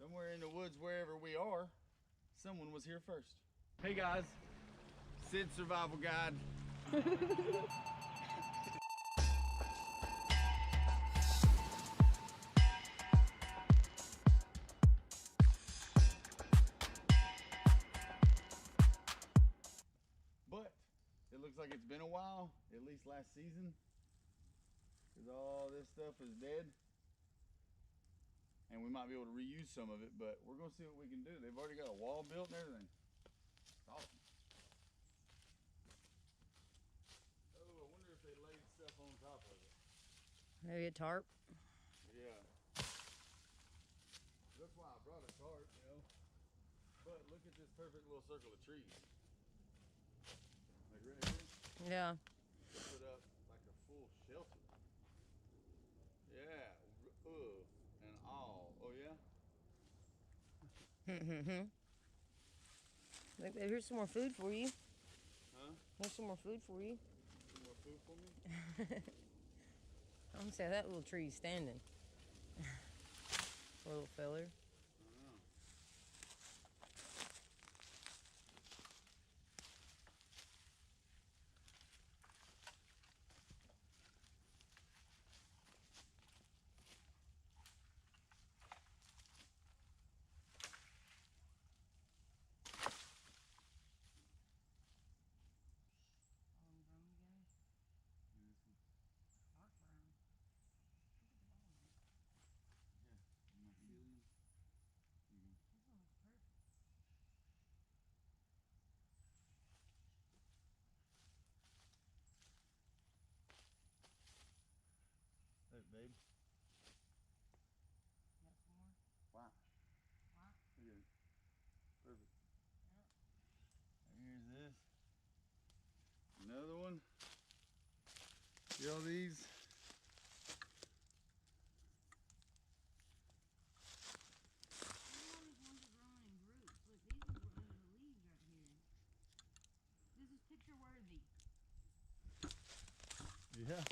Somewhere in the woods, wherever we are, someone was here first. Hey guys, Sid's survival guide. But it looks like it's been a while, at least last season, because all this stuff is dead. And we might be able to reuse some of it, but we're going to see what we can do. They've already got a wall built and everything. It's awesome. Oh, I wonder if they laid stuff on top of it. Maybe a tarp. Yeah. That's why I brought a tarp, you know. But look at this perfect little circle of trees. Like right here. Yeah. They put up like a full shelter. Yeah. And all. Oh yeah? Here's some more food for you. Huh? Here's some more food for you. Some more food for me? I'm gonna say that little tree's standing. Poor little feller. I don't know. Look, babe. Got some more? Wow. Wow. Look at it. Perfect. Yep. Here's this. Another one. See all these? Look, these are growing in the leaves right here. This is picture worthy. Yeah.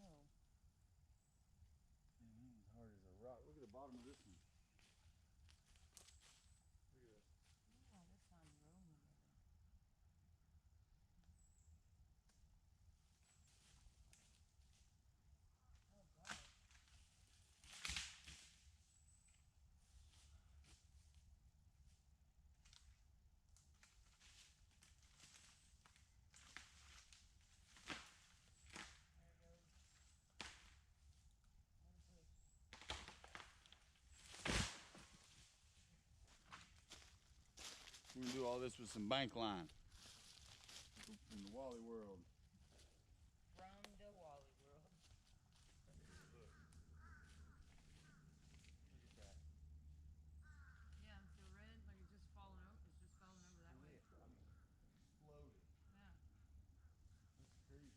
Oh. Man, he's hard as a rock. Look at the bottom of this one. Look at that. Oh, this sounds rolling. Oh, God. There it goes. We're gonna do all this with some bank line from the Wally World. From the Wally World. Look. Look at that. Yeah, it's so red, like it's just falling over. It's just falling over that way. I mean, exploded. Yeah. That's crazy.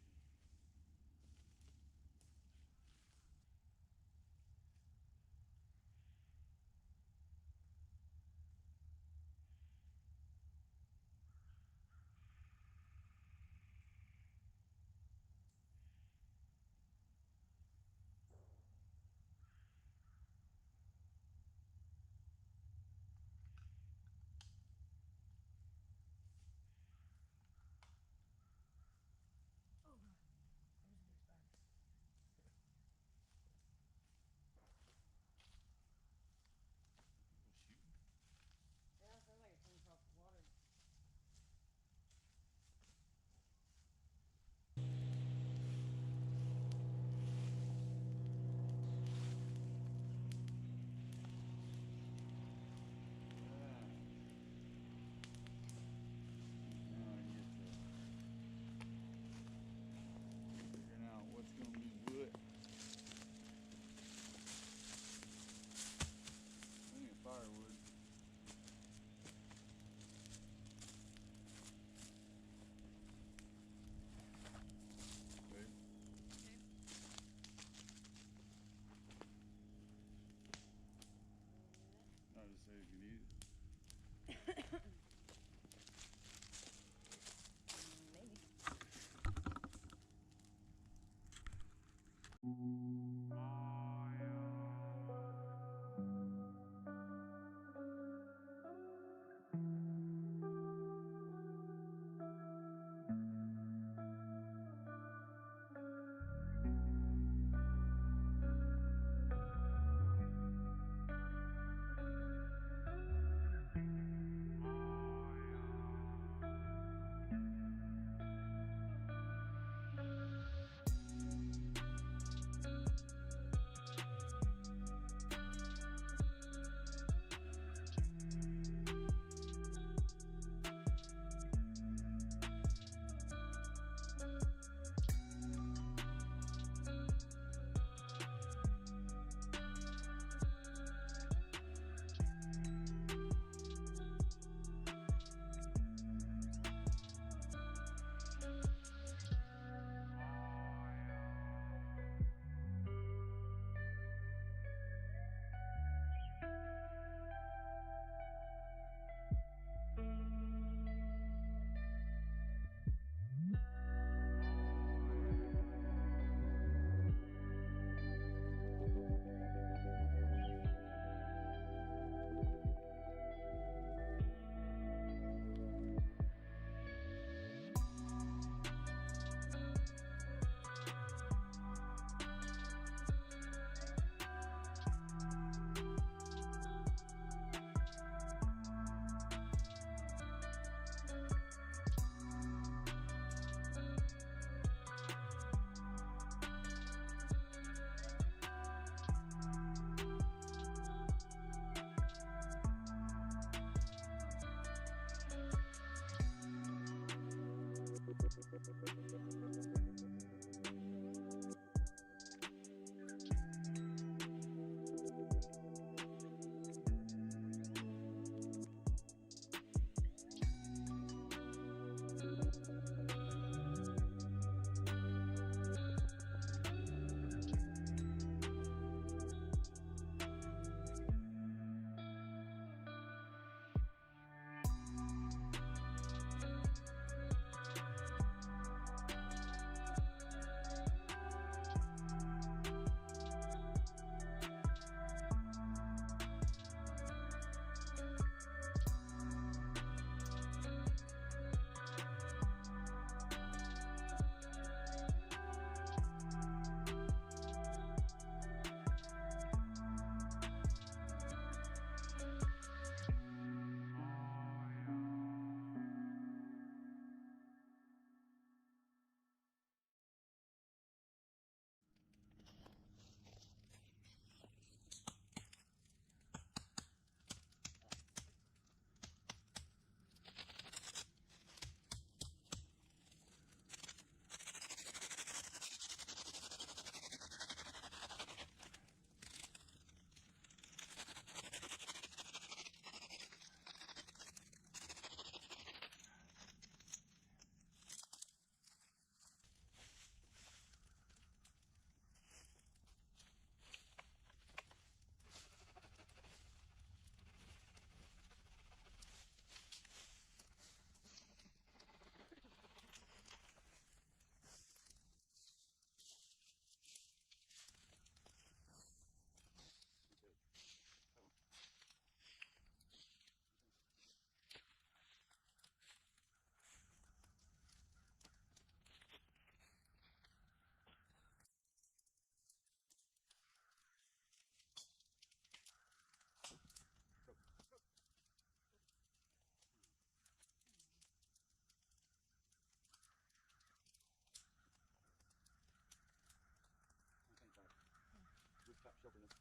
sheltering us.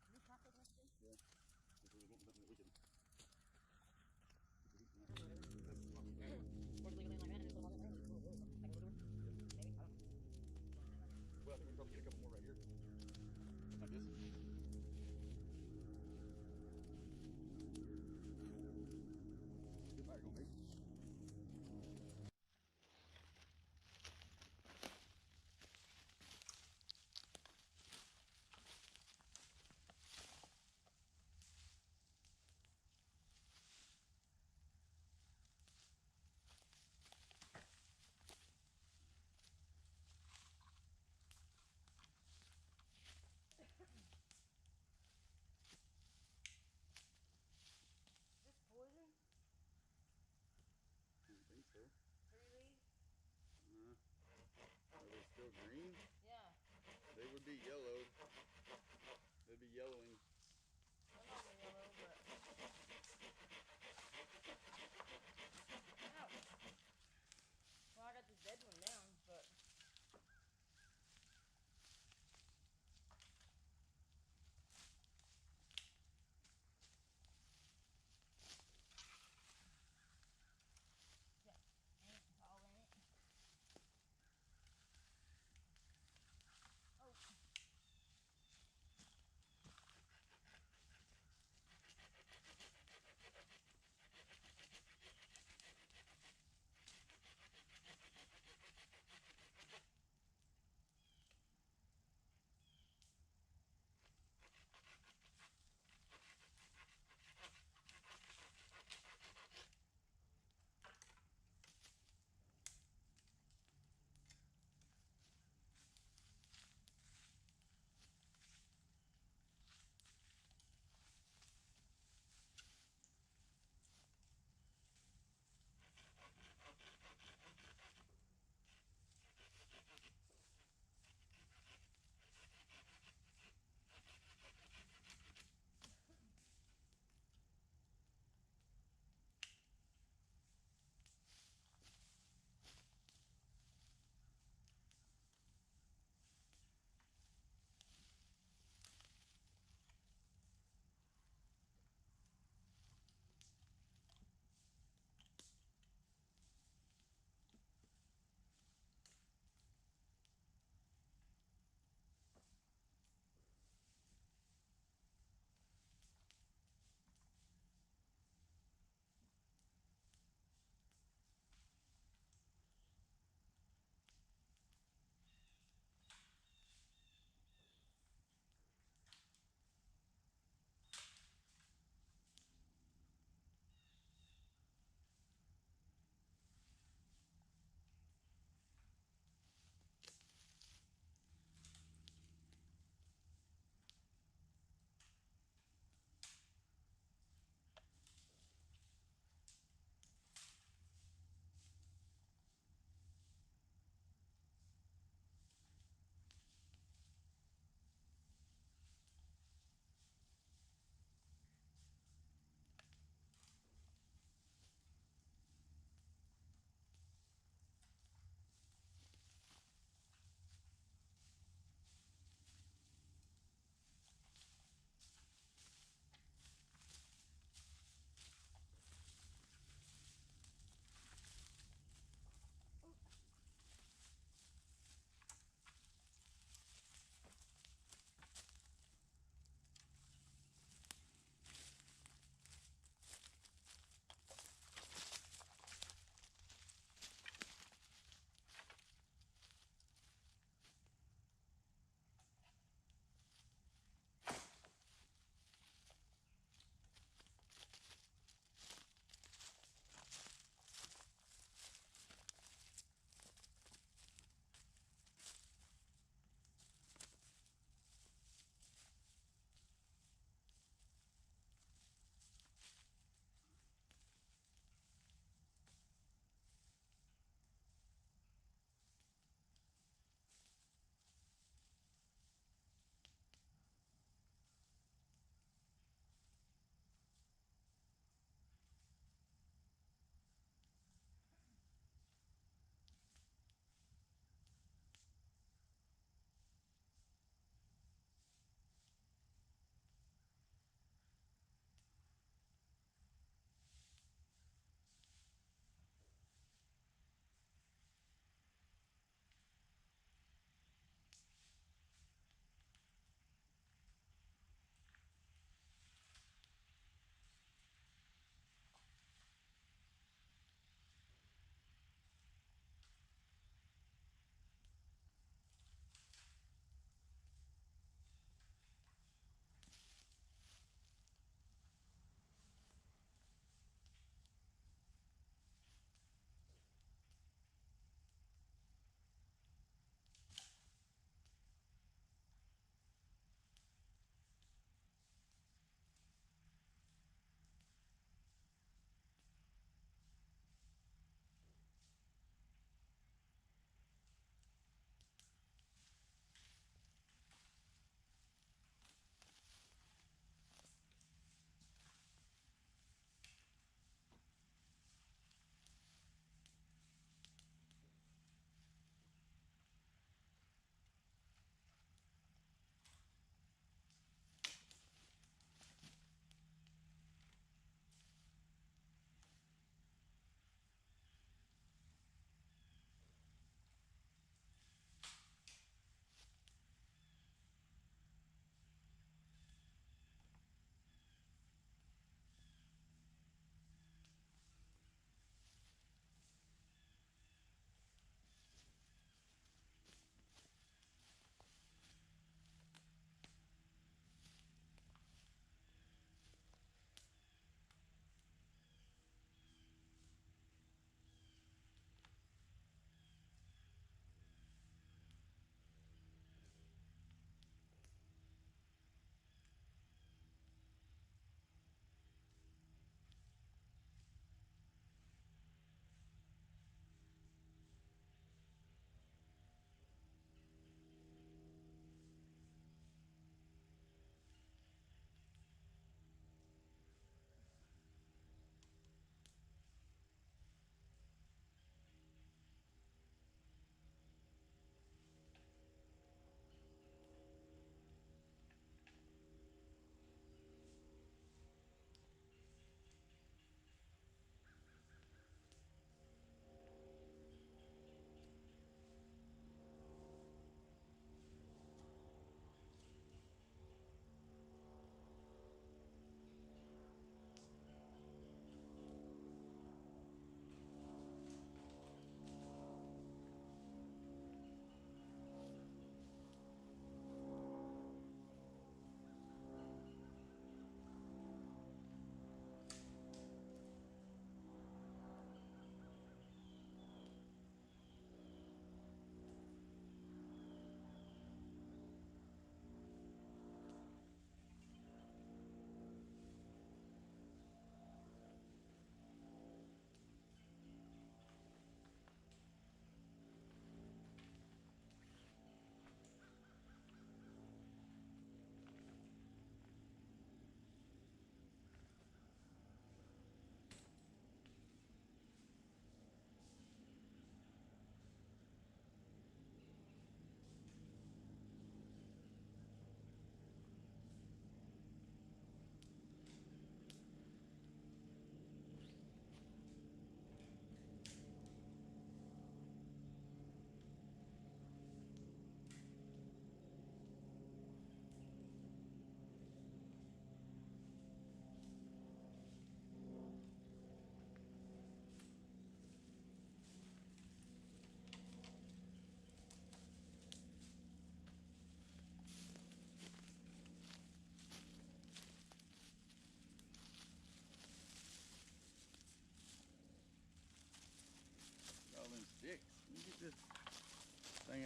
Is this chocolate left there? Yeah. If we want something that we can. Well, I think we probably get a couple more right here. Like this. Good fire going, baby.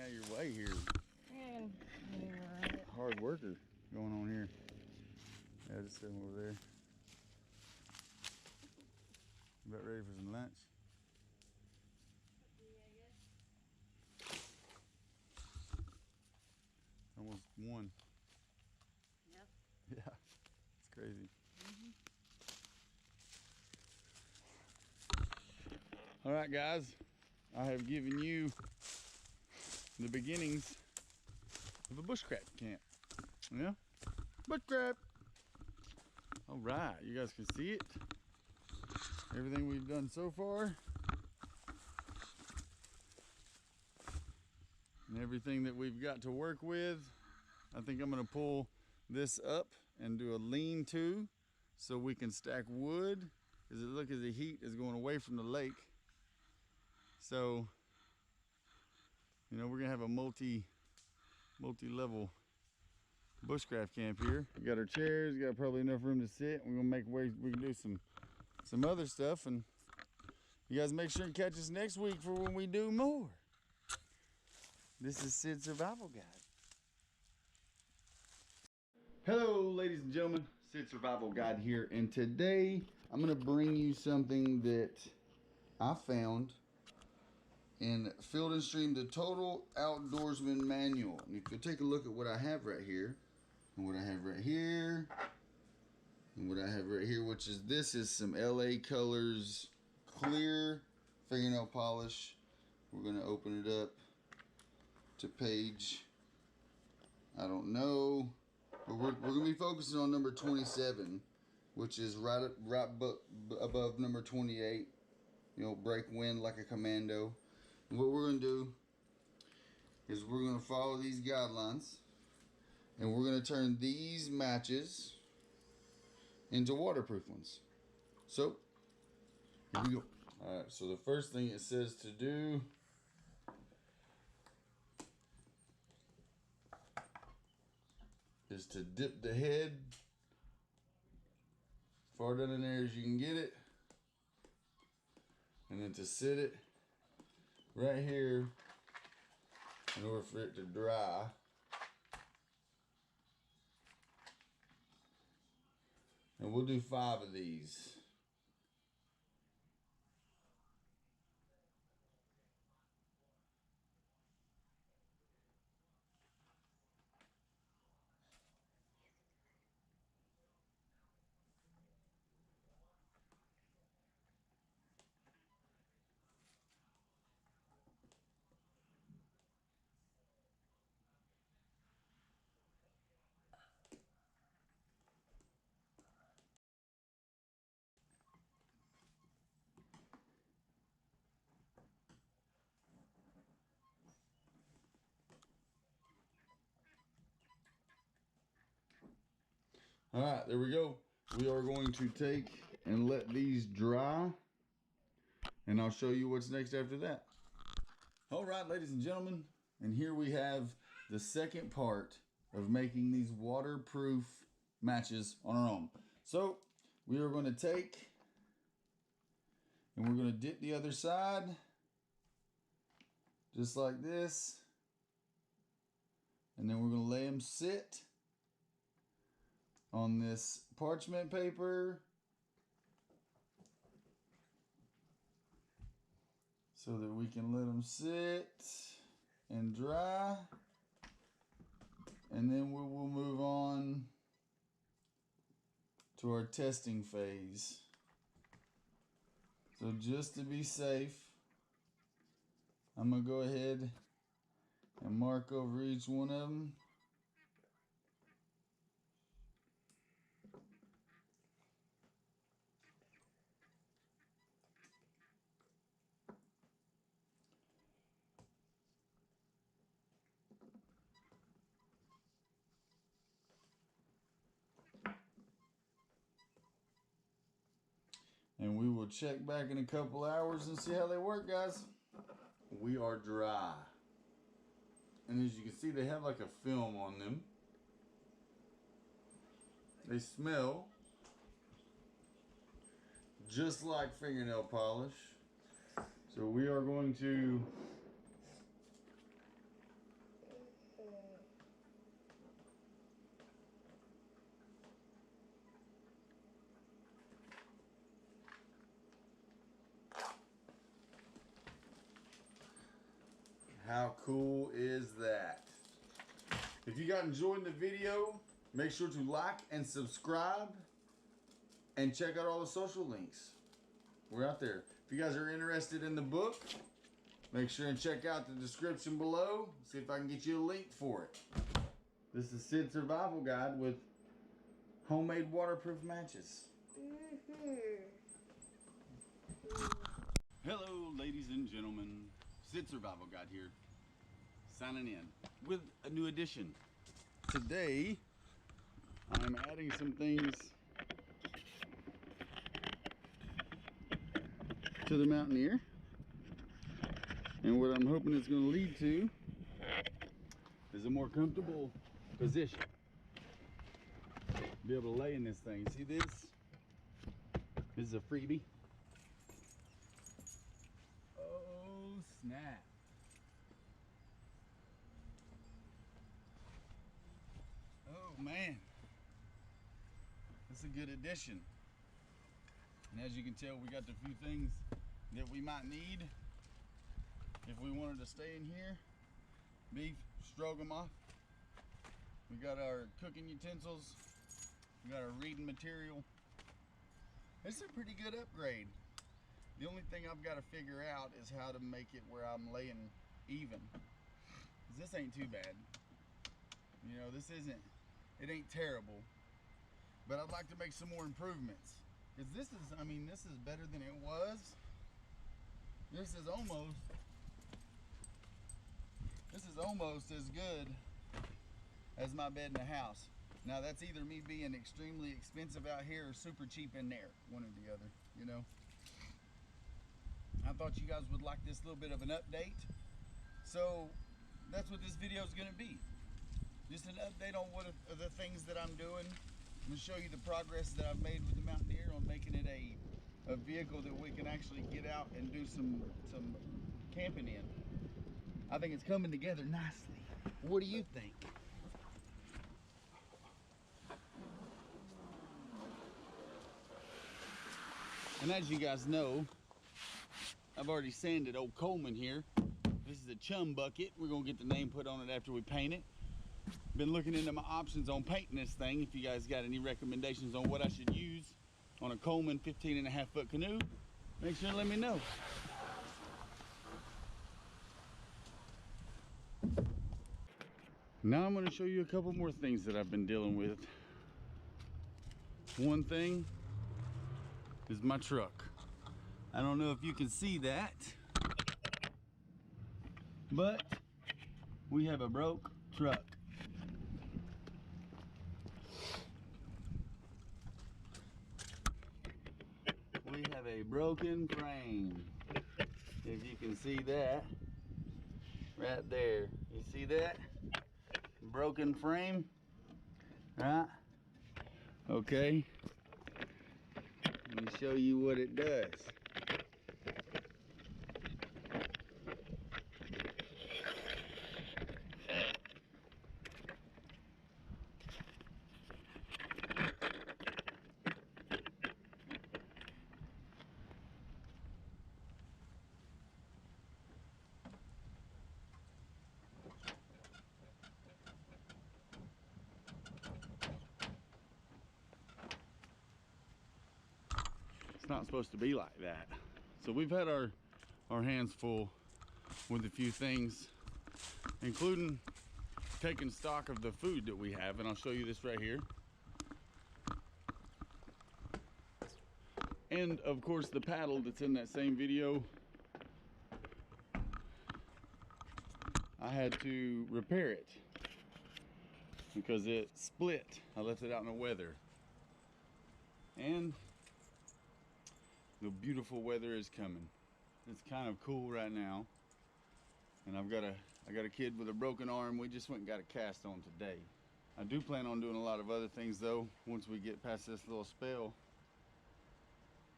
out of your way here. And you're right. Hard worker going on here. Yeah, just sitting over there. About ready for some lunch? Almost 1. Yep. Yeah, it's crazy. All right, guys, I have given you the beginnings of a bushcraft camp. Yeah, bushcraft. All right, you guys can see it. Everything we've done so far. And everything that we've got to work with. I think I'm gonna pull this up and do a lean-to so we can stack wood. Because it looks as the heat is going away from the lake. So, you know, we're gonna have a multi-level bushcraft camp here. We got our chairs, got probably enough room to sit. We're gonna make ways we can do some other stuff, and you guys make sure and catch us next week for when we do more. This is Sid Survival Guide. Hello, ladies and gentlemen, Sid Survival Guide here, and today I'm gonna bring you something that I found in Field & Stream, the Total Outdoorsman Manual. And if you'll take a look at what I have right here, and what I have right here, and what I have right here, which is this is some LA Colors clear fingernail polish. We're gonna open it up to page, I don't know, but we're gonna be focusing on number 27, which is right above number 28. You know, break wind like a commando. And what we're gonna do is we're gonna follow these guidelines, and we're gonna turn these matches into waterproof ones. So here we go. All right. So the first thing it says to do is to dip the head far down in there as you can get it, and then to sit it right here in order for it to dry. And we'll do 5 of these. All right, there we go. We are going to take and let these dry, and I'll show you what's next after that. All right, ladies and gentlemen, and here we have the second part of making these waterproof matches on our own. So we are going to take and we're going to dip the other side just like this, and then we're going to lay them sit on this parchment paper so that we can let them sit and dry, and then we will move on to our testing phase. So just to be safe, I'm gonna go ahead and mark over each one of them. And we will check back in a couple hours and see how they work, guys. We are dry. And as you can see, they have like a film on them. They smell just like fingernail polish. So we are going to How cool is that? If you got enjoying the video, make sure to like and subscribe and check out all the social links. We're out there. If you guys are interested in the book, make sure and check out the description below. See if I can get you a link for it. This is Sid Survival Guide with homemade waterproof matches. Hello, ladies and gentlemen. Sid Survival Guide here, signing in with a new edition. Today, I'm adding some things to the Mountaineer, and what I'm hoping it's going to lead to is a more comfortable position. Be able to lay in this thing. See this? This is a freebie. Oh snap. Oh man. That's a good addition. And as you can tell, we got the few things that we might need if we wanted to stay in here. Beef stroganoff. We got our cooking utensils. We got our reading material. It's a pretty good upgrade. The only thing I've got to figure out is how to make it where I'm laying even. 'Cause this ain't too bad. You know, it ain't terrible. But I'd like to make some more improvements. Because this is, I mean, this is better than it was. This is almost as good as my bed in the house. Now that's either me being extremely expensive out here or super cheap in there. One or the other, you know. I thought you guys would like this little bit of an update. So that's what this video is going to be. Just an update on what are the things that I'm doing. I'm going to show you the progress that I've made with the Mountaineer on making it a vehicle that we can actually get out and do some camping in. I think it's coming together nicely. What do you think? And as you guys know, I've already sanded old Coleman here. This is a chum bucket. We're gonna get the name put on it after we paint it. Been looking into my options on painting this thing. If you guys got any recommendations on what I should use on a Coleman 15.5-foot canoe, make sure and let me know. Now I'm gonna show you a couple more things that I've been dealing with. One thing is my truck. I don't know if you can see that, but we have a broke truck. We have a broken frame. If you can see that right there. You see that? Broken frame, right? Okay. Let me show you what it does. It's not supposed to be like that. So we've had our hands full with a few things, including taking stock of the food that we have, and I'll show you this right here. And of course the paddle that's in that same video, I had to repair it because it split. I left it out in the weather. And the beautiful weather is coming. It's kind of cool right now. And I got a kid with a broken arm. We just went and got a cast on today. I do plan on doing a lot of other things though once we get past this little spell.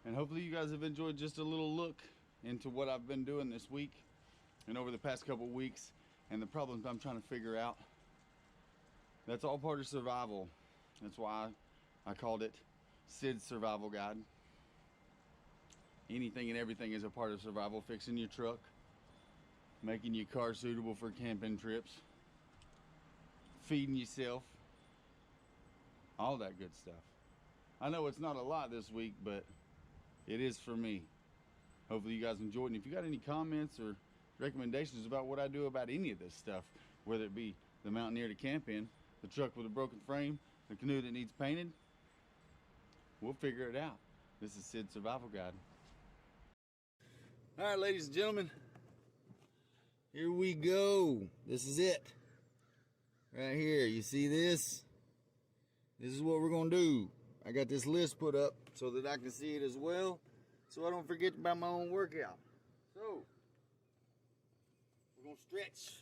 And hopefully you guys have enjoyed just a little look into what I've been doing this week and over the past couple weeks and the problems I'm trying to figure out. That's all part of survival. That's why I called it Sid's Survival Guide. Anything and everything is a part of survival. Fixing your truck, making your car suitable for camping trips, feeding yourself, all that good stuff. I know it's not a lot this week, but it is for me. Hopefully you guys enjoyed, and if you got any comments or recommendations about what I do about any of this stuff, whether it be the Mountaineer to camp in, the truck with a broken frame, the canoe that needs painted, we'll figure it out. This is Sid's Survival Guide. All right, ladies and gentlemen, here we go. This is it. Right here, you see this? This is what we're gonna do. I got this list put up so that I can see it as well, so I don't forget about my own workout. So, we're gonna stretch.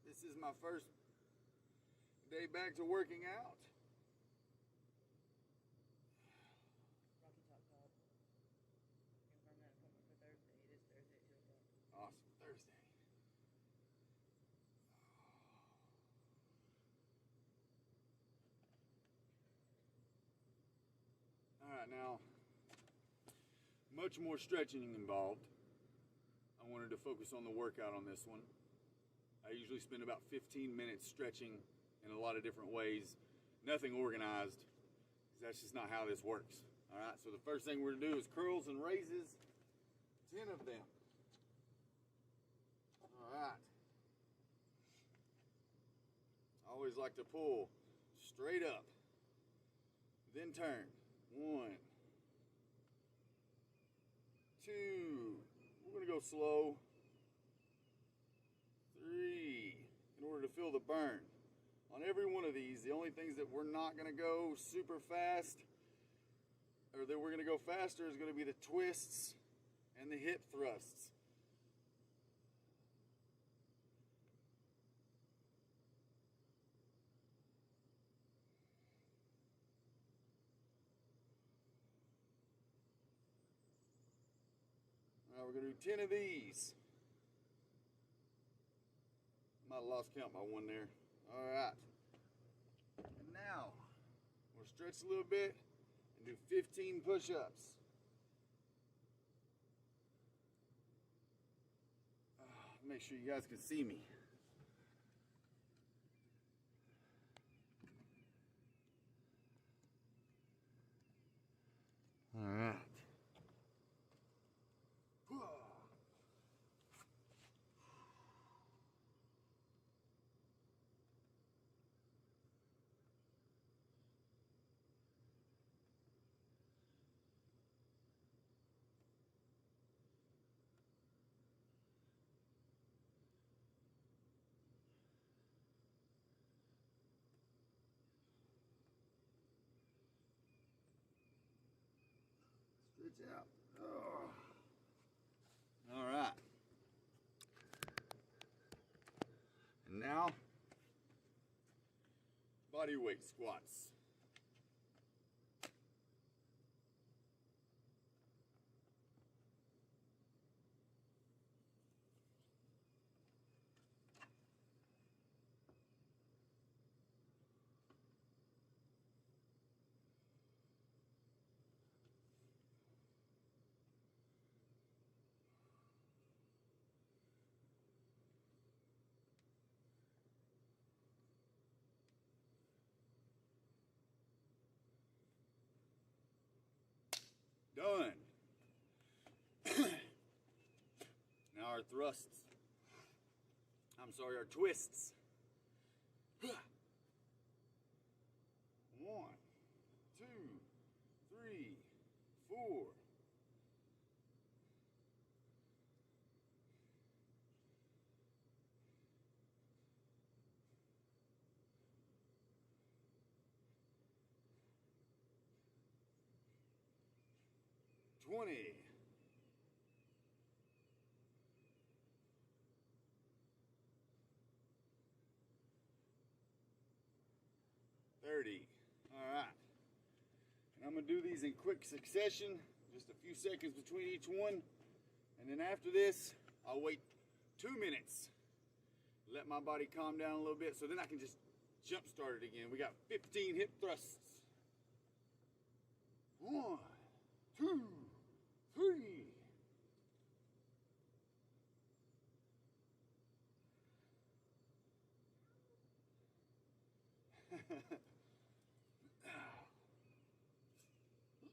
This is my first day back to working out. Rocky Top Club. Confirm that appointment for Thursday. It is Thursday at 2 o'clock. Awesome, Thursday. All right, now, much more stretching involved. I wanted to focus on the workout on this one. I usually spend about 15 minutes stretching in a lot of different ways. Nothing organized, because that's just not how this works. All right, so the first thing we're gonna do is curls and raises, 10 of them. All right. I always like to pull straight up, then turn. 1, 2, we're gonna go slow. 3, in order to feel the burn. On every one of these, the only things that we're not gonna go super fast, or that we're gonna go faster, is gonna be the twists and the hip thrusts. All right, we're gonna do 10 of these. Might have lost count by one there. All right. And now, we'll stretch a little bit and do 15 push-ups. Make sure you guys can see me. All right. Stretch out. Oh. All right. And now, body weight squats. Done. Now our thrusts. I'm sorry, our twists. 1, 2, 3, 4. $20. 30. All right. And I'm going to do these in quick succession, just a few seconds between each one. And then after this, I'll wait 2 minutes, let my body calm down a little bit, so then I can just jump start it again. We got 15 hip thrusts. 1, 2, 3.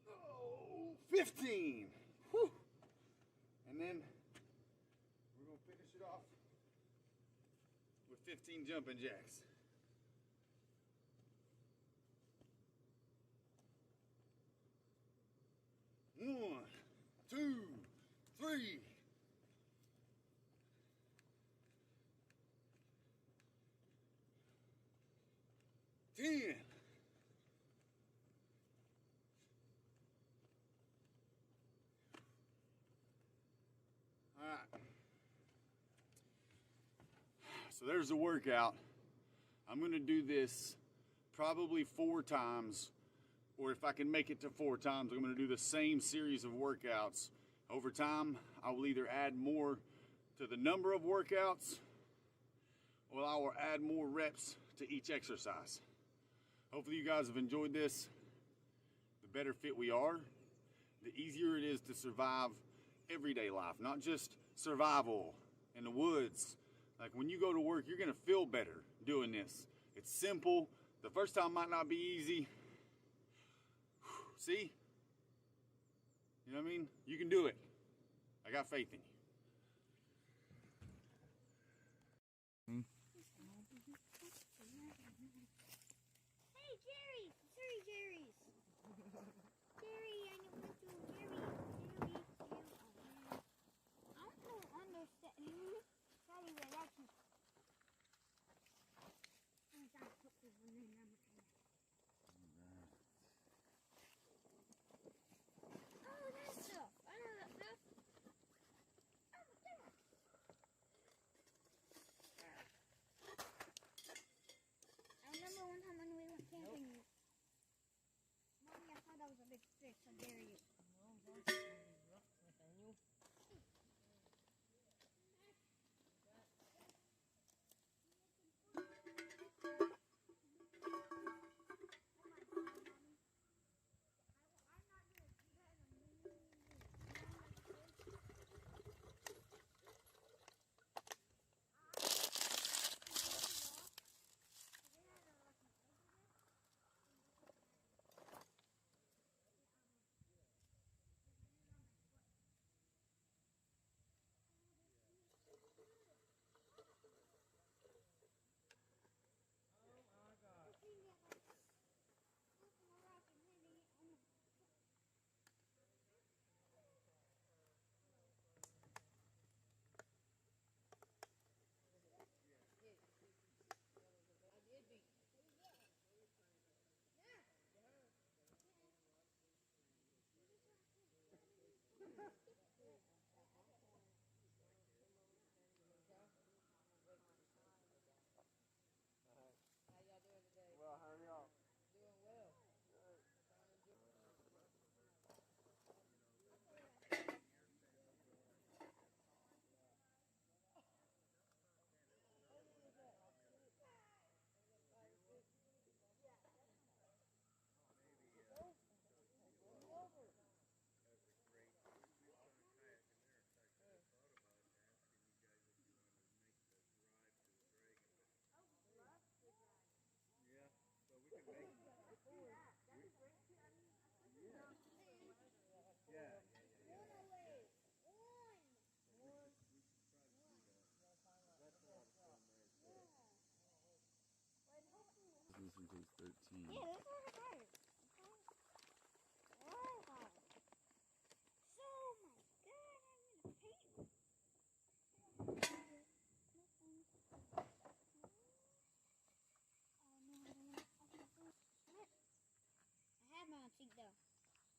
Oh, 15. Whew. And then we're going to finish it off with 15 jumping jacks. One, two, three. 10. All right. So there's the workout. I'm going to do this probably 4 times, or if I can make it to 4 times, I'm going to do the same series of workouts. Over time, I will either add more to the number of workouts, or I will add more reps to each exercise. Hopefully you guys have enjoyed this. The better fit we are, the easier it is to survive everyday life, not just survival in the woods. Like when you go to work, you're gonna feel better doing this. It's simple. The first time might not be easy. See? You know what I mean? You can do it. I got faith in you. Hey, Jerry! Sorry, Jerry's. Jerry, I want to. Jerry. I don't understand. Sorry, but that's just. I'm trying to put this one in. Oh, that stuff. I know that stuff. Oh, there. I remember one time when we went camping. Mommy, I thought that was a big fish. How dare you? Well, how are y'all? Listen to 13. Yeah, this is hard. Oh, hard. So, my God, I'm gonna paint. I have my seat though.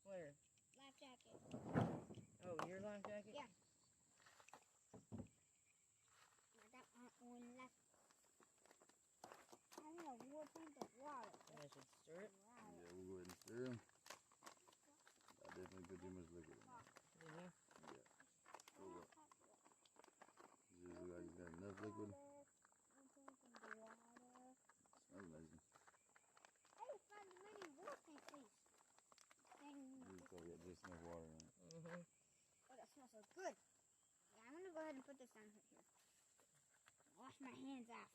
Where? Life jacket. Oh, your life jacket? Yeah. I got my own left. I'm gonna warp into water. And I should stir it. Wow. Yeah, we'll go ahead and stir them. I definitely put too much liquid in there. Did you? Yeah. Hold up. Does it look like it's got enough liquid? Smells amazing. Hey, find the mini warping, please. And You probably got just enough water in it. Mm-hmm. Good. Yeah, I'm gonna go ahead and put this down right here. Wash my hands off.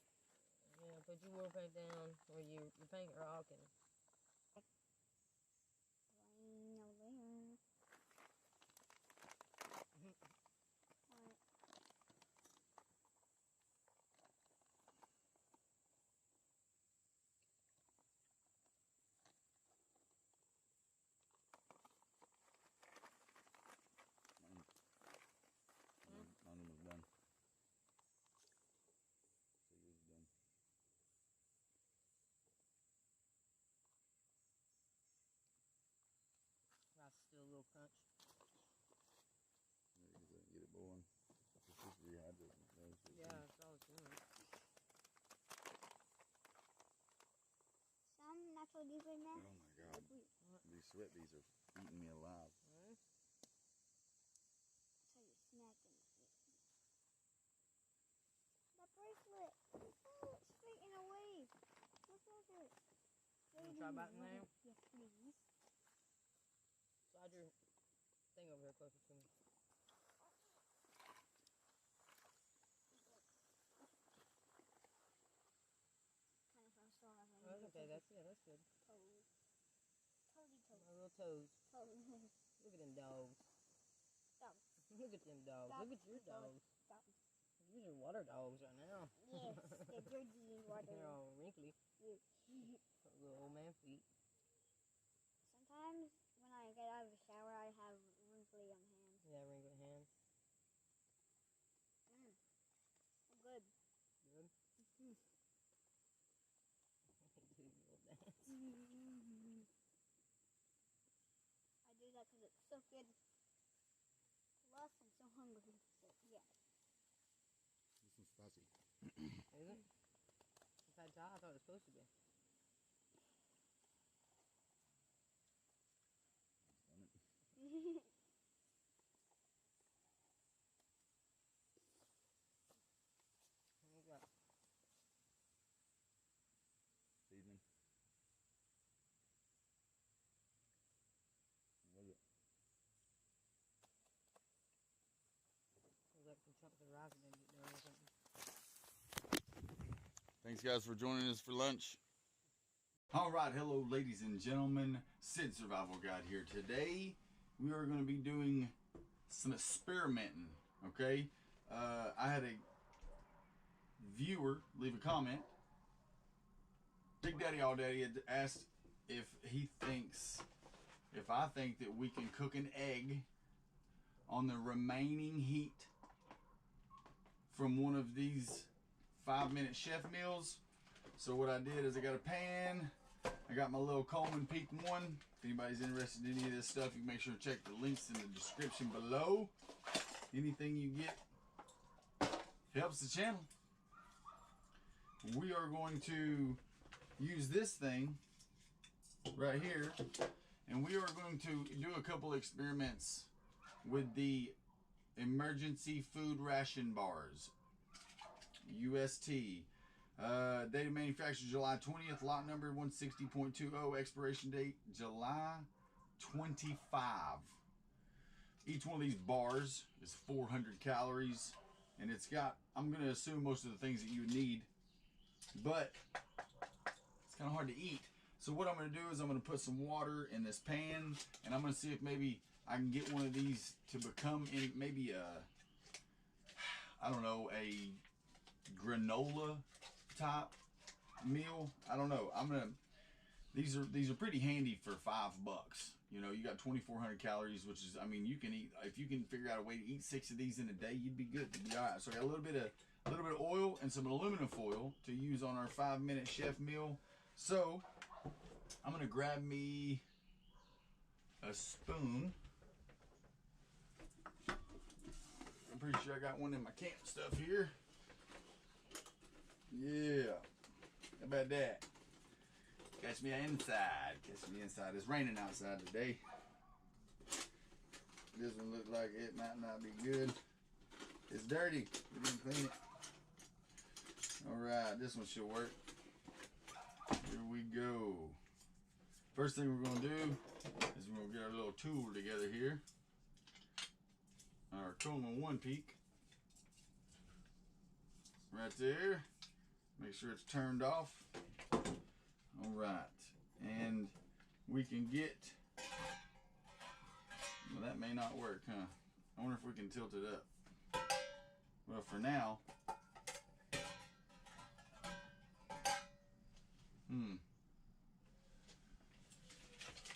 Yeah, put your war paint down or your paint rocking. Alright. Mine was done. So yours is done. Rice still a little crunch. Get it boiling. It's just rehydrating. Yeah, that's all it's doing. Some natural deeper Oh my god. These sweat bees are eating me alive. Right. So you're snacking. That bracelet. Oh, it's straighten away. Look at it. Wanna try biting there? Yes, please. Slide your thing over here closer to me. Kind of fell off. Oh, that's okay. That's good. Toes. Toesy toes. My little toes. Toes. Look at them dogs. Stop. Look at them dogs. Stop. Look at your dogs. Stop. These are water dogs right now. Yes, they're dirty and water. They're all wrinkly. Yeah. Little old man feet. Sometimes when I get out of the shower, I have wrinkly on hands. Yeah, wrinkly hands. Good. Good. Do your little dance. I do that because it's so good. Plus, I'm so hungry. So, yeah. This one's spicy. Is it? It's that job. I thought it was supposed to be. What you got? Seasoning. What is it? Looks like some chunks of rice didn't get done or something. Thanks, guys, for joining us for lunch. All right, hello, ladies and gentlemen. Sid Survival Guide here. Today, we are going to be doing some experimenting. Okay, I had a viewer leave a comment. Big Daddy All Daddy had asked if I think that we can cook an egg on the remaining heat from one of these 5-minute chef meals. So what I did is I got a pan, I got my little Coleman Peak 1. If anybody's interested in any of this stuff, you can make sure to check the links in the description below. Anything you get helps the channel. We are going to use this thing right here, and we are going to do a couple experiments with the emergency food ration bars, UST. Date of manufacture July 20th, lot number 160.20, expiration date July 25. Each one of these bars is 400 calories, and it's got, I'm going to assume, most of the things that you would need, but it's kind of hard to eat. So what I'm going to do is I'm going to put some water in this pan, and I'm going to see if maybe I can get one of these to become in maybe a, I don't know, a granola type meal. I don't know. These are pretty handy for $5. You know, you got 2,400 calories, which is, I mean, you can eat, if you can figure out a way to eat 6 of these in a day, you'd be good. You'd be all right. So I got a little bit of oil and some aluminum foil to use on our 5-minute chef meal. So I'm gonna grab me a spoon. I'm pretty sure I got one in my camp stuff here. Yeah, how about that? Catch me inside. Catch me inside. It's raining outside today. This one looked like it might not be good. It's dirty. We didn't clean it. All right, this one should work. Here we go. First thing we're gonna do is we're gonna get our little tool together here. our Coleman 1 peak. Right there. Make sure it's turned off. All right. And we can get, well, that may not work, huh? I wonder if we can tilt it up. Well, for now,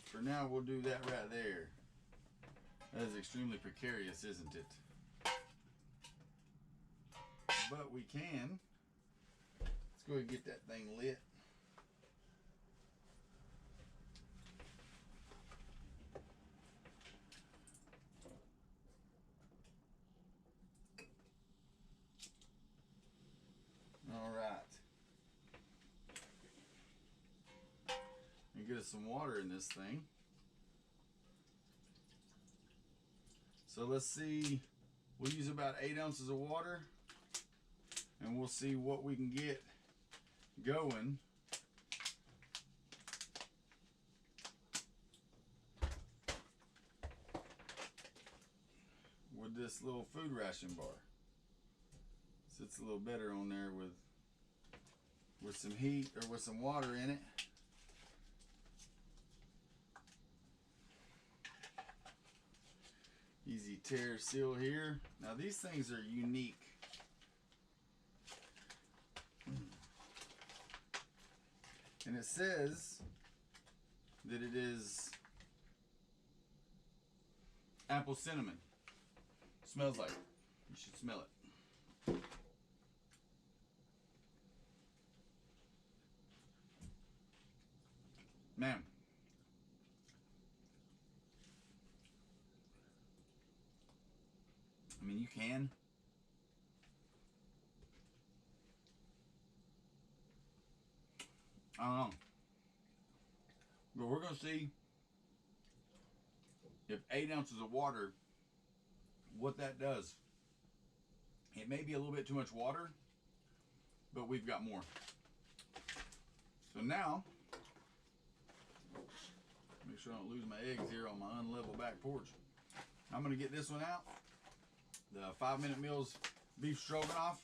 for now, we'll do that right there. That is extremely precarious, isn't it? But we can. Let's go ahead and get that thing lit. All right. And get us some water in this thing. So let's see, we'll use about 8 ounces of water, and we'll see what we can get going. With this little food ration bar. Sits a little better on there with some heat, or with some water in it. Easy tear seal here. Now these things are unique. And it says that it is apple cinnamon. Smells like it. You should smell it. Man. I mean, you can. I don't know. But we're going to see if 8 ounces of water, what that does. It may be a little bit too much water, but we've got more. So now, make sure I don't lose my eggs here on my unlevel back porch. I'm going to get this one out. The 5 Minute Meals beef stroganoff.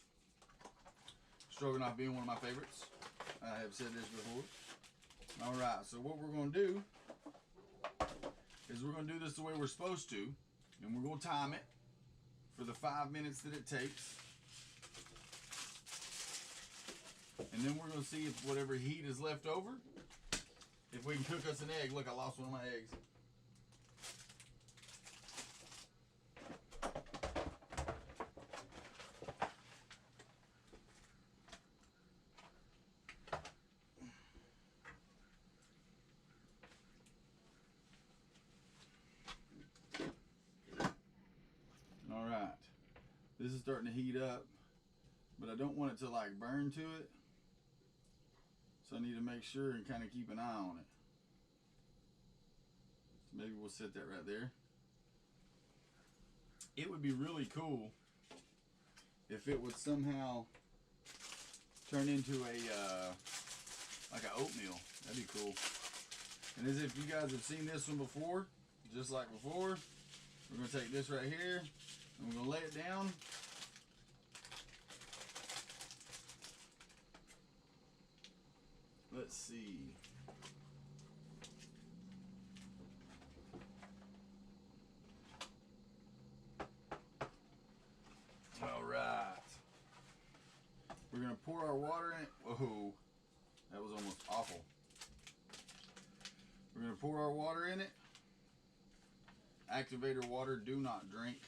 Stroganoff being one of my favorites. I have said this before. All right, so what we're going to do is we're going to do this the way we're supposed to, and we're going to time it for the 5 minutes that it takes. And then we're going to see if whatever heat is left over, if we can cook us an egg. Look, I lost one of my eggs. All right, this is starting to heat up, but I don't want it to like burn to it. So I need to make sure and kind of keep an eye on it. So maybe we'll set that right there. It would be really cool if it would somehow turn into a like an oatmeal. That'd be cool. And as if you guys have seen this one before, just like before, we're gonna take this right here and we're gonna lay it down. Let's see. All right. We're going to pour our water in it. Whoa, that was almost awful. We're going to pour our water in it. Activator water, do not drink.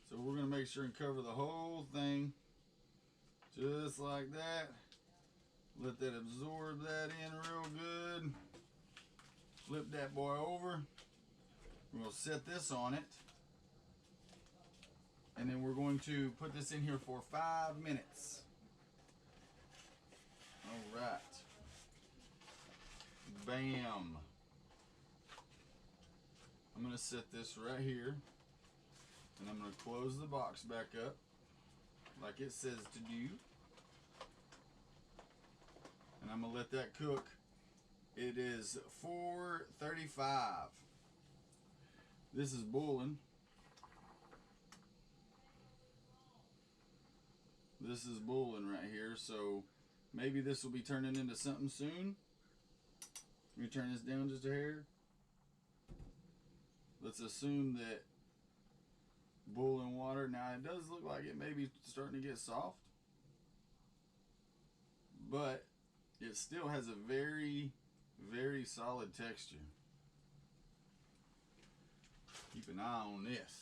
So we're going to make sure and cover the whole thing. Just like that. Let that absorb that in real good. Flip that boy over. We're going to set this on it. And then we're going to put this in here for 5 minutes. All right. Bam. I'm going to set this right here. And I'm going to close the box back up like it says to do. And I'm going to let that cook. It is 4:35. This is boiling. This is bulling right here, so maybe this will be turning into something soon. Let me turn this down just a hair. Let's assume that boiling water. Now it does look like it may be starting to get soft, but it still has a very, very solid texture. Keep an eye on this.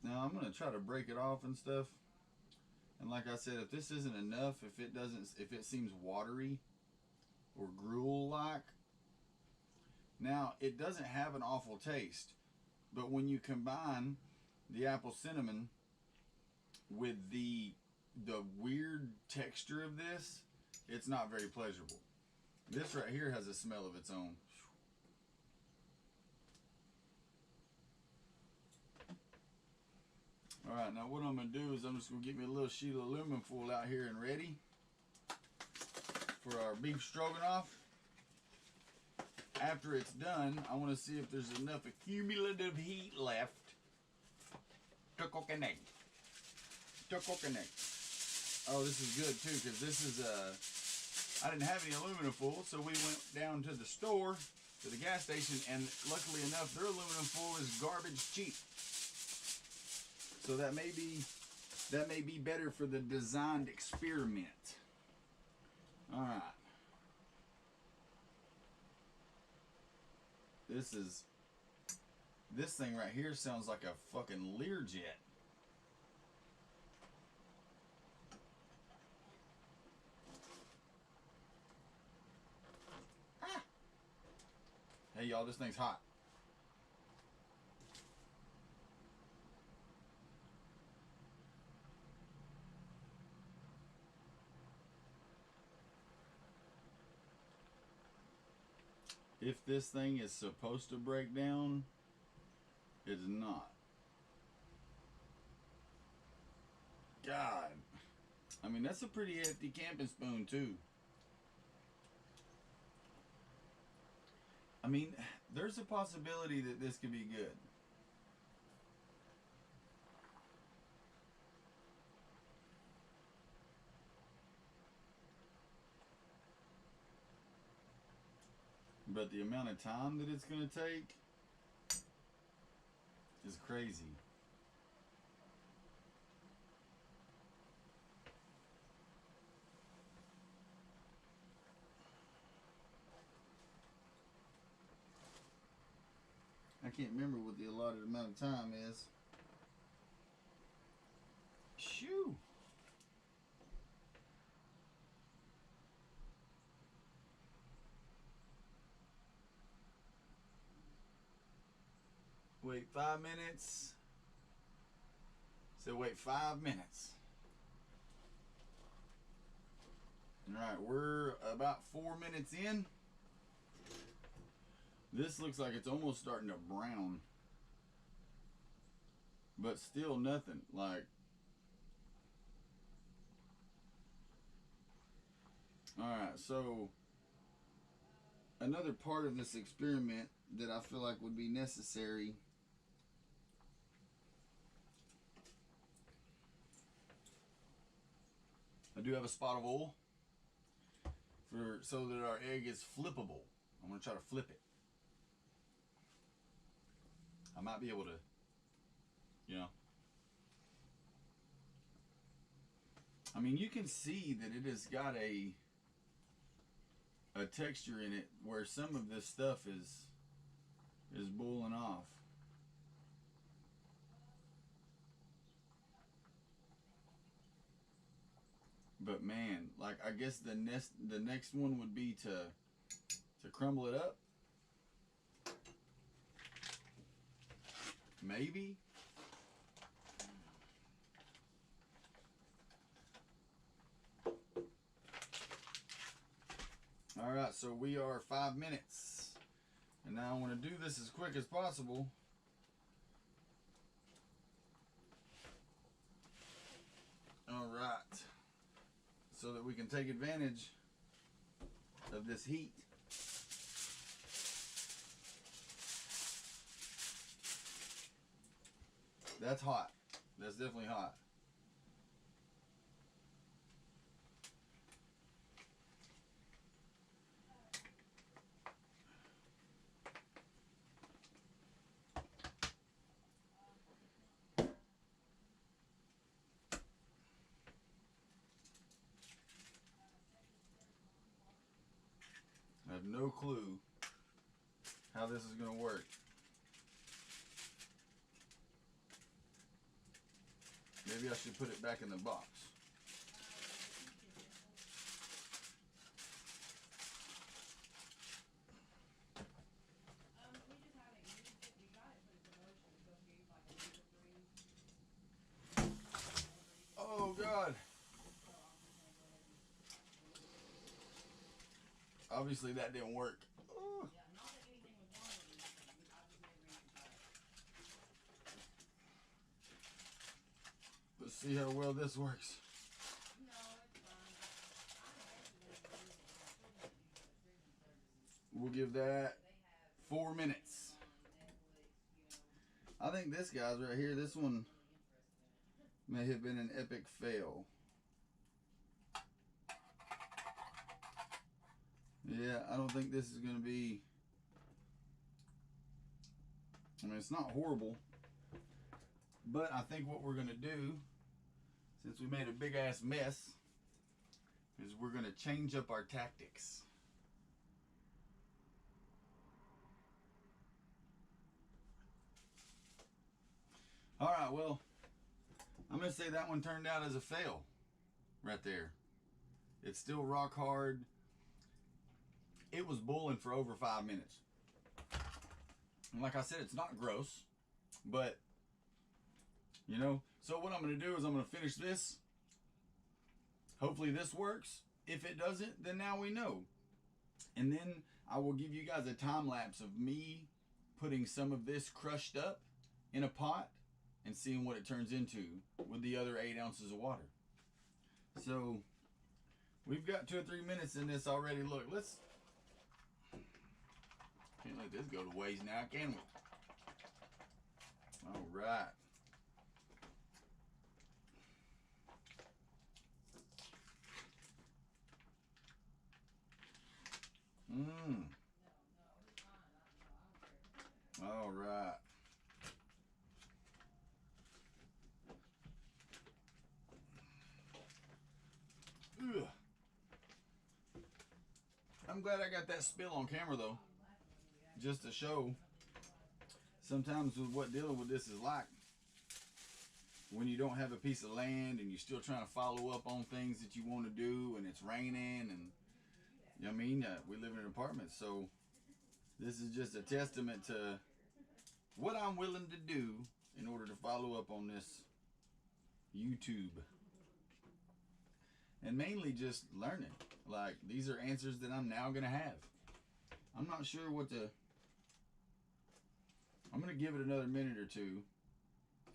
Now I'm gonna try to break it off and stuff. And like I said, if this isn't enough, if it seems watery or gruel-like, now it doesn't have an awful taste, but when you combine the apple cinnamon with the weird texture of this, it's not very pleasurable. This right here has a smell of its own. Alright, now what I'm going to do is I'm just going to get me a little sheet of aluminum foil out here and ready for our beef stroganoff. After it's done, I want to see if there's enough accumulative heat left to cook an egg. Oh, this is good too, because this is I didn't have any aluminum foil, so we went down to the store, to the gas station, and luckily enough, their aluminum foil is garbage cheap. So that may be better for the designed experiment. All right. This thing right here sounds like a fucking Learjet. Ah. Hey y'all, this thing's hot. If this thing is supposed to break down, it's not. God. I mean, that's a pretty hefty camping spoon, too. I mean, there's a possibility that this could be good. But the amount of time that it's going to take is crazy. I can't remember what the allotted amount of time is. Shoo! Wait 5 minutes. So wait 5 minutes. Alright, we're about 4 minutes in. This looks like it's almost starting to brown. But still nothing. Like, alright, so another part of this experiment that I feel like would be necessary I do have a spot of oil so that our egg is flippable. I'm going to try to flip it. I might be able to, you know. I mean, you can see that it has got a texture in it where some of this stuff is boiling off. But man, like, I guess the next one would be to crumble it up. Maybe. All right, so we are 5 minutes, and now I want to do this as quick as possible. All right, so that we can take advantage of this heat. That's hot. That's definitely hot. I have no clue how this is going to work. Maybe I should put it back in the box. Oh God. Obviously that didn't work. Ooh. Let's see how well this works. We'll give that 4 minutes. I think this guy's right here. This one may have been an epic fail. Yeah, I don't think this is going to be... I mean, it's not horrible. But I think what we're going to do, since we made a big-ass mess, is we're going to change up our tactics. All right, well, I'm going to say that one turned out as a fail right there. It's still rock hard. It was boiling for over 5 minutes. And like I said, it's not gross, but, you know, so what I'm going to do is I'm going to finish this. Hopefully this works. If it doesn't, then now we know. And then I will give you guys a time lapse of me putting some of this crushed up in a pot and seeing what it turns into with the other 8 ounces of water. So we've got 2 or 3 minutes in this already. Look, let's... Can't let this go to waste now, can we? All right. All right. Ugh. I'm glad I got that spill on camera though, just to show sometimes with what dealing with this is like. When you don't have a piece of land and you're still trying to follow up on things that you want to do, and it's raining, and you know what I mean, we live in an apartment, so this is just a testament to what I'm willing to do in order to follow up on this YouTube. And mainly just learning. Like, these are answers that I'm now going to have. I'm not sure what to... I'm going to give it another minute or two,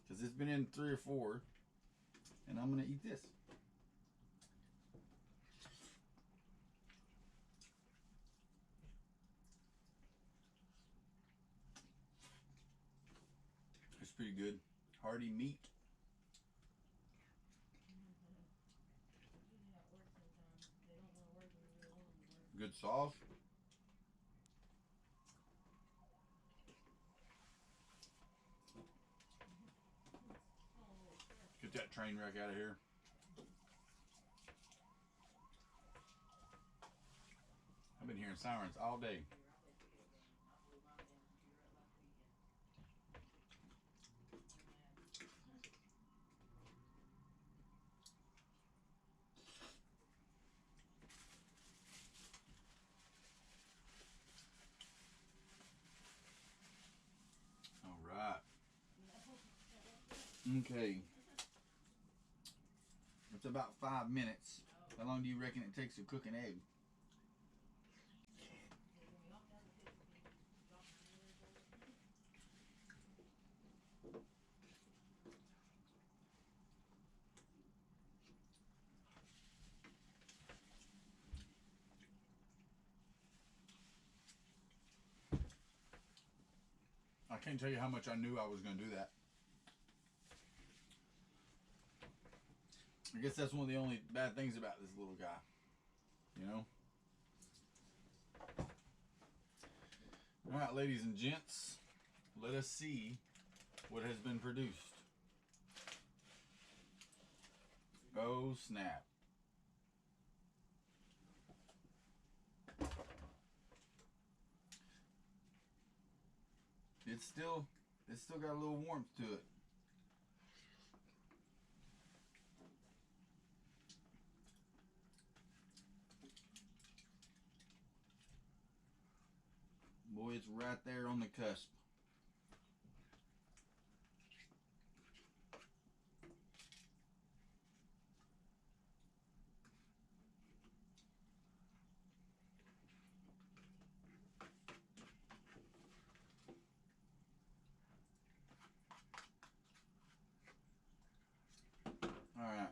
because it's been in 3 or 4, and I'm going to eat this. It's pretty good. Hearty meat. Good sauce. Get that train wreck out of here. I've been hearing sirens all day. All right. Okay. It's about 5 minutes. How long do you reckon it takes to cook an egg? I can't tell you how much I knew I was going to do that. I guess that's one of the only bad things about this little guy, you know. All right, ladies and gents, let us see what has been produced. Oh snap. It's still got a little warmth to it. Boy, it's right there on the cusp. All right.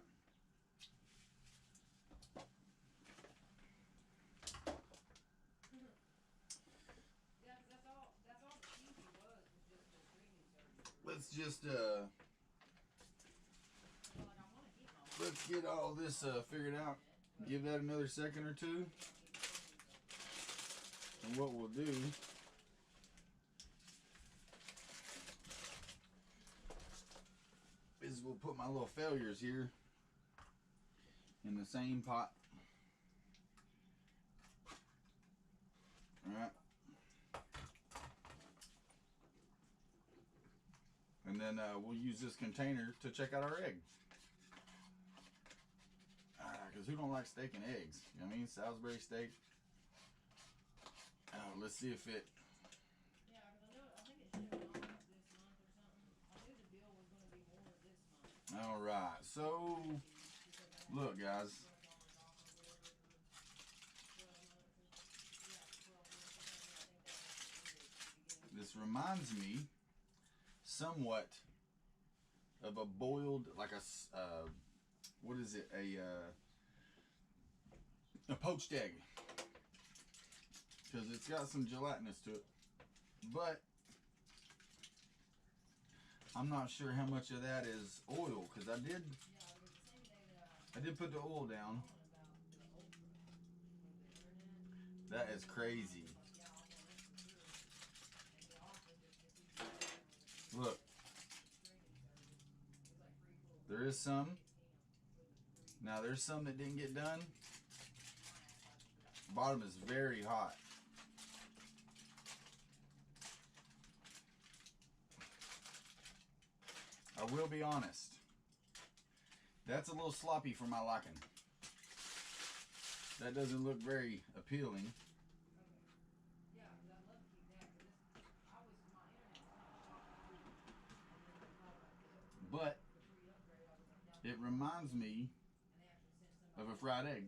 Let's just let's get all this figured out. Give that another second or two. And what we'll do is we'll put my little failures here in the same pot. All right. And then we'll use this container to check out our egg. Because who don't like steak and eggs? You know what I mean? Salisbury steak. Let's see if it... Yeah, because I think it should have gone this month or something. I knew the bill was going to be more this month. All right. So, look, guys. This reminds me somewhat of a boiled, like a, what is it? A poached egg. Because it's got some gelatinous to it. But I'm not sure how much of that is oil, because I did put the oil down. That is crazy. Look, there is some. Now there's some that didn't get done. Bottom is very hot. I will be honest. That's a little sloppy for my liking. That doesn't look very appealing. But it reminds me of a fried egg.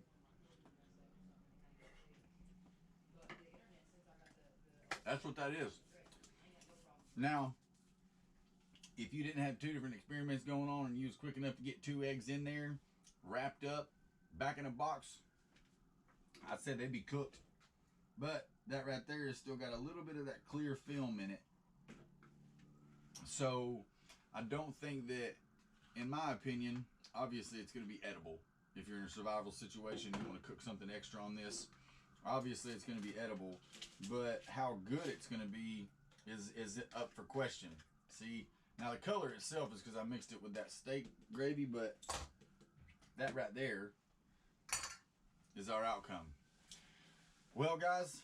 That's what that is. Now, if you didn't have two different experiments going on and you was quick enough to get 2 eggs in there, wrapped up, back in a box, I'd say they'd be cooked. But that right there has still got a little bit of that clear film in it. So I don't think that, in my opinion, obviously it's going to be edible. If you're in a survival situation, you want to cook something extra on this, obviously it's going to be edible. But how good it's going to be is up for question. See, now the color itself is because I mixed it with that steak gravy, but that right there is our outcome. Well, guys,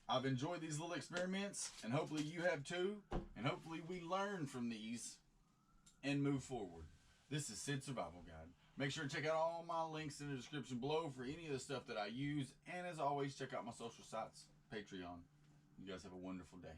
I've enjoyed these little experiments, and hopefully you have too, and hopefully we learn from these and move forward. This is Sid Survival Guide. Make sure to check out all my links in the description below for any of the stuff that I use, and as always, check out my social sites, Patreon. You guys have a wonderful day.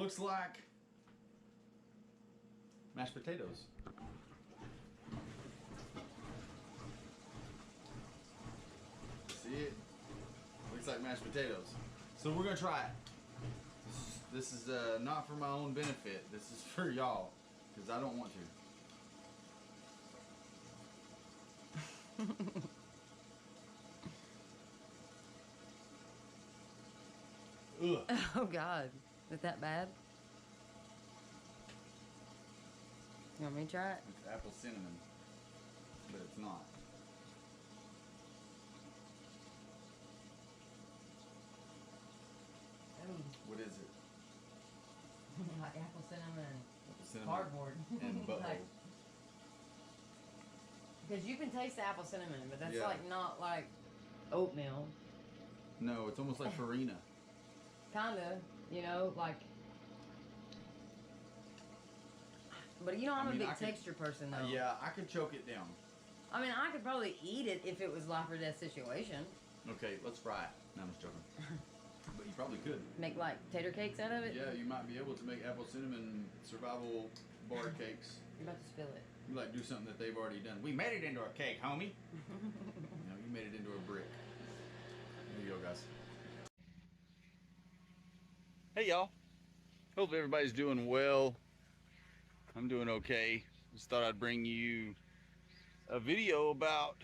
looks like mashed potatoes. See it? Looks like mashed potatoes. So we're gonna try it. This is not for my own benefit. This is for y'all, because I don't want to. Ugh. Oh God, is that bad? You want me to try it? It's apple cinnamon, but it's not. What is it? Like apple cinnamon, Apple cinnamon cardboard, and butthole. Because you can taste the apple cinnamon, but that's Yeah. like not like oatmeal. No, it's almost like farina. Kinda, you know, like. But you know, I'm I mean, a big I could- texture person though. Yeah, I could choke it down. I mean, I could probably eat it if it was life or death situation. Okay, let's fry it. No, I'm just joking. But you probably could. Make like tater cakes out of it. Yeah, you might be able to make apple cinnamon survival bar cakes. You're about to spill it. You like do something that they've already done. We made it into a cake, homie. No, you made it into a brick. There you go, guys. Hey, y'all. Hope everybody's doing well. I'm doing okay. Just thought I'd bring you a video about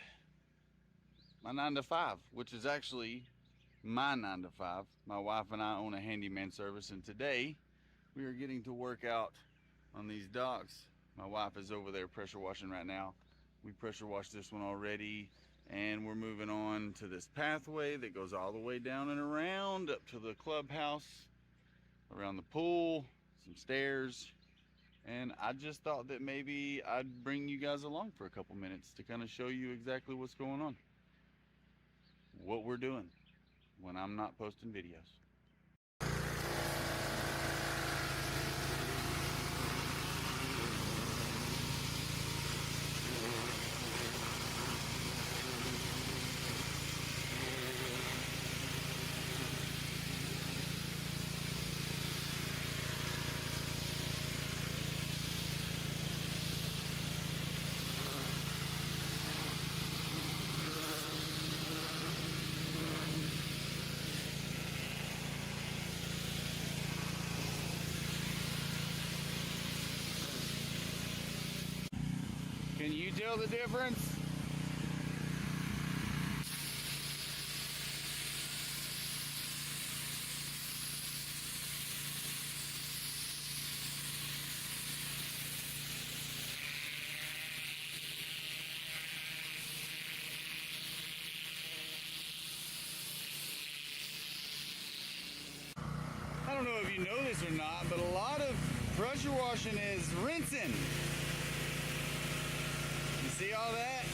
my 9 to 5, which is actually my 9 to 5. My wife and I own a handyman service, and today we are getting to work out on these docks. My wife is over there pressure washing right now. We pressure washed this one already, and we're moving on to this pathway that goes all the way down and around up to the clubhouse, around the pool, some stairs. And I just thought that maybe I'd bring you guys along for a couple minutes to kind of show you exactly what's going on, what we're doing when I'm not posting videos. Can you tell the difference? I don't know if you know this or not, but a lot of pressure washing is rinsing. You see all that?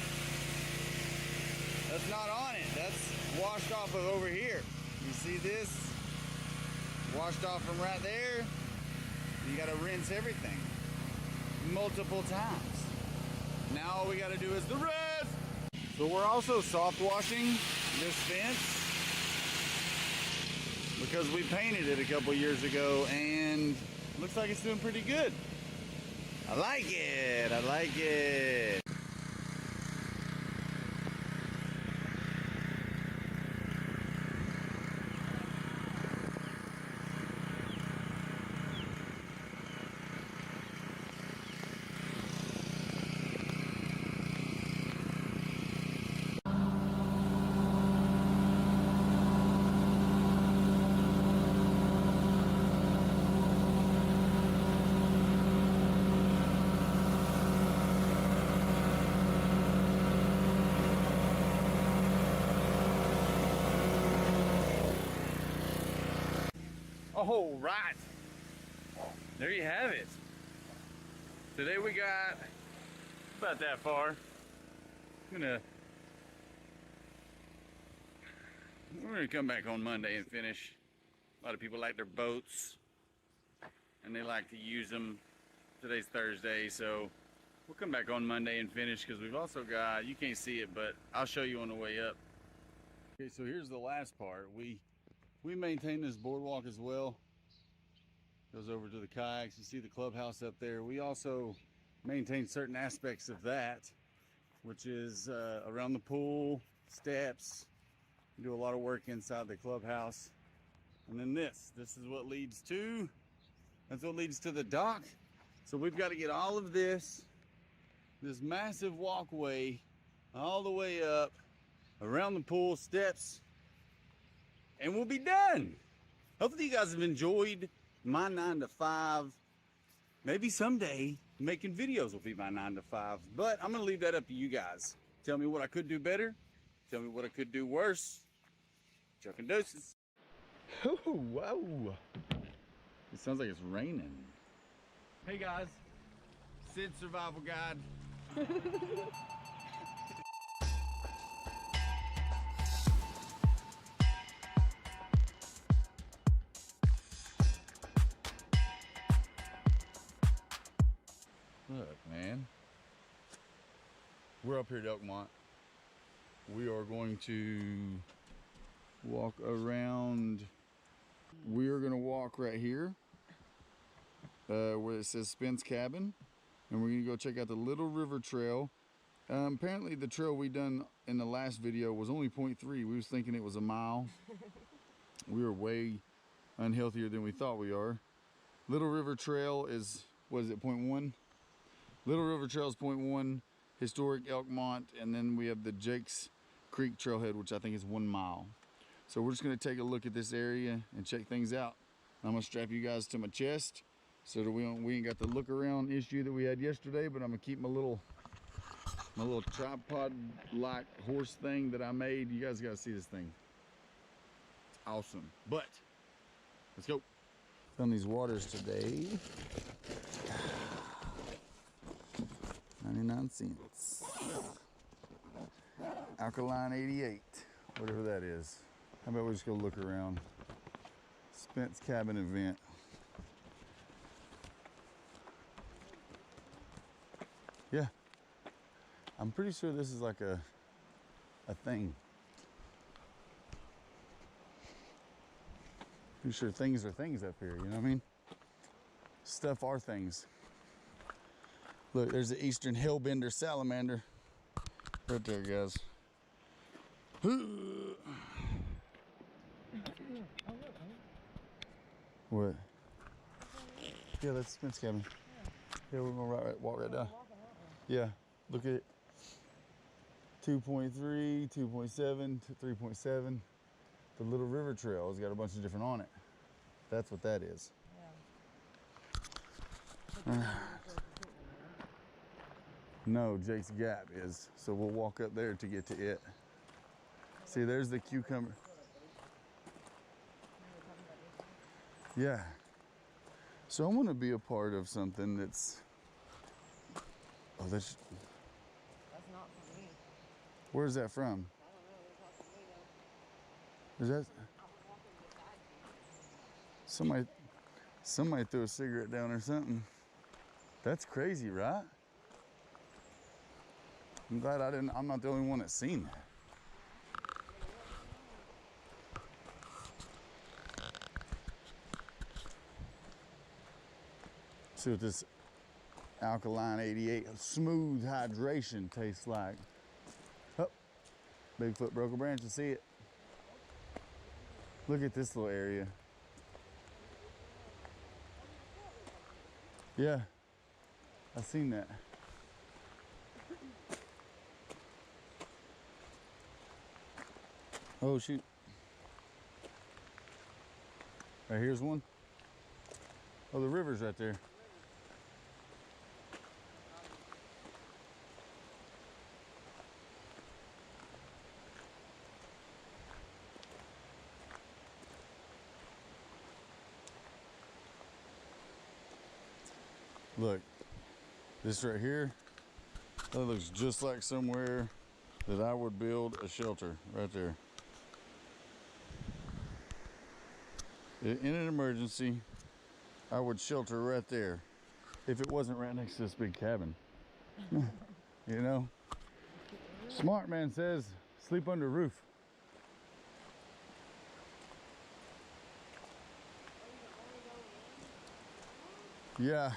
That's not on it. That's washed off of over here. You see this? Washed off from right there. You gotta rinse everything multiple times. Now all we gotta do is the rest. So we're also soft washing this fence because we painted it a couple years ago and looks like it's doing pretty good. I like it. I like it. All right, there you have it. Today we got about that far. We're gonna come back on Monday and finish. A lot of people like their boats and they like to use them. Today's Thursday, so we'll come back on Monday and finish because we've also got, you can't see it, but I'll show you on the way up. Okay, so here's the last part. We maintain this boardwalk as well. Goes over to the kayaks. You see the clubhouse up there. We also maintain certain aspects of that, which is around the pool, steps. We do a lot of work inside the clubhouse. And then this is what leads to, that's what leads to the dock. So we've got to get all of this massive walkway all the way up around the pool, steps, and we'll be done. Hopefully you guys have enjoyed my 9 to 5. Maybe someday making videos will be my 9 to 5, but I'm gonna leave that up to you guys. Tell me what I could do better. Tell me what I could do worse. Chuck and doses. Oh, whoa. It sounds like it's raining. Hey guys, Sid Survival Guide. Look, man. We're up here at Elkmont. We are going to walk around. We are going to walk right here where it says Spence Cabin. And we're going to go check out the Little River Trail. Apparently the trail we done in the last video was only 0.3. We was thinking it was a mile. We were way unhealthier than we thought we are. Little River Trail is, what is it, 0.1? Little River Trail is 0.1, historic Elkmont, and then we have the Jakes Creek Trailhead, which I think is 1 mile. So we're just gonna take a look at this area and check things out. I'm gonna strap you guys to my chest so that we ain't got the look around issue that we had yesterday, but I'm gonna keep my little tripod-like horse thing that I made. You guys gotta see this thing. It's awesome. But let's go. On these waters today. 99 cents. Alkaline 88, whatever that is. How about we just go look around? Spence Cabin event. Yeah, I'm pretty sure this is like a thing. Pretty sure things are things up here, you know what I mean? Stuff are things. Look, there's the Eastern Hellbender Salamander. Right there, guys. What? Yeah, that's Spence Cabin. Yeah, we're gonna walk right down. Yeah, look at it. 2.3, 2.7, 3.7. The Little River Trail has got a bunch of different on it. That's what that is. No, Jake's Gap is. So we'll walk up there to get to it. See, there's the cucumber. Yeah. So I want to be a part of something that's. Oh, that's not for me. Where's that from? I don't know. There's lots of Is videos. that I was walking beside you. somebody threw a cigarette down or something? That's crazy, right? I'm glad I'm not the only one that's seen that. See what this Alkaline 88 smooth hydration tastes like. Oh, Bigfoot broke a branch to see it. Look at this little area. Yeah, I seen that. Oh shoot. Right here's one. Oh, the river's right there. Look, this right here, that looks just like somewhere that I would build a shelter right there. In an emergency, I would shelter right there if it wasn't right next to this big cabin. You know? Smart man says, sleep under a roof. Yeah,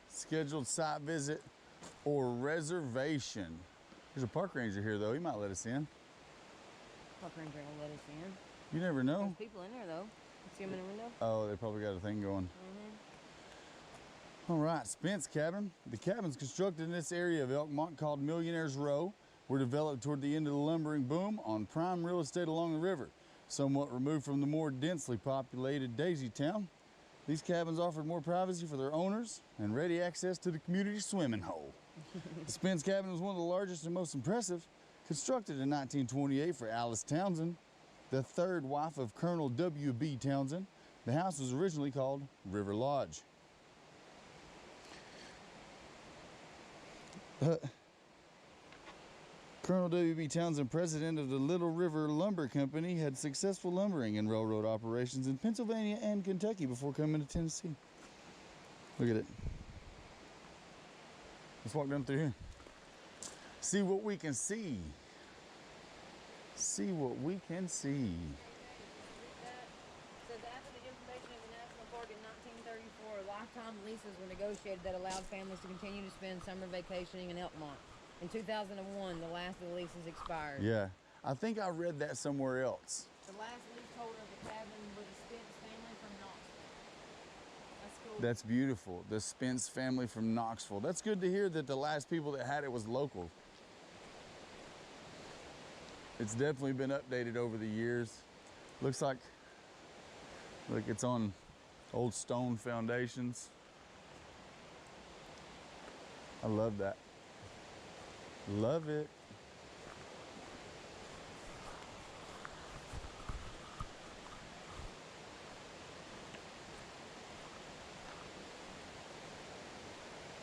scheduled site visit or reservation. There's a park ranger here though. He might let us in. Park ranger will let us in. You never know. There's people in there though. See them in the window? Oh, they probably got a thing going. All right, Spence Cabin. The cabins constructed in this area of Elkmont called Millionaire's Row were developed toward the end of the lumbering boom on prime real estate along the river. Somewhat removed from the more densely populated Daisy Town, these cabins offered more privacy for their owners and ready access to the community swimming hole. The Spence Cabin was one of the largest and most impressive, constructed in 1928 for Alice Townsend, the third wife of Colonel W.B. Townsend. The house was originally called River Lodge. Colonel W.B. Townsend, president of the Little River Lumber Company, had successful lumbering and railroad operations in Pennsylvania and Kentucky before coming to Tennessee. Look at it. Let's walk down through here. See what we can see. See what we can see. Says after the information of the National Park in 1934, lifetime leases were negotiated that allowed families to continue to spend summer vacationing in Elkmont. In 2001, the last of the leases expired. Yeah, I think I read that somewhere else. The last leaseholder of the cabin was the Spence family from Knoxville. That's cool. That's beautiful. The Spence family from Knoxville. That's good to hear that the last people that had it was local. It's definitely been updated over the years. Looks like it's on old stone foundations. I love that. Love it.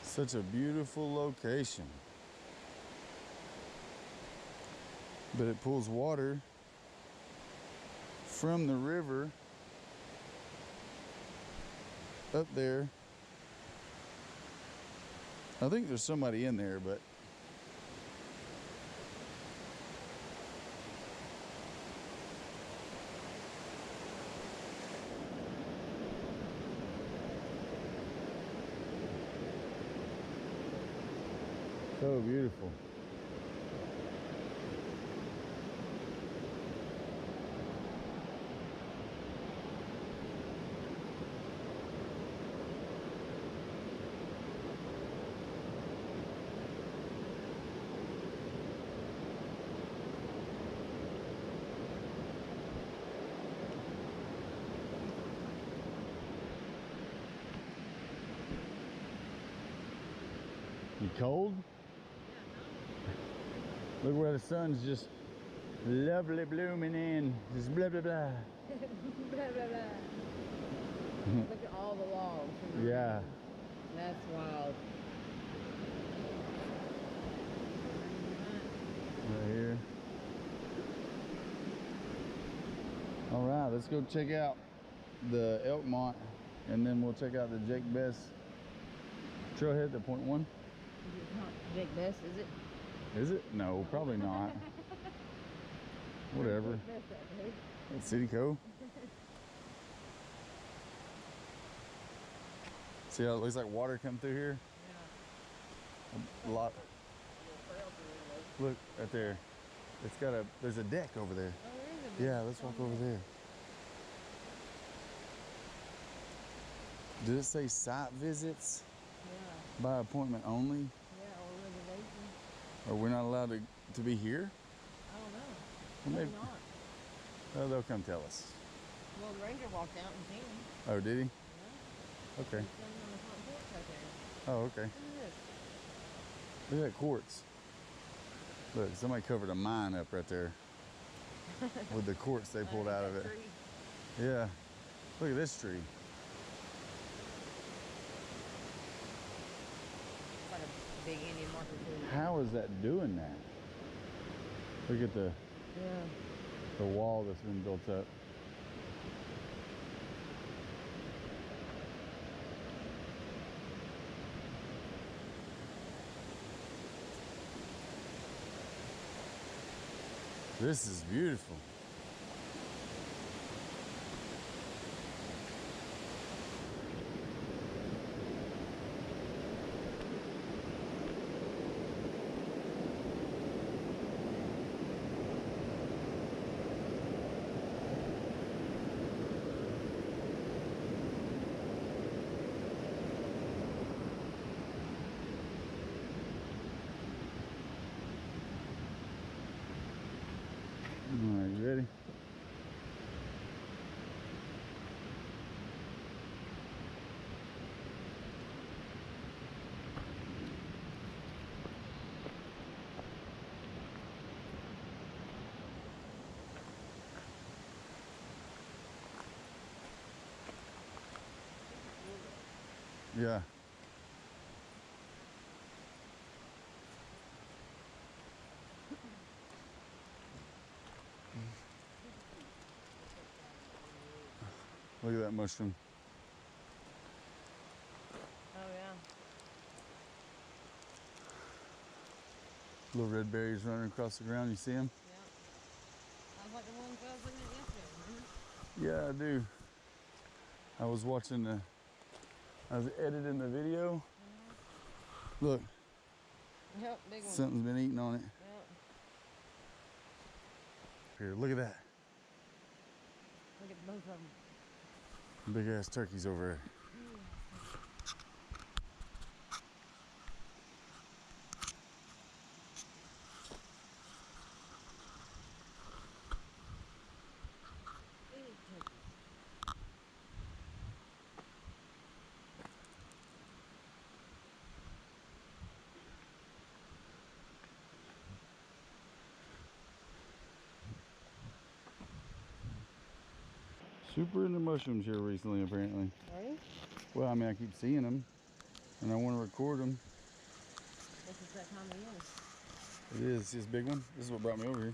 Such a beautiful location. But it pulls water from the river up there. I think there's somebody in there, but so beautiful. You cold? Look where the sun's just lovely blooming in. Just blah, blah, blah. Blah, blah, blah. Look at all the logs. Yeah. That's wild. Right here. All right, let's go check out the Elkmont, and then we'll check out the Jake Bess trailhead, the point one. It's not Jake Bess, is it? Is it? No, probably not. Whatever. Bess that day. It's City Cove. See how it looks like water come through here? Yeah. A lot. Look, right there. It's got there's a deck over there. Oh, there is a Yeah, let's walk over there. Did it say site visits Yeah. by appointment only? Yeah, or reservation. Or we're not allowed to be here? I don't know. Well, Maybe maybe- not. Oh, they'll come tell us. Well, the ranger walked out and seen him. Oh, did he? Yeah. Okay. He's standing on the front porch right there. Oh, okay. Look at this. Look at that quartz. Look, somebody covered a mine up right there with the quartz they pulled out of it. Tree. Yeah. Look at this tree. It's like a big Indian marker too. How is that doing that? Look at the Yeah. wall that's been built up. This is beautiful. Yeah. Look at that mushroom. Oh yeah. Little red berries running across the ground. You see them? Yeah. Sounds like the ones I was looking at yesterday, remember? Yeah, I do. I was watching I was editing the video. Look, Yep, big one. something's been eating on it. Yep. Here, look at that. Look at both of them. Big ass turkeys over there. Big turkeys. Super into mushrooms here recently, apparently. Are you? Well, I mean, I keep seeing them, and I want to record them. This is that time of year. It is this big one. This is what brought me over here.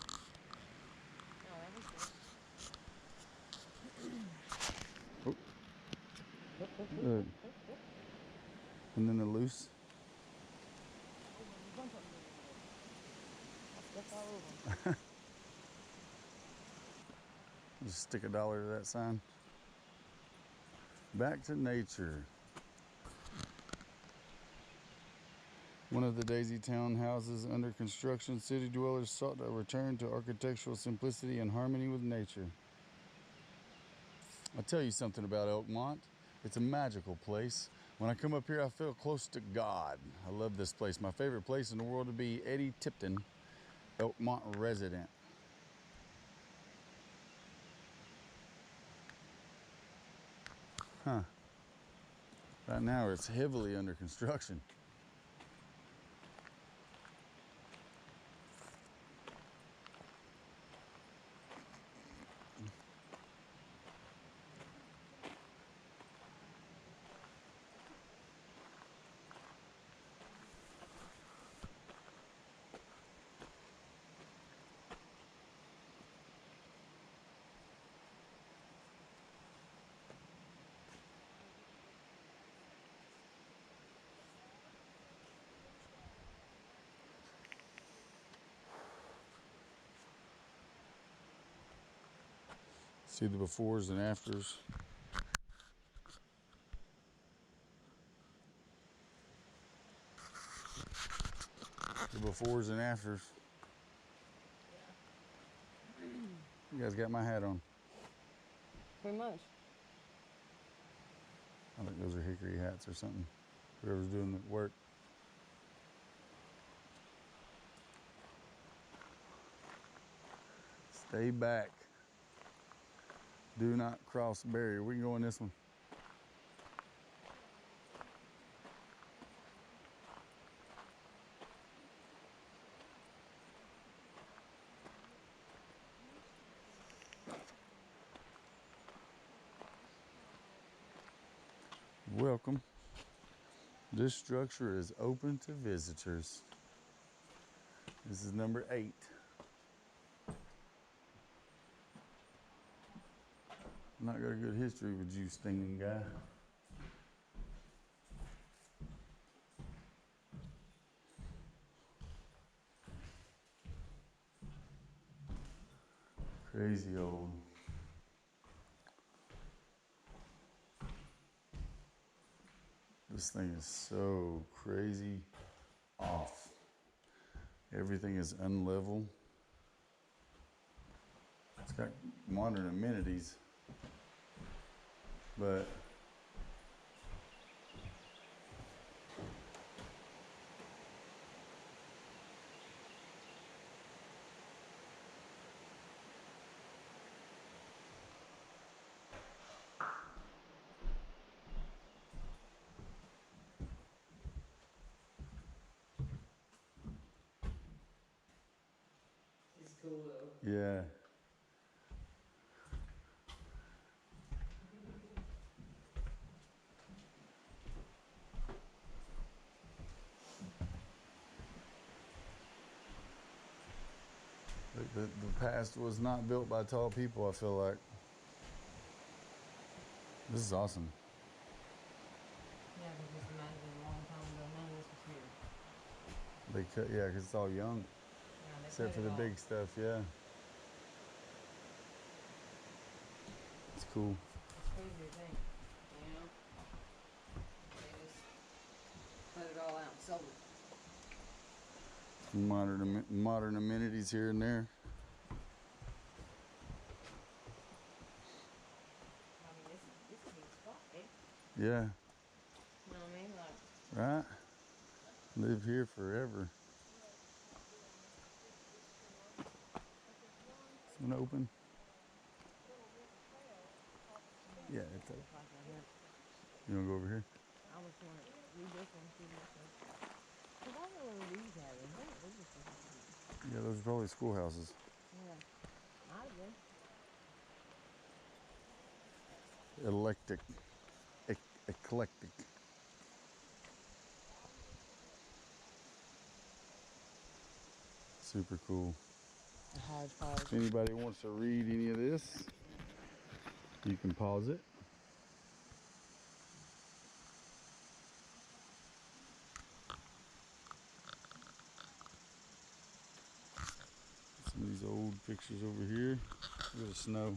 Oh, that was good. Look. And then the loose. A bunch of them. I'll step all over them. Just stick $1 to that sign. Back to nature. One of the Daisy Town houses under construction, city dwellers sought a return to architectural simplicity and harmony with nature. I'll tell you something about Elkmont. It's a magical place. When I come up here, I feel close to God. I love this place. My favorite place in the world to be Eddie Tipton, Elkmont resident. Huh. Right now, it's heavily under construction. See the befores and afters. The befores and afters. You guys got my hat on. Pretty much. I think those are hickory hats or something. Whoever's doing the work. Stay back. Do not cross the barrier. We can go in this one. Welcome. This structure is open to visitors. This is number 8. Not got a good history with you, stinging guy. Crazy old. This thing is so crazy off. Everything is unlevel. It's got modern amenities, but It's cool though. yeah. The past was not built by tall people, I feel like. This is awesome. Yeah, but just imagine a long time ago, none of this was here. They cut, yeah, because it's all young. Yeah, they Except cut for it the off. big stuff, yeah. It's cool. It's crazy to think, you know? They just cut it all out and sold it. Modern amenities here and there. I mean, this is a neat spot, eh? Yeah, You know what I mean? Like, right? Live here forever. This one open? Yeah, it's open. like right here. You wanna go over here? I just want to read this one, see what it says. Because I know where these at. Is that businesses? Yeah, those are probably schoolhouses. Yeah. Might have been. Eclectic. Super cool. A hodgepodge. If anybody wants to read any of this, you can pause it. Some of these old pictures over here. Look at the snow.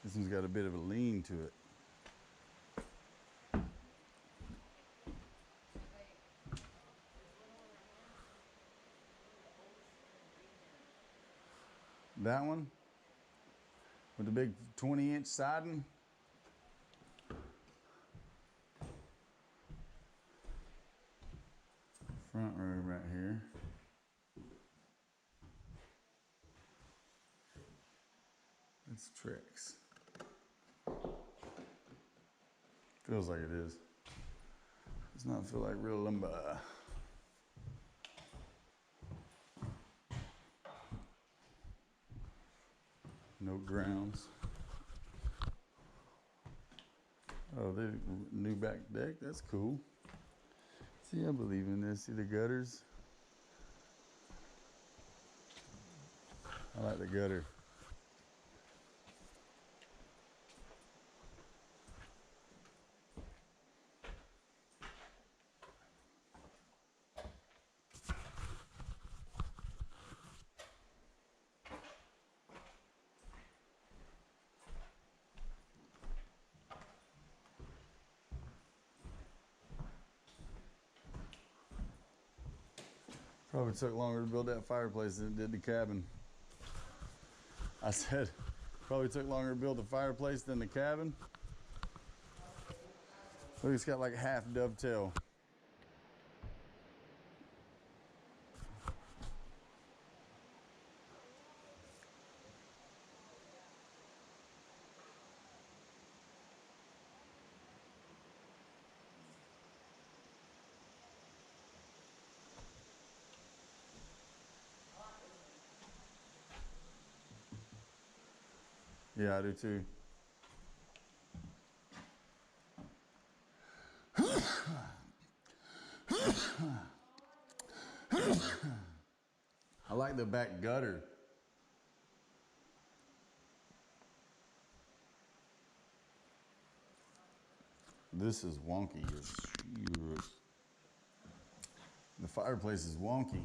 This one's got a bit of a lean to it. That one with the big 20-inch siding. Front room right here. It's Trex. Feels like it is. Does not feel like real lumber. No grounds. Oh, the new back deck. That's cool. See, I believe in this. See the gutters? I like the gutter. Probably took longer to build that fireplace than it did the cabin. I said, probably took longer to build the fireplace than the cabin. Look, it's got like half dovetail. Yeah, I do too. I like the back gutter. This is wonky. The fireplace is wonky.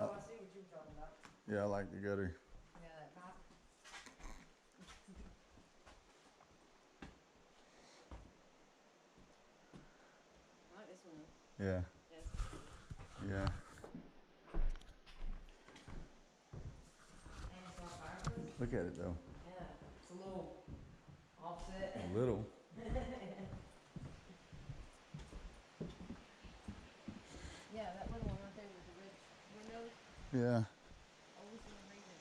Oh, I see what you're talking about. Yeah, I like the gutter. Yeah, that top. I like this one though. Yeah, Yes. yeah. And it's all fireplace. Look at it though. Yeah. It's a little offset. A little. Yeah. Oldest in the region.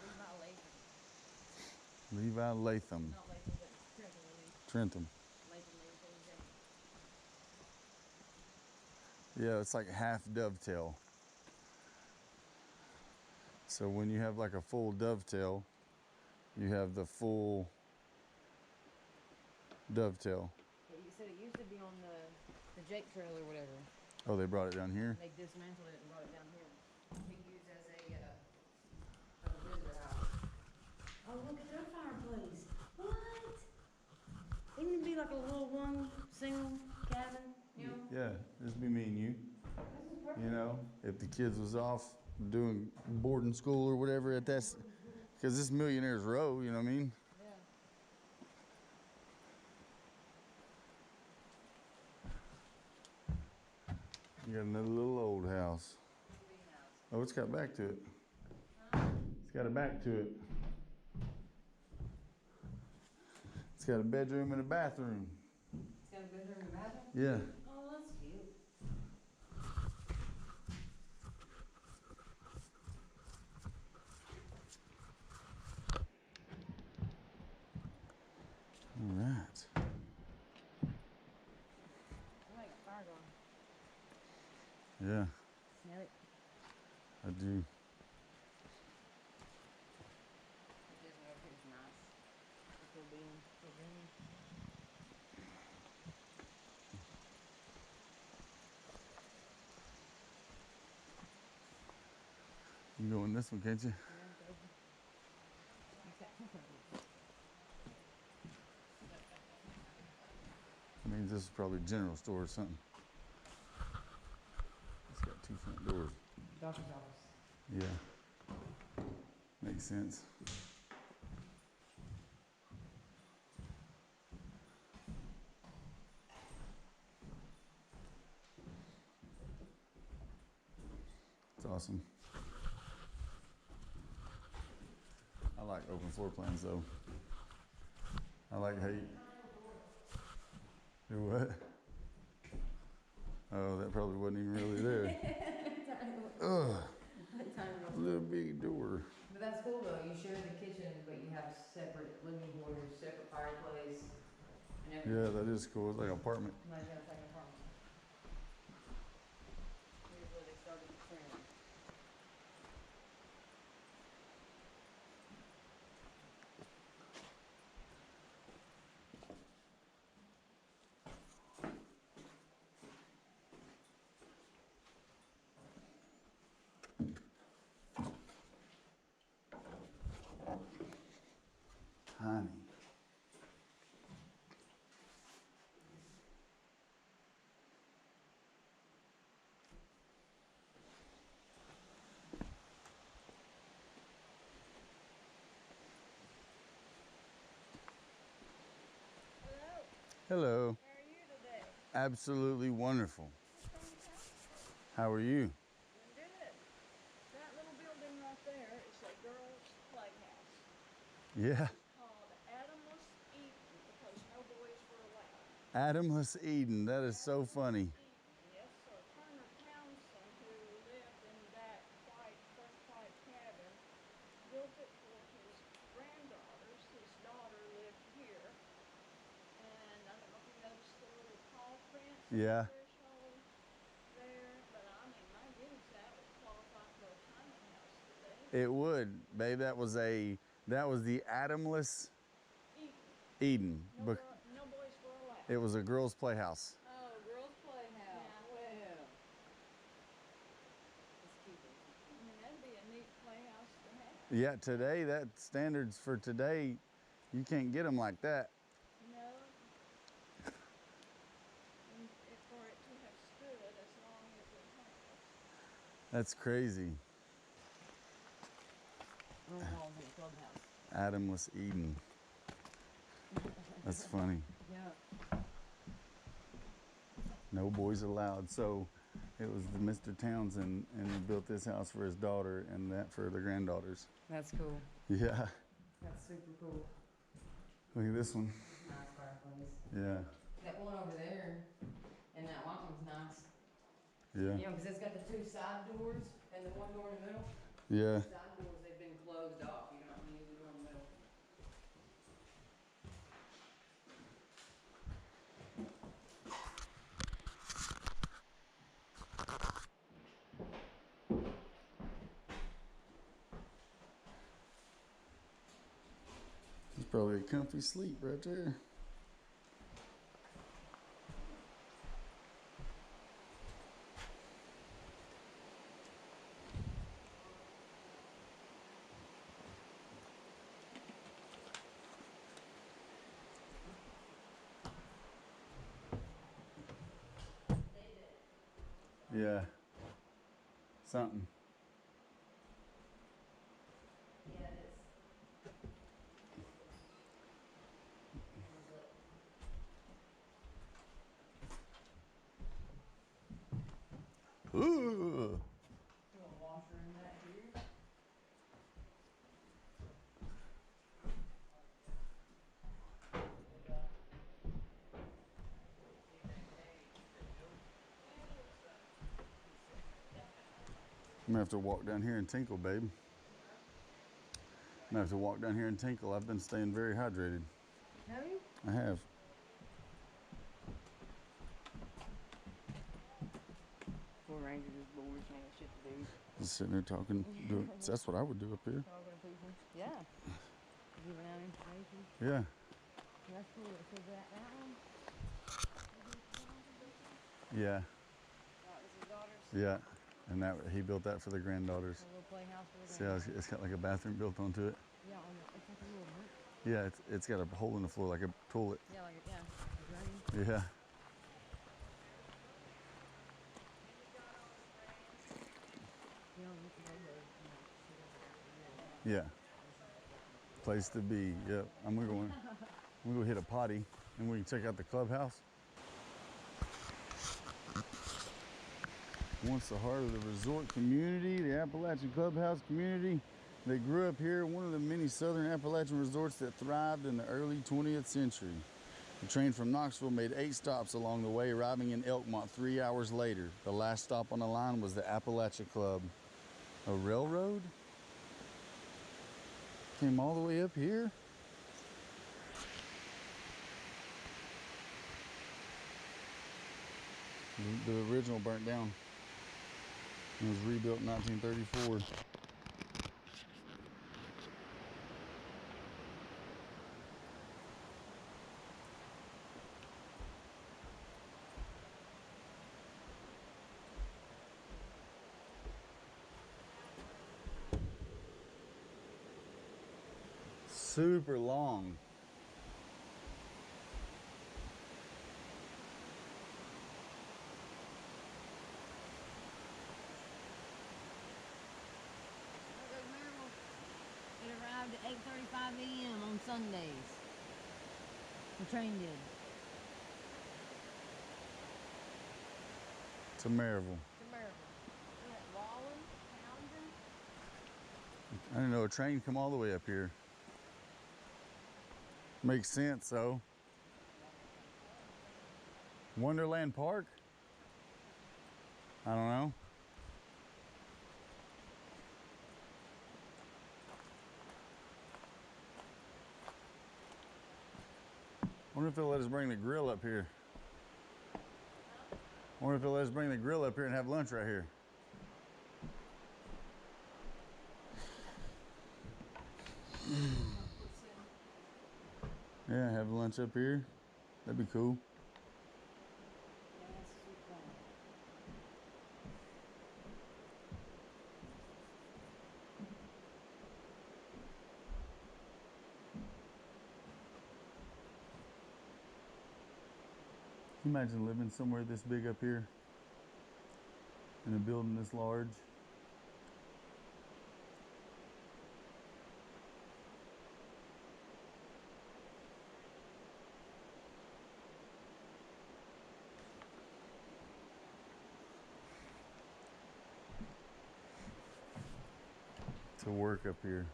Levi Latham. Levi Latham. Not Latham, but Trentham, I mean. Trentham. Latham, they were saying James. Yeah, it's like half dovetail. So when you have like a full dovetail, you have the full dovetail. You said it used to be on the Jake Trail or whatever. Oh, they brought it down here? They dismantled it and brought it down here. Being used as a visitor house. Oh, look at their fireplace. What? Wouldn't it be like a little one single cabin, you know? Yeah, this would be me and you. This is perfect. You know, if the kids was off doing boarding school or whatever at that, because this Millionaire's Row, you know what I mean? Yeah. You got another little old house. Big house. Oh, it's got a back to it. Huh? It's got a back to it. It's got a bedroom and a bathroom. It's got a bedroom and a bathroom? Yeah. Oh, that's cute. All right. I got fire going. Yeah, Smell it? I do. This one over here is nice. This little beam, little green. You can go in this one, can't you? Yeah, baby. I mean, this is probably a general store or something. It's got 2 front doors. Doctor's office. Yeah. Makes sense. It's awesome. I like open floor plans though. I like how you do what? Oh, that probably wasn't even really there. Ugh, little big door. But that's cool though. You share the kitchen, but you have separate living quarters, separate fireplace, and everything. Yeah, that is cool. It's like an apartment. Like that's like an apartment. Here's where they started the trend. Honey. Hello, Hello. how are you today? Absolutely wonderful. Fantastic. How are you? Doing good. That little building right there is a girls' playhouse. Yeah. It's called Adamless Eden because no boys were allowed. Adamless Eden. That is so funny. Eden, yes, sir. Turner Townsend, who lived in that first white cabin, built it for his granddaughters. His daughter lived here. And I don't know if you noticed the little paw prints on Yeah. the threshold there, but I mean, my goodness, that would qualify for a tiny house today. It would, babe. That was the Adamless Eden. Eden. No boys were allowed. It was a girls' playhouse. Oh, girls' playhouse. Yeah. Well. That's cute. I mean, that'd be a neat playhouse to have. Yeah, today, that standards for today, you can't get them like that. No. And for it to have stood as long as it has. That's crazy. I don't know, in the clubhouse. Adamless Eden. That's funny. Yeah. No boys allowed. So it was the Mr. Townsend, and he built this house for his daughter and that for the granddaughters. That's cool. Yeah. That's super cool. Look at this one. Nice fireplace. Yeah. That one over there, and that white one's nice. Yeah. You know, because it's got the 2 side doors. And the one door in the middle, Yeah. side doors, they've been closed off. You don't use the door in the middle. It's probably a comfy sleep right there. Yeah. Something. Yeah, it is. Ooh. Little washer in back here. I'm gonna have to walk down here and tinkle, babe. I'm gonna have to walk down here and tinkle. I've been staying very hydrated. Have you? I have. Poor Ranger just bored, ain't got shit to do. Just sitting there talking. That's what I would do up here. Talking to people. Yeah. Giving out information. Yeah. That's cool. So that one? Yeah. This is daughters. Yeah. And that he built that for the granddaughters. A little playhouse for the See how it's got like a bathroom built onto it. Yeah, it's like a little room. Yeah, it's got a hole in the floor like a toilet. Yeah, like a drain. Yeah. You know, you can go there. Yeah. Place to be. Yep. I'm gonna go hit a potty and we can check out the clubhouse. Once the heart of the resort community, the Appalachian Clubhouse community. They grew up here, one of the many southern Appalachian resorts that thrived in the early 20th century. The train from Knoxville made 8 stops along the way, arriving in Elkmont 3 hours later. The last stop on the line was the Appalachia Club. A railroad? Came all the way up here? The original burnt down. It was rebuilt in 1934. Super long. It arrived at 8:35 a.m. on Sundays. The train did. To Maryville. To Maryville. We had Wallen, Townsend. I didn't know a train come all the way up here. Makes sense though. Wonderland Park? I don't know. Wonder if they'll let us bring the grill up here. Wonder if they'll let us bring the grill up here and have lunch right here. Yeah, have lunch up here. That'd be cool. Yeah, that's super fun. Can you imagine living somewhere this big up here? In a building this large? To work up here.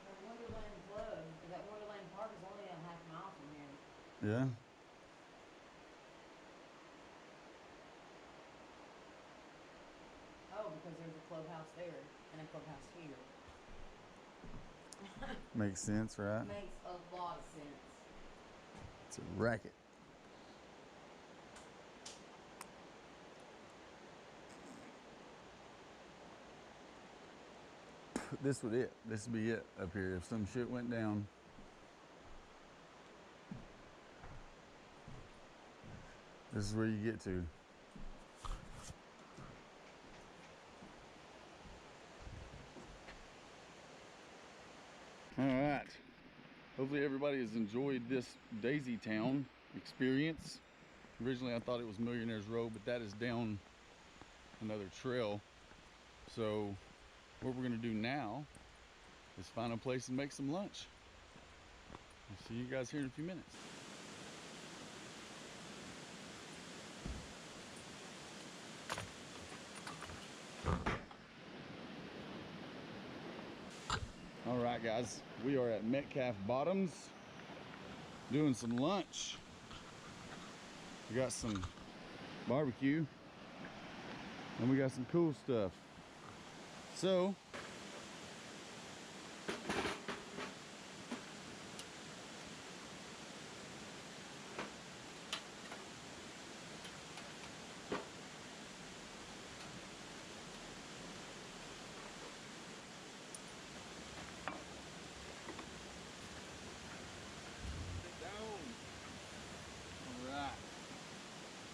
The Wonderland Club, that Wonderland Park is only a half mile from here. Yeah? there's a clubhouse there and a clubhouse here. Makes sense, right? Makes a lot of sense. It's a racket. This would it. This would be it up here if some shit went down. This is where you get to. All right. Hopefully everybody has enjoyed this Daisy Town experience. Originally I thought it was Millionaire's Row, but that is down another trail. So what we're gonna do now is find a place and make some lunch. I'll see you guys here in a few minutes. All right, guys, we are at Metcalf Bottoms doing some lunch. We got some barbecue and we got some cool stuff. So,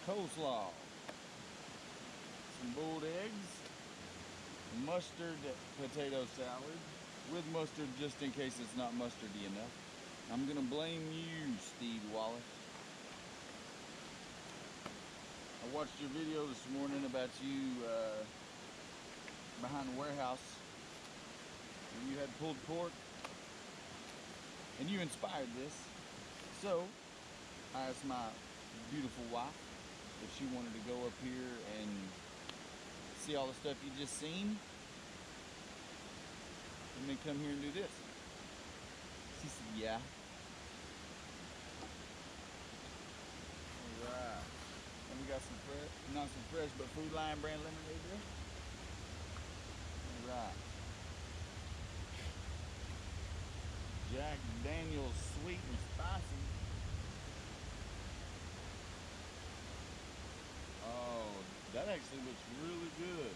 coleslaw, some boiled eggs, mustard potato salad with mustard just in case it's not mustardy enough. I'm gonna blame you, Steve Wallace. I watched your video this morning about you behind the warehouse and you had pulled pork and you inspired this. So I asked my beautiful wife if she wanted to go up here and see all the stuff you just seen and then come here and do this. She said yeah. Alright. And we got some fresh, not some fresh, but Food Lion brand lemonade there. Alright. Jack Daniel's sweet and spicy. Oh, that actually looks really good.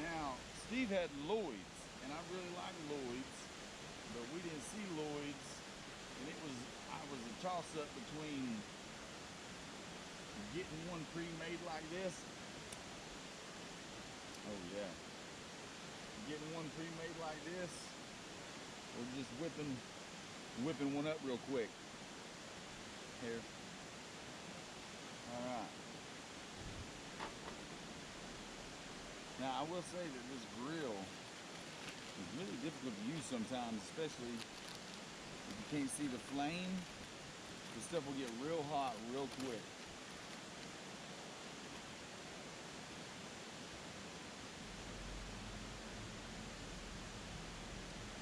Now, Steve had Lloyd's, and I really like Lloyd's, but we didn't see Lloyd's, and I was a toss-up between getting one pre-made like this. Oh yeah. Getting one pre-made like this, or just whipping one up real quick. Here. Alright. Now I will say that this grill is really difficult to use sometimes, especially if you can't see the flame. The stuff will get real hot real quick.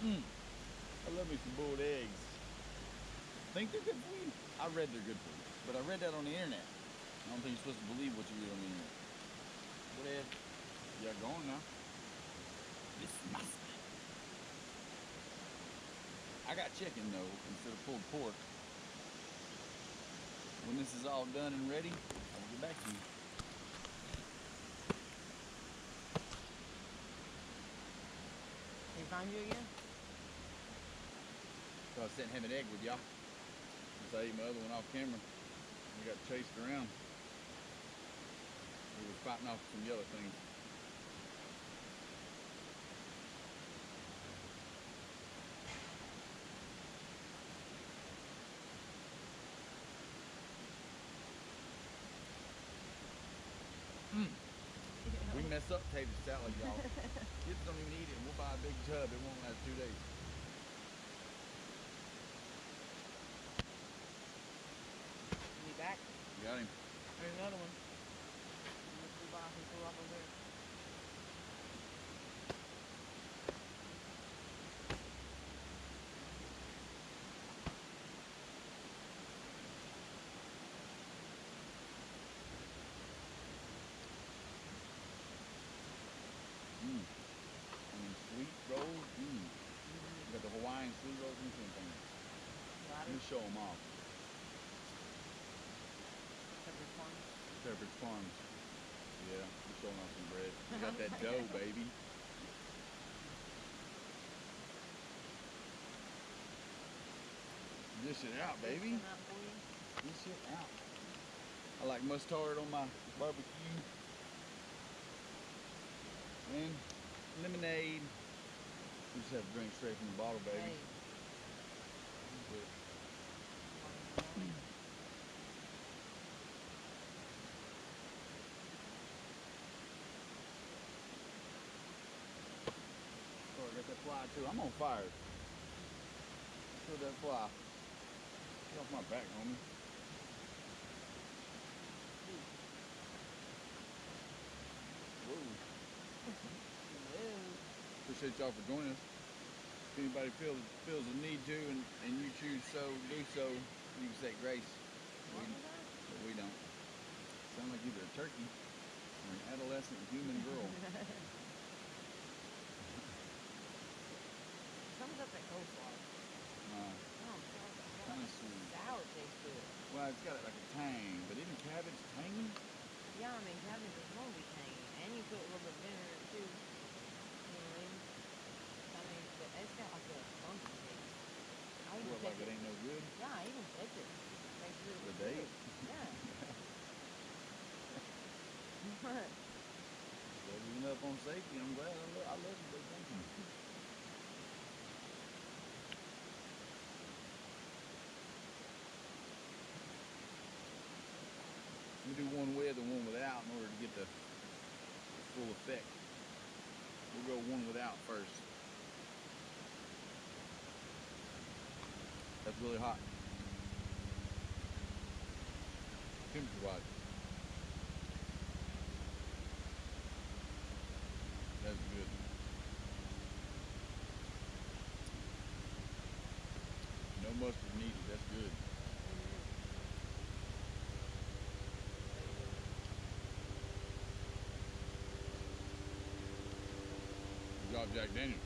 I love me some boiled eggs. Think they're good for you? I read they're good for you, but I read that on the internet. I don't think you're supposed to believe what you read on the internet. Whatever. Yeah, go on now. Disgusting. I got chicken though, instead of pulled pork. When this is all done and ready, I'll get back to you. They find you again? So I sent him an egg with y'all. Since I ate my other one off camera. We got chased around. We were fighting off some yellow things. We mess up tater salad, y'all. Kids don't even eat it. We'll buy a big tub. It won't last 2 days. Be back. Got him. There's another one. Let's move off and pull off over there. And then sweet rolls. You got the Hawaiian sweet rolls and something. Let me show them off. Pepperidge Farm. Pepperidge Farms. Yeah, we're showing off some bread. We got that dough, baby. Dish it out, baby. Dish it out. I like mustard on my barbecue. And lemonade. We just have to drink straight from the bottle, baby. Hey. Oh, I got that fly too. I'm on fire. Kill that fly. Get off my back, homie. Whoa. Appreciate y'all for joining us. If anybody feels the need to and you choose so, do so, you can say grace. But we don't. Sound like either a turkey or an adolescent human girl. Sums up that coleslaw. Kind of sweet. Sour tastes good. Well, it's got like a tang, but isn't cabbage tangy? Yeah, I mean, cabbage is going to be tangy. And you put a little bit of vinegar too. You know what I mean? I mean, but it's got like a funky taste. I even What, like it ain't no good? Yeah, I even taste it. It tastes really The good. date? Yeah. What? Leveling up on safety. I'm glad. I love you, baby. Thank you. We do one with and one without in order to get the full effect. We'll go one without first. That's really hot. Temperature wise. That's good. No mustard needed. That's good. Good job, Jack Daniel.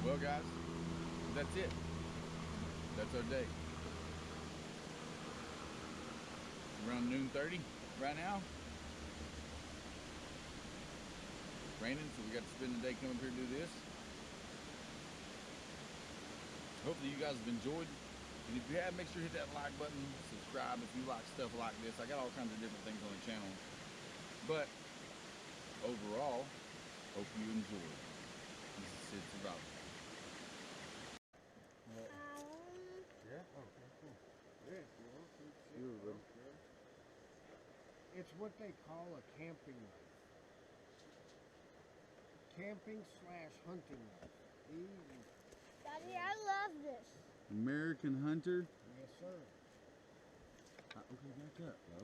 Well, guys, that's it. That's our day. Around noon 30 right now. Raining, so we got to spend the day coming up here to do this. Hopefully you guys have enjoyed. And if you have, make sure you hit that like button, subscribe if you like stuff like this. I got all kinds of different things on the channel. But overall, hope you enjoyed. This is Sid Survival. Yeah? Okay, cool. Yeah, if you want to. Sure, buddy. It's what they call a camping knife. Camping / hunting knife. Easy. Daddy, I love this. American Hunter. Yes, sir. Okay, back up, bro.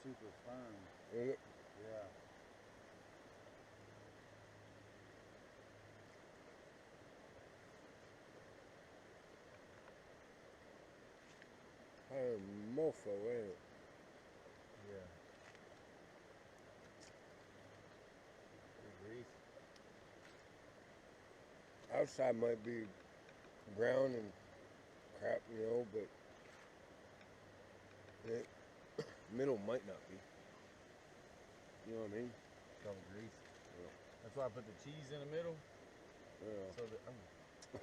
super firm. It, Yeah. her mofo, ain't it? Yeah. Good grease. Outside might be brown and crap, you know, but the middle might not be. You know what I mean? It's all grease. Yeah. That's why I put the cheese in the middle. Yeah. So that A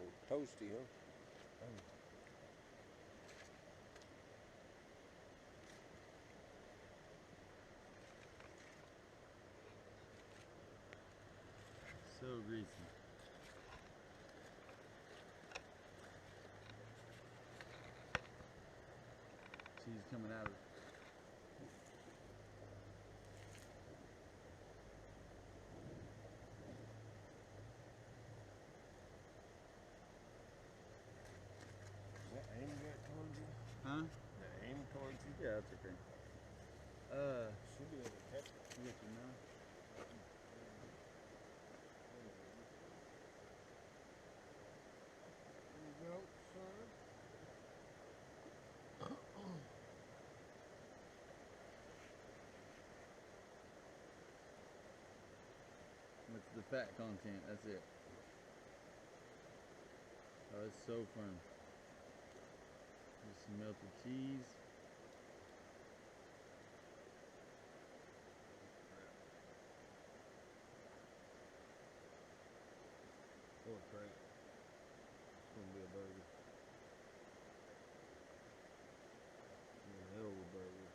little toasty, huh? so greasy. Cheese coming out of it. Is that aimed right towards you? Huh? Is that aimed towards you? Yeah, that's okay. Should be able to catch it. You got your knife? There you go, sir. What's the fat content? That's it. Oh, it's so firm. Just some melted cheese. Oh, crap. It's gonna be a burger. One hell of a burger.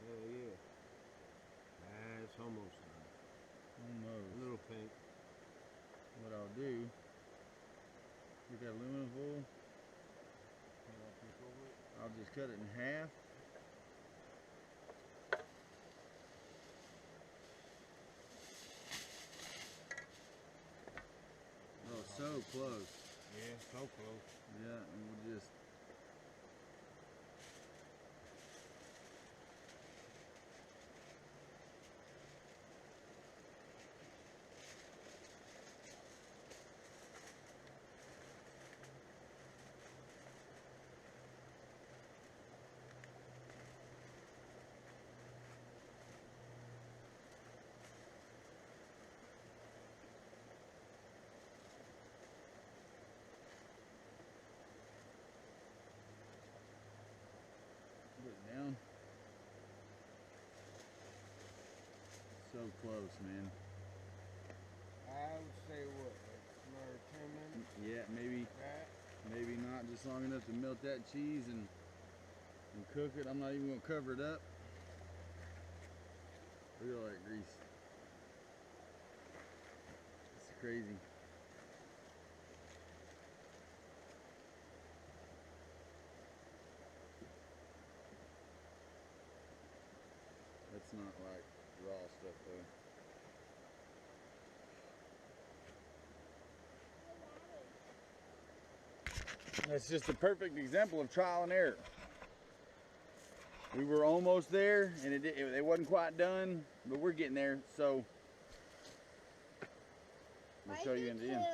Hell yeah. That's almost done. Almost. A little pink. What I'll do, get that aluminum foil. I'll just cut it in half. Oh, so close. Yeah, so close. Yeah, and we'll just. Put it down. So close, man. I would say what, like another 10 minutes? Yeah, maybe That? maybe not just long enough to melt that cheese and cook it. I'm not even gonna cover it up. Look at all that grease. It's crazy. That's not like raw stuff though. That's just a perfect example of trial and error. We were almost there, and it wasn't quite done, but we're getting there. So we'll show you in the end.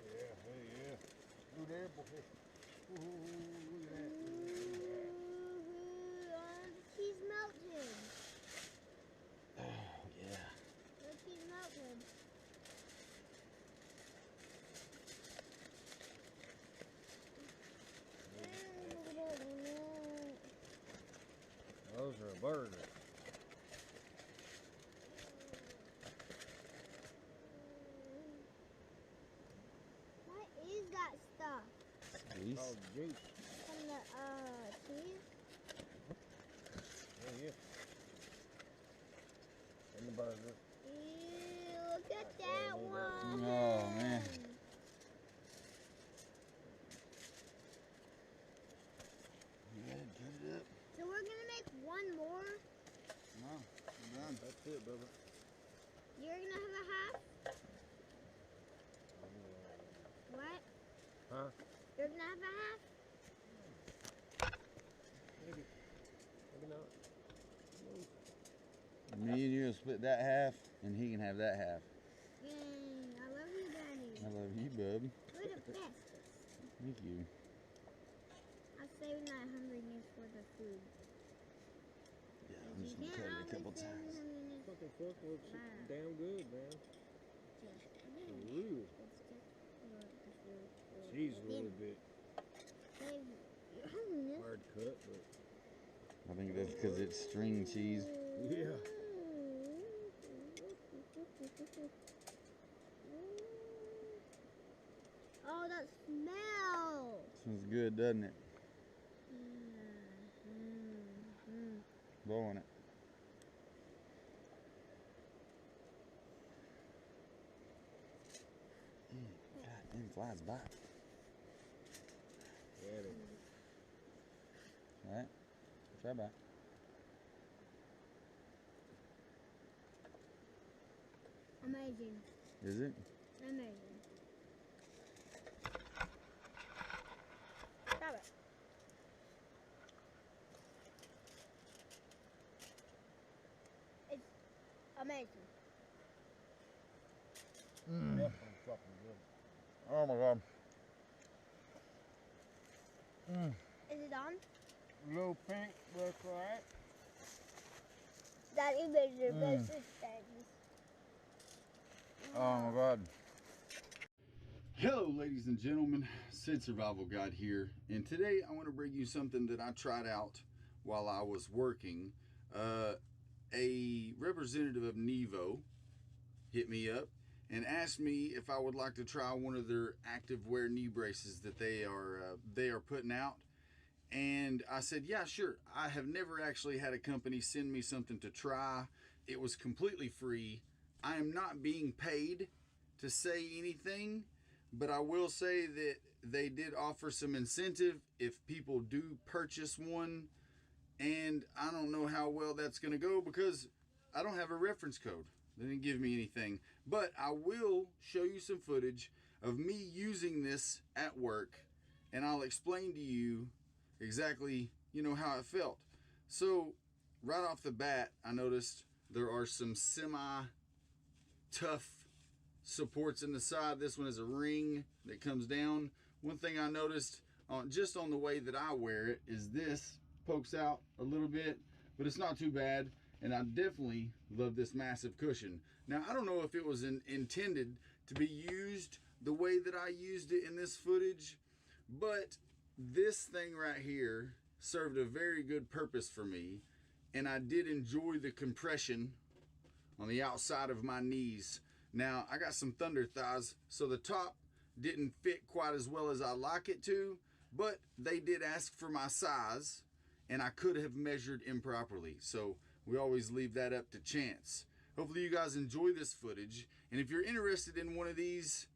Yeah, hey, yeah. Through there, boy. Ooh, look at that. He's melted. Yeah. Look, he's melted. Those are a burger. What is that stuff? Grease. Called juice. From the cheese? Yeah, yeah. And the burger. Ew, look at that one. Oh, man. Yeah, get it up. So we're gonna make one more. it, Bubba. You're gonna have a half? What? Huh? You're gonna have a half? Maybe. Maybe not. Me and you will split that half, and he can have that half. Yay, I love you, Daddy. I love you, bub. You're the bestest. Thank you. I'm saving that hungriness for the food. Yeah, I'm just gonna cut it a couple times. Fucking fuck looks damn good, man. For real. Cheese a little bit hard cut, but I think that's because it's string cheese. yeah. Oh, that smell! Smells good, doesn't it? Blowing it. God, damn, flies by. Yeah, they All right, try back. Amazing. Is it? Amazing. Stop it. It's amazing. That one's fucking good. Oh my God. Is it on? Little pink, that's right. That is the best things. Oh my God. Hello, ladies and gentlemen. Sid Survival Guide here, and today I want to bring you something that I tried out while I was working. A representative of Nevo hit me up and asked me if I would like to try one of their active wear knee braces that they are putting out. And I said, yeah, sure. I have never actually had a company send me something to try. It was completely free. I am not being paid to say anything, but I will say that they did offer some incentive if people do purchase one. And I don't know how well that's going to go because I don't have a reference code. They didn't give me anything. But I will show you some footage of me using this at work, and I'll explain to you exactly, how it felt. So right off the bat, I noticed there are some semi-tough supports in the side. This one is a ring that comes down. One thing I noticed just on the way that I wear it is this pokes out a little bit, but it's not too bad. And I definitely love this massive cushion. Now, I don't know if it was intended to be used the way that I used it in this footage, but this thing right here served a very good purpose for me, and I did enjoy the compression on the outside of my knees. Now, I got some thunder thighs, so the top didn't fit quite as well as I like it to, but they did ask for my size, and I could have measured improperly. So we always leave that up to chance. Hopefully you guys enjoy this footage, and if you're interested in one of these,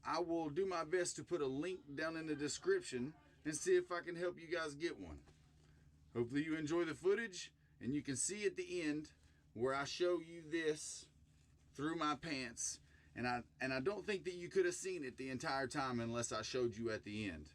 I will do my best to put a link down in the description and see if I can help you guys get one. Hopefully you enjoy the footage, and you can see at the end where I show you this through my pants, and I don't think that you could have seen it the entire time unless I showed you at the end.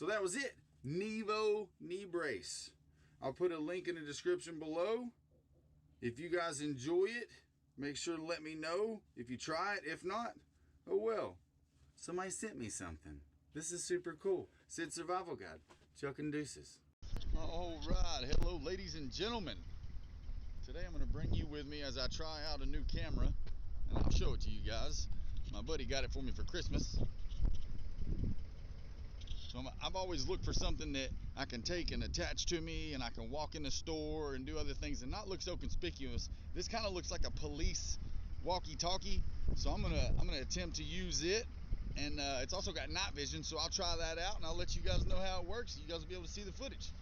So that was it. Nevo knee brace. I'll put a link in the description below. If you guys enjoy it, make sure to let me know if you try it. If not, oh well. Somebody sent me something. This is super cool. Sid Survival Guide. Chuck and deuces. All right. Hello, ladies and gentlemen. Today I'm going to bring you with me as I try out a new camera, and I'll show it to you guys. My buddy got it for me for Christmas. So I've always looked for something that I can take and attach to me, and I can walk in the store and do other things and not look so conspicuous. This kind of looks like a police walkie-talkie, so I'm gonna attempt to use it. And it's also got night vision, so I'll try that out and I'll let you guys know how it works. You guys will be able to see the footage.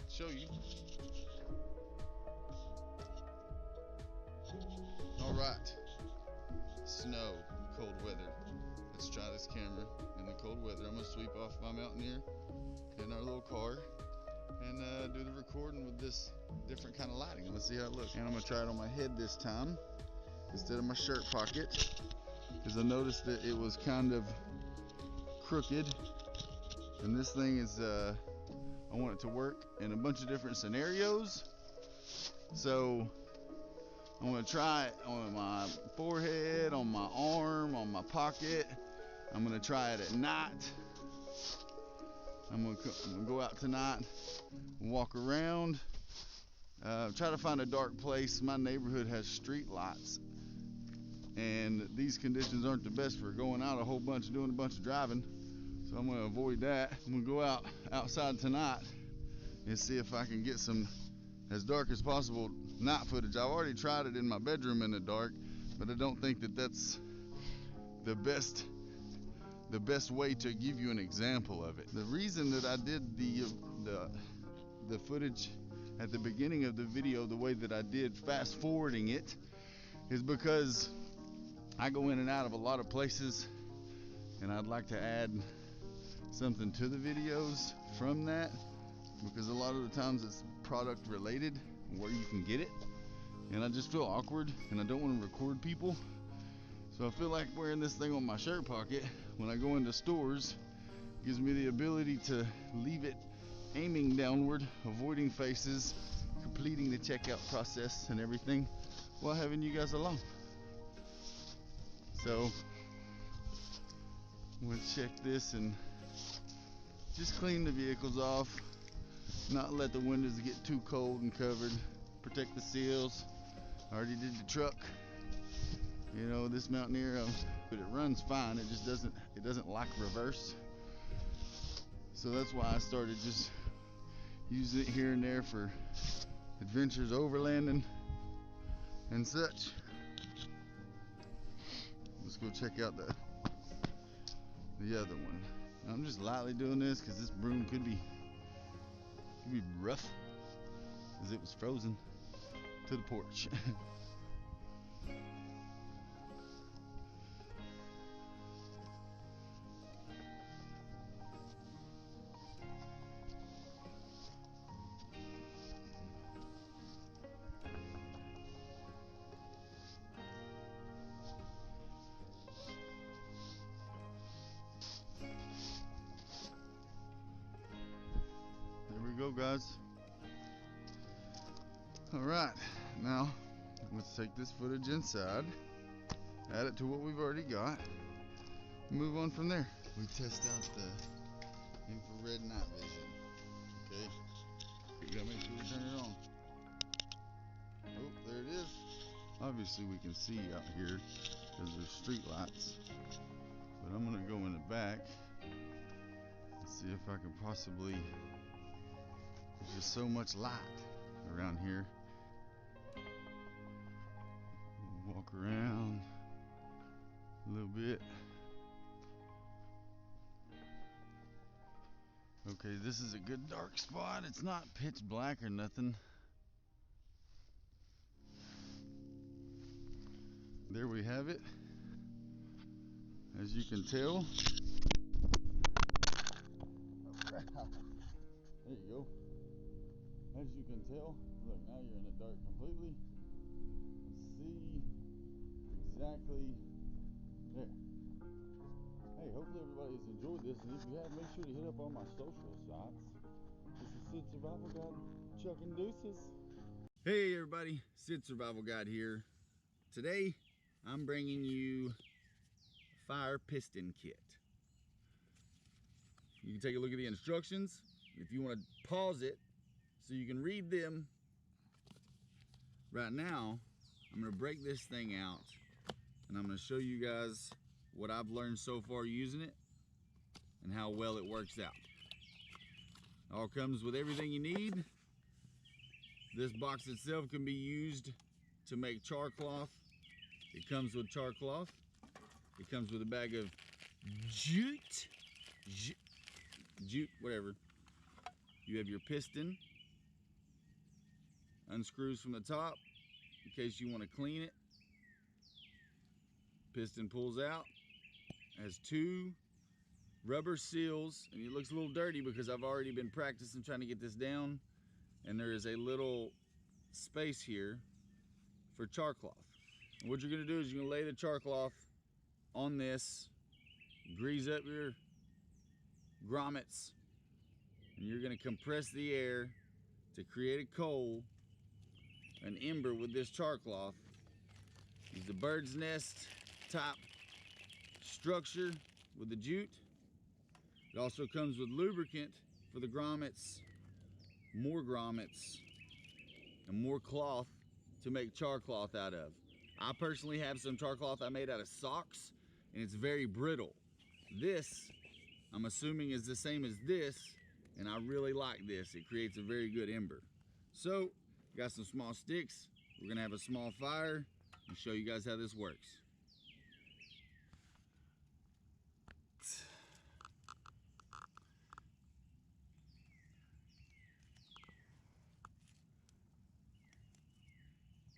Show you. All right, snow, cold weather. Let's try this camera in the cold weather. I'm gonna sweep off my Mountaineer in our little car and do the recording with this different kind of lighting. Let's see how it looks. And I'm gonna try it on my head this time instead of my shirt pocket, because I noticed that it was kind of crooked, and this thing is I want it to work in a bunch of different scenarios. So I'm gonna try it on my forehead, on my arm, on my pocket. I'm gonna try it at night. I'm gonna go out tonight and walk around. Try to find a dark place. My neighborhood has street lights, and these conditions aren't the best for going out a whole bunch, doing a bunch of driving. So I'm gonna avoid that. I'm gonna go outside tonight and see if I can get some, as dark as possible, night footage. I've already tried it in my bedroom in the dark, but I don't think that that's the best way to give you an example of it. The reason that I did the footage at the beginning of the video the way that I did, fast forwarding it, is because I go in and out of a lot of places, and I'd like to add something to the videos from that, because a lot of the times it's product related, where you can get it, and I just feel awkward and I don't want to record people. So I feel like wearing this thing on my shirt pocket when I go into stores gives me the ability to leave it aiming downward, avoiding faces, completing the checkout process and everything while having you guys along. So I'm gonna check this and just clean the vehicles off, not let the windows get too cold and covered, protect the seals. I already did the truck. You know, this Mountaineer, but it runs fine. It just doesn't like reverse. So that's why I started just using it here and there for adventures, overlanding and such. Let's go check out the other one. I'm just lightly doing this because this broom could be rough, because it was frozen. to the porch. There we go, guys. All right, now let's take this footage inside, add it to what we've already got, move on from there. We test out the infrared night vision. Okay, we gotta make sure we turn it on. Oh, there it is. Obviously we can see out here because there's street lights, but I'm gonna go in the back and see if I can possibly, there's just so much light around here. Walk around a little bit. Okay, this is a good dark spot. It's not pitch black or nothing. There we have it. As you can tell. There you go. As you can tell, look, now you're in the dark completely. Let's see exactly there. Hey, hopefully everybody's enjoyed this, and if you have, make sure to hit up all my social sites. This is Sid Survival Guide, chucking deuces. Hey everybody, Sid Survival Guide here. Today, I'm bringing you a fire piston kit. You can take a look at the instructions. If you want to pause it so you can read them. Right now, I'm going to break this thing out and I'm going to show you guys what I've learned so far using it and how well it works out. It all comes with everything you need. This box itself can be used to make char cloth. It comes with char cloth. It comes with a bag of jute, whatever. You have your piston, unscrews from the top in case you want to clean it. Piston pulls out, has two rubber seals, and it looks a little dirty because I've already been practicing trying to get this down, and there is a little space here for char cloth. And what you're going to do is you're going to lay the char cloth on this, grease up your grommets, and you're going to compress the air to create a coal, an ember with this char cloth. Use the bird's nest type structure with the jute. It also comes with lubricant for the grommets, more grommets, and more cloth to make char cloth out of. I personally have some char cloth I made out of socks, and it's very brittle. This, I'm assuming, is the same as this, and I really like this. It creates a very good ember. So, got some small sticks. We're gonna have a small fire and show you guys how this works.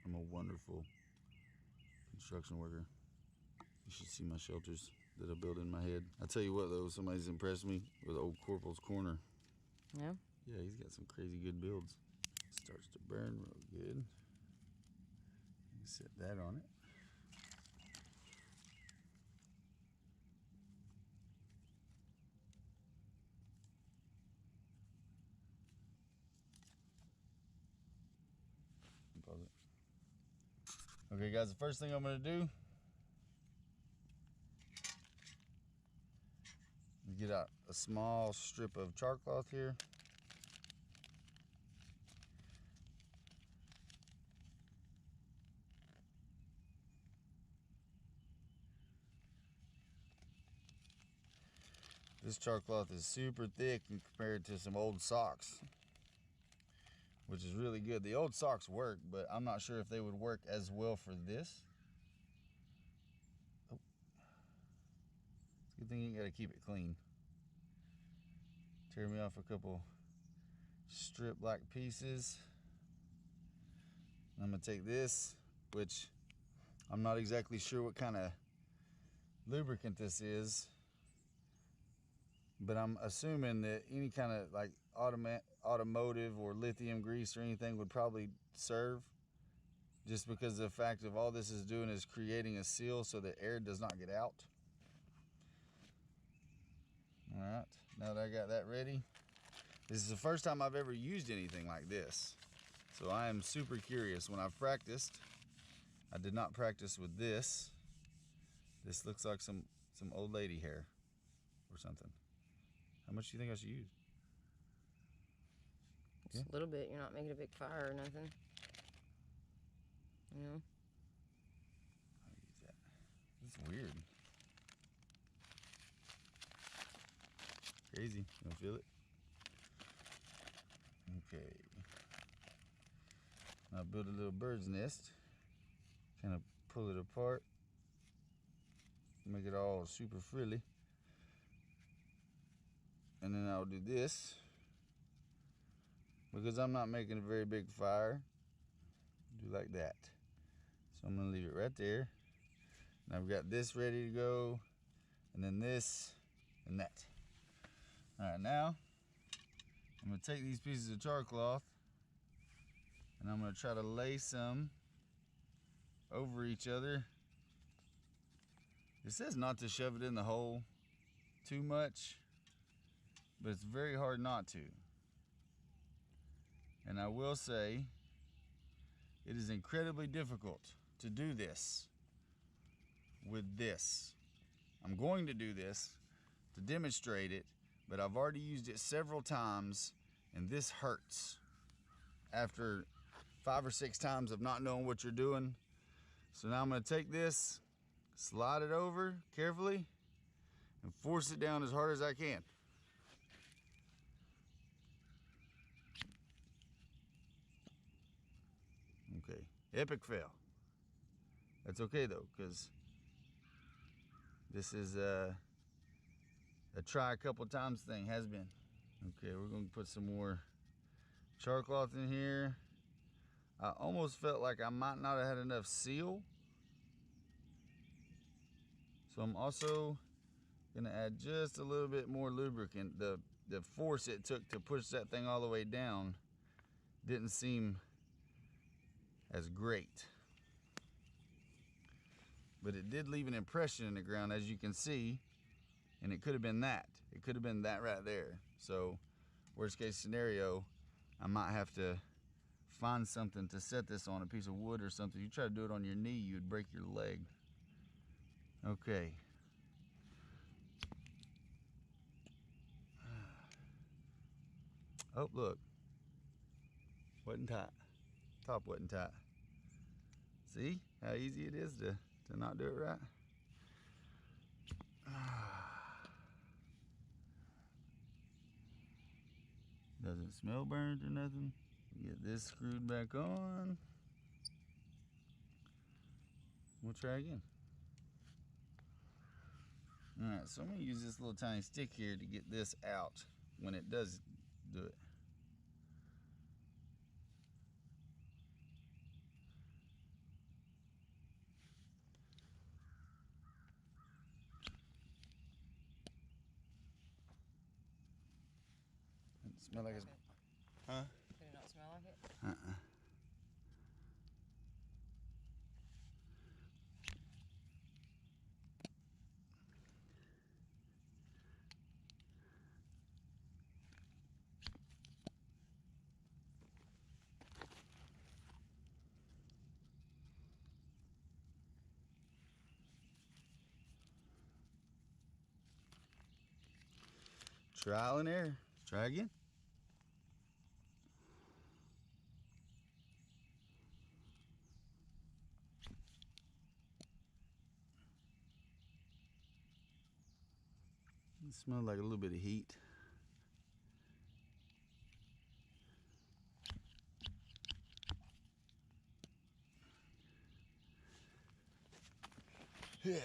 I'm a wonderful construction worker. You should see my shelters that I build in my head. I tell you what though, somebody's impressed me with Old Corporal's Corner. Yeah? Yeah, he's got some crazy good builds. Starts to burn real good. You can set that on it. Pause it. Okay guys, the first thing I'm gonna do is get out a small strip of char cloth here. This char cloth is super thick compared to some old socks, which is really good. The old socks work, but I'm not sure if they would work as well for this. Oh. It's a good thing you gotta keep it clean. Tear me off a couple strip-like pieces. I'm gonna take this, which I'm not exactly sure what kind of lubricant this is, but I'm assuming that any kind of like automotive or lithium grease or anything would probably serve, just because the fact of all this is doing is creating a seal so that air does not get out. All right, now that I got that ready, this is the first time I've ever used anything like this, so I am super curious. When I've practiced, I did not practice with this. This looks like some old lady hair or something. How much do you think I should use? Just a little bit. You're not making a big fire or nothing. You know? I'll use that. This is weird. Crazy. You don't feel it? Okay. Now build a little bird's nest. Kind of pull it apart. Make it all super frilly. And then I'll do this. Because I'm not making a very big fire. Do like that. So I'm gonna leave it right there. And I've got this ready to go. And then this and that. All right, now I'm gonna take these pieces of char cloth and I'm gonna try to lay some over each other. It says not to shove it in the hole too much, but it's very hard not to. And I will say, it is incredibly difficult to do this with this. I'm going to do this to demonstrate it, but I've already used it several times, and this hurts. After 5 or 6 times of not knowing what you're doing. So now I'm gonna take this, slide it over carefully, and force it down as hard as I can. Okay, epic fail. That's okay though, because this is a try a couple times thing, has been. Okay, we're gonna put some more char cloth in here. I almost felt like I might not have had enough seal. So I'm also gonna add just a little bit more lubricant. The force it took to push that thing all the way down didn't seem as great. But it did leave an impression in the ground, as you can see, and it could have been that. It could have been that right there. So worst case scenario, I might have to find something to set this on, a piece of wood or something. You try to do it on your knee, you'd break your leg. Okay. Oh, look. Wasn't tight. Top wasn't tight. See how easy it is to not do it right? Doesn't smell burnt or nothing. Get this screwed back on. We'll try again. Alright, so I'm gonna use this little tiny stick here to get this out when it does do it. Doesn't smell like it's... Huh? Did it not smell like it? Uh-uh. Trial and error. Try again. It smells like a little bit of heat. Yeah.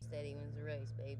steady wins the race, babe.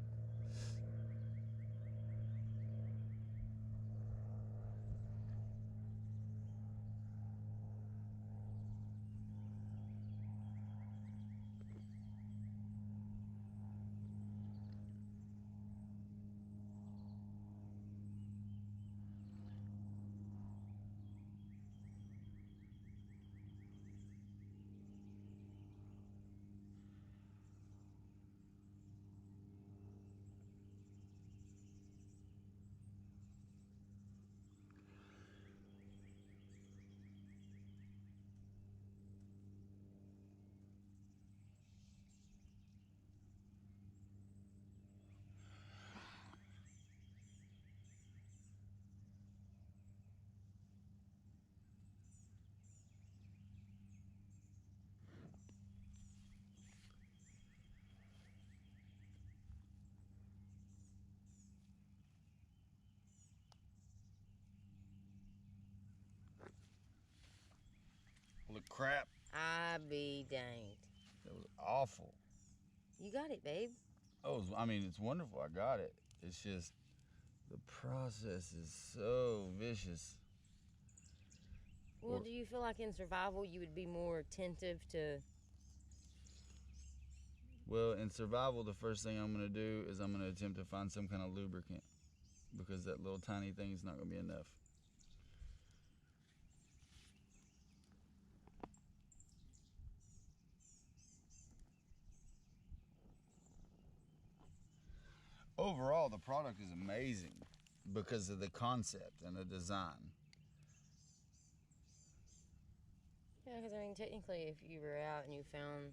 Holy crap. I be danged. That was awful. You got it, babe. Oh, I mean, it's wonderful. I got it. It's just the process is so vicious. Well, do you feel like in survival you would be more attentive to... Well, in survival, the first thing I'm going to do is I'm going to attempt to find some kind of lubricant, because that little tiny thing is not going to be enough. Overall, the product is amazing because of the concept and the design. Yeah, because I mean, technically, if you were out and you found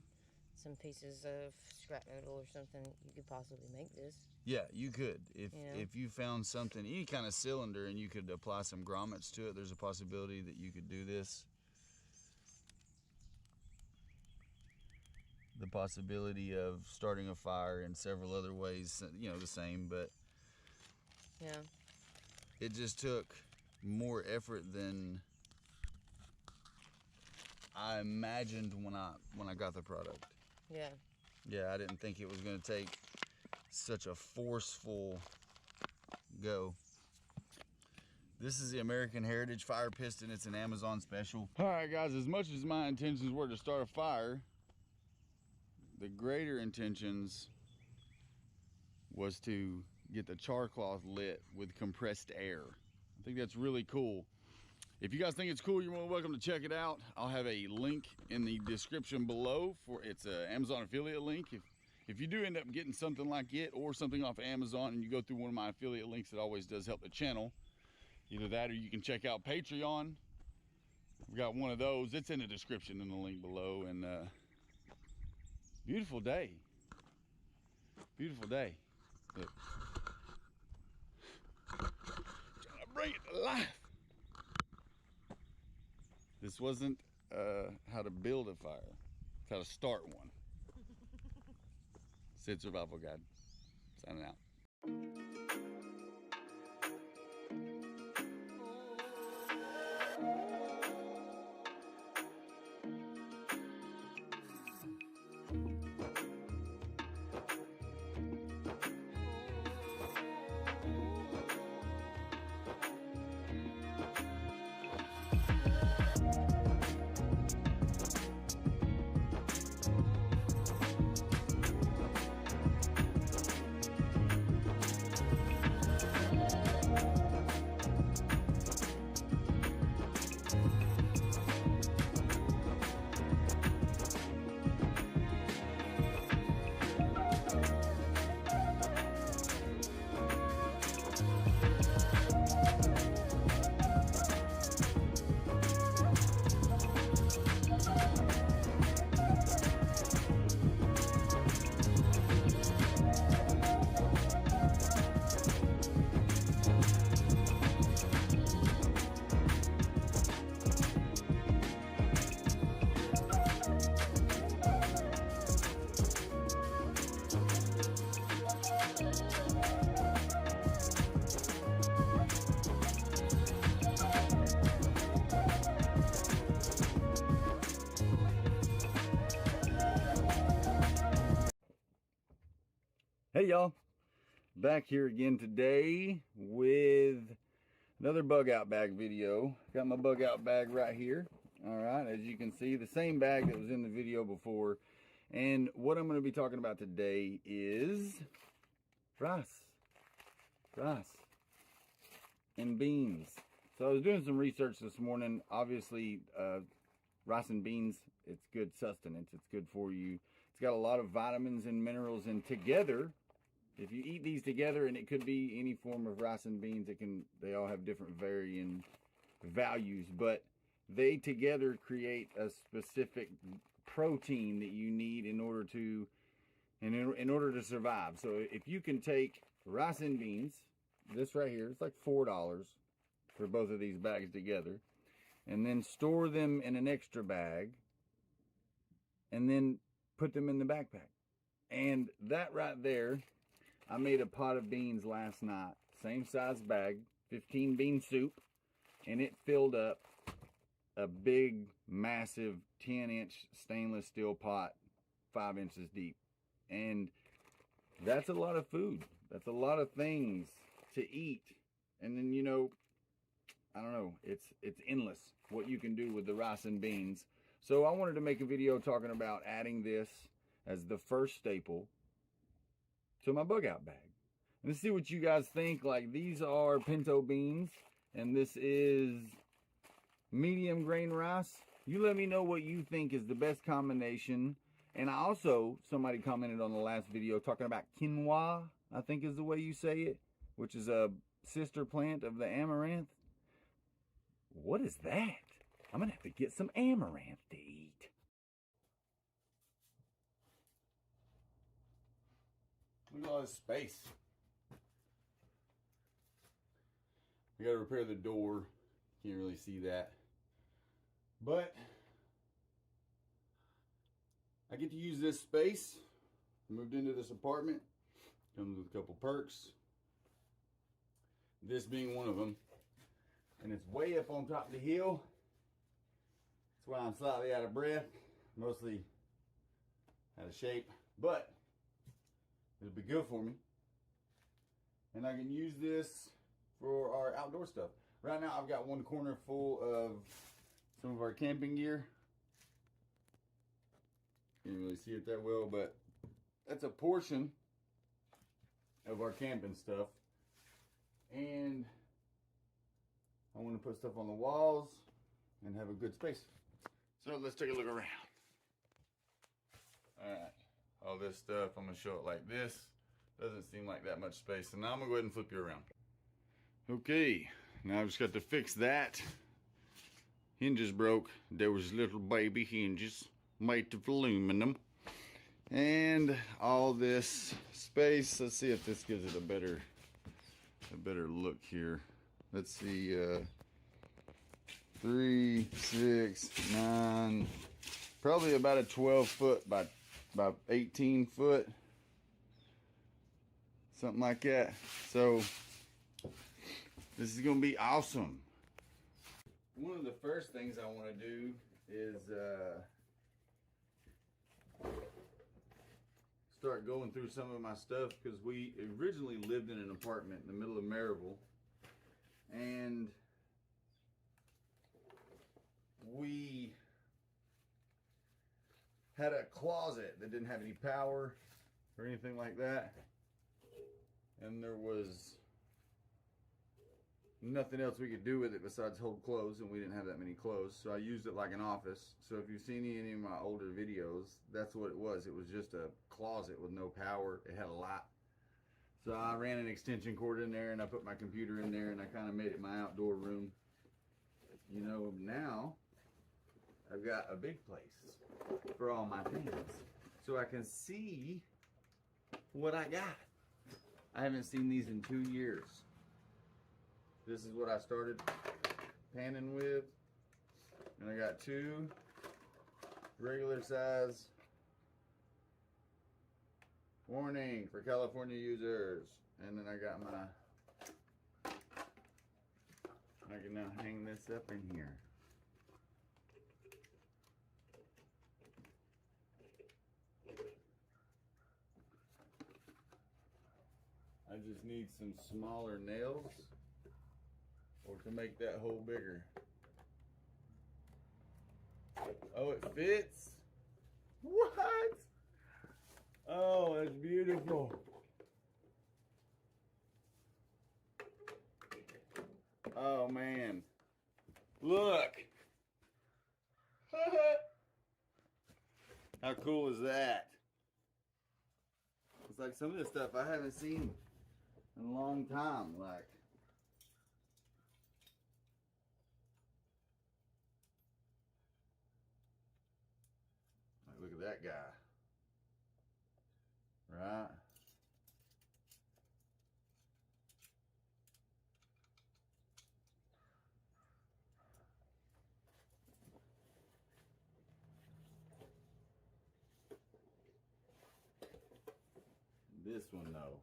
some pieces of scrap metal or something, you could possibly make this. Yeah, you could. Yeah. If you found something, any kind of cylinder, and you could apply some grommets to it, there's a possibility that you could do this. The possibility of starting a fire in several other ways, you know, the same, but Yeah. it just took more effort than I imagined when I got the product. Yeah. Yeah, I didn't think it was going to take such a forceful go. This is the American Heritage Fire Piston. It's an Amazon special. All right, guys, as much as my intentions were to start a fire, the greater intentions was to get the char cloth lit with compressed air. I think that's really cool. If you guys think it's cool, you're more than welcome to check it out. I'll have a link in the description below for it's an Amazon affiliate link. If you do end up getting something like it or something off of Amazon and you go through one of my affiliate links, it always does help the channel. Either that or you can check out Patreon. We've got one of those. It's in the description in the link below. And beautiful day. Beautiful day. Look. Trying to bring it to life. This wasn't how to build a fire. It's how to start one. Sid Survival Guide. Signing out. Hey y'all, back here again today with another bug out bag video. Got my bug out bag right here. All right, as you can see, the same bag that was in the video before. And what I'm going to be talking about today is rice and beans. So I was doing some research this morning. Obviously, rice and beans, it's good sustenance. It's good for you. It's got a lot of vitamins and minerals, and together, if you eat these together, and it could be any form of rice and beans, they all have different varying values, but they together create a specific protein that you need in order to survive. So if you can take rice and beans, this right here, it's like $4 for both of these bags together, and then store them in an extra bag, and then put them in the backpack. And that right there, I made a pot of beans last night, same size bag, 15 bean soup, and it filled up a big, massive 10-inch stainless steel pot, 5 inches deep. And that's a lot of food. That's a lot of things to eat. And then, you know, I don't know, it's endless what you can do with the rice and beans. So I wanted to make a video talking about adding this as the first staple to my bug out bag. And let's see what you guys think. Like, these are pinto beans, and this is medium grain rice. You let me know what you think is the best combination. And I also, somebody commented on the last video talking about quinoa, I think is the way you say it, which is a sister plant of the amaranth. What is that? I'm gonna have to get some amaranth to eat. Look at all this space. We gotta repair the door. Can't really see that. But I get to use this space. Moved into this apartment. Comes with a couple perks. This being one of them. And it's way up on top of the hill. That's why I'm slightly out of breath. Mostly out of shape. But it'll be good for me. And I can use this for our outdoor stuff. Right now I've got one corner full of some of our camping gear. Can't really see it that well, but that's a portion of our camping stuff. And I want to put stuff on the walls and have a good space. So let's take a look around. Alright, all this stuff, I'm going to show it like this. Doesn't seem like that much space. So now I'm going to go ahead and flip you around. Okay, now I've just got to fix that. Hinges broke. There was little baby hinges made of aluminum. And all this space. Let's see if this gives it a better look here. Let's see, 3, 6, 9, probably about a 12 foot by 18 foot, something like that. So this is gonna be awesome. One of the first things I want to do is start going through some of my stuff, because we originally lived in an apartment in the middle of Maryville, and we had a closet that didn't have any power or anything like that, and there was nothing else we could do with it besides hold clothes, and we didn't have that many clothes, so I used it like an office. So if you've seen any of my older videos, that's what it was. It was just a closet with no power. It had a light. So I ran an extension cord in there, and I put my computer in there, and I kind of made it my outdoor room. You know, now I've got a big place for all my things, so I can see what I got. I haven't seen these in 2 years. This is what I started panning with, and I got 2 regular size warning for California users, and then I got my, I can now hang this up in here. just need some smaller nails or to make that hole bigger. Oh, it fits? What? Oh, that's beautiful. Oh man. Look. How cool is that? It's like some of this stuff I haven't seen in a long time. Like, look at that guy. Right? This one though.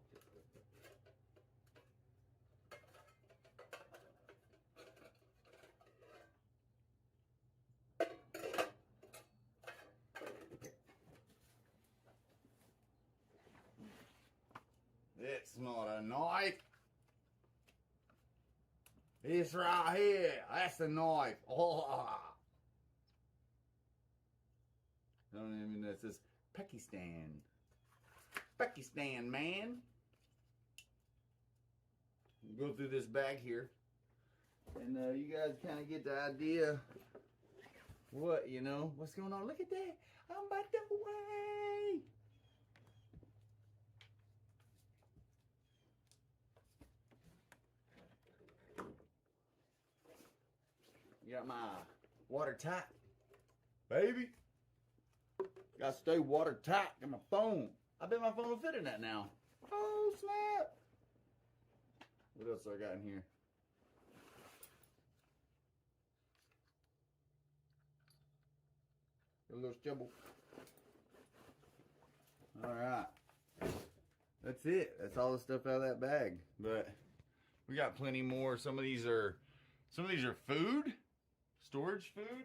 It's not a knife. It's right here. That's the knife. Oh. I don't even know. It says Pakistan. Pakistan, man. Go through this bag here. And you guys kind of get the idea what, you know, what's going on. Look at that. I'm about to away. You got my watertight, baby. Gotta stay watertight. Got my phone. I bet my phone will fit in that now. Oh, snap. What else I got in here? A little stubble. All right. That's it. That's all the stuff out of that bag. But we got plenty more. Some of these are food, storage food,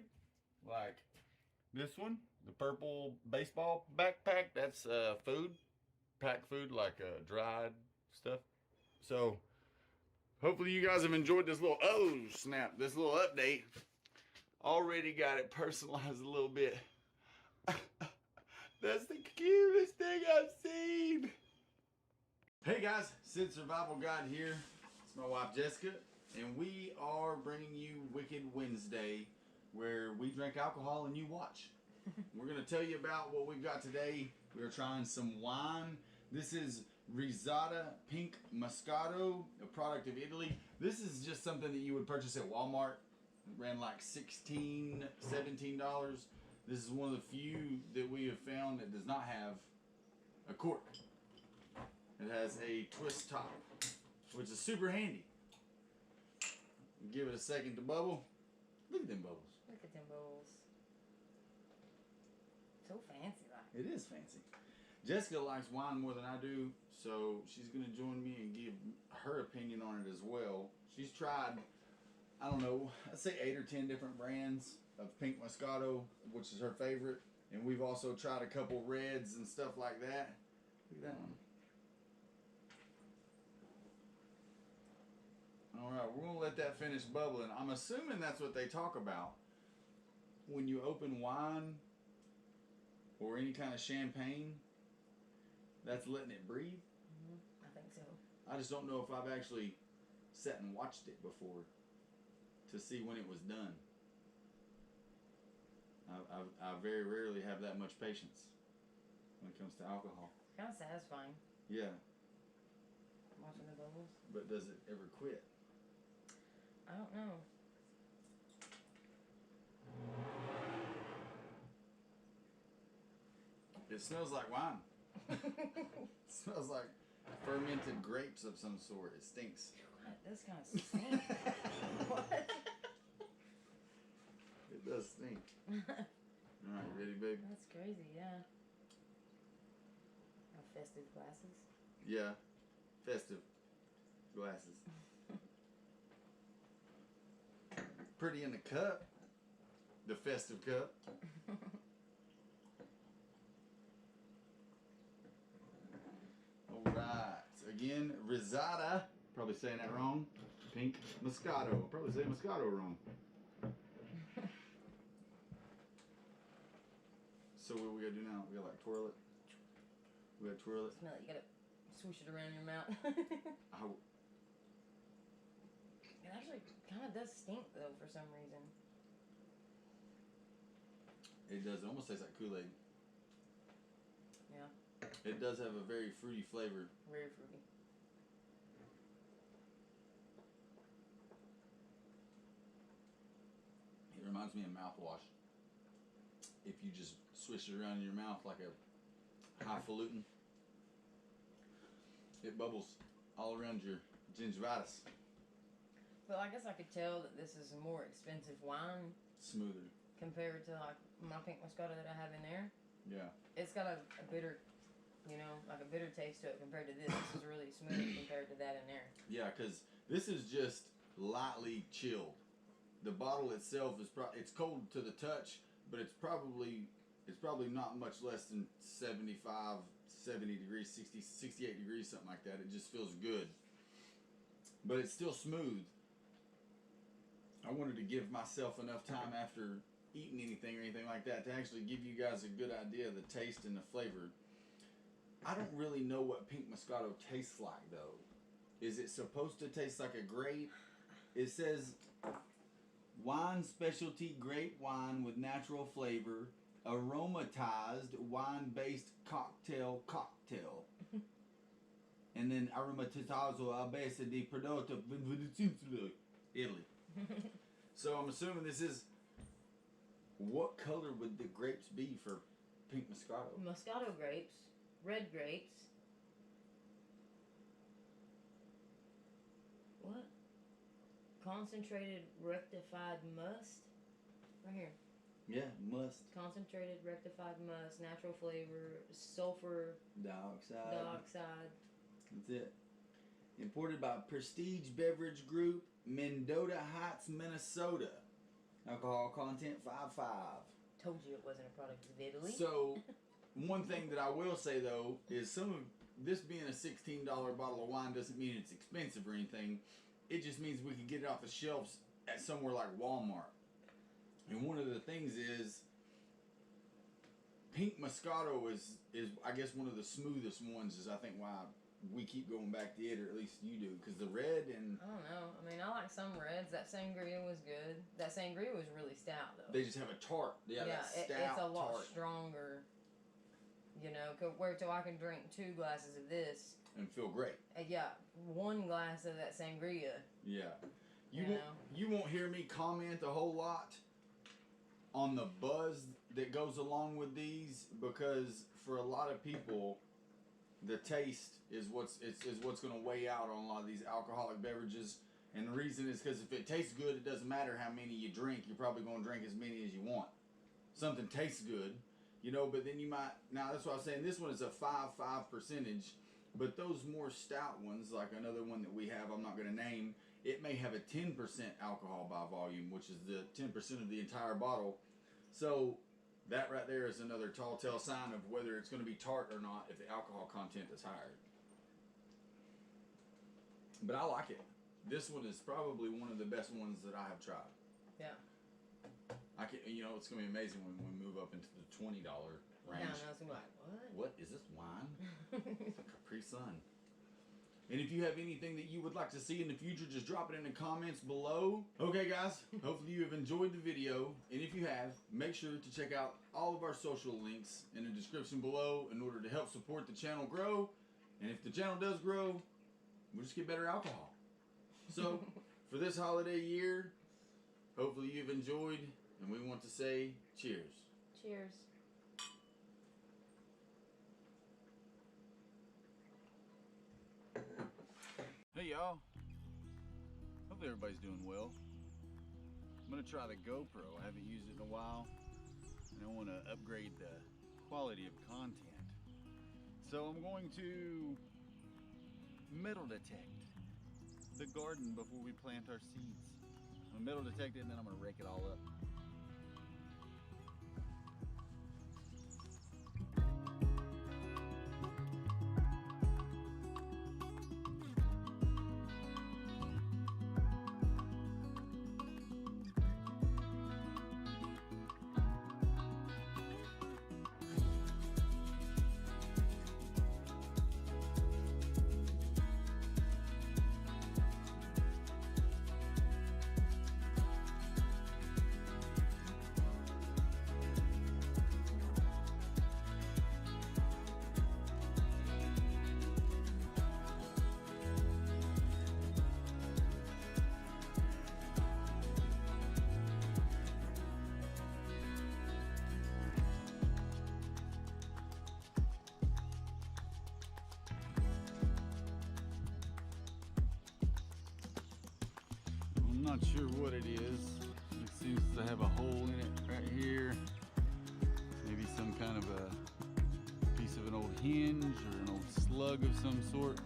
like this one, the purple baseball backpack. That's food, packed food, like dried stuff. So hopefully you guys have enjoyed this little, oh snap, this little update. Already got it personalized a little bit. That's the cutest thing I've seen. Hey guys, Sid Survival Guide here. It's my wife Jessica, and we are bringing you Wicked Wednesday, where we drink alcohol and you watch. We're going to tell you about what we've got today. We're trying some wine. This is Risata Pink Moscato, a product of Italy. This is just something that you would purchase at Walmart. It ran like $16, $17. This is one of the few that we have found that does not have a cork. It has a twist top, which is super handy. Give it a second to bubble. Look at them bubbles. Look at them bowls. So fancy, like. It is fancy. Jessica likes wine more than I do, so she's going to join me and give her opinion on it as well. She's tried, I don't know, I'd say 8 or 10 different brands of Pink Moscato, which is her favorite. And we've also tried a couple reds and stuff like that. Look at that one. Alright, we're going to let that finish bubbling. I'm assuming that's what they talk about when you open wine or any kind of champagne. That's letting it breathe. I think so. I just don't know if I've actually sat and watched it before to see when it was done. I very rarely have that much patience when it comes to alcohol. It's kind of satisfying Yeah, watching the bubbles. but does it ever quit? I don't know. It smells like wine. It smells like fermented grapes of some sort. It stinks. What? This kind of stinks. What? It does stink. Alright, ready, baby? That's crazy, yeah. Our festive glasses. Yeah, festive glasses. Pretty in the cup. The festive cup. Alright, again, Risata. Probably saying that wrong. Pink Moscato. Probably saying Moscato wrong. So what we gotta do now? We gotta like twirl it. We gotta twirl it. Smell it. You gotta swoosh it around your mouth. I- It actually kind of does stink though for some reason. It does. It almost tastes like Kool-Aid. Yeah. It does have a very fruity flavor. Very fruity. It reminds me of mouthwash. If you just swish it around in your mouth like a highfalutin, it bubbles all around your gingivitis. Well, I guess I could tell that this is a more expensive wine Smoother. compared to like my pink Moscato that I have in there. Yeah. It's got a bitter, you know, like a bitter taste to it compared to this. This is really smooth compared to that in there. Yeah, because this is just lightly chilled. The bottle itself is it's cold to the touch, but it's probably not much less than 75, 70 degrees, 60, 68 degrees, something like that. It just feels good. But it's still smooth. I wanted to give myself enough time after eating anything or anything like that to actually give you guys a good idea of the taste and the flavor. I don't really know what pink Moscato tastes like though. Is it supposed to taste like a grape? It says wine specialty grape wine with natural flavor, aromatized wine-based cocktail. And then aromatizzato a base di prodotto Italy. So I'm assuming this is, what color would the grapes be for pink Moscato? Moscato grapes, red grapes. What? Concentrated rectified must. Right here. Yeah, must. Concentrated rectified must, natural flavor, sulfur dioxide. That's it. Imported by Prestige Beverage Group, Mendota Heights, Minnesota. Alcohol content 5.5. Told you it wasn't a product of Italy. So, one thing that I will say though is some of this being a $16 bottle of wine doesn't mean it's expensive or anything. It just means we can get it off the shelves at somewhere like Walmart. And one of the things is pink Moscato is I guess one of the smoothest ones. Is I think why we keep going back to it, or at least you do, because the red and I don't know. I mean, I like some reds. That sangria was good. That sangria was really stout though. they just have a tart. Yeah, that stout it's a lot tart stronger. You know, till I can drink 2 glasses of this. and feel great. Yeah, 1 glass of that sangria. Yeah, You won't, know? you won't hear me comment a whole lot on the buzz that goes along with these, because for a lot of people, the taste is what's going to weigh out on a lot of these alcoholic beverages. And the reason is because if it tastes good, it doesn't matter how many you drink. You're probably going to drink as many as you want. Something tastes good, you know, but then you might, now that's why I was saying this one is a 5.5 percentage, but those more stout ones, like another one that we have, I'm not going to name, it may have a 10% alcohol by volume, which is the 10% of the entire bottle. So that right there is another telltale sign of whether it's going to be tart or not if the alcohol content is higher. But I like it. This one is probably one of the best ones that I have tried. Yeah. I can, you know, it's going to be amazing when we move up into the $20 range. Yeah, and I was gonna be like, what? What is this wine? It's a Capri Sun. And if you have anything that you would like to see in the future, just drop it in the comments below. Okay, guys, hopefully you have enjoyed the video. And if you have, make sure to check out all of our social links in the description below in order to help support the channel grow. And if the channel does grow, we'll just get better alcohol. So, for this holiday year, hopefully you've enjoyed, and we want to say cheers. Cheers. Hey y'all, hopefully everybody's doing well. I'm going to try the GoPro. I haven't used it in a while, and I want to upgrade the quality of content. So I'm going to metal detect the garden before we plant our seeds. I'm going to metal detect it, and then I'm going to rake it all up. not sure what it is. It seems to have a hole in it right here. Maybe some kind of a piece of an old hinge or an old slug of some sort.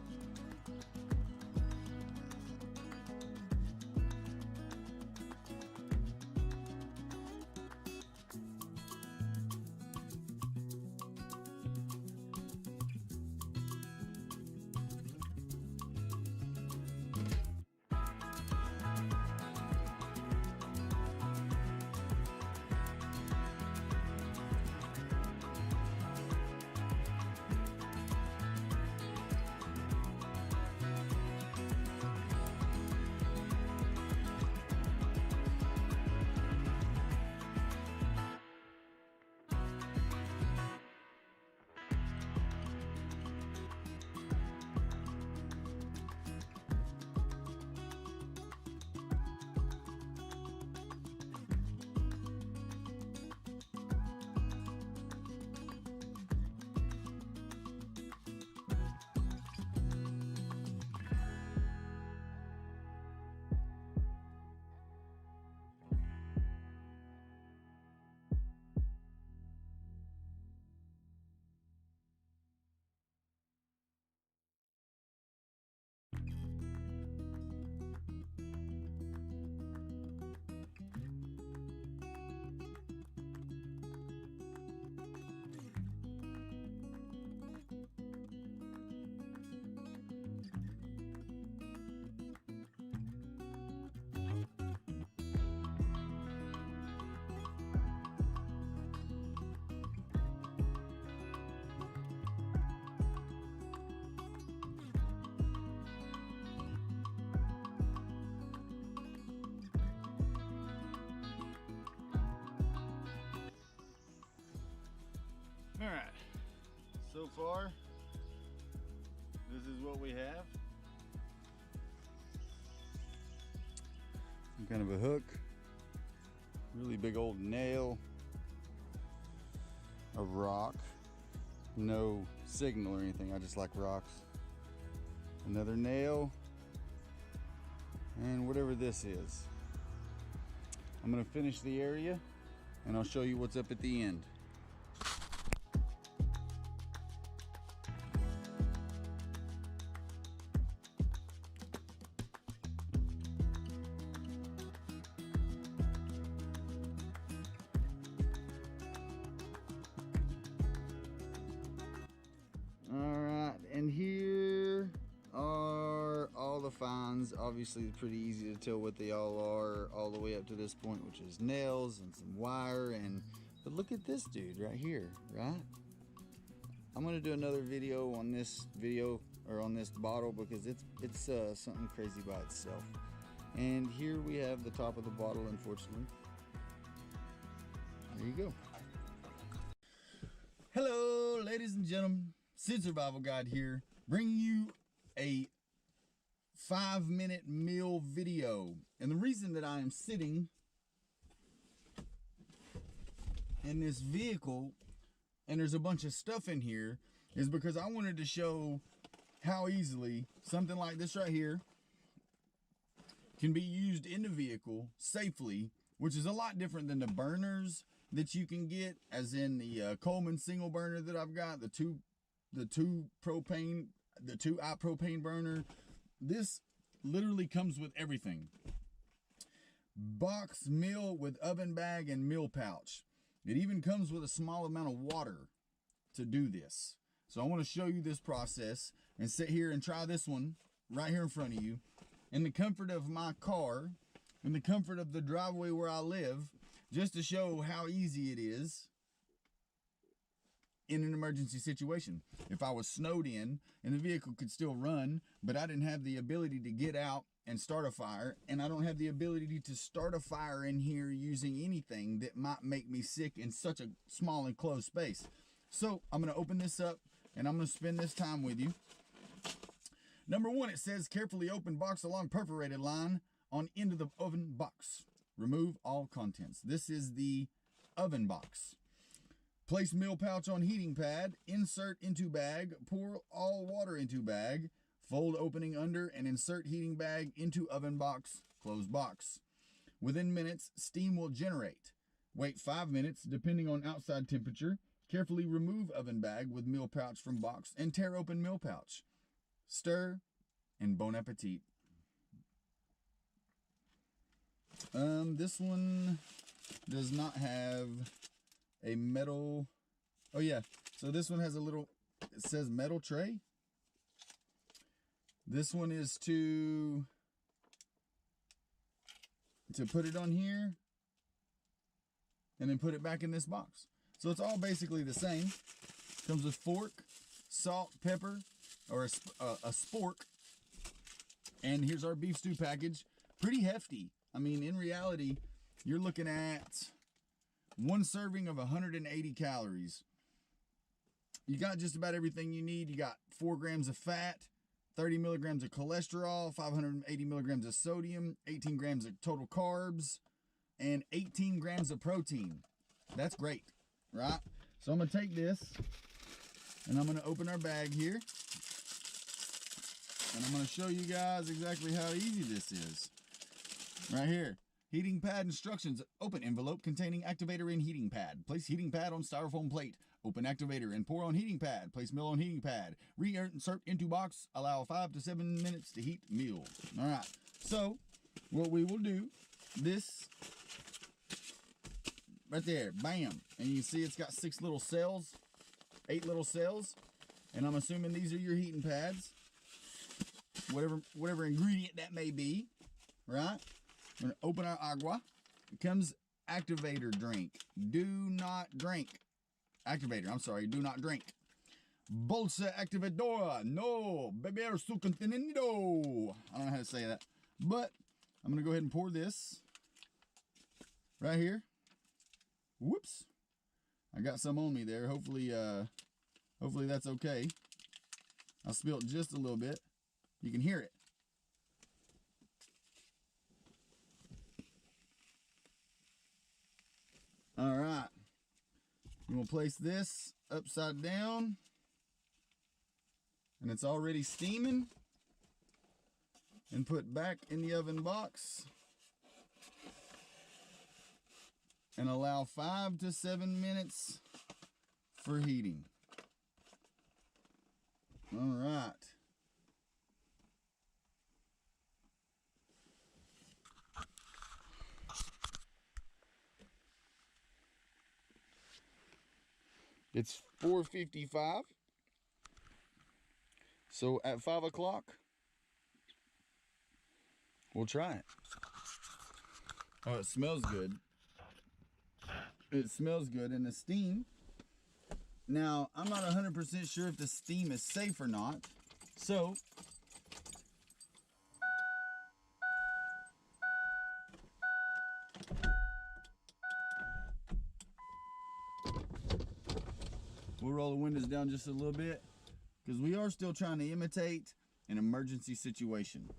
All right, so far, this is what we have. Some kind of a hook, really big old nail, a rock, no signal or anything, I just like rocks. Another nail, and whatever this is. I'm gonna finish the area and I'll show you what's up at the end. And here are all the finds. Obviously it's pretty easy to tell what they all are all the way up to this point, which is nails and some wire. But look at this dude right here, right? I'm gonna do another video on this on this bottle because it's something crazy by itself. And here we have the top of the bottle, unfortunately. There you go. Hello, ladies and gentlemen. Sid Survival Guide here, bringing you a 5-minute meal video. And the reason that I am sitting in this vehicle and there's a bunch of stuff in here is because I wanted to show how easily something like this right here can be used in the vehicle safely, which is a lot different than the burners that you can get, as in the Coleman single burner that I've got, the two propane burner. This literally comes with everything. Box meal with oven bag and meal pouch. It even comes with a small amount of water to do this. So I want to show you this process and sit here and try this one right here in front of you in the comfort of my car, in the comfort of the driveway where I live, just to show how easy it is in an emergency situation. If I was snowed in and the vehicle could still run, but I didn't have the ability to get out and start a fire, and I don't have the ability to start a fire in here using anything that might make me sick in such a small enclosed space. So I'm going to open this up and I'm going to spend this time with you. Number 1, it says carefully open box along perforated line on end of the oven box. Remove all contents. This is the oven box. Place meal pouch on heating pad, insert into bag, pour all water into bag, Fold opening under and insert heating bag into oven box, close box. Within minutes, steam will generate. Wait 5 minutes depending on outside temperature. Carefully remove oven bag with meal pouch from box and tear open meal pouch. Stir and bon appetit. This one does not have a metal. Oh yeah, so this one has a little, it says metal tray. This one is to put it on here and then put it back in this box. So it's all basically the same. Comes with fork, salt, pepper, or a spork. And here's our beef stew package. Pretty hefty. I mean, in reality, you're looking at one serving of 180 calories. You got just about everything you need. You got 4 grams of fat, 30 milligrams of cholesterol, 580 milligrams of sodium, 18 grams of total carbs, and 18 grams of protein. That's great, right? So I'm going to take this, and I'm going to open our bag here. And I'm going to show you guys exactly how easy this is. Right here. Heating pad instructions. Open envelope containing activator in heating pad. Place heating pad on styrofoam plate. Open activator and pour on heating pad. Place meal on heating pad. Reinsert into box. Allow 5 to 7 minutes to heat meal. All right. So what we will do, this right there, bam. And you can see it's got 6 little cells, 8 little cells. And I'm assuming these are your heating pads. Whatever ingredient that may be, right? We're gonna open our agua. It comes activator drink. Do not drink. Activator, I'm sorry, do not drink. Bolsa activadora. No, beber su contenido. I don't know how to say that, but I'm gonna go ahead and pour this right here. Whoops. I got some on me there. Hopefully that's okay. I spilled just a little bit. You can hear it. All right. I'm going to place this upside down. And it's already steaming. And put back in the oven box. And allow 5 to 7 minutes for heating. All right. It's 4:55. So at 5 o'clock, we'll try it. Oh, it smells good. It smells good. And the steam. Now, I'm not 100% sure if the steam is safe or not. So, we'll roll the windows down just a little bit because we are still trying to imitate an emergency situation.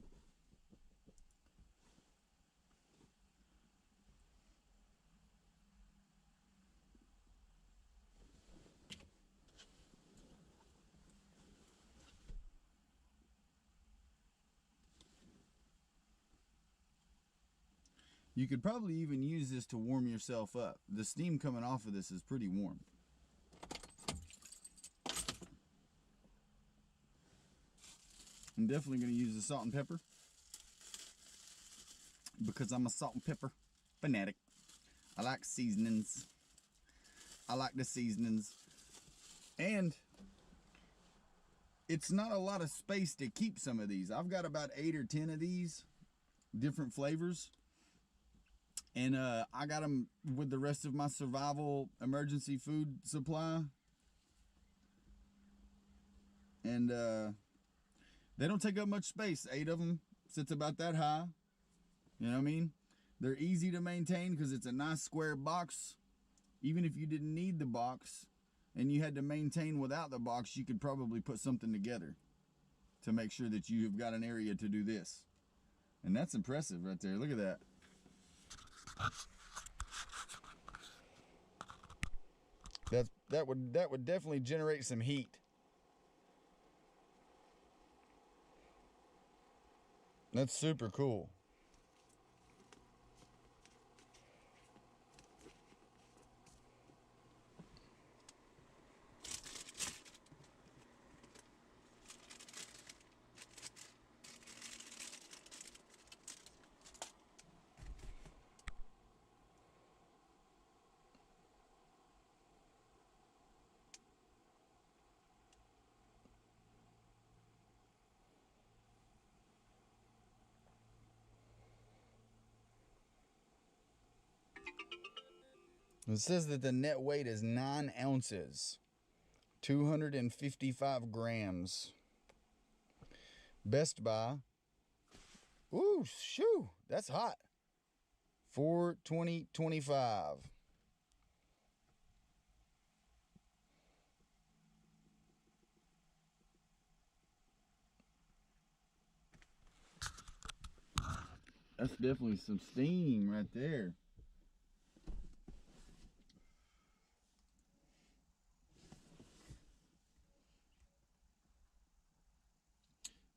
You could probably even use this to warm yourself up. The steam coming off of this is pretty warm. I'm definitely going to use the salt and pepper because I'm a salt and pepper fanatic. I like seasonings. I like the seasonings. And it's not a lot of space to keep some of these. I've got about 8 or 10 of these different flavors. And I got them with the rest of my survival emergency food supply. And they don't take up much space. 8 of them sits about that high. You know what I mean? They're easy to maintain because it's a nice square box. Even if you didn't need the box and you had to maintain without the box, you could probably put something together to make sure that you've got an area to do this. And that's impressive right there. Look at that. That would definitely generate some heat. That's super cool. It says that the net weight is 9 ounces, 255 grams. Best Buy. Ooh, shoo, that's hot. $420.25. That's definitely some steam right there.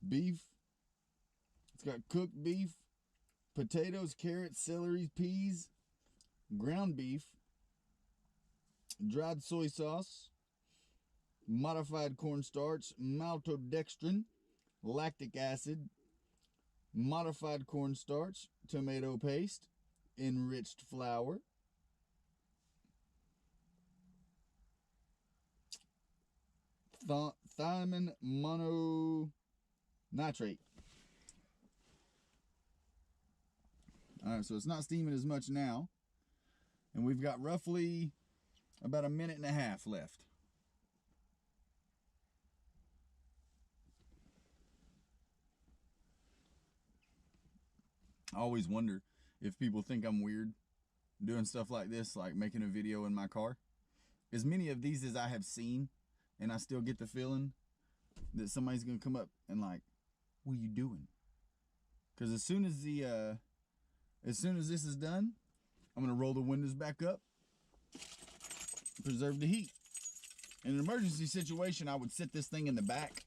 Beef. It's got cooked beef, potatoes, carrots, celery, peas, ground beef, dried soy sauce, modified cornstarch, maltodextrin, lactic acid, modified cornstarch, tomato paste, enriched flour, thiamine mononitrate. All right, so it's not steaming as much now. And we've got roughly about a minute and a half left. I always wonder if people think I'm weird doing stuff like this, like making a video in my car. As many of these as I have seen, and I still get the feeling that somebody's gonna come up and like, what are you doing? Because as soon as this is done, I'm gonna roll the windows back up, preserve the heat. In an emergency situation, I would sit this thing in the back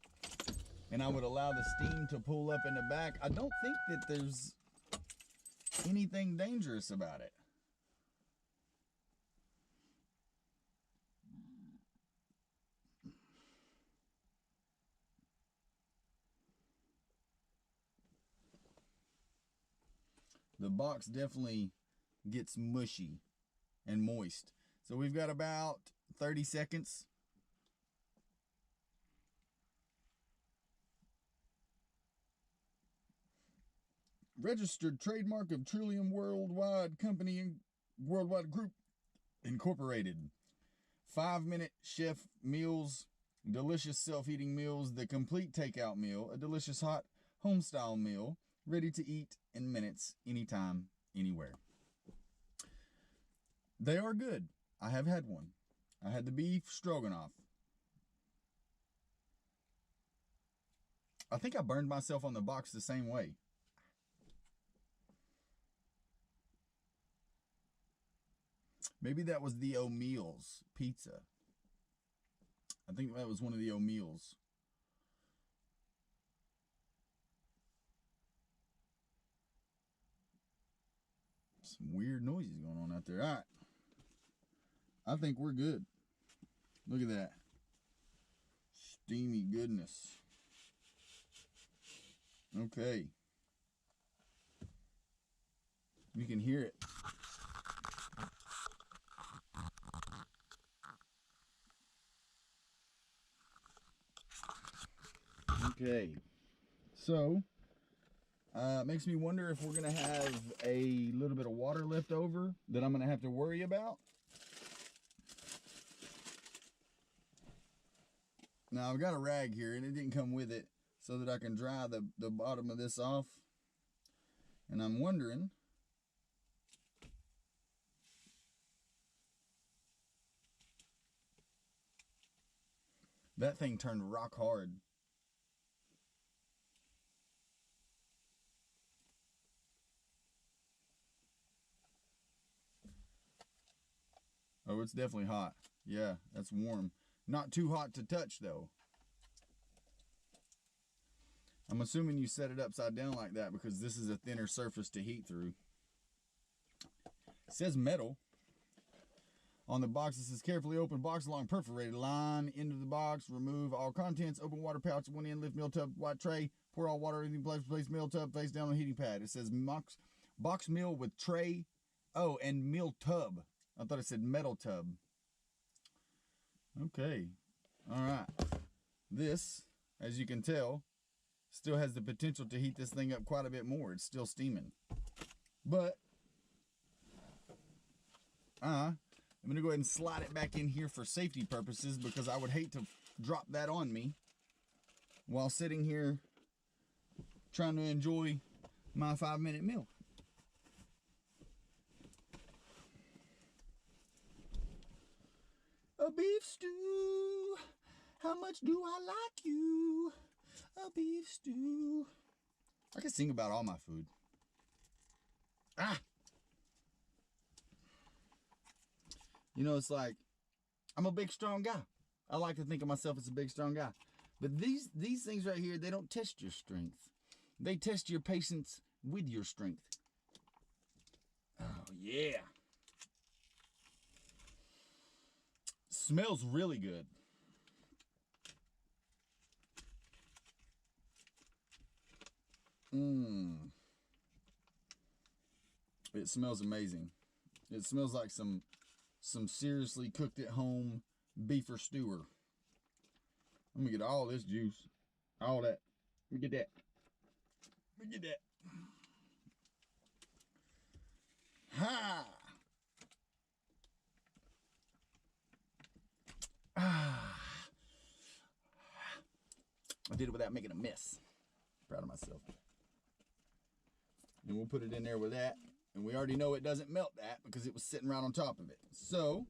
and I would allow the steam to pull up in the back. I don't think that there's anything dangerous about it. The box definitely gets mushy and moist. So we've got about 30 seconds. Registered trademark of Trillium Worldwide Company, Worldwide Group Incorporated. 5-minute chef meals, delicious self-eating meals, the complete takeout meal, a delicious hot home-style meal, ready to eat in minutes, anytime, anywhere. They are good. I have had one. I had the beef stroganoff. I think I burned myself on the box the same way. Maybe that was the O'Meals pizza. I think that was one of the O'Meals. Some weird noises going on out there. All right. I think we're good. Look at that. Steamy goodness. Okay. You can hear it. Okay. So, it makes me wonder if we're going to have a little bit of water left over that I'm going to have to worry about. Now, I've got a rag here, and it didn't come with it, so that I can dry the bottom of this off. And I'm wondering, that thing turned rock hard. Oh, it's definitely hot. Yeah, that's warm. Not too hot to touch, though. I'm assuming you set it upside down like that because this is a thinner surface to heat through. It says metal. On the box, it says carefully open box along perforated line. Into the box, remove all contents. Open water pouch, one end, lift meal tub, white tray. Pour all water in place meal tub face down on heating pad. It says box meal with tray. Oh, and meal tub. I thought it said metal tub. Okay. All right. This, as you can tell, still has the potential to heat this thing up quite a bit more. It's still steaming. But I'm going to go ahead and slide it back in here for safety purposes because I would hate to drop that on me while sitting here trying to enjoy my 5-minute meal. A beef stew, how much do I like you? A beef stew. I can sing about all my food. You know, it's like, I'm a big, strong guy. I like to think of myself as a big, strong guy. But these things right here, they don't test your strength. They test your patience with your strength. Oh, yeah. Smells really good. It smells amazing. It smells like some seriously cooked at home beef or stewer. I'm gonna get all this juice, all that. Let me get that. Let me get that. Ha! I did it without making a mess. Proud of myself. And we'll put it in there with that. And we already know it doesn't melt that because it was sitting right on top of it. So,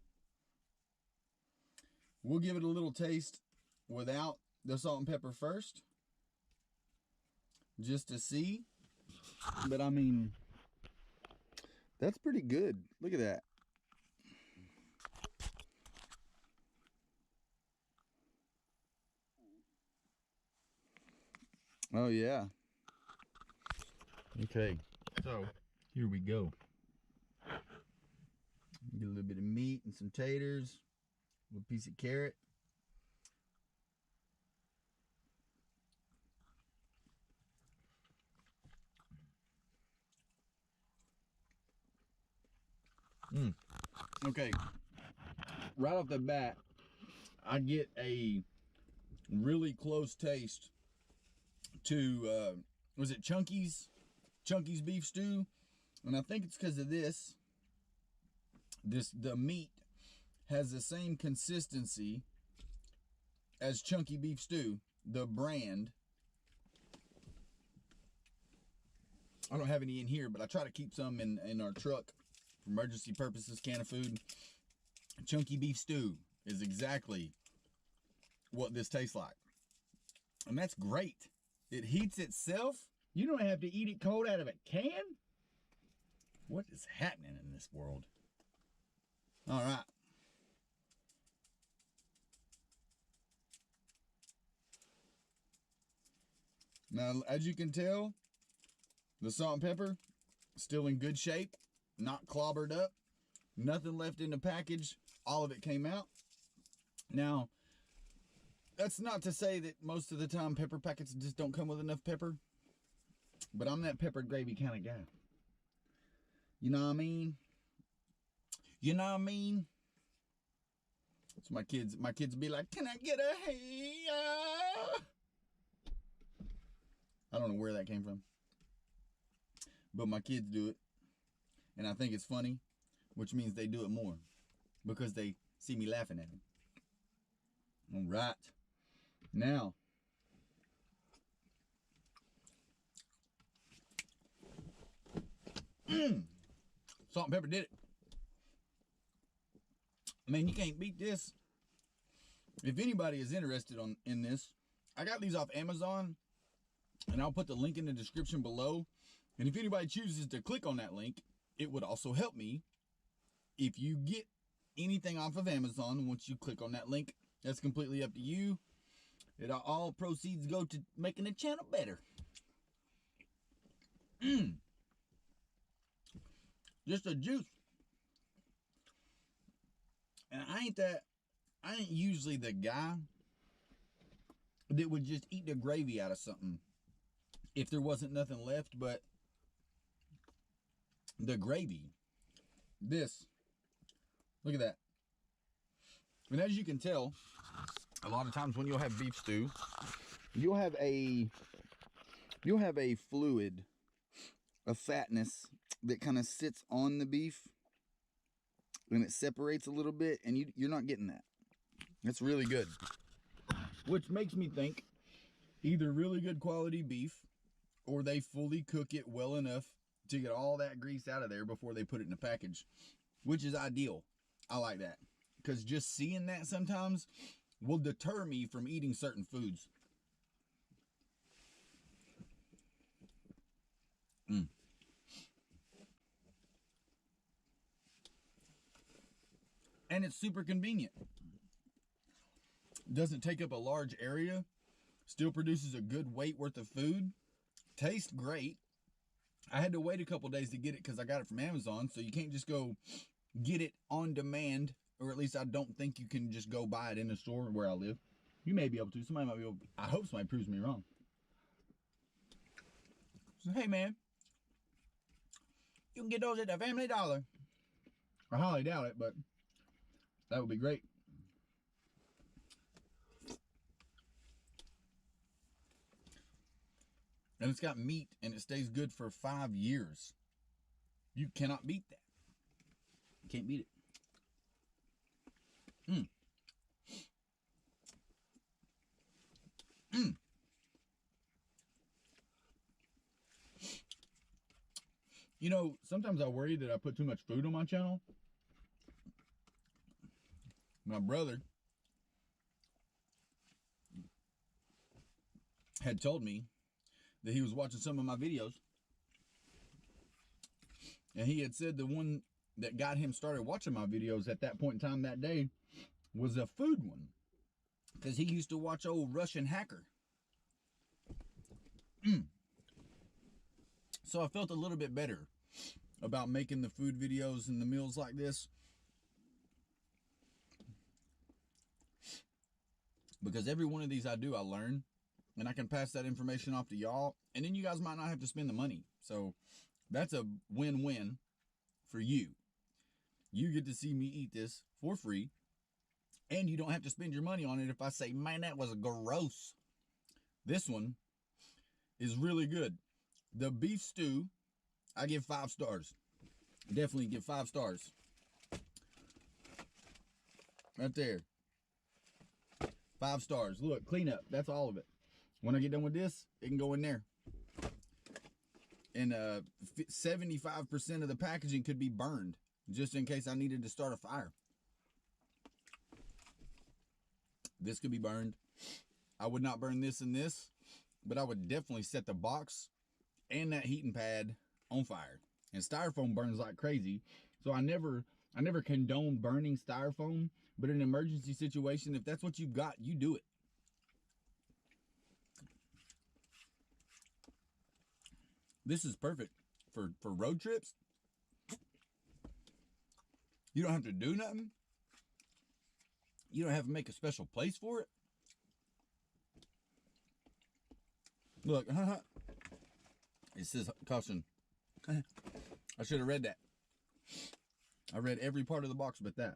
we'll give it a little taste without the salt and pepper first. Just to see. But I mean, that's pretty good. Look at that. Oh, yeah. Okay. So, here we go. Get a little bit of meat and some taters. A little piece of carrot. Okay. Right off the bat, I get a really close taste to, was it Chunky's beef stew? And I think it's because of this. The meat has the same consistency as Chunky beef stew, the brand. I don't have any in here, but I try to keep some in our truck for emergency purposes, can of food. Chunky beef stew is exactly what this tastes like. And that's great. It heats itself. You don't have to eat it cold out of a can. What is happening in this world? All right. Now, as you can tell, the salt and pepper still in good shape, not clobbered up, nothing left in the package. All of it came out. Now, that's not to say that most of the time pepper packets just don't come with enough pepper, but I'm that pepper gravy kind of guy. You know what I mean? You know what I mean? So my kids be like, "Can I get a hey?" I don't know where that came from, but my kids do it, and I think it's funny, which means they do it more because they see me laughing at them. All right, now salt and pepper did it. Man, you can't beat this. If anybody is interested in this, I got these off Amazon, and I'll put the link in the description below. And if anybody chooses to click on that link, it would also help me. If you get anything off of Amazon, once you click on that link, that's completely up to you. All proceeds go to making the channel better. Just a juice. And I ain't usually the guy that would just eat the gravy out of something if there wasn't nothing left, but the gravy, look at that. And as you can tell, a lot of times when you'll have beef stew, you'll have a fluid, a fatness that kind of sits on the beef and it separates a little bit, and you're not getting that. That's really good. Which makes me think either really good quality beef or they fully cook it well enough to get all that grease out of there before they put it in a package, which is ideal. I like that, because just seeing that sometimes will deter me from eating certain foods. And it's super convenient. Doesn't take up a large area. Still produces a good weight worth of food. Tastes great. I had to wait a couple days to get it because I got it from Amazon. So you can't just go get it on demand. Or at least I don't think you can just go buy it in the store where I live. You may be able to. Somebody might be able to. I hope somebody proves me wrong. So, hey, man. You can get those at the Family Dollar. I highly doubt it, but that would be great. And it's got meat and it stays good for 5 years. You cannot beat that. You can't beat it. You know, sometimes I worry that I put too much food on my channel. My brother had told me that he was watching some of my videos, and he had said the one that got him started watching my videos at that point in time that day was a food one, because he used to watch old Russian Hacker. So I felt a little bit better about making the food videos and the meals like this, because every one of these I do, I learn, and I can pass that information off to y'all, and then you guys might not have to spend the money. So that's a win-win for you. You get to see me eat this for free, and you don't have to spend your money on it if I say, man, that was gross. This one is really good. The beef stew, I give 5 stars. Definitely give 5 stars. Right there. 5 stars. Look, clean up. That's all of it. When I get done with this, it can go in there. And 75% of the packaging could be burned, just in case I needed to start a fire. This could be burned. I would not burn this and this, but I would definitely set the box and that heating pad on fire. And styrofoam burns like crazy, so I never condone burning styrofoam, but in an emergency situation, if that's what you've got, you do it. This is perfect for road trips. You don't have to do nothing. You don't have to make a special place for it. Look, it says caution. I should have read that. I read every part of the box but that.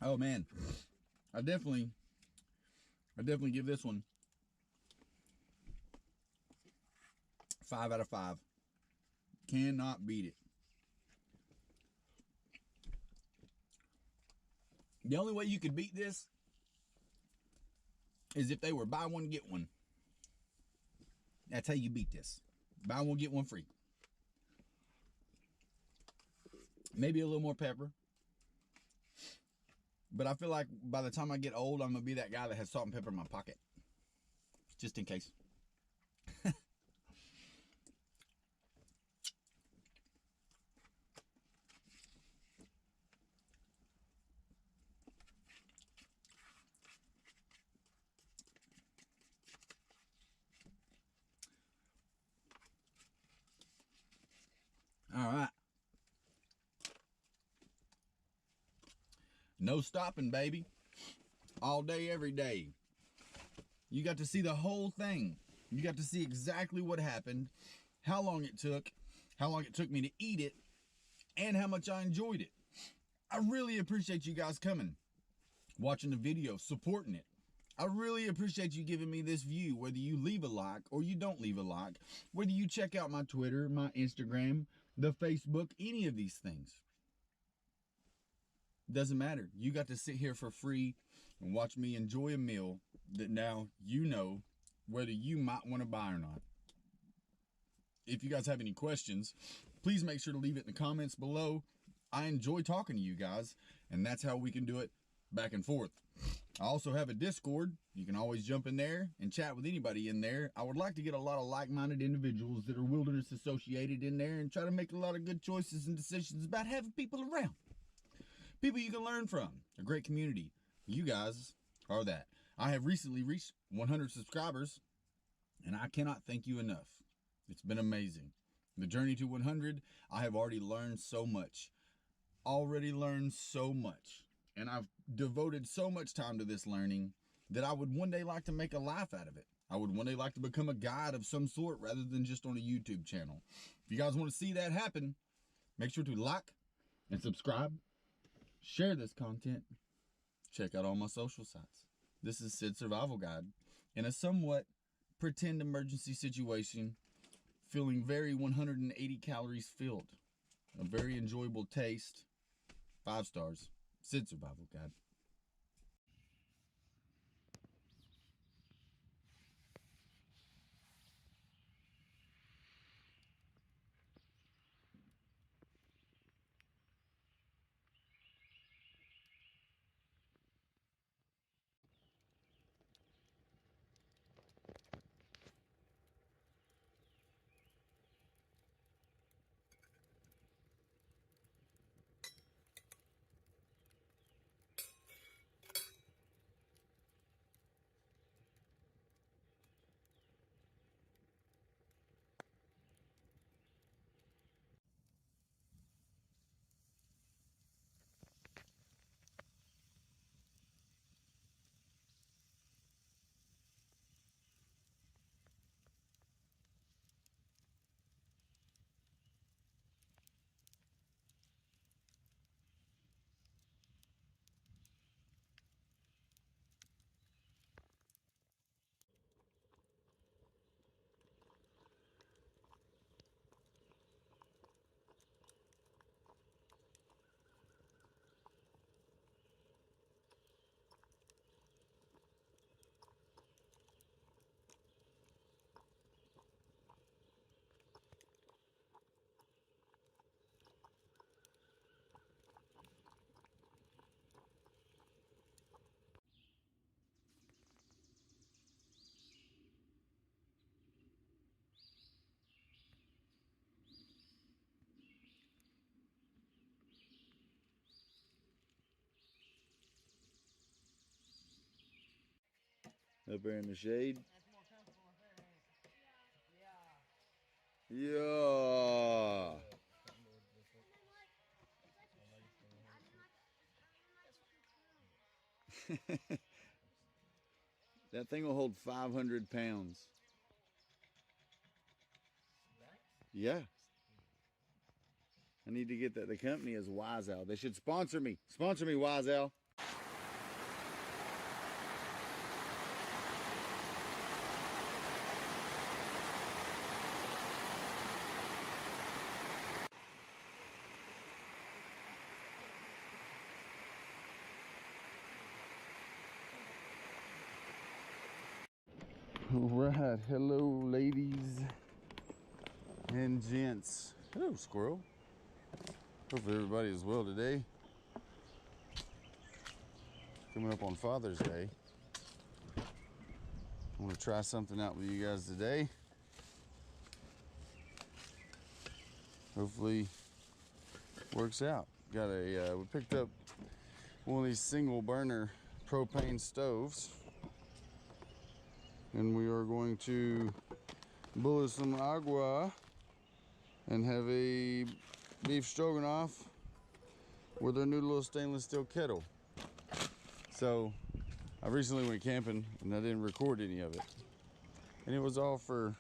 Oh man, I definitely give this one 5 out of 5. Cannot beat it. The only way you could beat this is if they were buy one, get one. That's how you beat this. Buy one, get one free. Maybe a little more pepper. But I feel like by the time I get old, I'm going to be that guy that has salt and pepper in my pocket. Just in case. No stopping, baby. All day, every day. You got to see the whole thing. You got to see exactly what happened, how long it took me to eat it, and how much I enjoyed it. I really appreciate you guys coming, watching the video, supporting it. I really appreciate you giving me this view, whether you leave a like or you don't leave a like, whether you check out my Twitter, my Instagram, the Facebook, any of these things. Doesn't matter. You got to sit here for free and watch me enjoy a meal that now you know whether you might want to buy or not. If you guys have any questions, please make sure to leave it in the comments below. I enjoy talking to you guys, and that's how we can do it back and forth. I also have a Discord. You can always jump in there and chat with anybody in there. I would like to get a lot of like-minded individuals that are wilderness associated in there and try to make a lot of good choices and decisions about having people around. People you can learn from. A great community. You guys are that. I have recently reached 100 subscribers, and I cannot thank you enough. It's been amazing. The journey to 100, I have already learned so much. And I've devoted so much time to this learning that I would one day like to make a life out of it. I would one day like to become a guide of some sort rather than just on a YouTube channel. If you guys want to see that happen, make sure to like and subscribe. Share this content. Check out all my social sites. This is Sid Survival Guide in a somewhat pretend emergency situation, feeling very 180 calories filled. A very enjoyable taste. 5 stars. Sid Survival Guide. Up there in the shade. Yeah. That thing will hold 500 pounds. Yeah. I need to get that. The company is Wise Owl. They should sponsor me. Sponsor me, Wise Owl. All right, hello ladies and gents. Hello squirrel. Hope everybody is well today. Coming up on Father's Day. I want to try something out with you guys today. Hopefully works out. Got a we picked up one of these single burner propane stoves. And we are going to boil some agua and have a beef stroganoff with our new little stainless steel kettle. So I recently went camping and I didn't record any of it. And it was all for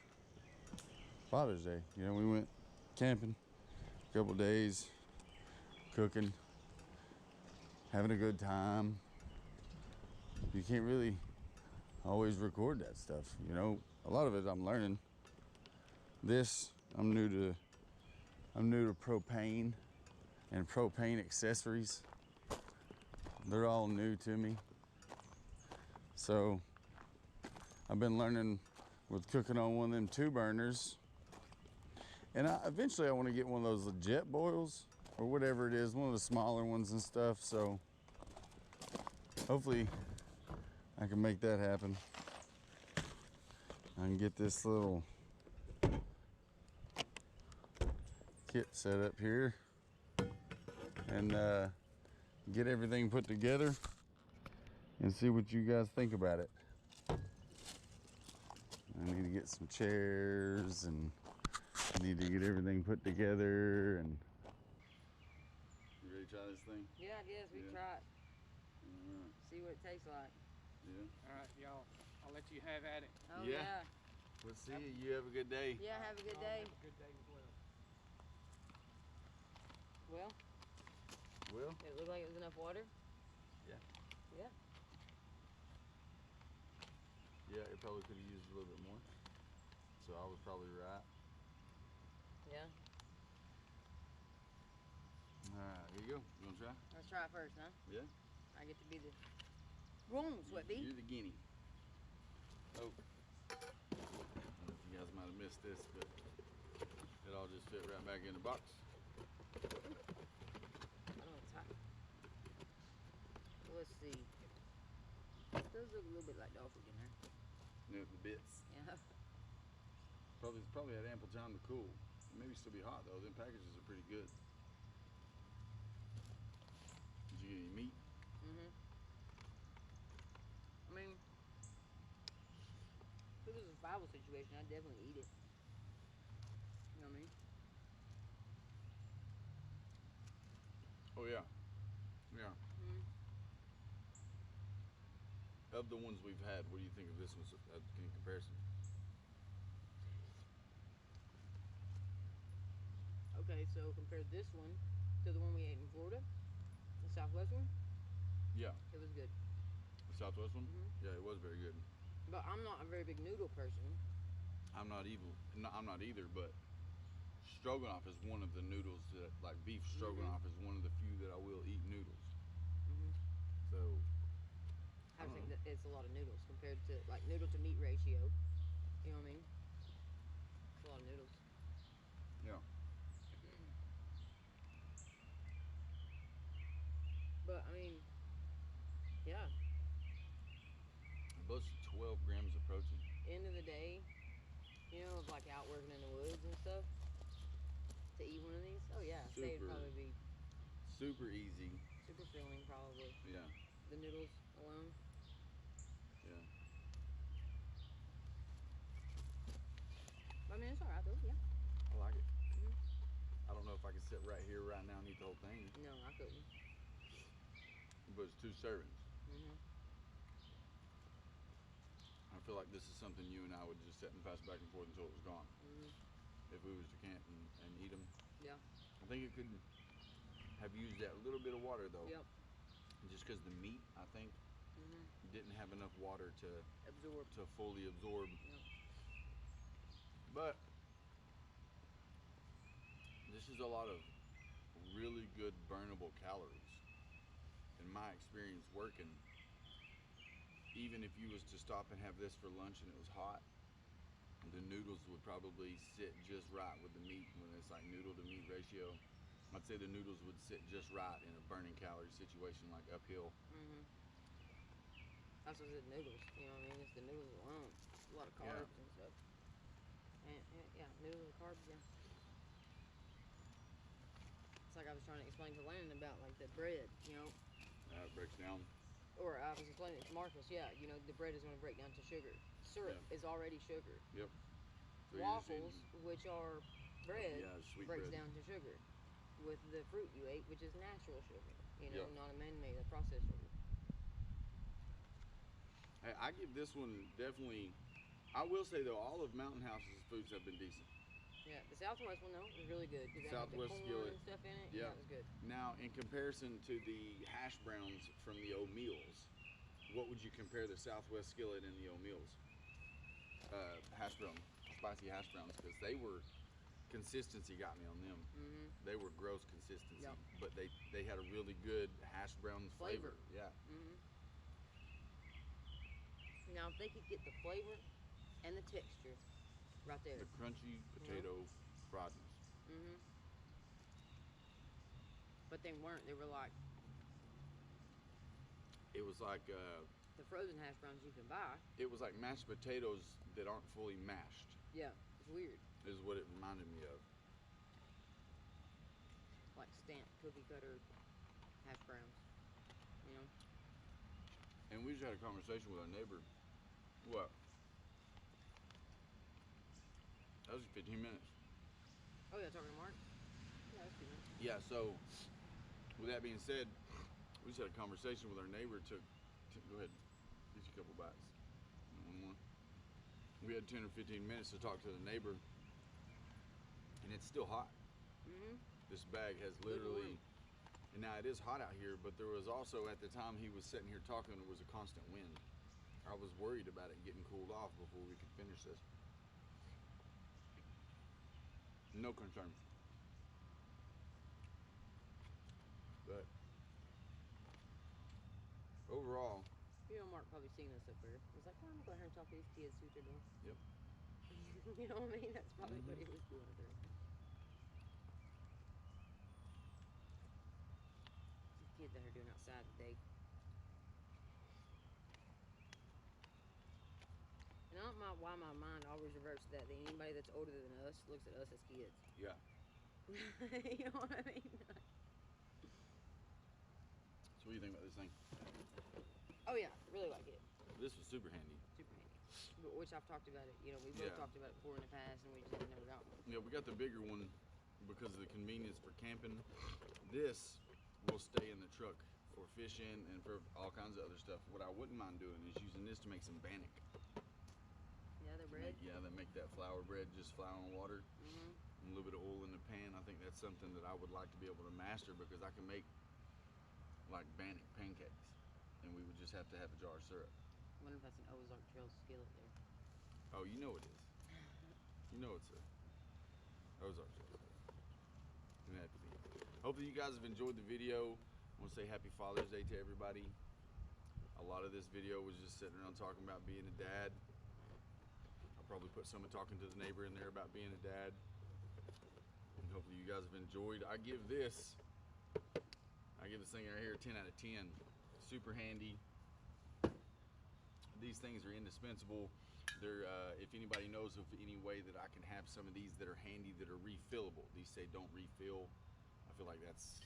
Father's Day. You know, we went camping a couple days, cooking, having a good time. You can't really always record that stuff, you know. A lot of it I'm learning. This I'm new to propane and propane accessories. They're all new to me. So I've been learning with cooking on one of them 2 burners. And eventually I want to get one of those jet boils or whatever it is, one of the smaller ones and stuff. So hopefully I can make that happen. I can get this little kit set up here and get everything put together and see what you guys think about it. I need to get some chairs and I need to get everything put together. And you ready to try this thing? Yeah, I guess we Yeah. try it. Alright. See what it tastes like. Yeah. All right, y'all. I'll let you have at it. Oh Yeah. yeah. We'll see you. You have a good day. Yeah, have a good Y'all day. Have a good day as well. Well, Well, it looked like it was enough water. Yeah. Yeah. yeah, it probably could have used a little bit more. So I was probably right. Yeah. Alright, here you go. You want to try? Let's try it first, huh? Yeah. I get to be the rules, what be? You're the guinea. Oh. I don't know if you guys might have missed this, but it all just fit right back in the box. I don't know it's hot. Well, let's see. It does look a little bit like dog food in there. Yeah, the bits. Yeah. Probably had ample time to cool. Maybe still be hot though. Them packages are pretty good. Did you get any meat? Mhm. I mean, if it was a survival situation, I'd definitely eat it. You know what I mean? Oh yeah. Yeah. Mhm. Of the ones we've had, what do you think of this one in comparison? Okay, so compare this one to the one we ate in Florida, the Southwest one. Yeah. It was good. The Southwest one? Mhm. Yeah, it was very good. But I'm not a very big noodle person. I'm not evil. No, I'm not either, but stroganoff is one of the noodles that, like beef stroganoff is one of the few that I will eat noodles. Mhm. So, I just don't think know. that it's a lot of noodles compared to like noodle to meat ratio. You know what I mean? It's a lot of noodles. Yeah. But I mean, yeah. Both 12 grams of protein. End of the day, you know, of like out working in the woods and stuff, to eat one of these. Oh yeah, I'd say it'd Super. probably be Super easy. super filling, probably. Yeah. The noodles alone. Yeah. I mean, it's alright though. Yeah. I like it. Mhm. I don't know if I could sit right here right now and eat the whole thing, No, I couldn't. but it's 2 servings. Mhm. I feel like this is something you and I would just sit and pass back and forth until it was gone. Mhm. If we was to camp and eat them. Yeah. I think it could have used that little bit of water though. Yep. Just because the meat, I think, Mhm. didn't have enough water to Absorb. fully absorb. Yep. But this is a lot of really good burnable calories. In my experience working, even if you was to stop and have this for lunch and it was hot, the noodles would probably sit just right with the meat when it's like noodle to meat ratio. I'd say the noodles would sit just right in a burning calorie situation, like uphill. Mhm. That's what's in noodles. You know what I mean? It's the noodles alone. A lot of carbs and stuff. And yeah, noodles and carbs. Yeah. It's like I was trying to explain to Landon about like the bread. You know, It breaks down. or I was explaining it to Marcus. Yeah, you know, the bread is going to break down to sugar. Syrup is already sugar. Yep. So you're just Waffles, which are bread, Yeah, sweet breaks bread. down to sugar. With the fruit you ate, which is natural sugar. You know, Yep. not a man-made, a processed sugar. I give this one definitely. I will say though, all of Mountain House's foods have been decent. Yeah, the Southwest one though was really good. 'Cause it had, like, the Southwest corn skillet. and stuff in it. Yeah. Yeah, it was good. Now, in comparison to the hash browns from the O'Meals, what would you compare the Southwest skillet and the O'Meals hash brown, spicy hash browns? Because they were consistency got me on them. Mm-hmm. They were gross consistency, Yep. but they had a really good hash brown flavor. Yeah. Mm-hmm. Now, if they could get the flavor and the texture right there. The crunchy potato friedness. Mm-hmm. But they weren't. They were like It was like the frozen hash browns you can buy. it was like mashed potatoes that aren't fully mashed. Yeah, it's weird. Is what it reminded me of. Like stamped cookie cutter hash browns. You know? And we just had a conversation with our neighbor. What? That was 15 minutes. Oh yeah, talking to Mark? Yeah, that's good. Yeah, so with that being said, we just had a conversation with our neighbor. Go ahead, get you a couple bites. One more. We had 10 or 15 minutes to talk to the neighbor, and it's still hot. Mm-hmm. This bag has literally, and now it is hot out here, but there was also, at the time he was sitting here talking, there was a constant wind. I was worried about it getting cooled off before we could finish this. No concern. But overall, You know, Mark probably seen us up there. He's like, oh, I'm gonna go here and talk to these kids, see what they're doing. Yep. You know what I mean? That's probably what he was doing up there. These kids that are doing outside today. And I don't know why my mind always reverts to that. That anybody that's older than us looks at us as kids. yeah. You know what I mean? So what do you think about this thing? Oh yeah, really like it. This was super handy. Super handy. Which I've talked about it. You know, we both Yeah. talked about it before in the past, and we just never got one. Yeah, we got the bigger one because of the convenience for camping. This will stay in the truck for fishing and for all kinds of other stuff. What I wouldn't mind doing is using this to make some bannock. Yeah, the bread. They make that flour bread, just flour and water, Mm-hmm. and a little bit of oil in the pan. I think that's something that I would like to be able to master because I can make like bannock pancakes, and we would just have to have a jar of syrup. I wonder if that's an Ozark Trail skillet there. Oh, you know it is. You know it's a Ozark. It had to be. Hopefully you guys have enjoyed the video. I want to say Happy Father's Day to everybody. A lot of this video was just sitting around talking about being a dad. I'll probably put some of talking to the neighbor in there about being a dad. And hopefully you guys have enjoyed. I give this thing right here a 10 out of 10. Super handy. These things are indispensable. They're, if anybody knows of any way that I can have some of these that are handy, that are refillable. These say don't refill. I feel like that's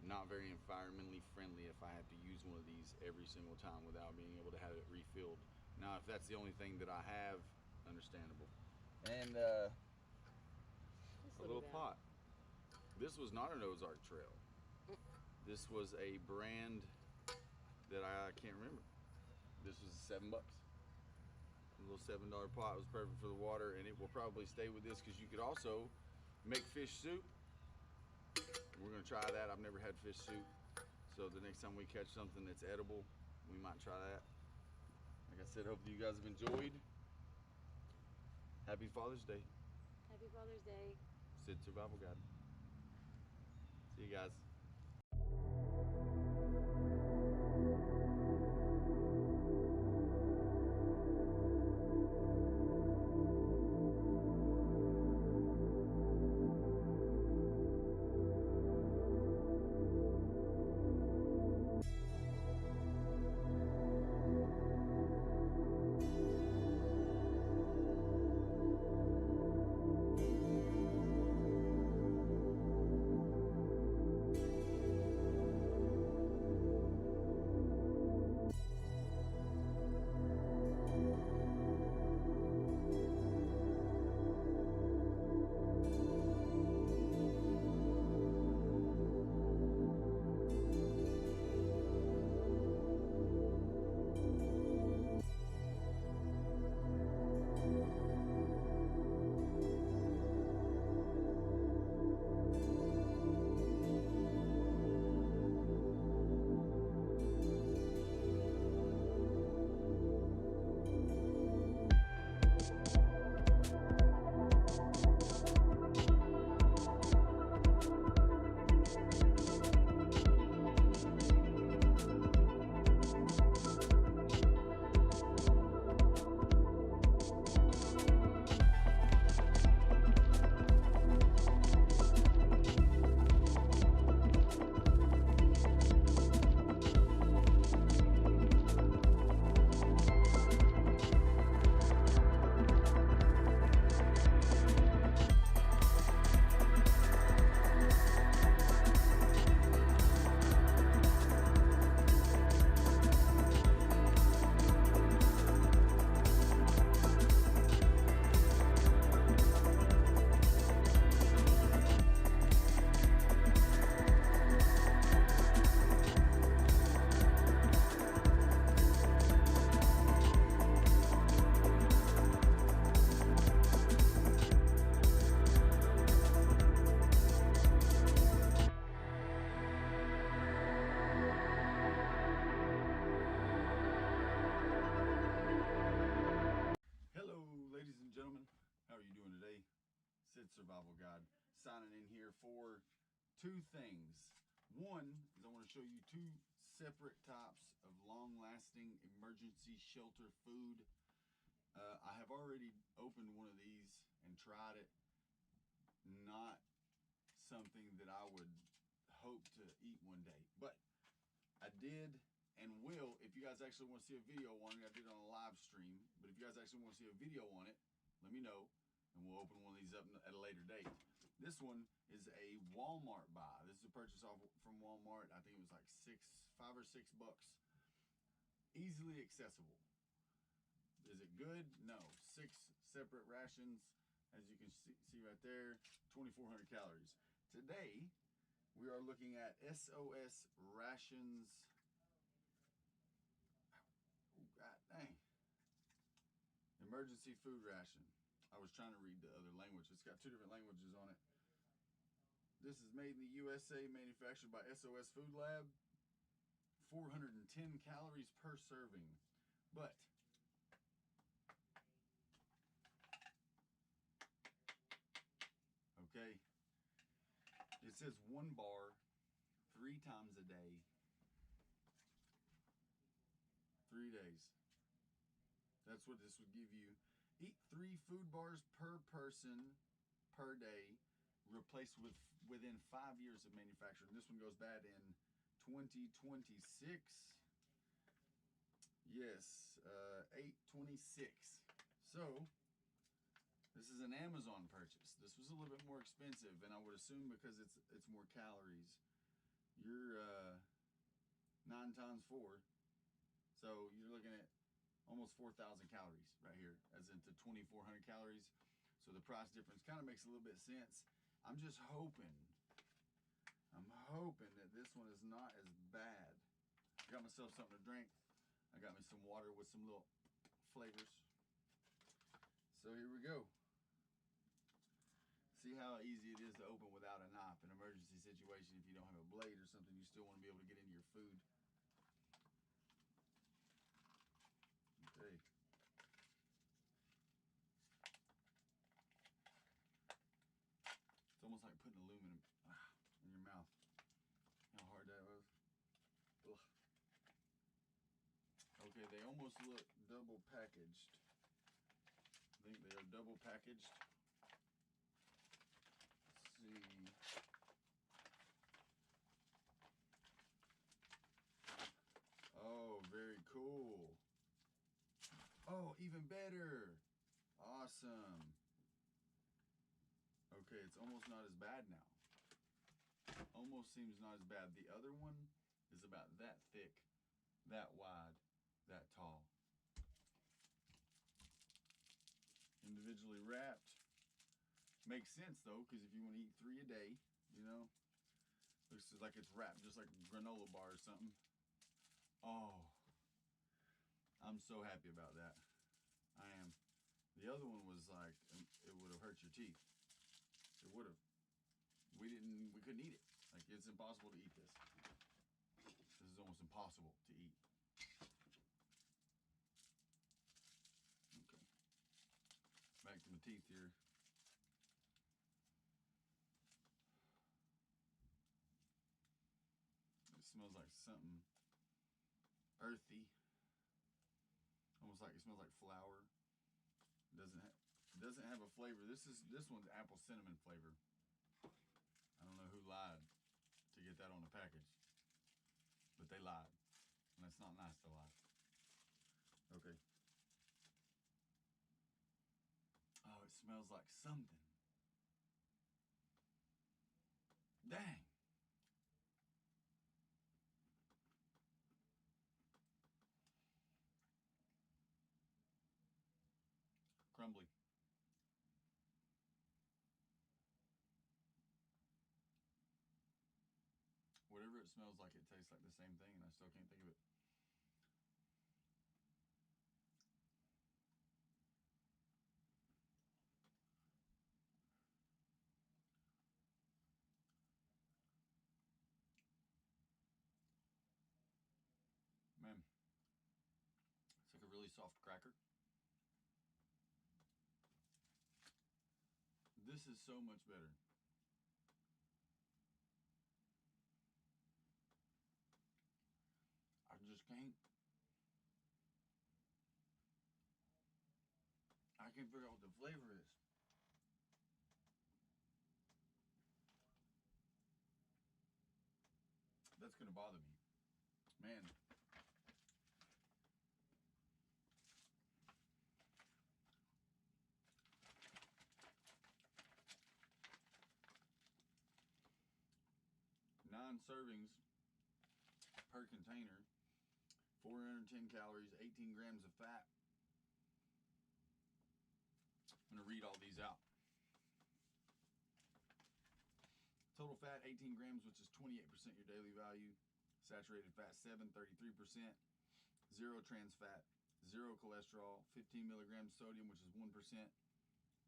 not very environmentally friendly if I have to use one of these every single time without being able to have it refilled. Now, if that's the only thing that I have, understandable. And a little pot. This was not an Ozark Trail. This was a brand that I can't remember. This was $7. A little $7 pot was perfect for the water, and it will probably stay with this because you could also make fish soup. We're gonna try that. I've never had fish soup, so the next time we catch something that's edible, we might try that. Like I said, hopefully you guys have enjoyed. Happy Father's Day. Happy Father's Day. Sid Survival Guide. See you guys. Sid Survival Guide, signing in here for two things. One is I want to show you two separate types of long-lasting emergency shelter food. I have already opened one of these and tried it. Not something that I would hope to eat one day, but I did and will. If you guys actually want to see a video on it, I did it on a live stream, but if you guys actually want to see a video on it, let me know and we'll open one of these up at a later date. This one is a Walmart buy. This is a purchase off from Walmart. I think it was like $5 or $6. Easily accessible. Is it good? No. 6 separate rations, as you can see right there, 2,400 calories. Today, we are looking at SOS Rations. Oh, God dang. Emergency food ration. I was trying to read the other language. It's got 2 different languages on it. This is made in the USA, manufactured by SOS Food Lab. 410 calories per serving. But okay, it says 1 bar 3 times a day, 3 days. That's what this would give you. Eat 3 food bars per person per day, replaced within 5 years of manufacturing. This one goes bad in 2026. Yes, 8/26. So this is an Amazon purchase. This was a little bit more expensive, and I would assume because it's more calories. You're 9 times 4, so you're looking at almost 4,000 calories right here, as into 2,400 calories. So the price difference kind of makes a little bit of sense. I'm just hoping, that this one is not as bad. I got myself something to drink. I got me some water with some little flavors. So here we go. See how easy it is to open without a knife. An emergency situation, if you don't have a blade or something, you still want to be able to get into your food. Okay. It's almost like putting aluminum in your mouth. How hard that was. Ugh. Okay, they almost look double packaged. I think they are double packaged. Let's see. Oh, very cool. Oh, even better. Awesome. Okay, it's almost not as bad now. Almost seems not as bad. The other one is about that thick, that wide, that tall. Individually wrapped. Makes sense though, because if you want to eat 3 a day, you know, looks like it's wrapped just like a granola bar or something. Oh, I'm so happy about that. I am. The other one was like, it would have hurt your teeth. It would have. We couldn't eat it. Like, it's impossible to eat this. This is almost impossible to eat. Okay. Back to my teeth here. It smells like something earthy. Almost like it smells like flour. It doesn't have a flavor. This one's apple cinnamon flavor. I don't know who lied to get that on the package, but they lied, and it's not nice to lie. Okay. Oh, it smells like something. Dang. Crumbly. Whatever it smells like, it tastes like the same thing, and I still can't think of it. Man, it's like a really soft cracker. This is so much better. I just can't. I can't figure out what the flavor is. That's gonna bother me, man. Nine servings per container, 410 calories, 18 grams of fat. I'm gonna read all these out. Total fat 18 grams, which is 28% your daily value. Saturated fat 7, 33%. Zero trans fat, zero cholesterol, 15 milligrams sodium, which is 1%.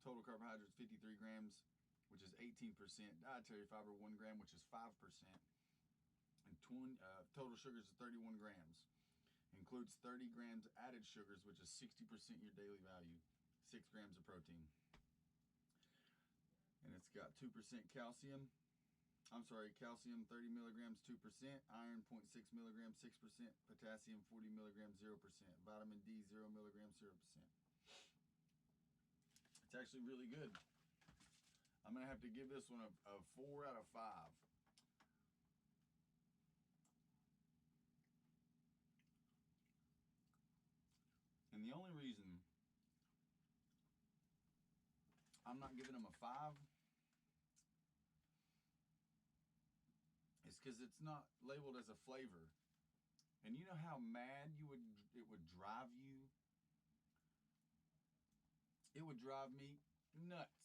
Total carbohydrates 53 grams, which is 18%. Dietary fiber 1 gram, which is 5%. And total sugars is 31 grams. Includes 30 grams added sugars, which is 60% your daily value. 6 grams of protein. And it's got 2% calcium. Calcium 30 milligrams, 2%. Iron 0.6 milligrams, 6%. Potassium 40 milligrams, 0%. Vitamin D 0 milligrams, 0%. It's actually really good. I'm gonna have to give this one a 4 out of 5. And the only reason I'm not giving them a 5 is because it's not labeled as a flavor. And you know how mad it would drive you? It would drive me nuts.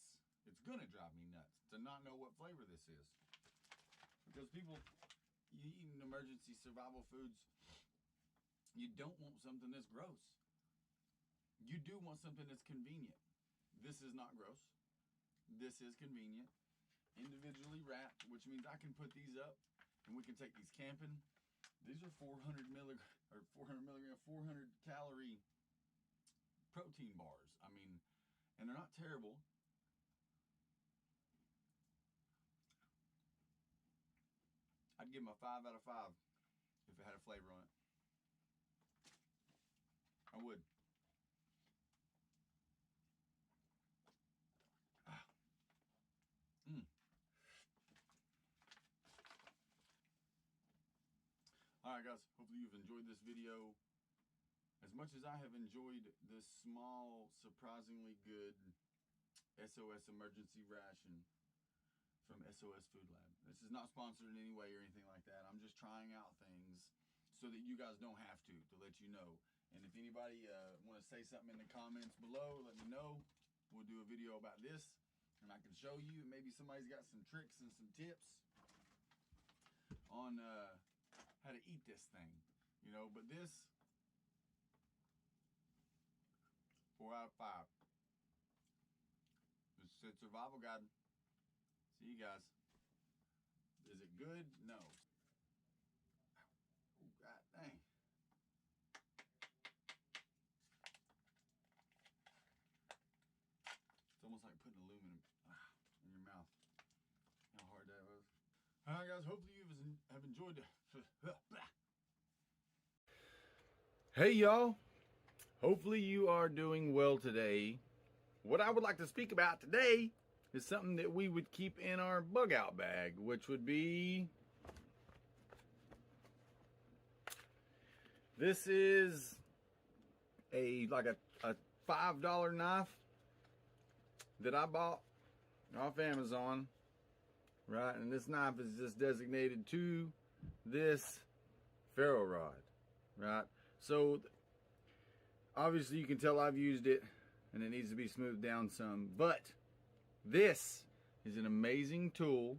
It's gonna drive me nuts to not know what flavor this is. Because people, you eating emergency survival foods, you don't want something that's gross. You do want something that's convenient. This is not gross. This is convenient. Individually wrapped, which means I can put these up and we can take these camping. These are 400 milligram, 400 calorie protein bars. I mean, and they're not terrible. I'd give them a 5 out of 5 if it had a flavor on it. I would. Alright guys, hopefully you've enjoyed this video as much as I have enjoyed this small, surprisingly good SOS emergency ration from SOS Food Lab. This is not sponsored in any way or anything like that. I'm just trying out things so that you guys don't have to let you know. And if anybody want to say something in the comments below, let me know. We'll do a video about this and I can show you. Maybe somebody's got some tricks and some tips on how to eat this thing, you know. But this, 4 out of 5. This is Survival Guide. See you guys. Is it good? No. Oh, God dang. It's almost like putting aluminum in your mouth. How hard that was. Alright guys, hopefully you have enjoyed it. Hey y'all, hopefully you are doing well today. What I would like to speak about today is something that we would keep in our bug out bag, which would be, this is like a $5 knife that I bought off Amazon. Right, and this knife is just designated to this ferro rod, right? So obviously you can tell I've used it and it needs to be smoothed down some, but this is an amazing tool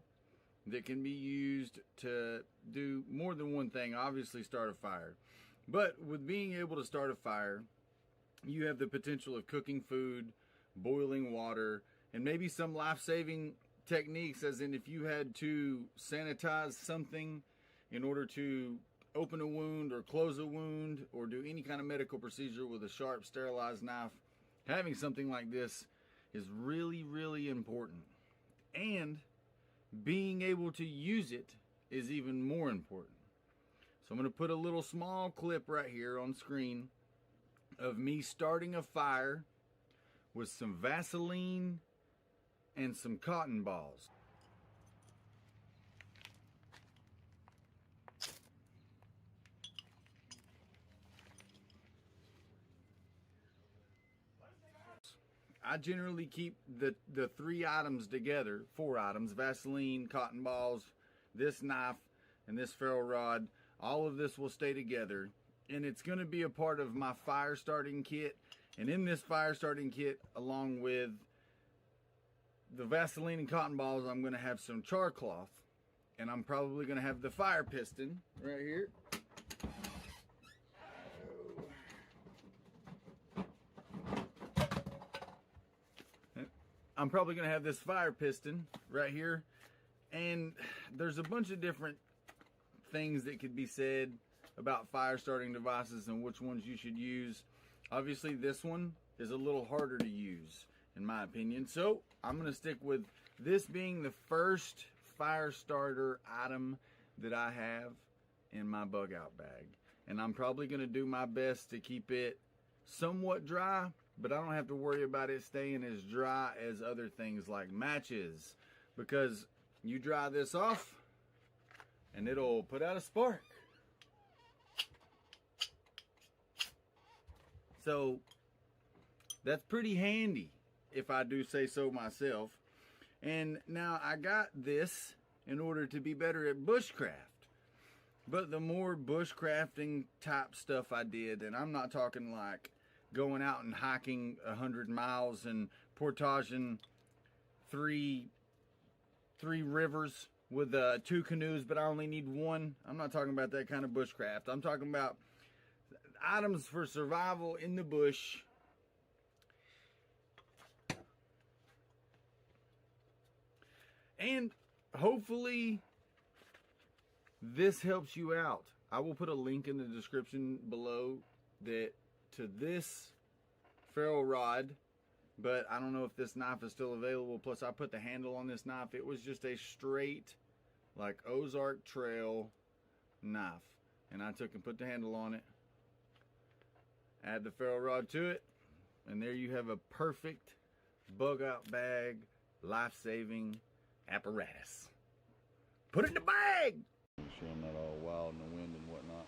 that can be used to do more than one thing. Obviously start a fire, but with being able to start a fire, you have the potential of cooking food, boiling water, and maybe some life-saving techniques, as in if you had to sanitize something in order to open a wound or close a wound or do any kind of medical procedure with a sharp sterilized knife. Having something like this is really, really important. And being able to use it is even more important. So I'm going to put a little small clip right here on screen of me starting a fire with some Vaseline and some cotton balls. I generally keep the 3 items together, 4 items: Vaseline, cotton balls, this knife, and this ferro rod. All of this will stay together, and it's going to be a part of my fire starting kit. And in this fire starting kit, along with the Vaseline and cotton balls, I'm going to have some char cloth, and I'm probably going to have the fire piston right here. I'm probably going to have this fire piston right here. And there's a bunch of different things that could be said about fire starting devices and which ones you should use. Obviously, this one is a little harder to use, in my opinion. So I'm going to stick with this being the first fire starter item that I have in my bug out bag. And I'm probably going to do my best to keep it somewhat dry, but I don't have to worry about it staying as dry as other things like matches, because you dry this off and it'll put out a spark. So that's pretty handy, if I do say so myself. And now I got this in order to be better at bushcraft. But the more bushcrafting type stuff I did, and I'm not talking like going out and hiking 100 miles and portaging three rivers with 2 canoes, but I only need 1. I'm not talking about that kind of bushcraft. I'm talking about items for survival in the bush. And hopefully this helps you out. I will put a link in the description below that to this ferro rod, but I don't know if this knife is still available. Plus I put the handle on this knife. It was just a straight like Ozark Trail knife, and I took and put the handle on it, add the ferro rod to it, and there you have a perfect bug out bag life-saving apparatus. Put it in the bag. Showing that all wild in the wind and whatnot.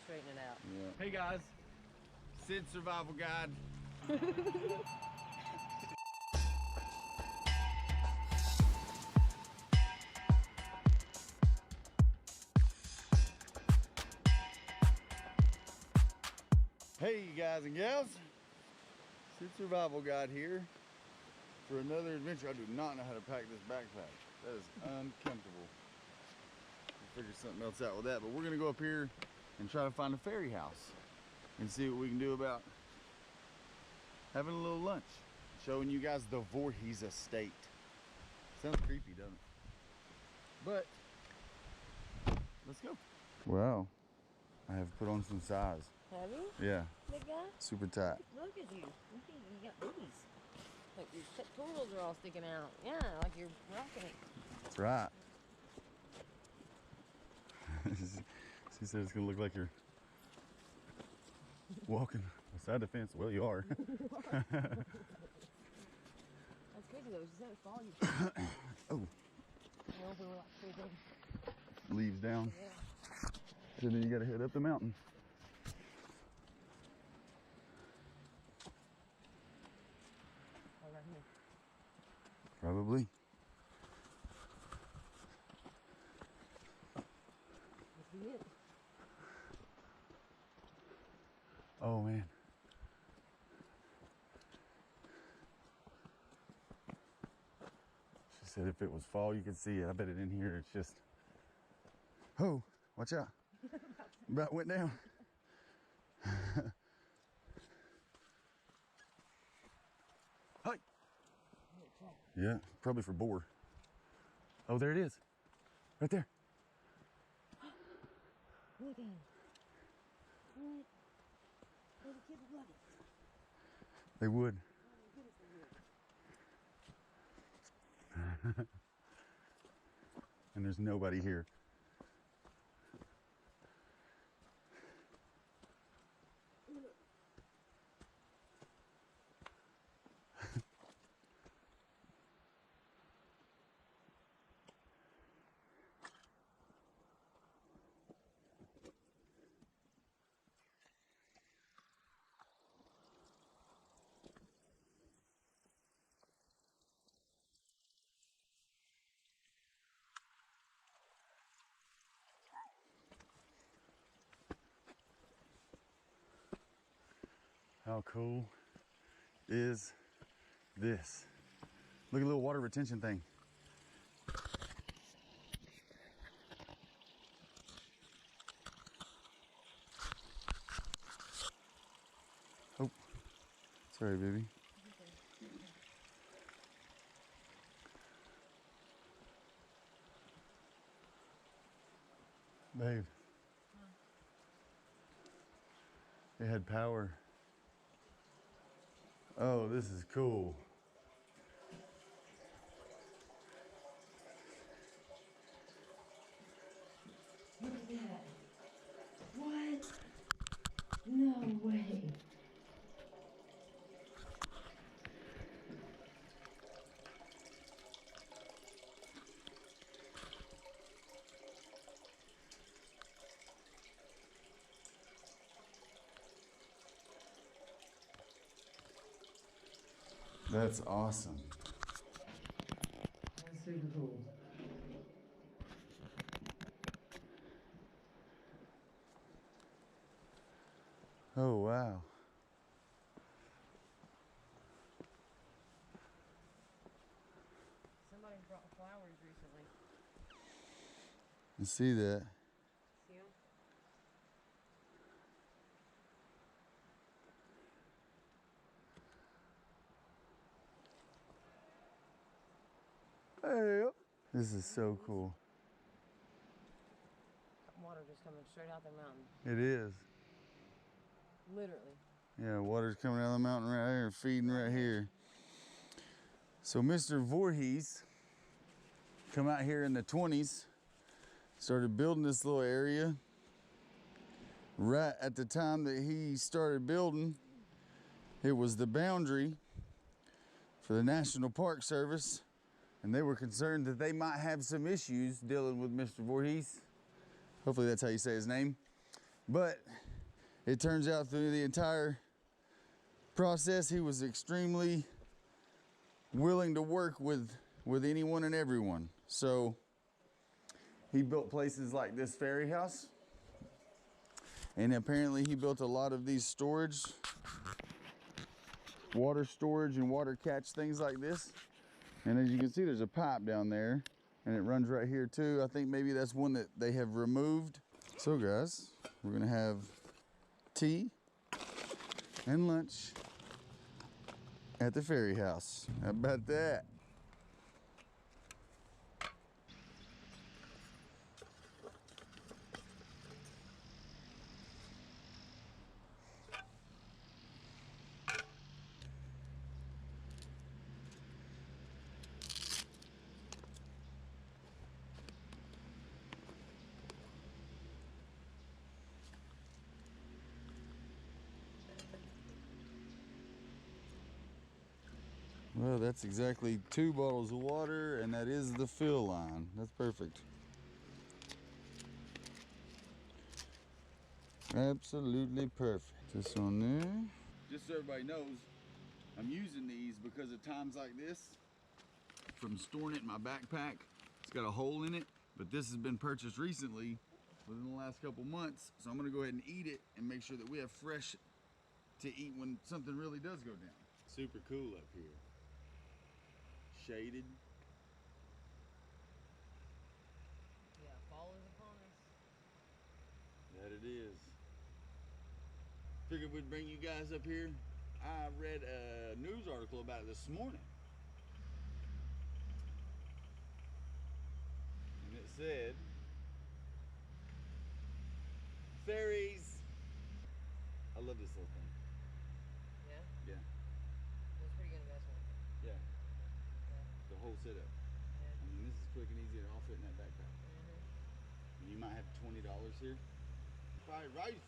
Straighten it out. Yeah. Hey guys, Sid Survival Guide. Hey you guys and gals, Sid Survival Guide here for another adventure. I do not know how to pack this backpack. That is uncomfortable. We'll figure something else out with that, but we're gonna go up here and try to find a ferry house and see what we can do about having a little lunch. Showing you guys the Voorhees estate. Sounds creepy, doesn't it? But let's go. Wow, I have put on some size. Have you? Yeah, Big guy? super tight. Look at you. You got booties. Like your pectorals are all sticking out. Yeah, like you're rocking it. That's right. She said it's gonna look like you're walking beside the fence. Well, you are. That's crazy though. She said it's fall. You Oh, know, we were like freezing. leaves down. Yeah. So then you gotta head up the mountain. Oh, right here. Probably. This be it. Oh man. She said if it was fall, you could see it. I bet it in here, it's just. Oh, watch out. About went down. Hi. Yeah, probably for boar. Oh, there it is. Right there. Look at him. What? There's a kid with bloody. They would. And there's nobody here. How cool is this? Look at the little water retention thing. Oh, sorry, baby. Babe. It had power. Oh, this is cool. Look at that. What? No way. That's awesome. That's super cool. Oh, wow. Somebody brought flowers recently. I see that. See 'em? Hey, this is so cool. Water just coming straight out the mountain. It is. Literally. Yeah, water's coming out of the mountain right here, feeding right here. So Mr. Voorhees come out here in the 20s, started building this little area. Right at the time that he started building, it was the boundary for the National Park Service, and they were concerned that they might have some issues dealing with Mr. Voorhees. Hopefully that's how you say his name. But it turns out through the entire process, he was extremely willing to work with anyone and everyone. So he built places like this ferry house. And apparently he built a lot of these storage, water storage and water catch things like this. And as you can see, there's a pipe down there and it runs right here too. I think maybe that's one that they have removed. So guys, we're gonna have tea and lunch at the ferry house. How about that? Well, that's exactly 2 bottles of water, and that is the fill line. That's perfect. Absolutely perfect. This on there. Just so everybody knows, I'm using these because of times like this. From storing it in my backpack, it's got a hole in it, but this has been purchased recently within the last couple months. So I'm gonna go ahead and eat it and make sure that we have fresh to eat when something really does go down. Super cool up here. Shaded. Yeah, fall is upon us. That it is. Figured we'd bring you guys up here. I read a news article about it this morning. And it said, ferries. I love this little thing. Yeah? Yeah. the whole setup. I mean, this is quick and easy. It all fit in that backpack. And you might have $20 here. Fried rice.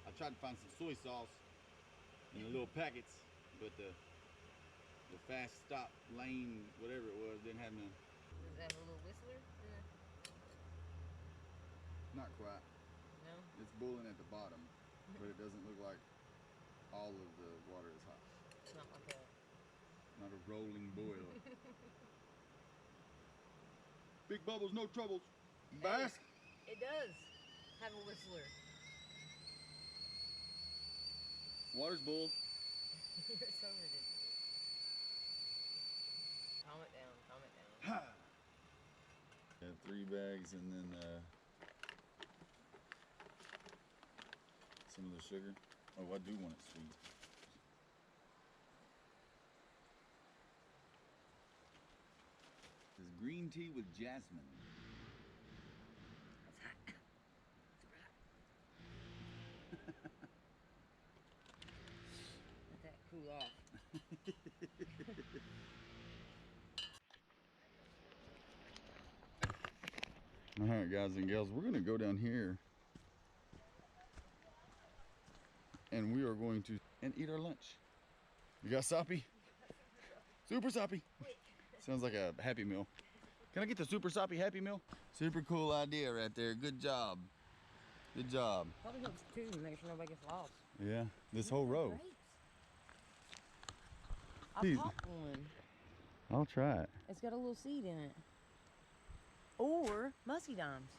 I tried to find some soy sauce in the little packets, but the fast stop lane, whatever it was, didn't have none. Does that have a little whistler? Not quite. No? It's boiling at the bottom, but it doesn't look like all of the water is hot. It's not like a... Not a rolling boil. Big bubbles, no troubles. Bass. It does have a whistler. Water's boiled. You're so ridiculous. Calm it down, calm it down. Have 3 bags and then some of the sugar. Oh, I do want it sweet. This is green tea with jasmine. It's hot. Super hot. Let that cool off. All right, guys and gals, we're gonna go down here and we are going to eat our lunch. You got soppy? Super soppy. Sounds like a Happy Meal. Can I get the super soppy Happy Meal? Super cool idea right there. Good job. Good job. Probably helps too to make sure nobody gets lost. Yeah, this whole row. Grapes. I Dude. popped one. I'll try it. It's got a little seed in it. Or musky dimes.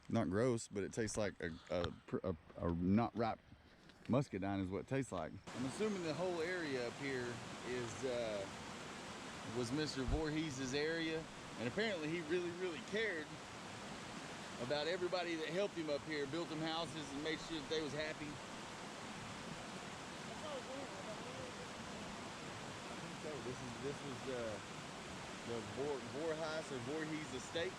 Not gross, but it tastes like a not ripe muscadine is what it tastes like. I'm assuming the whole area up here is was Mr. Voorhees' area, and apparently he really cared about everybody that helped him up here, built them houses and made sure that they was happy. So this was the Voorhees estate.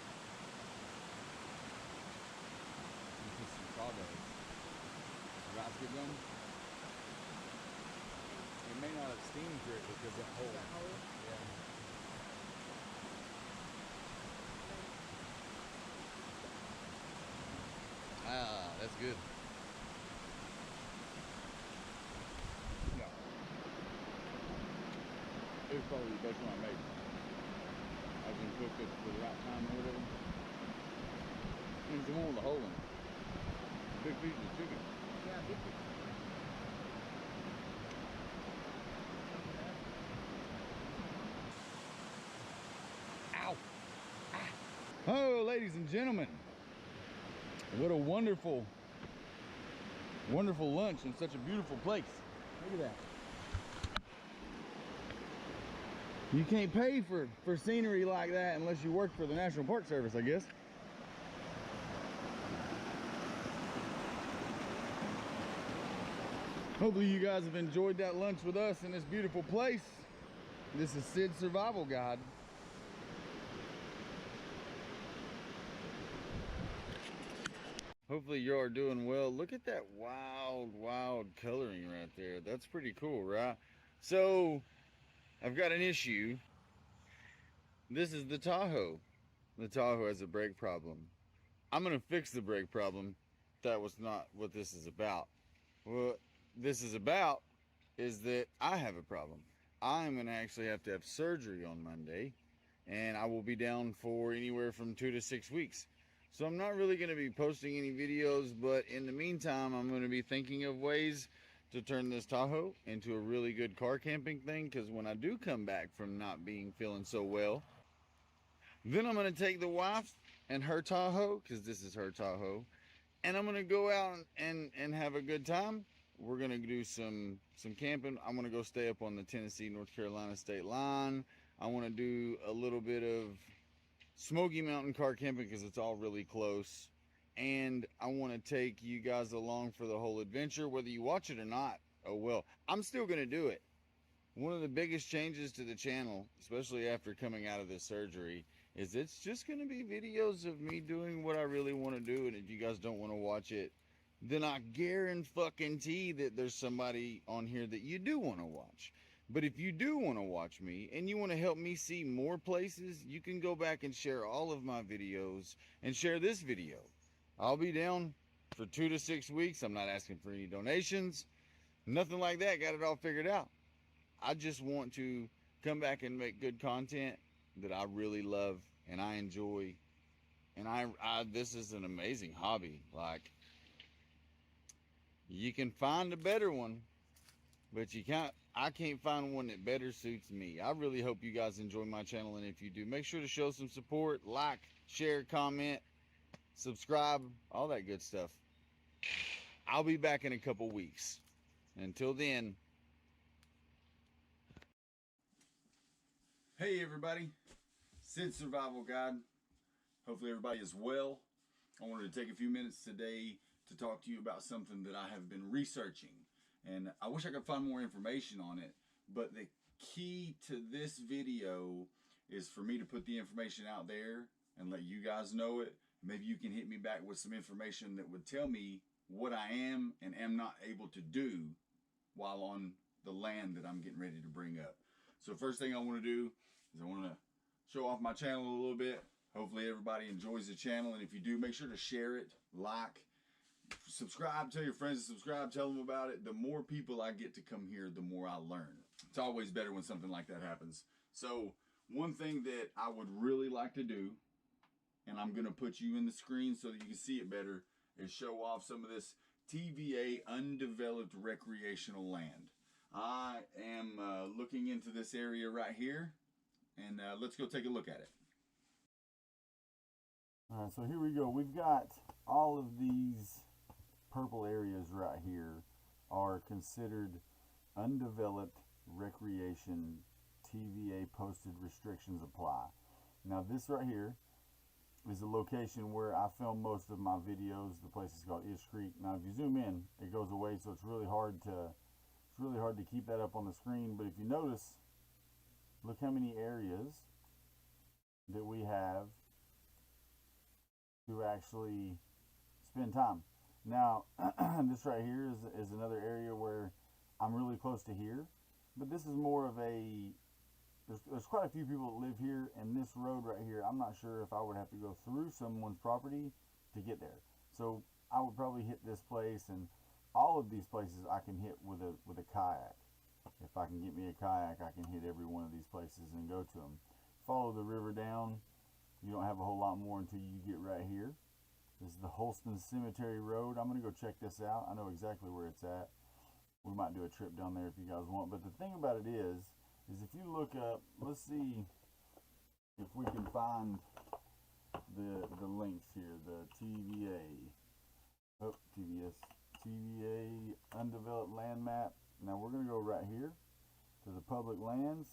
This is some strawberries. Rice get done. It may not have steamed for it because that hole. Yeah. Ah, that's good. Yeah. It was probably the best one I made. I've been cooked it for the right time or whatever. There's the one with the hole in it. Big piece of chicken. Yeah, big piece. Ow! Ah. Oh, ladies and gentlemen. What a wonderful, wonderful lunch in such a beautiful place. Look at that. You can't pay for scenery like that unless you work for the National Park Service, I guess. Hopefully you guys have enjoyed that lunch with us in this beautiful place. This is Sid's Survival Guide. Hopefully you are doing well. Look at that wild coloring right there. That's pretty cool, right? So, I've got an issue. This is the Tahoe. The Tahoe has a brake problem. I'm gonna fix the brake problem. That was not what this is about. What this is about is that I have a problem. I'm gonna actually have to have surgery on Monday, and I will be down for anywhere from 2 to 6 weeks. So I'm not really going to be posting any videos, but in the meantime, I'm going to be thinking of ways to turn this Tahoe into a really good car camping thing, because when I do come back from not feeling so well, then I'm going to take the wife and her Tahoe, because this is her Tahoe, and I'm going to go out and have a good time. We're going to do some camping. I'm going to go stay up on the Tennessee-North Carolina state line. I want to do a little bit of Smoky Mountain car camping because it's all really close, and I want to take you guys along for the whole adventure, whether you watch it or not. Oh well, I'm still going to do it. One of the biggest changes to the channel, especially after coming out of this surgery, is it's just going to be videos of me doing what I really want to do, and if you guys don't want to watch it, then I guarantee that there's somebody on here that you do want to watch. But if you do want to watch me and you want to help me see more places, you can go back and share all of my videos and share this video. I'll be down for 2 to 6 weeks. I'm not asking for any donations, nothing like that. Got it all figured out. I just want to come back and make good content that I really love and I enjoy. And this is an amazing hobby. Like, you can find a better one, but I can't find one that better suits me. I really hope you guys enjoy my channel, and if you do, make sure to show some support, like, share, comment, subscribe, all that good stuff. I'll be back in a couple weeks. Until then. Hey everybody, Sid Survival Guide. Hopefully everybody is well. I wanted to take a few minutes today to talk to you about something that I have been researching. And I wish I could find more information on it, but the key to this video is for me to put the information out there and let you guys know it. Maybe you can hit me back with some information that would tell me what I am and am not able to do while on the land that I'm getting ready to bring up. So first thing I want to do is I want to show off my channel a little bit. Hopefully everybody enjoys the channel, and if you do, make sure to share it, like, subscribe, tell your friends to subscribe, tell them about it. The more people I get to come here, the more I learn. It's always better when something like that happens. So one thing that I would really like to do, and I'm going to put you in the screen so that you can see it better, is show off some of this TVA undeveloped recreational land. I am looking into this area right here, and let's go take a look at it. All right, so here we go. We've got all of these purple areas right here are considered undeveloped recreation. TVA posted restrictions apply. Now this right here is the location where I film most of my videos. The place is called Ish Creek. Now if you zoom in, it goes away, so it's really hard to keep that up on the screen. But if you notice, look how many areas that we have to actually spend time. Now this right here is another area where I'm really close to here, but this is more of a, there's quite a few people that live here, and this road right here, I'm not sure if I would have to go through someone's property to get there. So I would probably hit this place, and all of these places I can hit with a kayak. If I can get me a kayak, I can hit every one of these places and go to them. Follow the river down. You don't have a whole lot more until you get right here. This is the Holston Cemetery Road. I'm going to go check this out. I know exactly where it's at. We might do a trip down there if you guys want. But the thing about it is if you look up, let's see if we can find the links here. The TVA, TVA undeveloped land map. Now we're going to go right here to the public lands.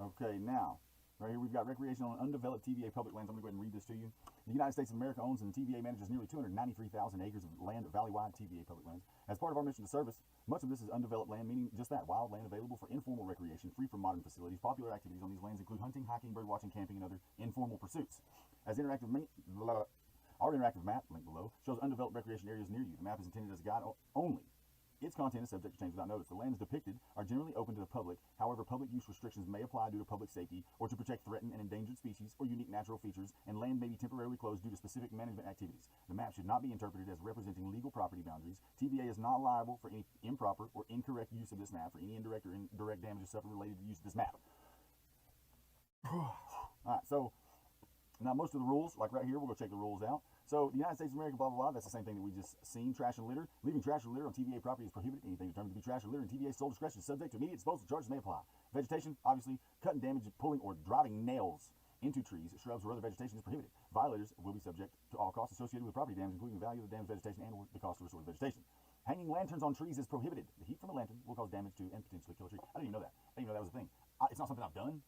Okay, now right here we've got recreational and undeveloped TVA public lands. I'm going to go ahead and read this to you. The United States of America owns and TVA manages nearly 293,000 acres of land valley-wide TVA public lands. As part of our mission to service, much of this is undeveloped land, meaning just that, wild land available for informal recreation, free from modern facilities. Popular activities on these lands include hunting, hiking, bird watching, camping, and other informal pursuits. Our interactive map, link below, shows undeveloped recreation areas near you. The map is intended as a guide only. Its content is subject to change without notice. The lands depicted are generally open to the public. However, public use restrictions may apply due to public safety or to protect threatened and endangered species or unique natural features, and land may be temporarily closed due to specific management activities. The map should not be interpreted as representing legal property boundaries. TVA is not liable for any improper or incorrect use of this map, for any indirect or direct damages suffered related to the use of this map. Alright, so now most of the rules, like right here, we'll go check the rules out. So the United States of America, blah, blah, blah, that's the same thing that we just seen. Trash and litter. Leaving trash or litter on TVA property is prohibited. Anything determined to be trash or litter in TVA's sole discretion is subject to immediate disposal. Charges may apply. Vegetation, obviously, cutting, damage, pulling, or driving nails into trees, shrubs, or other vegetation is prohibited. Violators will be subject to all costs associated with property damage, including the value of the damaged vegetation and or the cost to restore the vegetation. Hanging lanterns on trees is prohibited. The heat from a lantern will cause damage to and potentially kill a tree. I didn't even know that. I didn't even know that was a thing. It's not something I've done,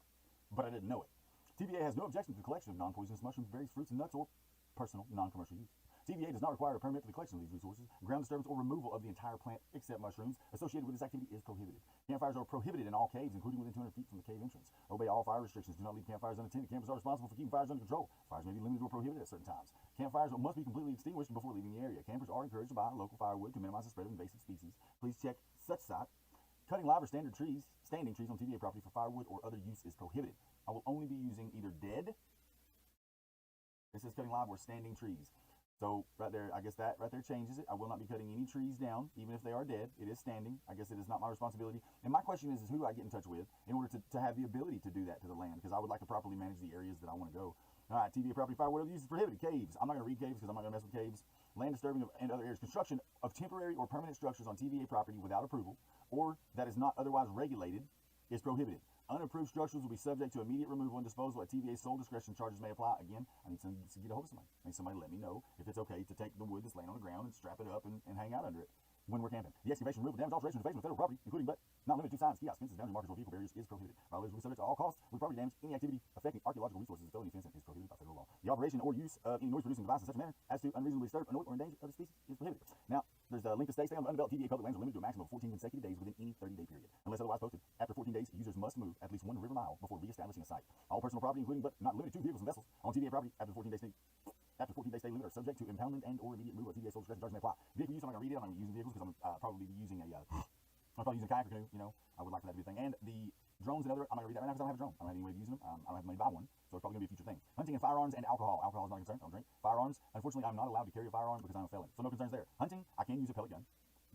but I didn't know it. TVA has no objection to the collection of non-poisonous mushrooms, berries, fruits, and nuts, or personal, non-commercial use. TVA does not require a permit for the collection of these resources. Ground disturbance or removal of the entire plant, except mushrooms, associated with this activity is prohibited. Campfires are prohibited in all caves, including within 200 feet from the cave entrance. Obey all fire restrictions. Do not leave campfires unattended. Campers are responsible for keeping fires under control. Fires may be limited or prohibited at certain times. Campfires must be completely extinguished before leaving the area. Campers are encouraged to buy local firewood to minimize the spread of invasive species. Please check such site Cutting live or standing trees on TVA property for firewood or other use is prohibited. I will only be using either dead, it says cutting live or standing trees. So right there, I guess that right there changes it. I will not be cutting any trees down, even if they are dead. It is standing. I guess it is not my responsibility. And my question is who do I get in touch with in order to have the ability to do that to the land? Because I would like to properly manage the areas that I want to go. All right, TVA property, firewood, other use is prohibited. Caves. I'm not going to read caves because I'm not going to mess with caves. Land disturbing and other areas. Construction of temporary or permanent structures on TVA property without approval or that is not otherwise regulated is prohibited. Unapproved structures will be subject to immediate removal and disposal at TVA's sole discretion. Charges may apply. Again, I need to get a hold of somebody. I need somebody to let me know if it's okay to take the wood that's laying on the ground and strap it up and hang out under it when we're camping. The excavation, removal, damage, alteration, or invasion of federal property, including but not limited to signs, kiosks, fences, boundary markers, or vehicle barriers, is prohibited. Violators will be subject to all costs with property damage. Any activity affecting archaeological resources, felony offense, is prohibited by federal law. The operation or use of any noise-producing device in such a manner as to unreasonably disturb, annoy, or endanger other species is prohibited. Now, there's a length of stay on undeveloped TVA public lands are limited to a maximum of 14 consecutive days within any 30-day period. Unless otherwise posted, after 14 days, users must move at least 1 river mile before re-establishing a site. All personal property, including but not limited to vehicles and vessels, on TVA property after the 14-day stay limit are subject to impoundment and or immediate move of TVA sole discretion. Charges may apply. Vehicle use, I'm not going to read it. I'm not going to be using vehicles because I'm probably using a I'm probably using a kayak or canoe. You know, I would like for that to be a thing. And the drones and other, I'm not going to read that right now because I don't have a drone. I don't have any way of using them. I don't have money to buy one, so it's probably going to be a future thing. Hunting and firearms and alcohol. Alcohol is not a concern. I don't drink. Firearms, unfortunately, I'm not allowed to carry a firearm because I'm a felon. So no concerns there. Hunting, I can use a pellet gun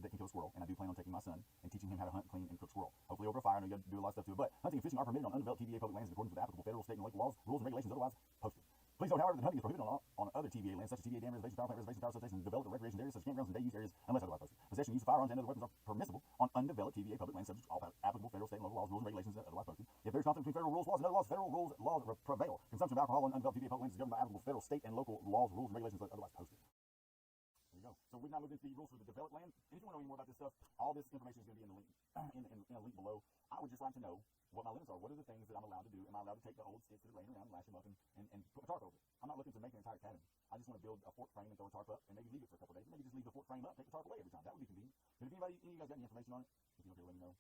that can kill a squirrel, and I do plan on taking my son and teaching him how to hunt, clean, and cook squirrel. Hopefully over a fire. I know you got to do a lot of stuff to it, but hunting and fishing are permitted on undeveloped TVA public lands in accordance with applicable federal, state, and local laws, rules, and regulations otherwise posted. Please note, however, that hunting is prohibited on other TVA lands, such as TVA dam reservations, power plant reservations, power substations, developed or recreation areas, such as campgrounds and day use areas, unless otherwise posted. Possession, use of firearms and other weapons are permissible on undeveloped TVA public lands, subject to all applicable federal, state, and local laws, rules, and regulations otherwise posted. If there is conflict between federal rules, laws, and other laws, federal rules, laws prevail. Consumption of alcohol on undeveloped TVA public lands is governed by applicable federal, state, and local laws, rules, and regulations otherwise posted. There you go. So we've now moved into the rules for the developed land. And if you want to know any more about this stuff, all this information is going to be in the link in a link below. I would just like to know what my limits are. What are the things that I'm allowed to do? Am I allowed to take the old sticks that are laying around and lash them up and put a tarp over it? I'm not looking to make an entire cabin. I just want to build a fort frame and throw a tarp up and maybe leave it for a couple of days. Maybe just leave the fort frame up, take the tarp away every time. That would be convenient. But if any of you guys got any information on it, if you don't care, let me know.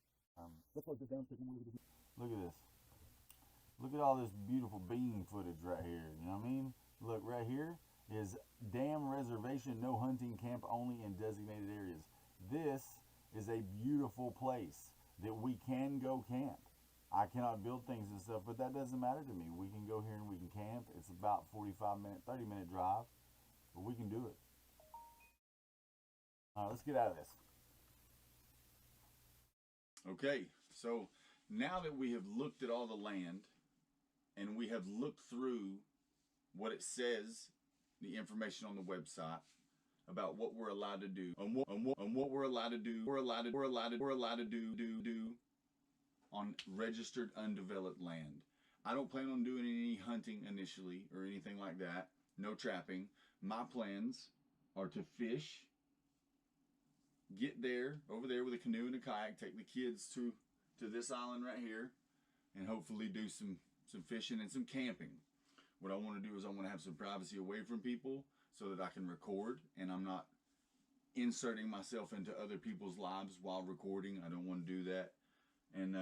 Let's close this down. Look at this. Look at all this beautiful bean footage right here. You know what I mean? Look, right here is dam reservation, no hunting, camp only in designated areas. This is a beautiful place that we can go camp. I cannot build things and stuff, but that doesn't matter to me. We can go here and we can camp. It's about 30-minute drive, but we can do it. All right, let's get out of this. Okay, so now that we have looked at all the land and we have looked through what it says, the information on the website about what we're allowed to do, and what we're allowed to do, we're allowed to do on registered undeveloped land. I don't plan on doing any hunting initially or anything like that. No trapping. My plans are to fish, get there, over there with a canoe and a kayak, take the kids to this island right here, and hopefully do some fishing and some camping. What I want to do is I want to have some privacy away from people so that I can record and I'm not inserting myself into other people's lives while recording. I don't want to do that. And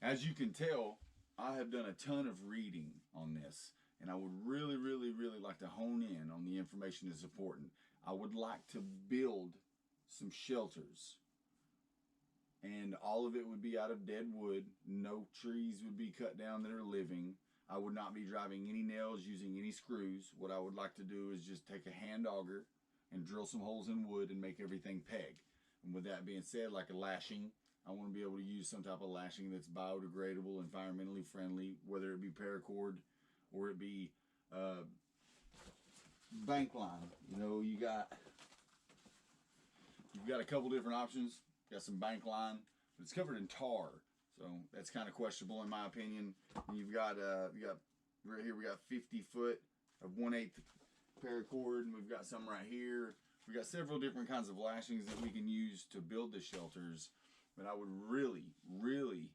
as you can tell, I have done a ton of reading on this, and I would really, really, really like to hone in on the information that's important. I would like to build some shelters, and all of it would be out of dead wood. No trees would be cut down that are living. I would not be driving any nails, using any screws. What I would like to do is just take a hand auger and drill some holes in wood and make everything peg. And with that being said, like a lashing, I want to be able to use some type of lashing that's biodegradable, environmentally friendly, whether it be paracord or it be bank line. You know, you've got a couple different options. Got some bank line, but it's covered in tar, so that's kind of questionable in my opinion. And you've got right here we got 50 foot of 1/8 paracord, and we've got some right here. We got several different kinds of lashings that we can use to build the shelters, but I would really, really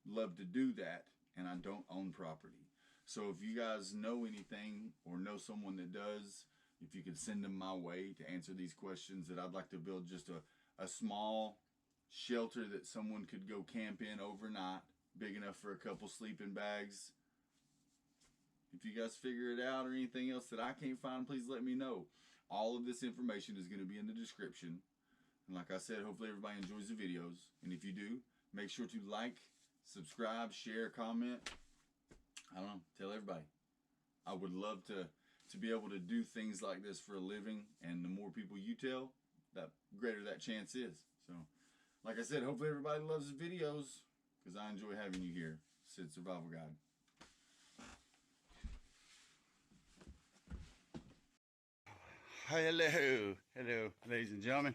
love to do that, and I don't own property. So if you guys know anything or know someone that does, if you could send them my way to answer these questions, that I'd like to build just a small shelter that someone could go camp in overnight, big enough for a couple sleeping bags. If you guys figure it out or anything else that I can't find, please let me know. All of this information is going to be in the description. And like I said, hopefully everybody enjoys the videos. And if you do, make sure to like, subscribe, share, comment. I don't know, tell everybody. I would love to be able to do things like this for a living. And the more people you tell, the greater that chance is. So, like I said, hopefully everybody loves the videos because I enjoy having you here. Sid Survival Guide. Hello, ladies and gentlemen.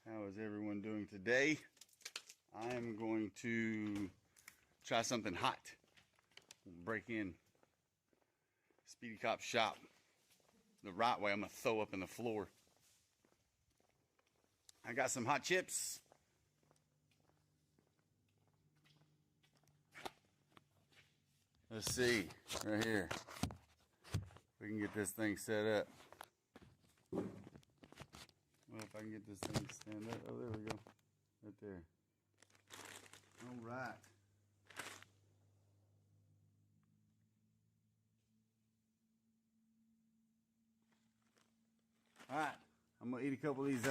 How is everyone doing today? I am going to try something hot. Break in Speedy Cop's shop the right way. I'm gonna throw up in the floor. I got some hot chips. Let's see, right here. We can get this thing set up. Well, if I can get this thing to stand up. Oh, there we go. Right there. All right. All right. I'm going to eat a couple of these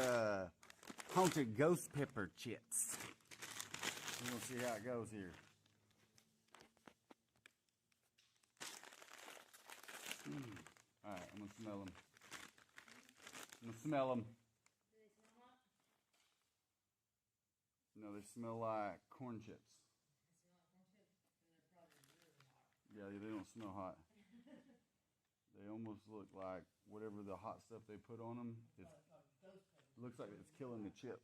haunted ghost pepper chips. We're going to see how it goes here. All right, I'm going to smell them. I'm going to smell them. Do they smell hot? No, they smell like corn chips. They smell like corn chips, and they're probably really hot. Yeah, they don't smell hot. They almost look like whatever the hot stuff they put on them. It looks like it's killing the chip.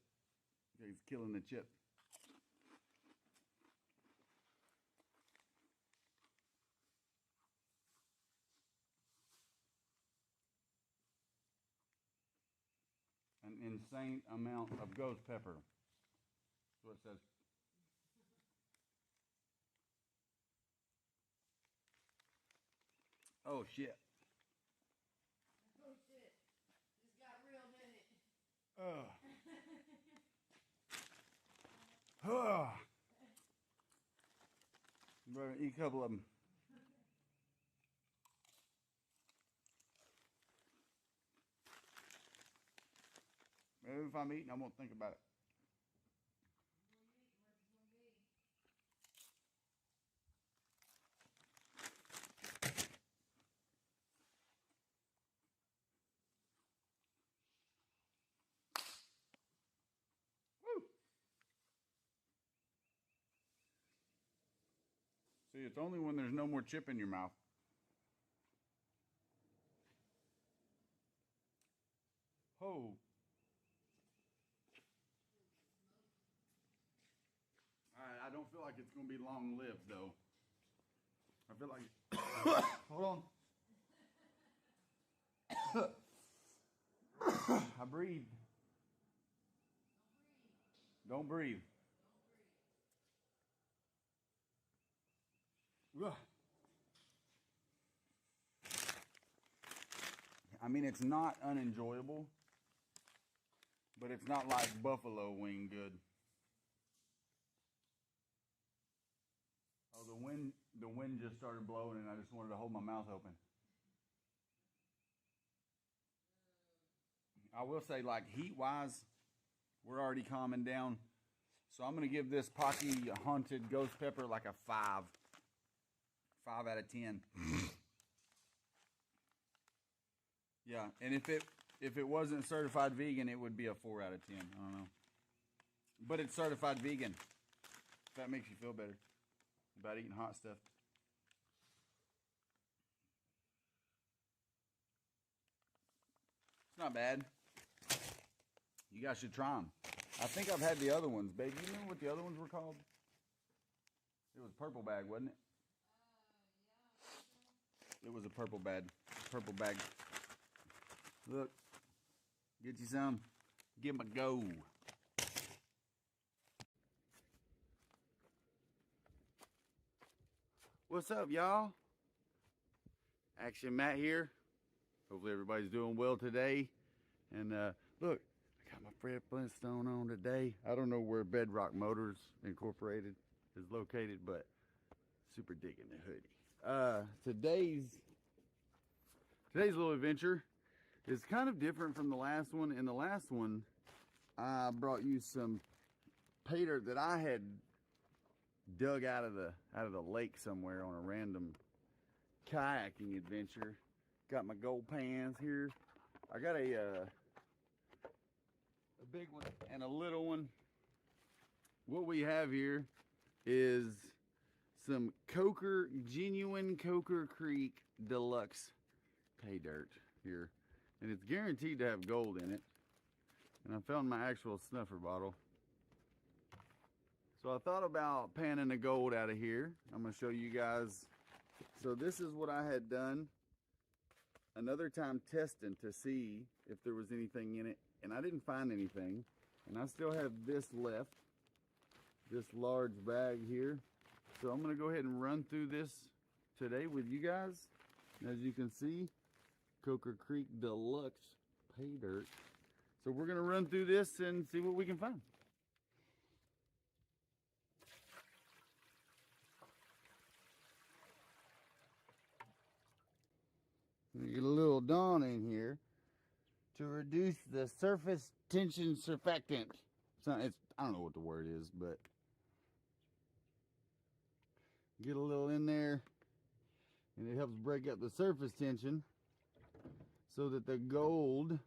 It's killing the chip. An insane amount of ghost pepper. That's what it says. Oh shit. Oh shit. This got real, didn't it? Better eat a couple of them. Maybe if I'm eating, I won't think about it. See, it's only when there's no more chip in your mouth. Oh. Alright, I don't feel like it's going to be long-lived, though. I feel like... Hold on. I breathe. Don't breathe. Ugh. I mean, it's not unenjoyable, but it's not like buffalo wing good. Oh, the wind just started blowing and I just wanted to hold my mouth open. I will say, like, heat-wise, we're already calming down. So I'm going to give this Pocky Haunted Ghost Pepper like a 5. 5 out of 10. Yeah, and if it wasn't certified vegan, it would be a 4 out of 10. I don't know. But it's certified vegan. If that makes you feel better about eating hot stuff. It's not bad. You guys should try them. I think I've had the other ones, babe. You remember what the other ones were called? It was purple bag, wasn't it? It was a purple bag. Purple bag. Look. Get you some. Give them a go. What's up, y'all? Action Matt here. Hopefully everybody's doing well today. And look, I got my Fred Flintstone on today. I don't know where Bedrock Motors Incorporated is located, but super digging the hoodie. Today's little adventure is kind of different from the last one. In the last one, I brought you some pay dirt that I had dug out of the lake somewhere on a random kayaking adventure. Got my gold pans here. I got a big one and a little one. What we have here is some genuine Coker Creek Deluxe pay dirt here, and it's guaranteed to have gold in it. And I found my actual snuffer bottle. So I thought about panning the gold out of here. I'm gonna show you guys. So this is what I had done another time testing to see if there was anything in it, and I didn't find anything. And I still have this left, this large bag here. So I'm gonna go ahead and run through this today with you guys. As you can see, Coker Creek Deluxe pay dirt. So we're gonna run through this and see what we can find. Get a little Dawn in here to reduce the surface tension surfactant. I don't know what the word is, but get a little in there, and it helps break up the surface tension so that the gold,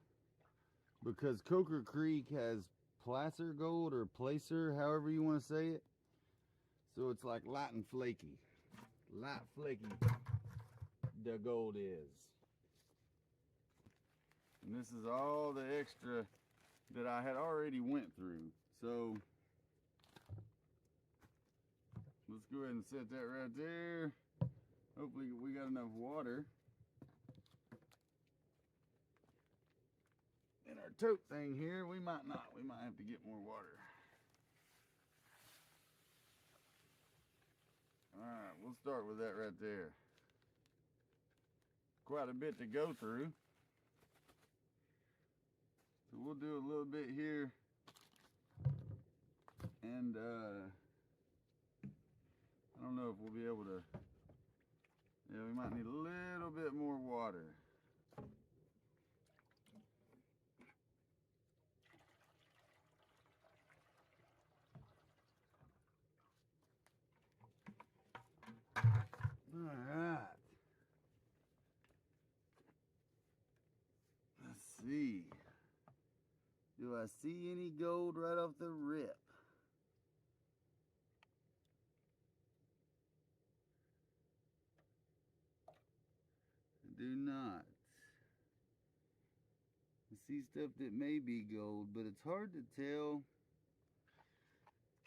because Coker Creek has placer gold or placer, however you want to say it, so it's like light and flaky. Light flaky the gold is. And this is all the extra that I had already went through. So let's go ahead and set that right there. Hopefully we got enough water in our tote thing here. We might not. We might have to get more water. Alright, we'll start with that right there. Quite a bit to go through. So we'll do a little bit here, and I don't know if we'll be able to, yeah, we might need a little bit more water. Alright. Let's see. Do I see any gold right off the rip? I do not. I see stuff that may be gold, but it's hard to tell.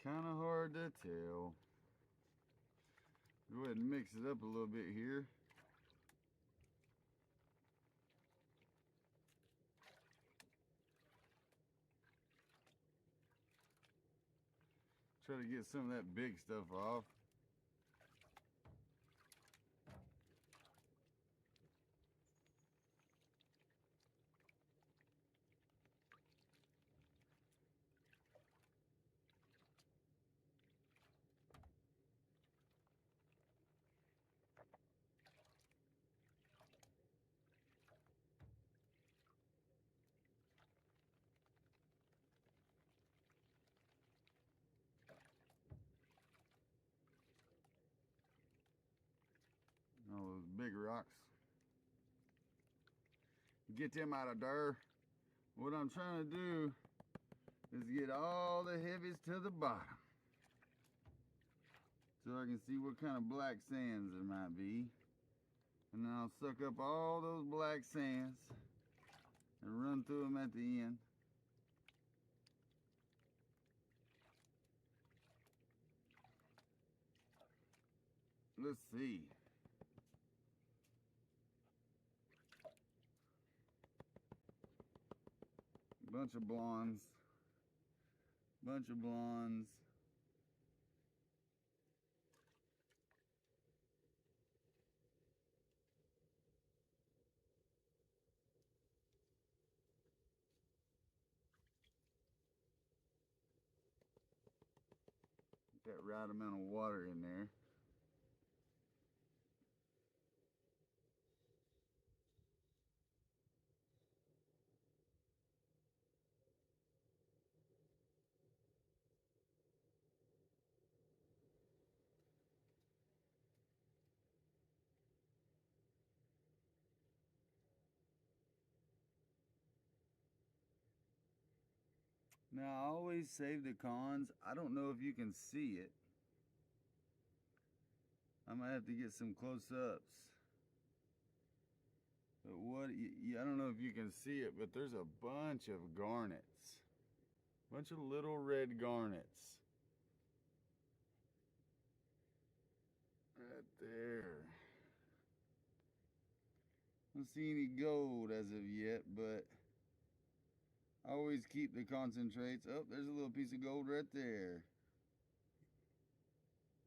Kind of hard to tell. Go ahead and mix it up a little bit here. Try to get some of that big stuff off. All those big rocks. Get them out of there. What I'm trying to do is get all the heavies to the bottom, so I can see what kind of black sands there might be. And then I'll suck up all those black sands and run through them at the end. Let's see. Bunch of blondes. Bunch of blondes. Get that right amount of water in there. Now, I always save the cons. I don't know if you can see it. I might have to get some close-ups. But what, I don't know if you can see it, but there's a bunch of garnets. Bunch of little red garnets. Right there. I don't see any gold as of yet, but I always keep the concentrates. Oh, there's a little piece of gold right there.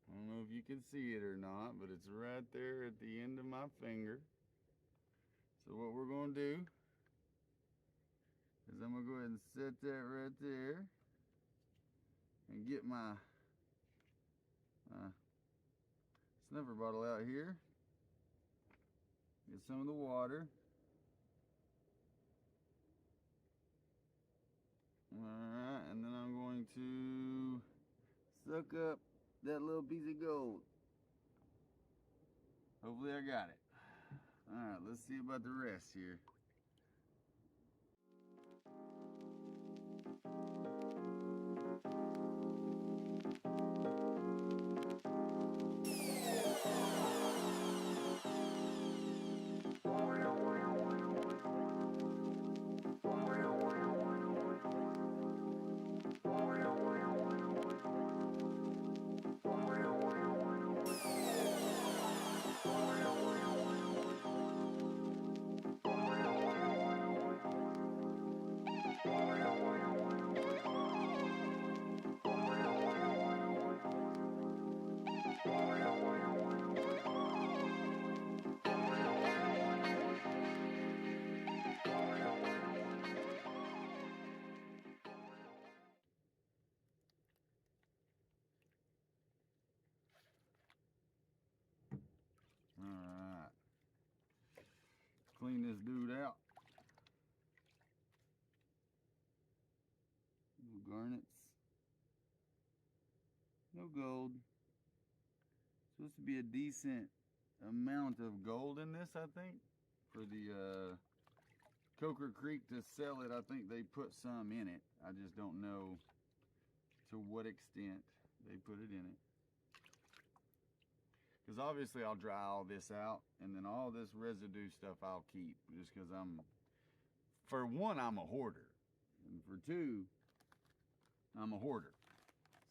I don't know if you can see it or not, but it's right there at the end of my finger. So what we're going to do is I'm going to go ahead and set that right there and get my snuffer bottle out here. Get some of the water. Alright, and then I'm going to suck up that little piece of gold. Hopefully I got it. Alright, let's see about the rest here. Alright. Clean this dude out. No garnets. No gold. Supposed to be a decent amount of gold in this, I think. For the Coker Creek to sell it, I think they put some in it. I just don't know to what extent they put it in it. Because obviously I'll dry all this out, and then all this residue stuff I'll keep, just because for one, I'm a hoarder, and for two, I'm a hoarder.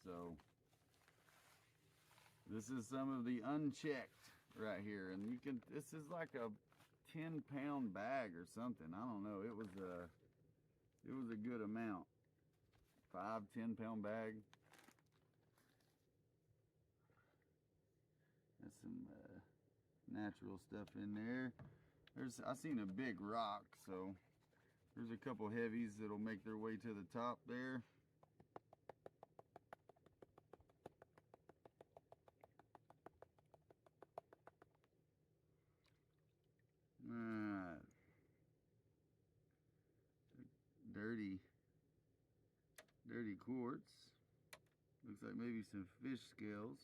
So this is some of the unchecked right here, and this is like a 10-pound bag or something. I don't know. It was a good amount. 5-10-pound bag. There's some natural stuff in there. I seen a big rock, so there's a couple heavies that'll make their way to the top there. Alright. Dirty quartz. Looks like maybe some fish scales.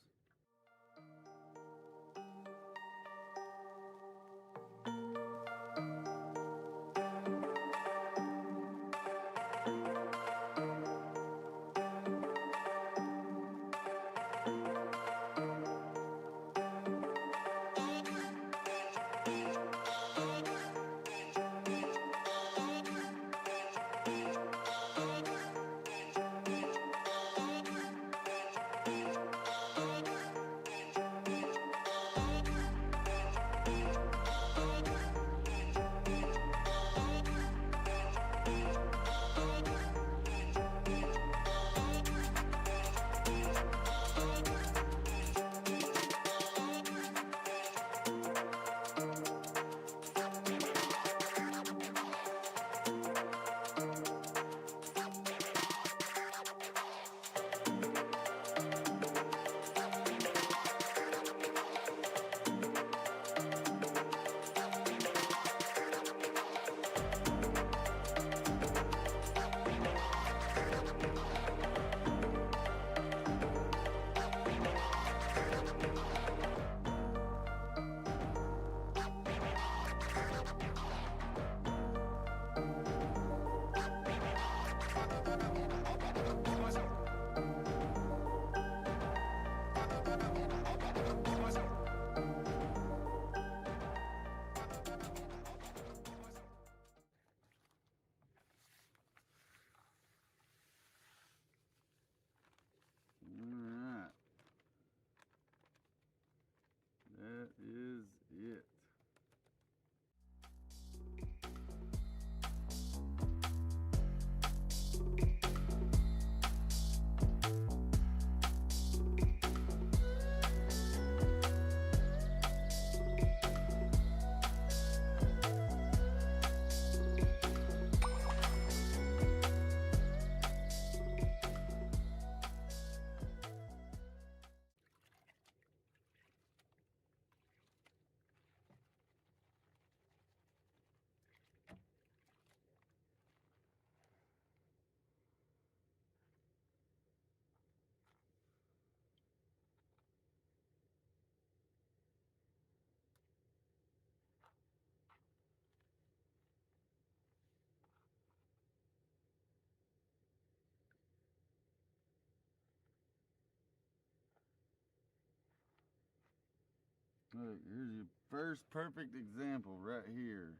Look, here's your first perfect example right here.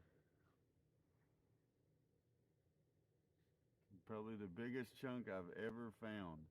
Probably the biggest chunk I've ever found.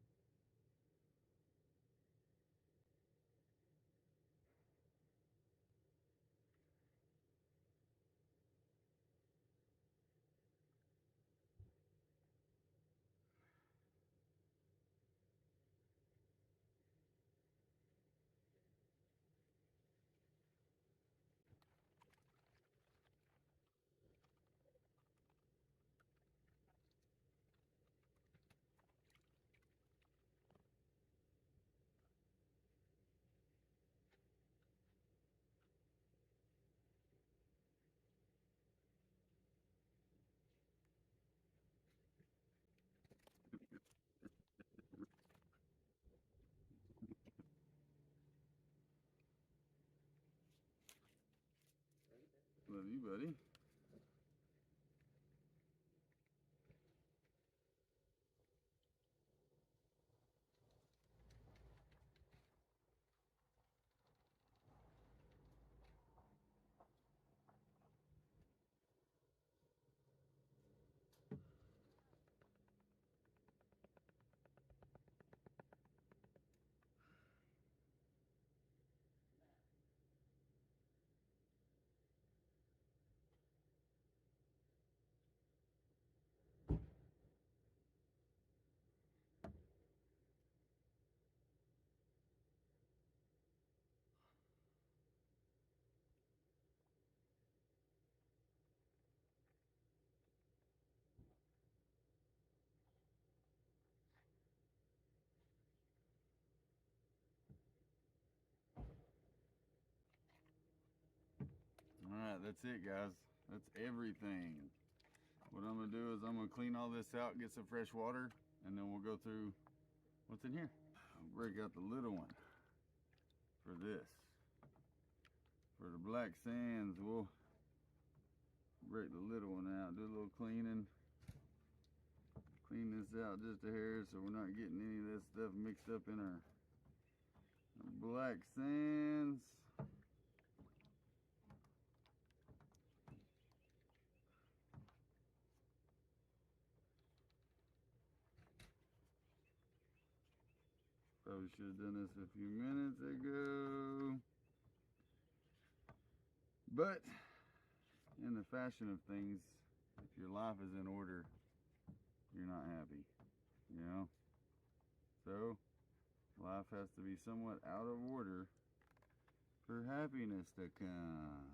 Love you, buddy. Alright, that's it, guys. That's everything. What I'm going to do is I'm going to clean all this out, get some fresh water, and then we'll go through what's in here. I'll break out the little one for this. For the black sands, we'll break the little one out, do a little cleaning. Clean this out just a hair so we're not getting any of this stuff mixed up in our black sands. Probably should have done this a few minutes ago. But in the fashion of things, if your life is in order, you're not happy, you know? So, life has to be somewhat out of order for happiness to come,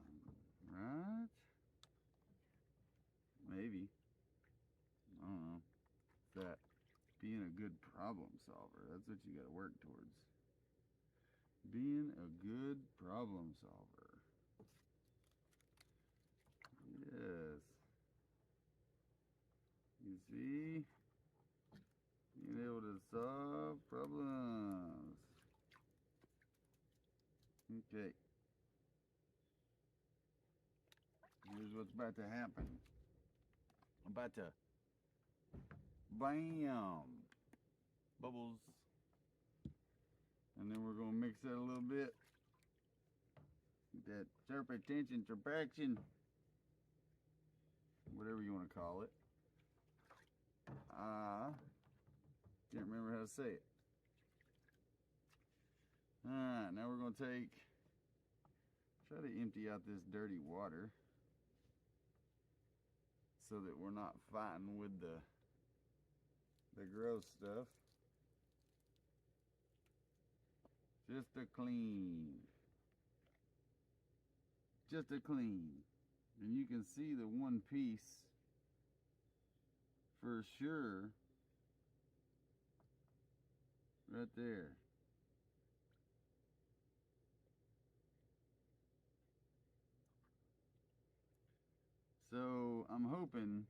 right? Maybe. I don't know. It's that being a good problem solver. That's what you got to work towards. Being a good problem solver. Yes. You see? Being able to solve problems. Okay. Here's what's about to happen. I'm about to bam, bubbles, and then we're gonna mix that a little bit. That serpentation, surfaction, whatever you want to call it. I can't remember how to say it. Alright, now we're gonna try to empty out this dirty water so that we're not fighting with the gross stuff. Just to clean. Just to clean. And you can see the one piece for sure right there. So I'm hoping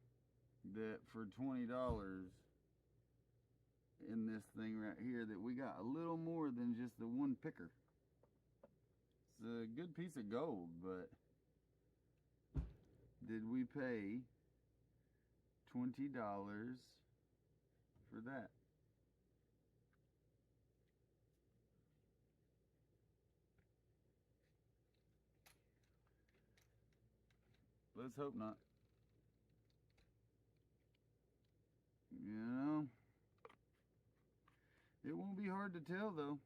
that for $20 in this thing right here that we got a little more than just the one picker. It's a good piece of gold, but did we pay $20 for that? Let's hope not. You know, it won't be hard to tell though.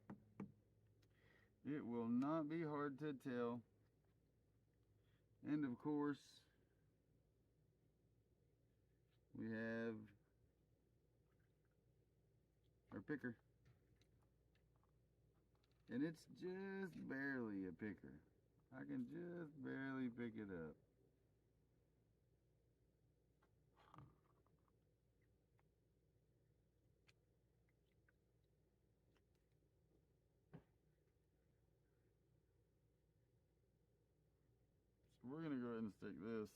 It will not be hard to tell. And of course, we have our picker. And it's just barely a picker. I can just barely pick it up. So we're gonna go ahead and stick this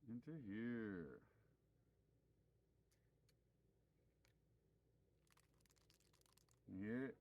into here. Yeah.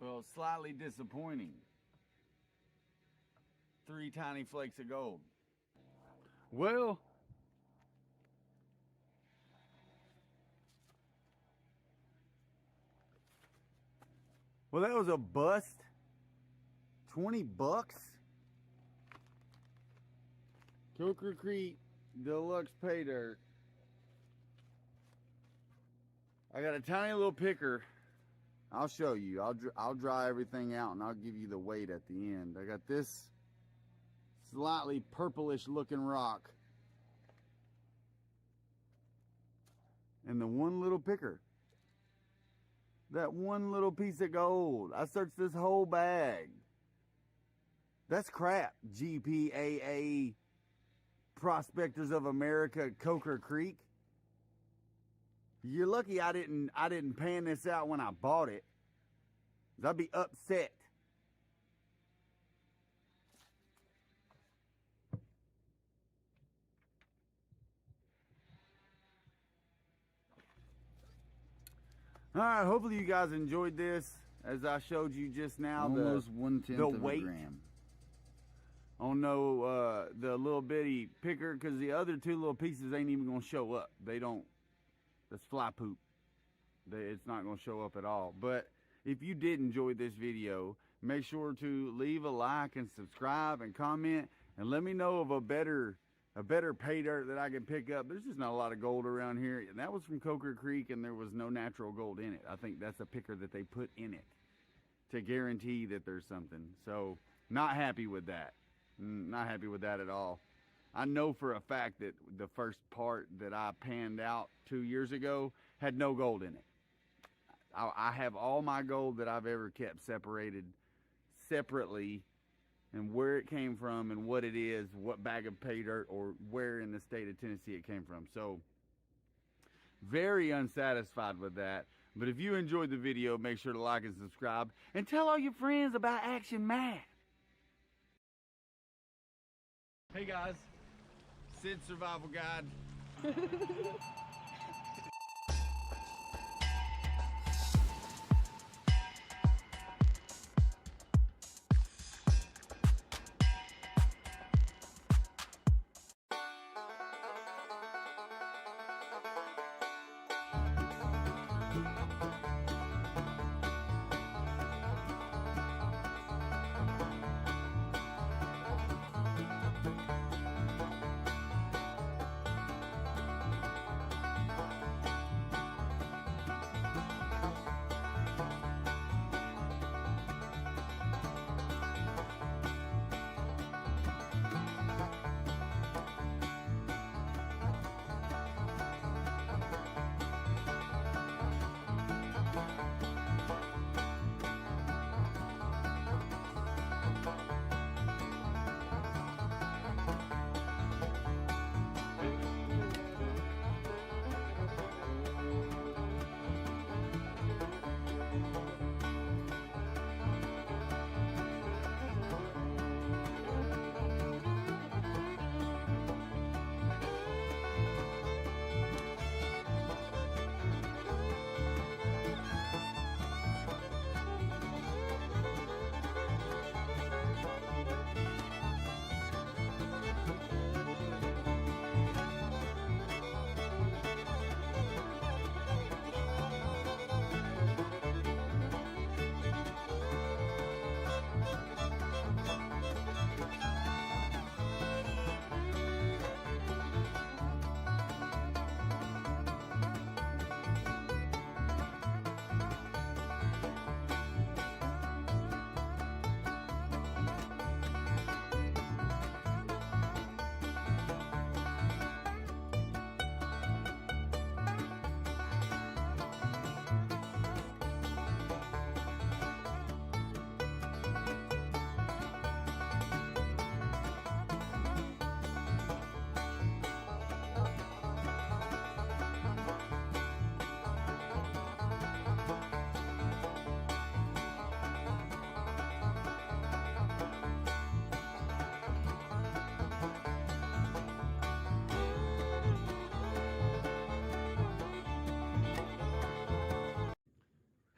Well, slightly disappointing. 3 tiny flakes of gold. Well, that was a bust. 20 bucks. Coker Creek Deluxe Pay Dirt. I got a tiny little picker. I'll show you. I'll dry everything out and I'll give you the weight at the end. I got this slightly purplish looking rock and the one little picker. That one little piece of gold. I searched this whole bag. That's crap. GPAA Prospectors of America Coker Creek. You're lucky I didn't pan this out when I bought it. 'Cause I'd be upset. All right, hopefully you guys enjoyed this. As I showed you just now, Almost 1/10 the of a weight gram. on the little bitty picker, because the other 2 little pieces ain't even gonna show up. They don't. That's fly poop. It's not gonna show up at all. But if you did enjoy this video, make sure to leave a like and subscribe and comment and let me know of a better pay dirt that I can pick up. There's just not a lot of gold around here. And that was from Coker Creek and there was no natural gold in it. I think that's a picker that they put in it to guarantee that there's something. So not happy with that. Not happy with that at all. I know for a fact that the first part that I panned out 2 years ago had no gold in it. I have all my gold that I've ever kept separated separately, and where it came from and what it is, what bag of pay dirt, or where in the state of Tennessee it came from. So very unsatisfied with that. But if you enjoyed the video, make sure to like and subscribe and tell all your friends about Action Matt. Hey guys, Sid Survival Guide.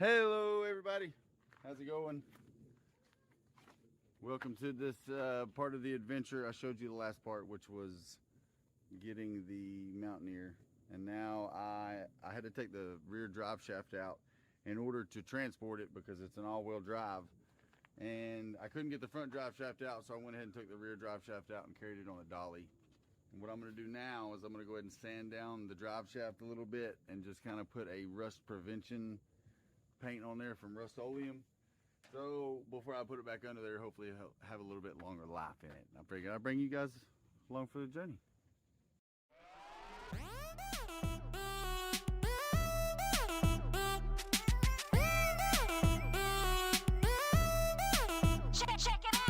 Hello everybody, how's it going? Welcome to this part of the adventure. I showed you the last part, which was getting the Mountaineer, and now I had to take the rear drive shaft out in order to transport it because it's an all-wheel drive, and I couldn't get the front drive shaft out, so I went ahead and took the rear drive shaft out and carried it on a dolly. And what I'm going to do now is I'm going to go ahead and sand down the drive shaft a little bit and just kind of put a rust prevention paint on there from Rust-Oleum. So before I put it back under there, hopefully it'll have a little bit longer life in it. I figured I'd bring you guys along for the journey. Check it out.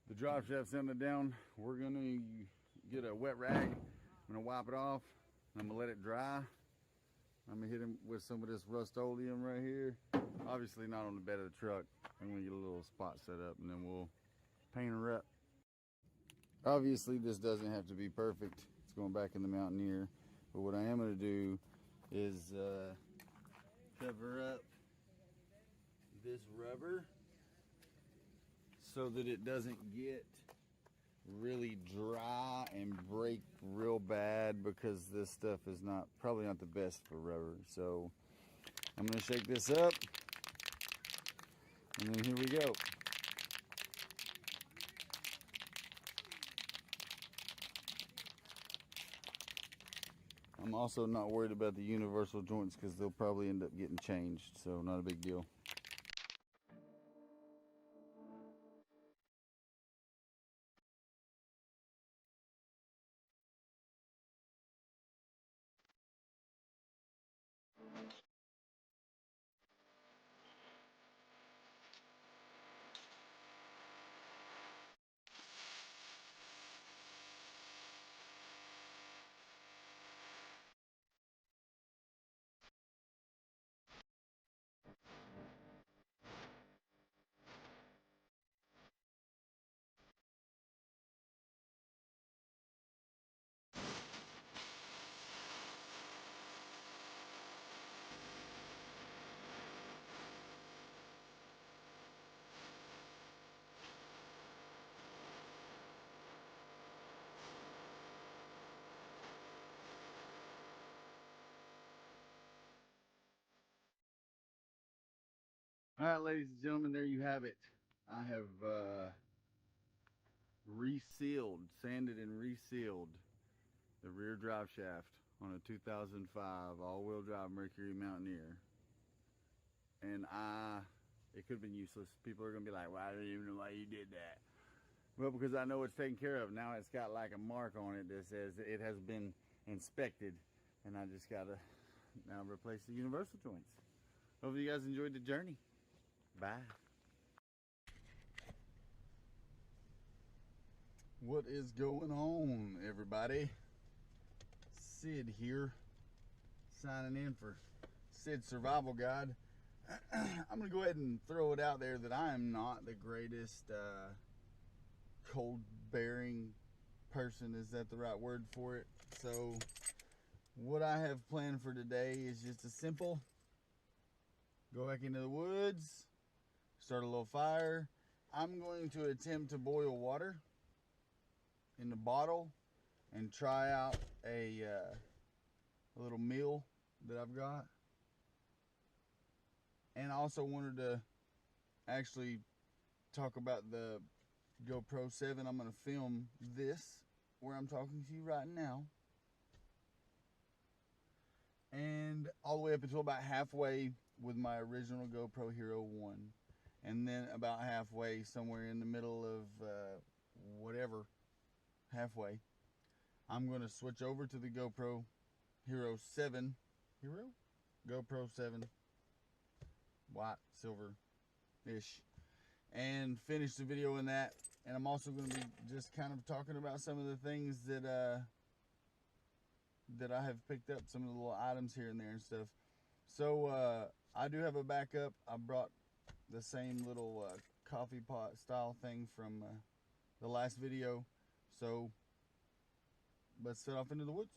The drive shaft sanded down, we're gonna get a wet rag. I'm gonna wipe it off. I'm gonna let it dry. I'm gonna hit him with some of this Rust-Oleum right here. Obviously not on the bed of the truck. I'm gonna get a little spot set up and then we'll paint her up. Obviously this doesn't have to be perfect. It's going back in the Mountaineer. But what I am gonna do is cover up this rubber so that it doesn't get really dry and break real bad, because this stuff is probably not the best for rubber. So I'm gonna shake this up and then here we go. I'm also not worried about the universal joints because they'll probably end up getting changed, so not a big deal. All right, ladies and gentlemen, there you have it. I have sanded and resealed the rear drive shaft on a 2005 all-wheel drive Mercury Mountaineer. And it could have been useless. People are going to be like, well, I don't even know why you did that. Well, because I know it's taken care of. Now it's got like a mark on it that says it has been inspected. And I just got to now replace the universal joints. Hope you guys enjoyed the journey. Bye. What is going on, everybody? Sid here, signing in for Sid's Survival Guide. I'm gonna go ahead and throw it out there that I am not the greatest cold bearing person. Is that the right word for it? So what I have planned for today is just a simple go back into the woods, start a little fire. I'm going to attempt to boil water in the bottle and try out a little meal that I've got. And I also wanted to actually talk about the GoPro 7. I'm going to film this where I'm talking to you right now. And all the way up until about halfway with my original GoPro Hero 1. And then about halfway, somewhere in the middle of whatever, halfway, I'm going to switch over to the GoPro Hero 7. GoPro 7. White, silver-ish. And finish the video in that. And I'm also going to be just kind of talking about some of the things that that I have picked up, some of the little items here and there and stuff. So I do have a backup. I brought the same little coffee pot style thing from the last video. So let's set off into the woods.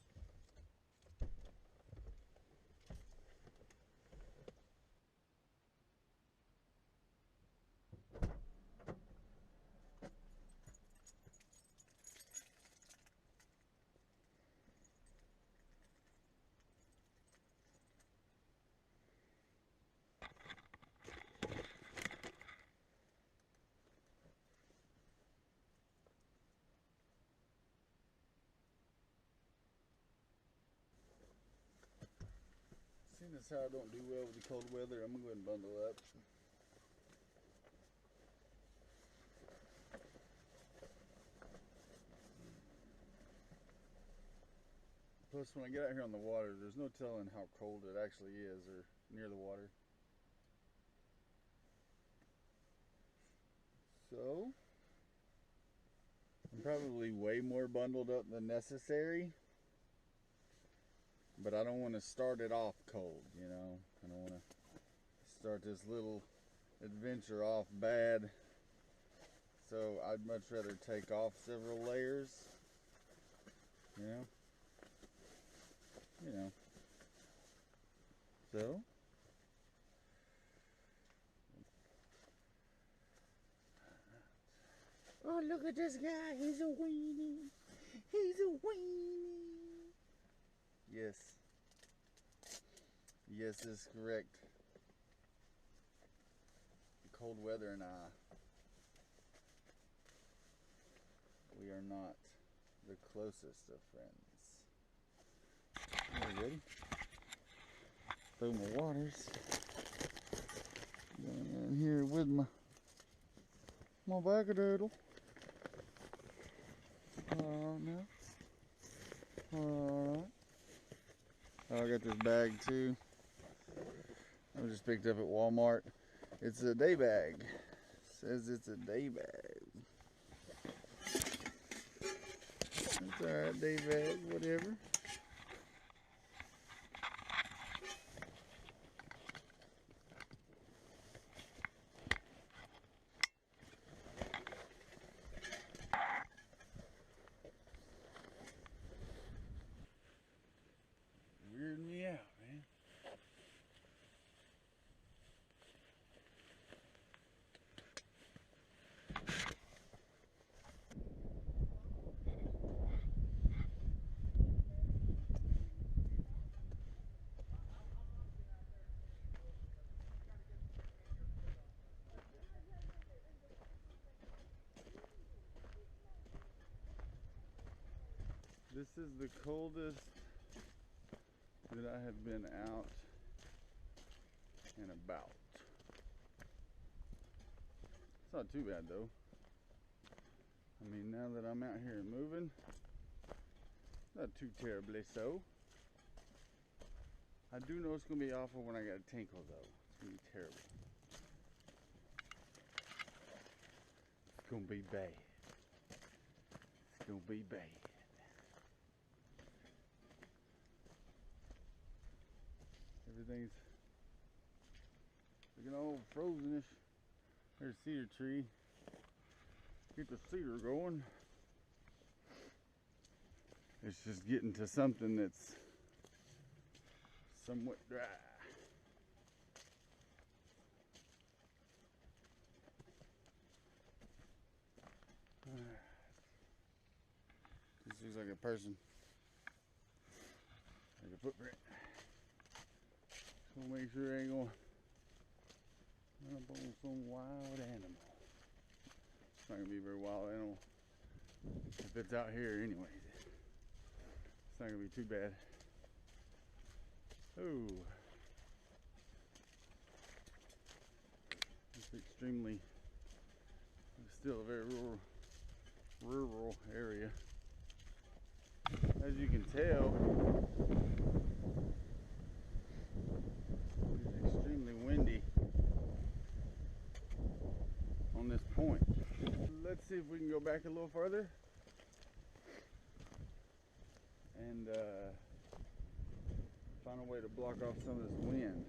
Seeing as how I don't do well with the cold weather, I'm going to go ahead and bundle up. Plus, when I get out here on the water, there's no telling how cold it actually is or near the water. So, I'm probably way more bundled up than necessary. But I don't want to start it off cold, you know. I don't want to start this little adventure off bad. So I'd much rather take off several layers, you know. So oh, look at this guy, he's a weenie. He's a weenie. Yes. Yes, that's correct. The cold weather and I, we are not the closest of friends. Are you ready? Throw my waters. Going in here with my Wackadoodle. No. Alright. Oh, I got this bag too. I just picked up at Walmart. It's a day bag. It says it's a day bag. It's alright, day bag, whatever. Weirding me out, man. This is the coldest that I have been out and about. It's not too bad though. I mean, now that I'm out here and moving, not too terribly so. I do know it's gonna be awful when I got a tinkle though. It's gonna be terrible. It's gonna be bad. It's gonna be bad. Everything's looking all frozenish. There's a cedar tree. Get the cedar going. It's just getting to something that's somewhat dry. This looks like a person, like a footprint. So make sure it ain't gonna run up on some wild animal. It's not gonna be a very wild animal if it's out here anyways. It's not gonna be too bad. Oh, it's extremely, it's still a very rural area. As you can tell, it's extremely windy on this point. Let's see if we can go back a little further and find a way to block off some of this wind.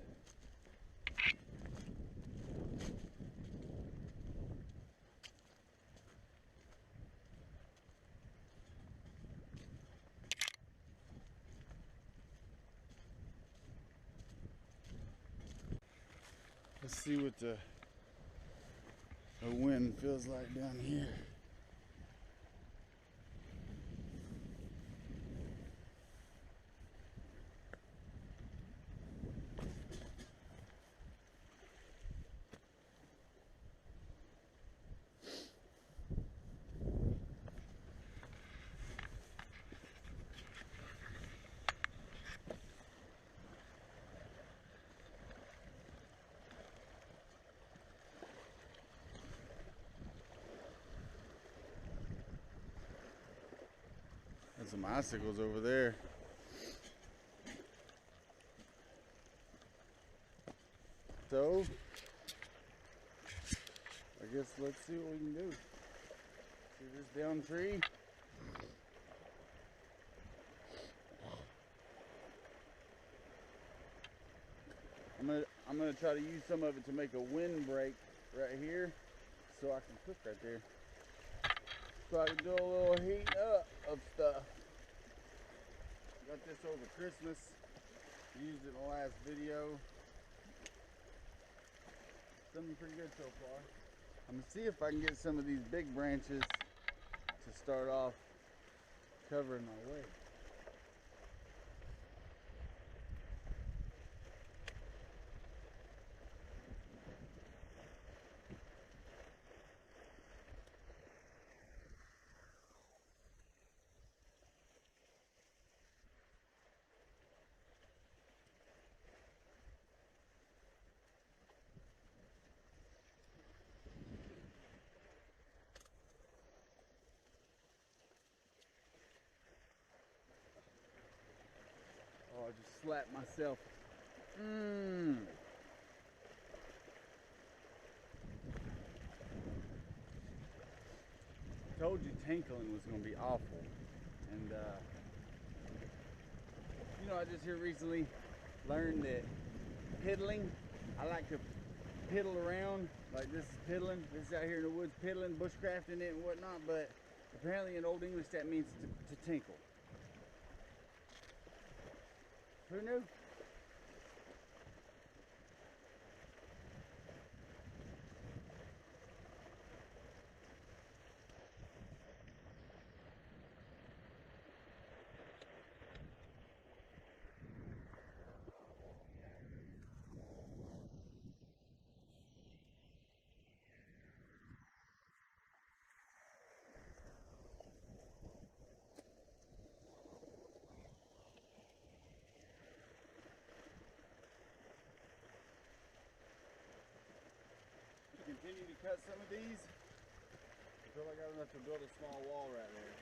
Let's see what the wind feels like down here. There's some icicles over there. So, I guess let's see what we can do. See this down tree? I'm gonna try to use some of it to make a windbreak right here, so I can cook right there. So I can do a little heat up of stuff. Got this over Christmas. Used it in the last video. Done pretty good so far. I'm gonna see if I can get some of these big branches to start off covering my way. Oh, I just slapped myself. Told you tinkling was going to be awful. And, you know, I just here recently learned that piddling, I like to piddle around. Like this is piddling. This is out here in the woods piddling, bushcrafting it and whatnot. But apparently in Old English that means to tinkle. Who knew? Continue to cut some of these until I got enough to build a small wall right there.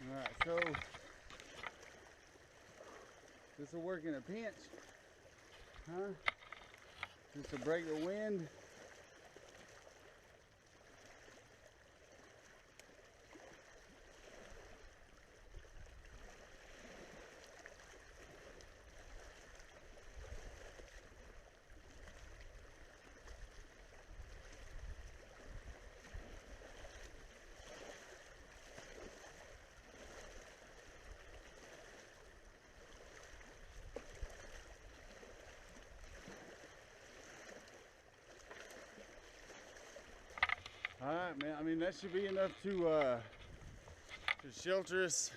Alright, so this will work in a pinch, huh? Just to break the wind. All right, man. I mean, that should be enough to shelter us.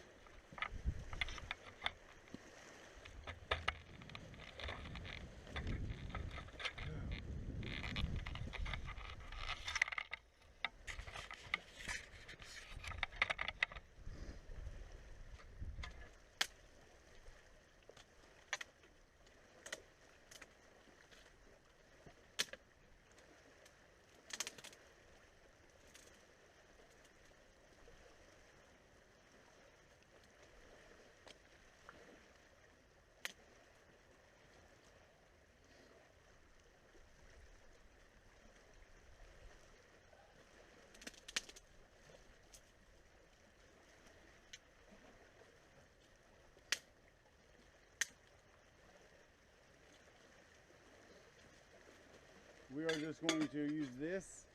We are just going to use this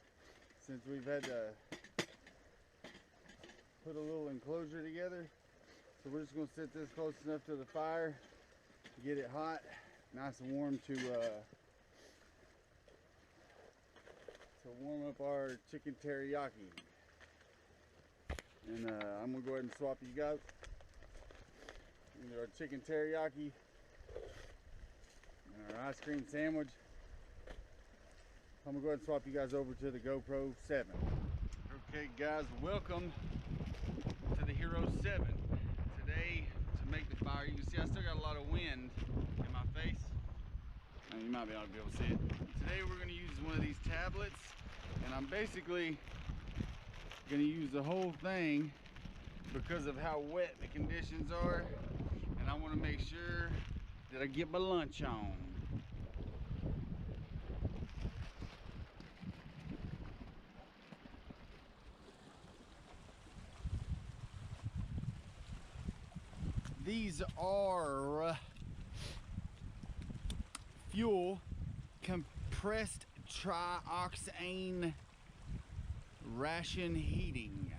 since we've had to put a little enclosure together. So we're just going to set this close enough to the fire to get it hot, nice and warm to warm up our chicken teriyaki. And I'm going to go ahead and swap you guys into our chicken teriyaki and our ice cream sandwich. I'm gonna go ahead and swap you guys over to the GoPro 7. Okay guys, welcome to the Hero 7. Today, to make the fire, you can see I still got a lot of wind in my face. You might be able to see it. Today we're gonna use one of these tablets, and I'm basically gonna use the whole thing because of how wet the conditions are, and I wanna make sure that I get my lunch on. These are fuel compressed trioxane ration heating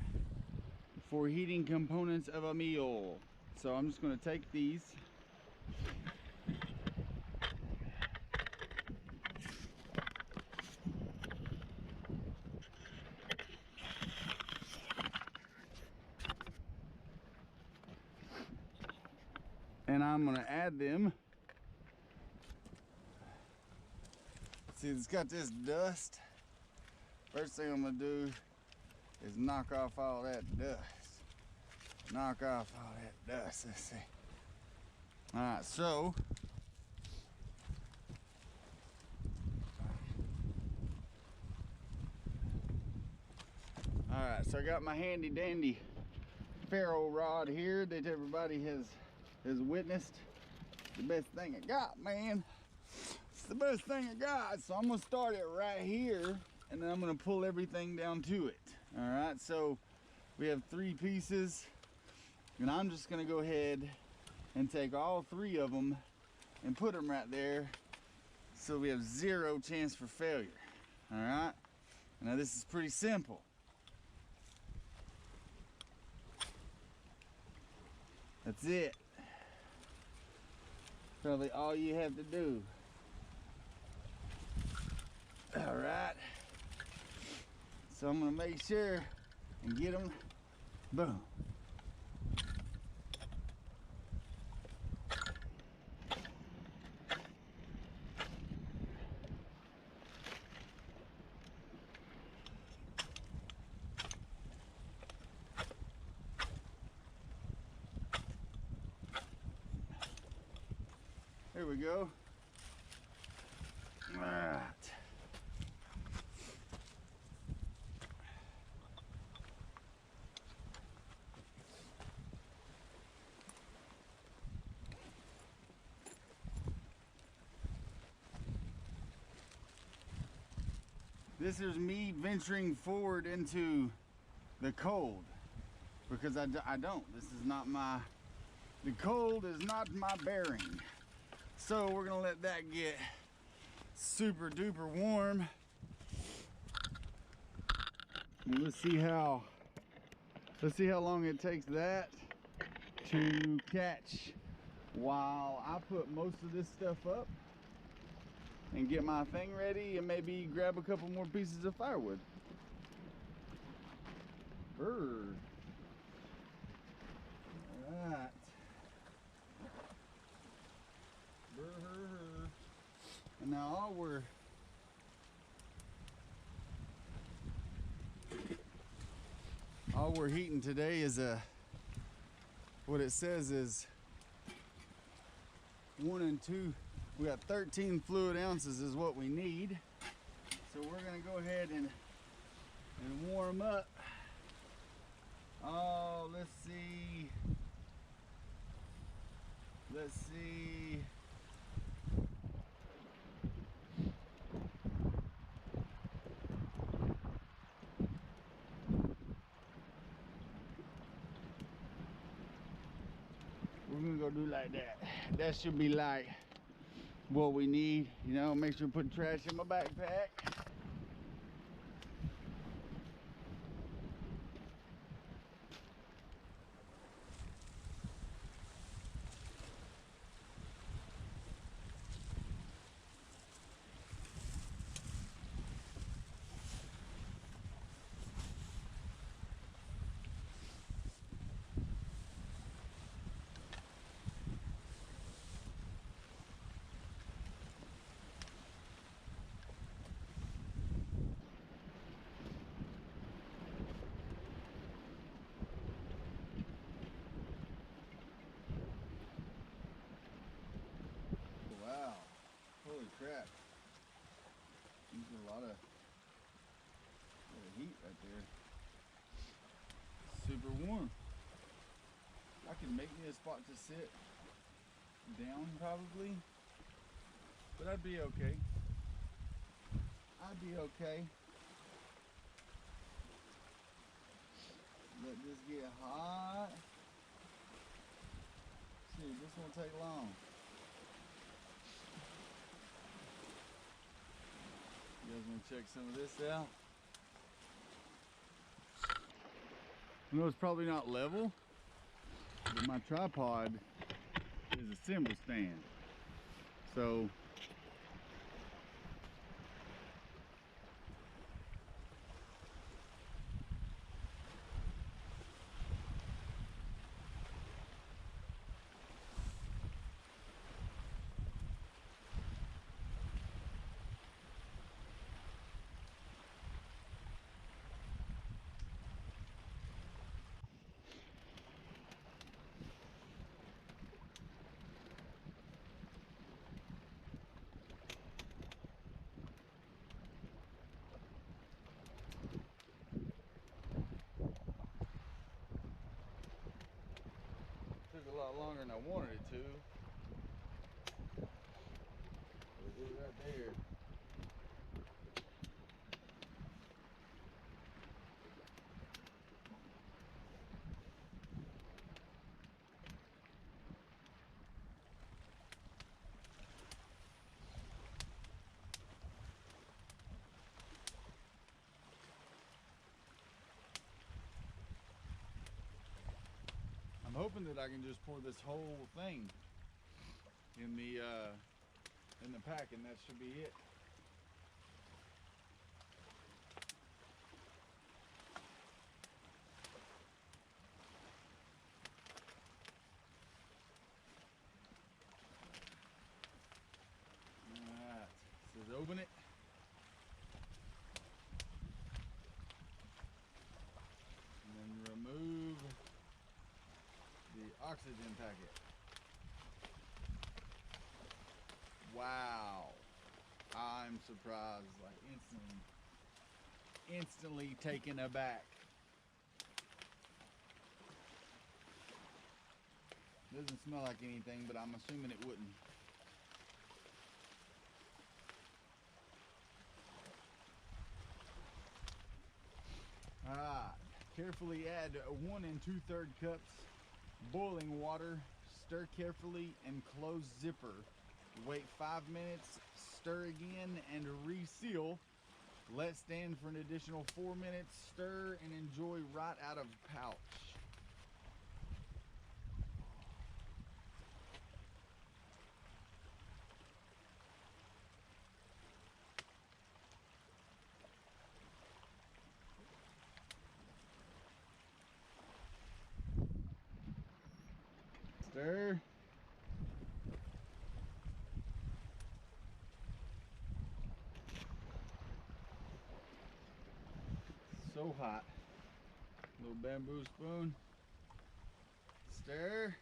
for heating components of a meal. So I'm just going to take these. And I'm gonna add them. See, it's got this dust. First thing I'm gonna do is knock off all that dust. Knock off all that dust, let's see. All right, so. All right, so I got my handy dandy ferro rod here that everybody has witnessed. The best thing I got, man. It's the best thing I got. So I'm gonna start it right here, and then I'm gonna pull everything down to it. All right, so we have 3 pieces, and I'm just gonna go ahead and take all 3 of them and put them right there so we have 0 chance for failure. All right, now this is pretty simple. That's it. Probably all you have to do. All right. So I'm gonna make sure and get them. Boom. There we go. All right. This is me venturing forward into the cold because I don't. This is not my, the cold is not my bearing. So we're gonna let that get super duper warm. And let's see how long it takes that to catch while I put most of this stuff up and get my thing ready and maybe grab a couple more pieces of firewood. bird. Alright. Brr. And now all we're heating today is what it says is 1 and 2. We got 13 fluid ounces is what we need. So we're gonna go ahead and warm up. Oh, let's see. We're gonna go do like that. That should be like what we need. You know, make sure to put trash in my backpack. Wow, holy crap. There's a lot of heat right there. Super warm. I can make me a spot to sit down probably, but I'd be okay. Let this get hot. See, this won't take long. You guys want to check some of this out? I know it's probably not level, but my tripod is a cymbal stand. So took a lot longer than I wanted it to. But it right there. I'm hoping that I can just pour this whole thing in the pack, and that should be it. Alright, so open it. And then remove the oxygen packet. Wow, I'm surprised, like instantly taken aback. Doesn't smell like anything, but I'm assuming it wouldn't. Alright, carefully add 1 2/3 cups boiling water. Stir carefully and close zipper. Wait 5 minutes, stir again and reseal. Let stand for an additional 4 minutes. Stir and enjoy right out of pouch. Stir. So hot. Little bamboo spoon. Stir.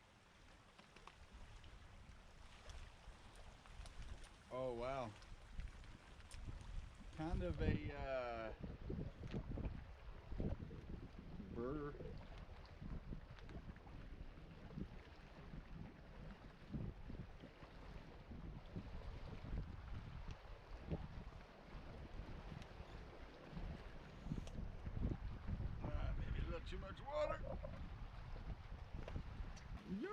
Oh wow. Kind of a burr. Maybe a little too much water. Yeah.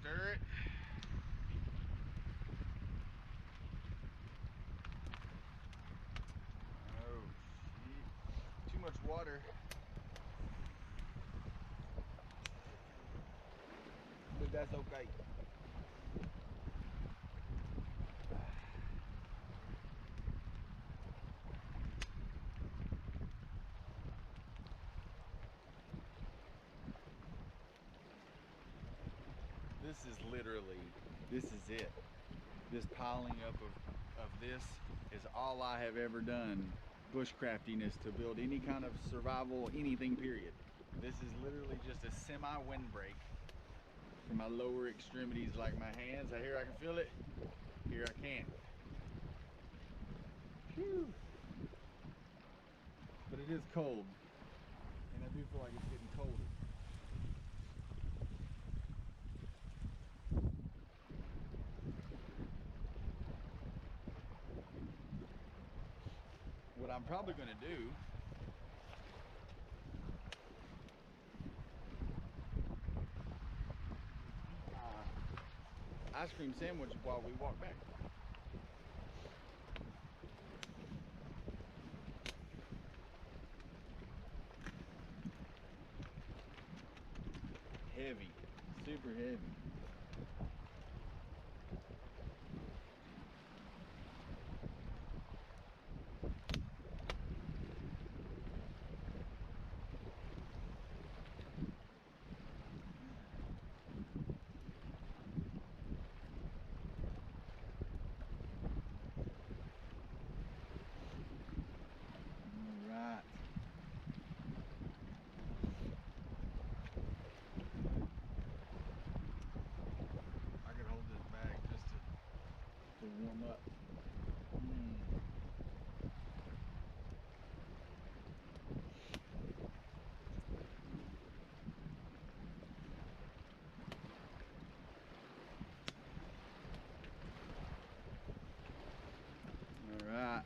Stir it. Oh, shit. Too much water. But that's okay. This is it. This piling up of this is all I have ever done, bushcraftiness, to build any kind of survival, anything, period. This is literally just a semi-windbreak for my lower extremities, like my hands. Here I can feel it, here I can't. Whew. But it is cold, and I do feel like it's getting colder. What I'm probably going to do ice cream sandwich while we walk back. Heavy, super heavy. Warm up. All right,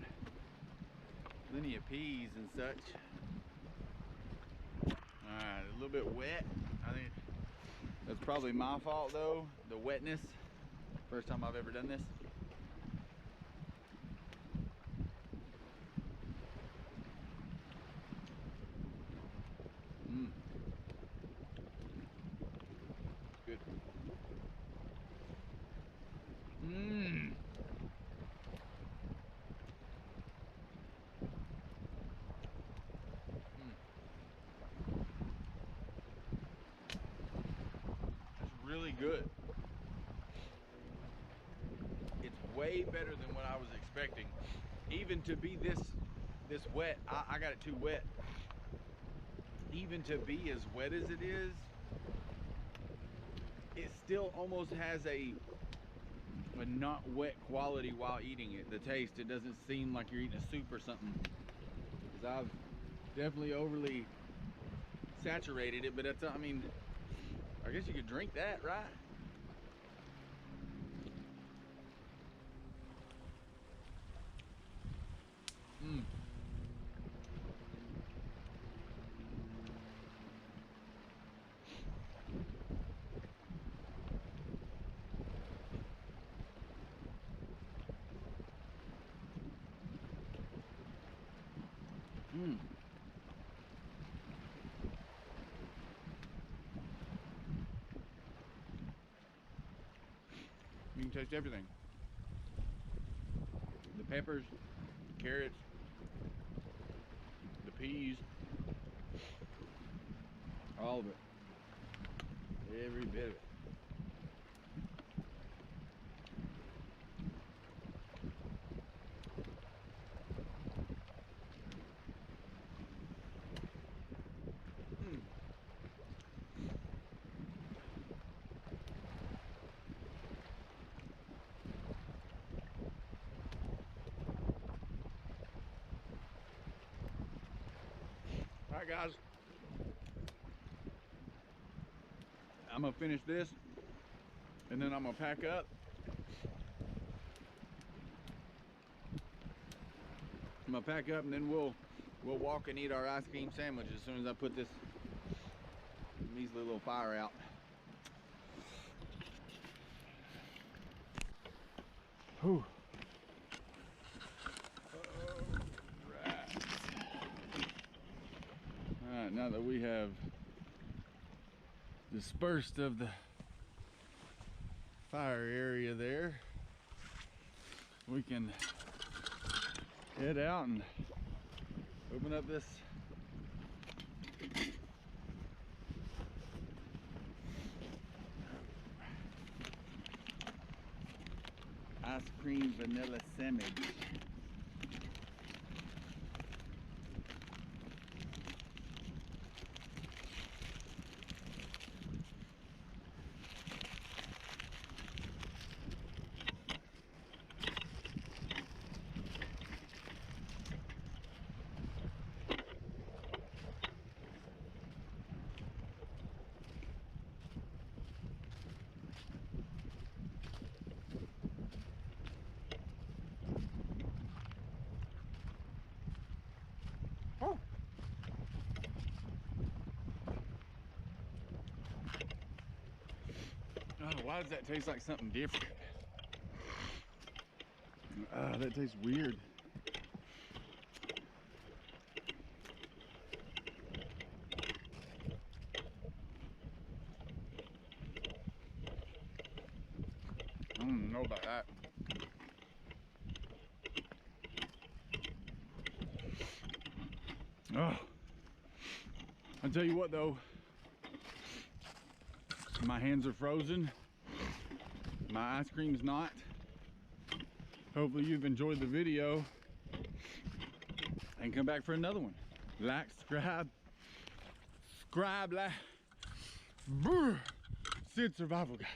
plenty of peas and such. All right, a little bit wet. I think that's probably my fault though, the wetness. First time I've ever done this. Good. That's really good. It's way better than what I was expecting. Even to be this wet, I got it too wet. Even to be as wet as it is, it still almost has a not wet quality while eating it. The taste, it doesn't seem like you're eating a soup or something. Because I've definitely overly saturated it, but that's, I mean, I guess you could drink that, right? can taste everything. The peppers, carrots, the peas, all of it. Every bit of it. Alright guys, I'm gonna finish this and then I'm gonna pack up. I'm gonna pack up and then we'll walk and eat our ice cream sandwich as soon as I put this measly little fire out. Whew. Alright, now that we have dispersed of the fire area there, we can head out and open up this ice cream vanilla sandwich. Oh, why does that taste like something different? That tastes weird. I don't know about that. Oh, I tell you what though, my hands are frozen. My ice cream's not. Hopefully you've enjoyed the video and come back for another one. Like, subscribe, like, Sid Survival Guide.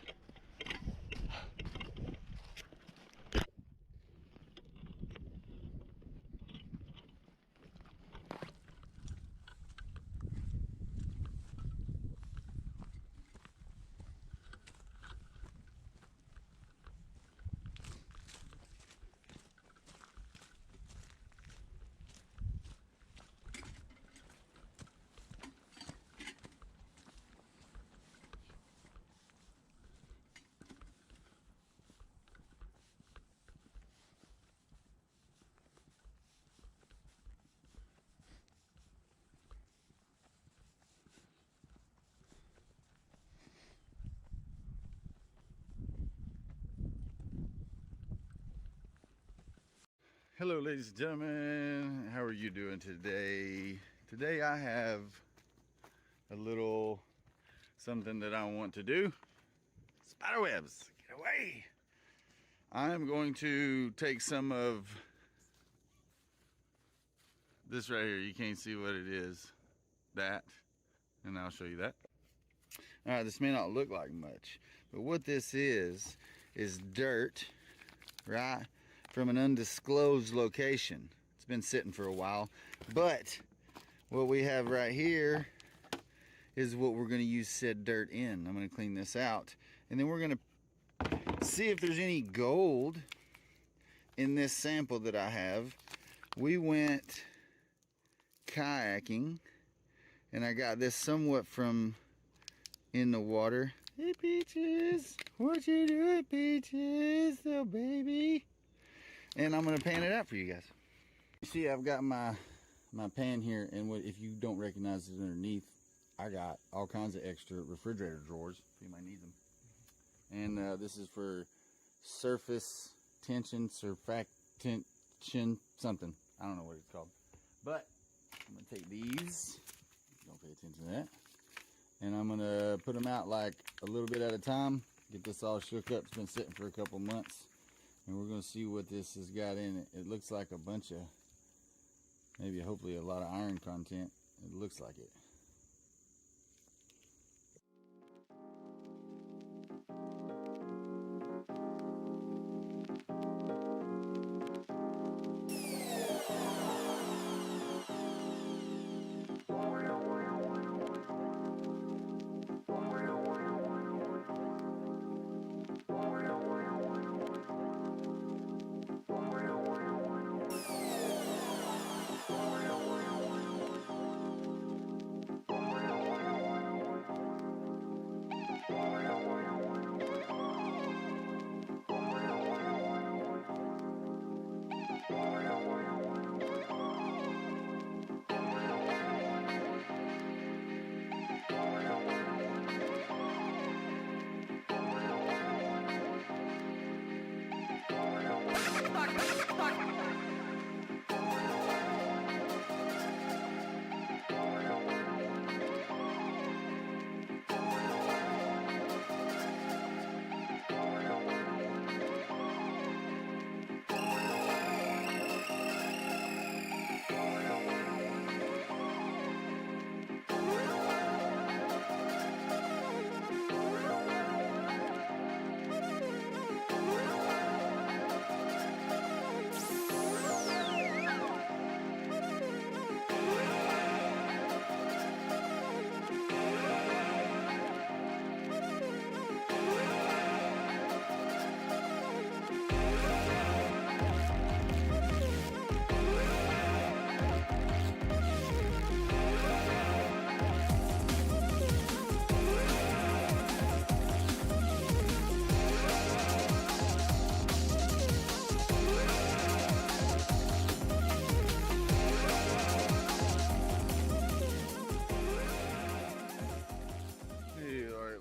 Hello ladies and gentlemen, how are you doing today? Today I have a little something that I want to do. Spider webs, get away! I'm going to take some of this right here. You can't see what it is. That, and I'll show you that. Alright, this may not look like much, but what this is dirt, right? From an undisclosed location. It's been sitting for a while, but what we have right here is what we're going to use said dirt in. I'm going to clean this out, and then we're going to see if there's any gold in this sample that I have. We went kayaking, and I got this somewhat from in the water. Hey Peaches, what you doing, Peaches, little baby? And I'm gonna pan it out for you guys. You see, I've got my pan here, and if you don't recognize it underneath, I got all kinds of extra refrigerator drawers if anybody needs them. And this is for surface tension, surfactant, something. I don't know what it's called. But I'm going to take these. Don't pay attention to that. And I'm going to put them out like a little bit at a time. Get this all shook up. It's been sitting for a couple months. And we're going to see what this has got in it. It looks like a bunch of, maybe hopefully a lot of iron content. It looks like it.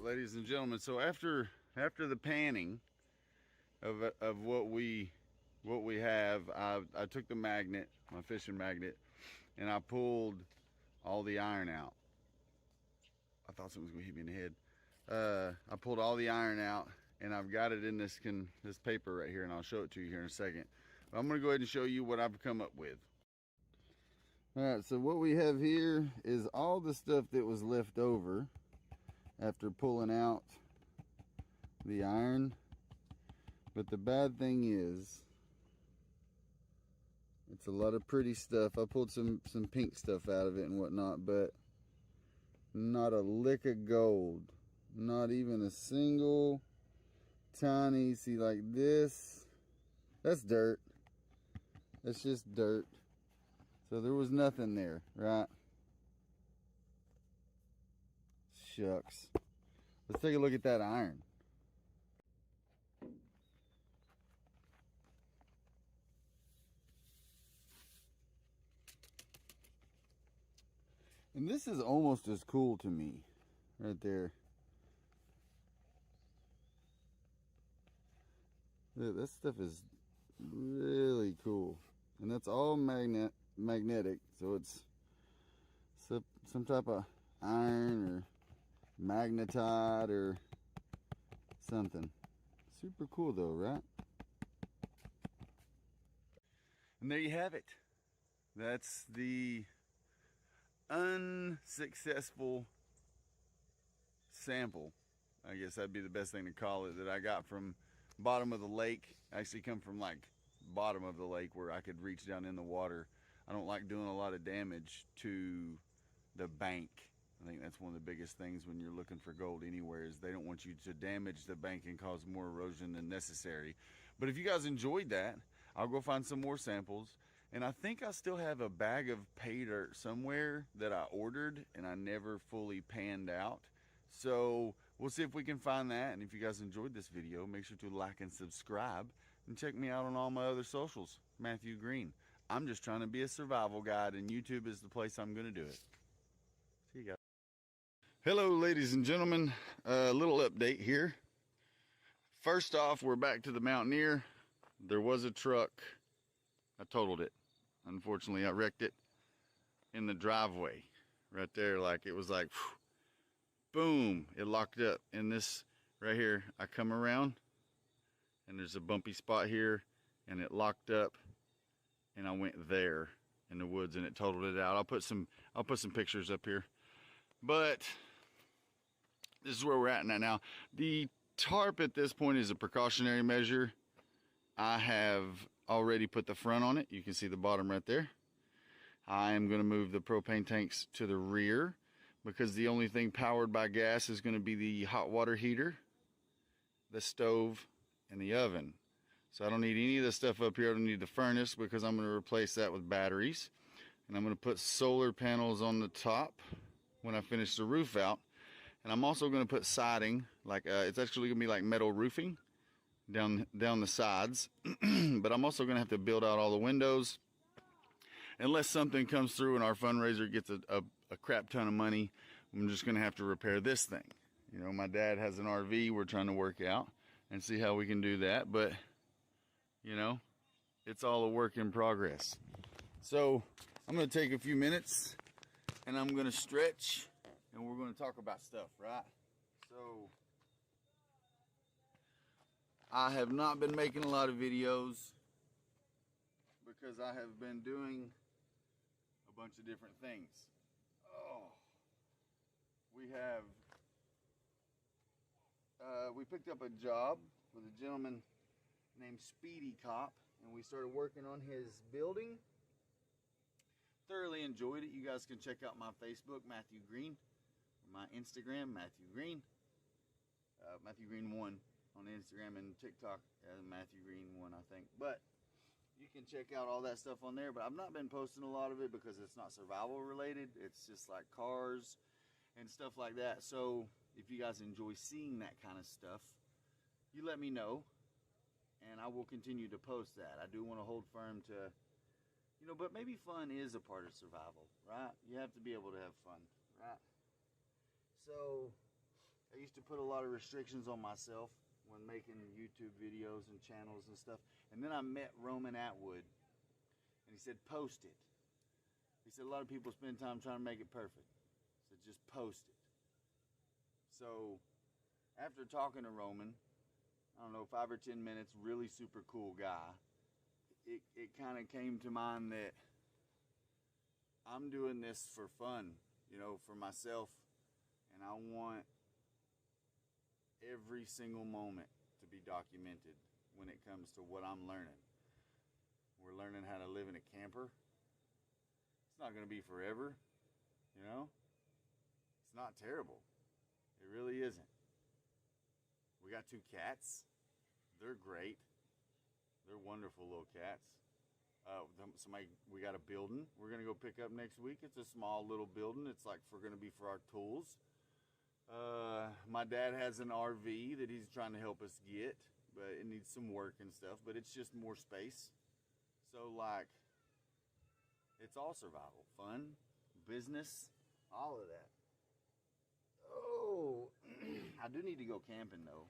Ladies and gentlemen, so after the panning of what we have, I took the magnet, my fishing magnet, and I pulled all the iron out. I thought something was gonna hit me in the head. I pulled all the iron out, and I've got it in this paper right here, and I'll show it to you here in a second. But I'm gonna go ahead and show you what I've come up with. All right, so what we have here is all the stuff that was left over after pulling out the iron. But the bad thing is, it's a lot of pretty stuff. I pulled some pink stuff out of it and whatnot, but not a lick of gold. Not even a single tiny, see, like this, that's dirt. That's just dirt. So there was nothing there, right? Shucks. Let's take a look at that iron. And this is almost as cool to me, right there. That stuff is really cool. And that's all magnetic, so it's some type of iron or magnetite or something. Super cool though, right? And there you have it. That's the unsuccessful sample, I guess that'd be the best thing to call it, that I got from bottom of the lake. I actually come from like bottom of the lake where I could reach down in the water. I don't like doing a lot of damage to the bank. I think that's one of the biggest things when you're looking for gold anywhere, is they don't want you to damage the bank and cause more erosion than necessary. But if you guys enjoyed that, I'll go find some more samples. And I think I still have a bag of pay dirt somewhere that I ordered and I never fully panned out. So we'll see if we can find that. And if you guys enjoyed this video, make sure to like and subscribe, and check me out on all my other socials. Matthew Green. I'm just trying to be a survival guide, and YouTube is the place I'm going to do it. See you guys. Hello, ladies and gentlemen. A little update here. First off, we're back to the Mountaineer. There was a truck. I totaled it. Unfortunately, I wrecked it in the driveway right there. Like it was like, whew, boom, it locked up. And this right here, I come around and there's a bumpy spot here and it locked up and I went there in the woods and it totaled it out. I'll put some pictures up here. But this is where we're at now. The tarp at this point is a precautionary measure. I have already put the front on it. You can see the bottom right there. I am going to move the propane tanks to the rear because the only thing powered by gas is going to be the hot water heater, the stove, and the oven. So I don't need any of this stuff up here. I don't need the furnace because I'm going to replace that with batteries. And I'm going to put solar panels on the top when I finish the roof out. And I'm also going to put siding, like it's actually going to be like metal roofing down the sides. But I'm also going to have to build out all the windows. Unless something comes through and our fundraiser gets a crap ton of money, I'm just going to have to repair this thing. You know, my dad has an RV we're trying to work out and see how we can do that. But, you know, it's all a work in progress. So I'm going to take a few minutes and I'm going to stretch and we're going to talk about stuff, right? So I have not been making a lot of videos because I have been doing a bunch of different things. Oh, we picked up a job with a gentleman named Speedy Cop, and we started working on his building. Thoroughly enjoyed it. You guys can check out my Facebook, Matthew Green, my Instagram, Matthew Green, Matthew Green 1 on Instagram, and TikTok, Matthew Green 1, I think. But you can check out all that stuff on there, but I've not been posting a lot of it because it's not survival related. It's just like cars and stuff like that. So if you guys enjoy seeing that kind of stuff, you let me know and I will continue to post that. I do want to hold firm to, you know, but maybe fun is a part of survival, right? You have to be able to have fun, right? So I used to put a lot of restrictions on myself when making YouTube videos and channels and stuff. And then I met Roman Atwood and he said, post it. He said, a lot of people spend time trying to make it perfect. So just post it. So after talking to Roman, I don't know, 5 or 10 minutes, really super cool guy, it kind of came to mind that I'm doing this for fun, you know, for myself. And I want every single moment to be documented when it comes to what I'm learning. We're learning how to live in a camper. It's not going to be forever, you know? It's not terrible. It really isn't. We got 2 cats. They're great. They're wonderful little cats. We got a building we're going to go pick up next week. It's a small little building. It's like going to be for our tools. My dad has an RV that he's trying to help us get, but it needs some work and stuff, but it's just more space. So like, it's all survival, fun, business, all of that. Oh, I do need to go camping though.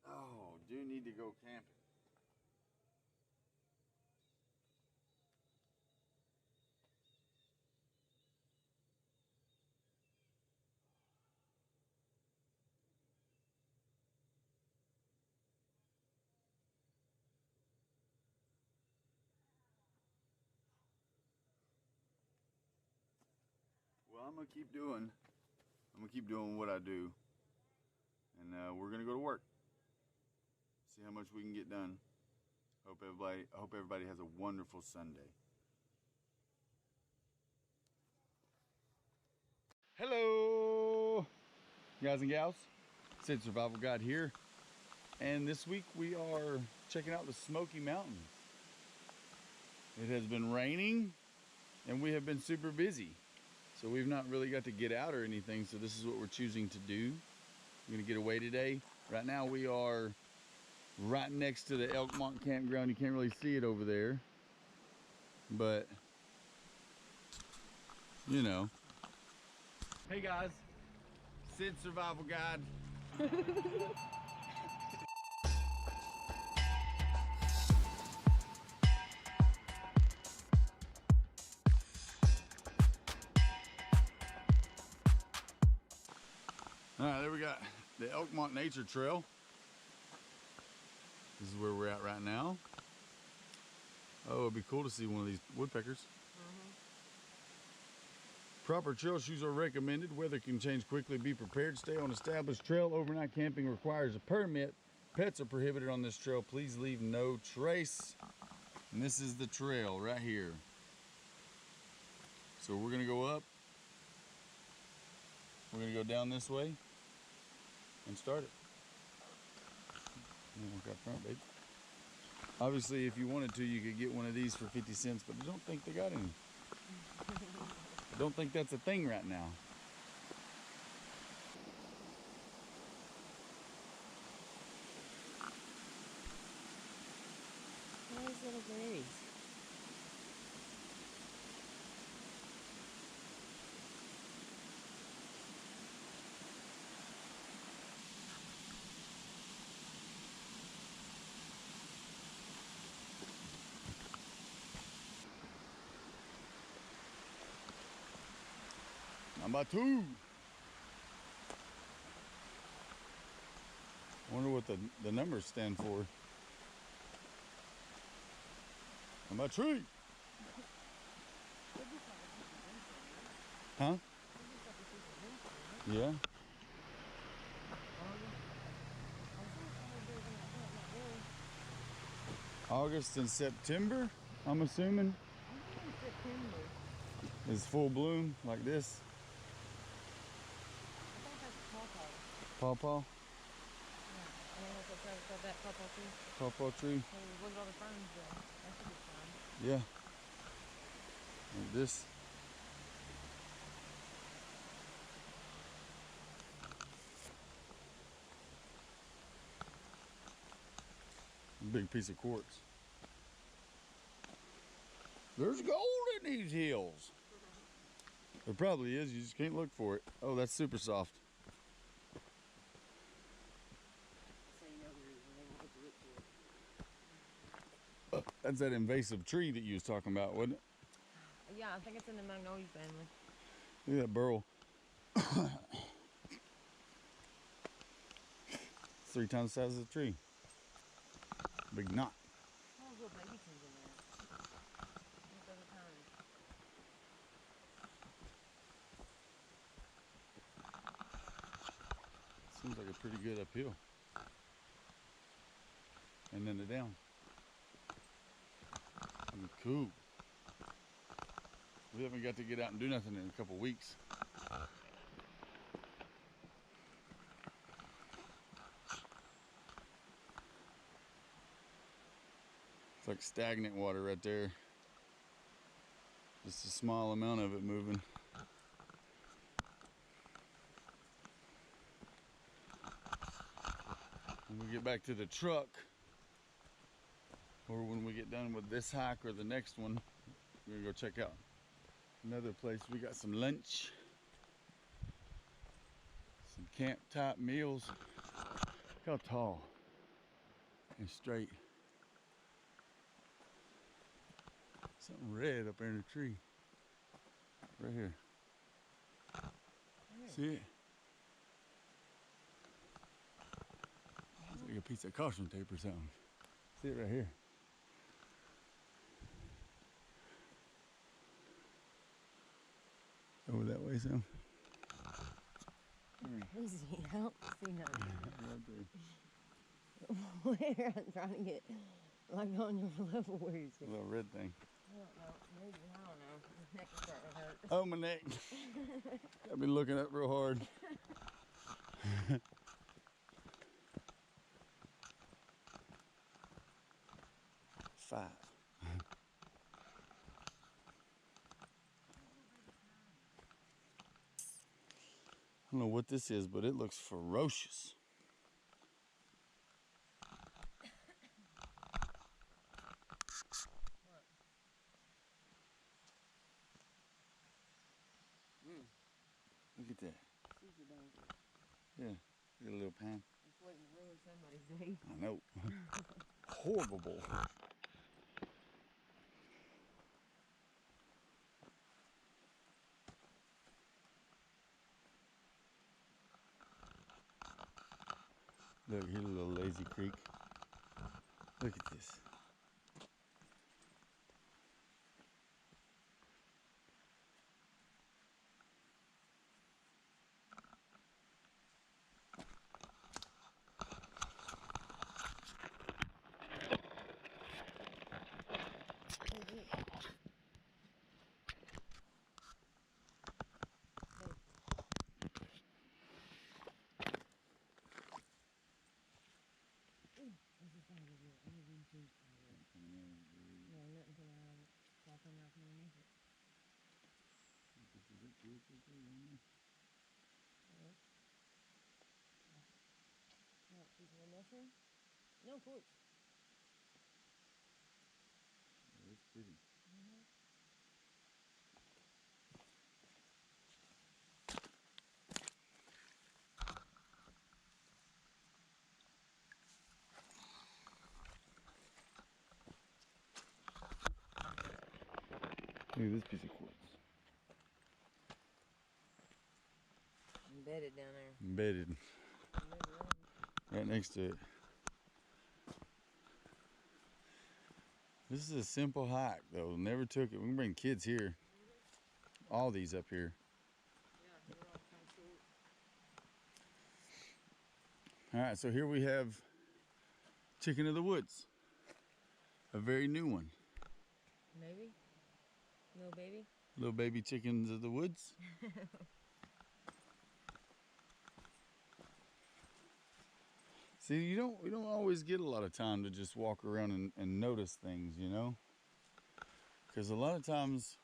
Oh, do need to go camping. Well, I'm gonna keep doing what I do, and we're gonna go to work. See how much we can get done. I hope everybody has a wonderful Sunday. Hello, guys and gals. Sid Survival Guide here, and this week we are checking out the Smoky Mountains. It has been raining, and we have been super busy. So we've not really got to get out or anything, so this is what we're choosing to do. We're gonna get away today. Right now we are right next to the Elkmont campground. You can't really see it over there, but you know. Hey guys, Sid Survival Guide. All right, there we got the Elkmont Nature Trail. This is where we're at right now. Oh, it'd be cool to see one of these woodpeckers. Proper trail shoes are recommended. Weather can change quickly. Be prepared. Stay on established trail. Overnight camping requires a permit. Pets are prohibited on this trail. Please leave no trace. And this is the trail right here. So we're gonna go up. We're gonna go down this way and start it. Walk out front, babe. Obviously, if you wanted to, you could get one of these for 50 cents, but I don't think they got any. I don't think that's a thing right now. Nice little berries. Number 2. Wonder what the numbers stand for. Number 3. Huh? Yeah. August and September, I'm assuming, is full bloom like this. Pawpaw? Yeah, I don't know if I called that pawpaw tree. Pawpaw tree? Hey, look at all the ferns there. That's a good sign. Yeah. Like this. Big piece of quartz. There's gold in these hills. There probably is, you just can't look for it. Oh, that's super soft. So you know the reason they won't let you look for it. That's that invasive tree that you was talking about, wasn't it? Yeah, I think it's in the magnolia family. Look at that burl. 3 times the size of the tree. Big knot. Oh, little baby trees in there. Look at the time. Seems like a pretty good uphill. And then the down. Cool. We haven't got to get out and do nothing in a couple weeks. It's like stagnant water right there. Just a small amount of it moving. When we get back to the truck, or when we get done with this hike or the next one, we're gonna go check out another place. We got some lunch, some camp type meals. Look how tall and straight. Something red up there in the tree. Right here. See it? It's like a piece of caution tape or something. See it right here. Over that way some. Easy, I don't see nothing. Right Where? I'm trying to get like on your level where you see. there. Little red thing. I don't know. Maybe, I don't know. My neck is starting to hurt. Oh, my neck. I've been looking up real hard. 5. I don't know what this is, but it looks ferocious. Look at that. Super dangerous. Yeah. Get a little pan. It's waiting to ruin somebody's day. I know. Horrible. Look, here's a little lazy creek. Look at this. No, nothing coming out of it. It's all coming out from underneath it. What, piece of a mushroom? No, quartz. It's pretty. Look at this piece of quartz. Embedded down there. Embedded. Right next to it. This is a simple hike though. Never took it. We can bring kids here. All these up here. Yeah, they're all kind of short. Alright, so here we have Chicken of the Woods. A very new one. Maybe? No baby? Little baby chickens of the woods. See, we don't always get a lot of time to just walk around and notice things, you know? Because a lot of times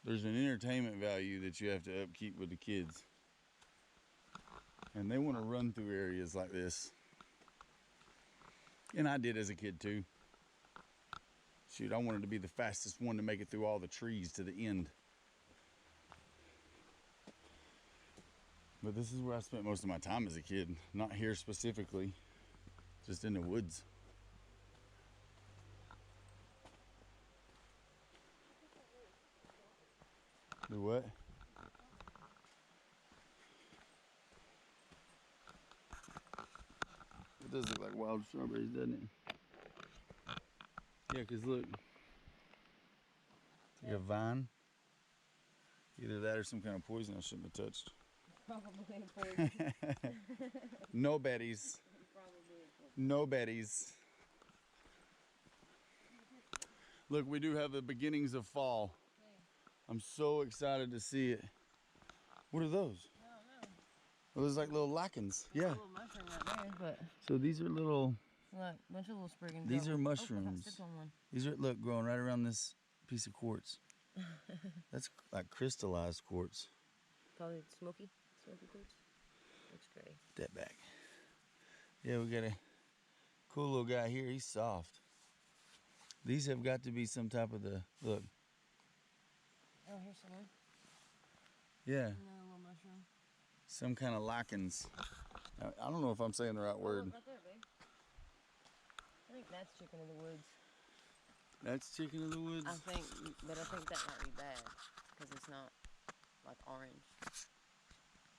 there's an entertainment value that you have to upkeep with the kids. And they want to run through areas like this. And I did as a kid too. Shoot, I wanted to be the fastest one to make it through all the trees to the end. But this is where I spent most of my time as a kid. Not here specifically, just in the woods. The what? It does look like wild strawberries, doesn't it? Yeah, because look. It's like a vine. Either that or some kind of poison I shouldn't have touched. Probably poison. No betties. Probably. No betties. Look, we do have the beginnings of fall. I'm so excited to see it. What are those? I don't know. Oh, those like little lichens. Yeah. A little mushroom right there, but So these are little. look, bunch of little spriggans. These of are them. mushrooms. Oh, I stepped on one. These are, look, growing right around this piece of quartz. That's like crystallized quartz. Probably smoky quartz. Looks great. That back. Yeah, we got a cool little guy here. He's soft. These have got to be some type of the look. Oh, here's someone. Yeah, Another little mushroom. some kind of lichens. I don't know if I'm saying the right Oh, word. look, right there, babe. I think that's chicken of the woods. That's chicken of the woods. I think that might be bad because it's not like orange.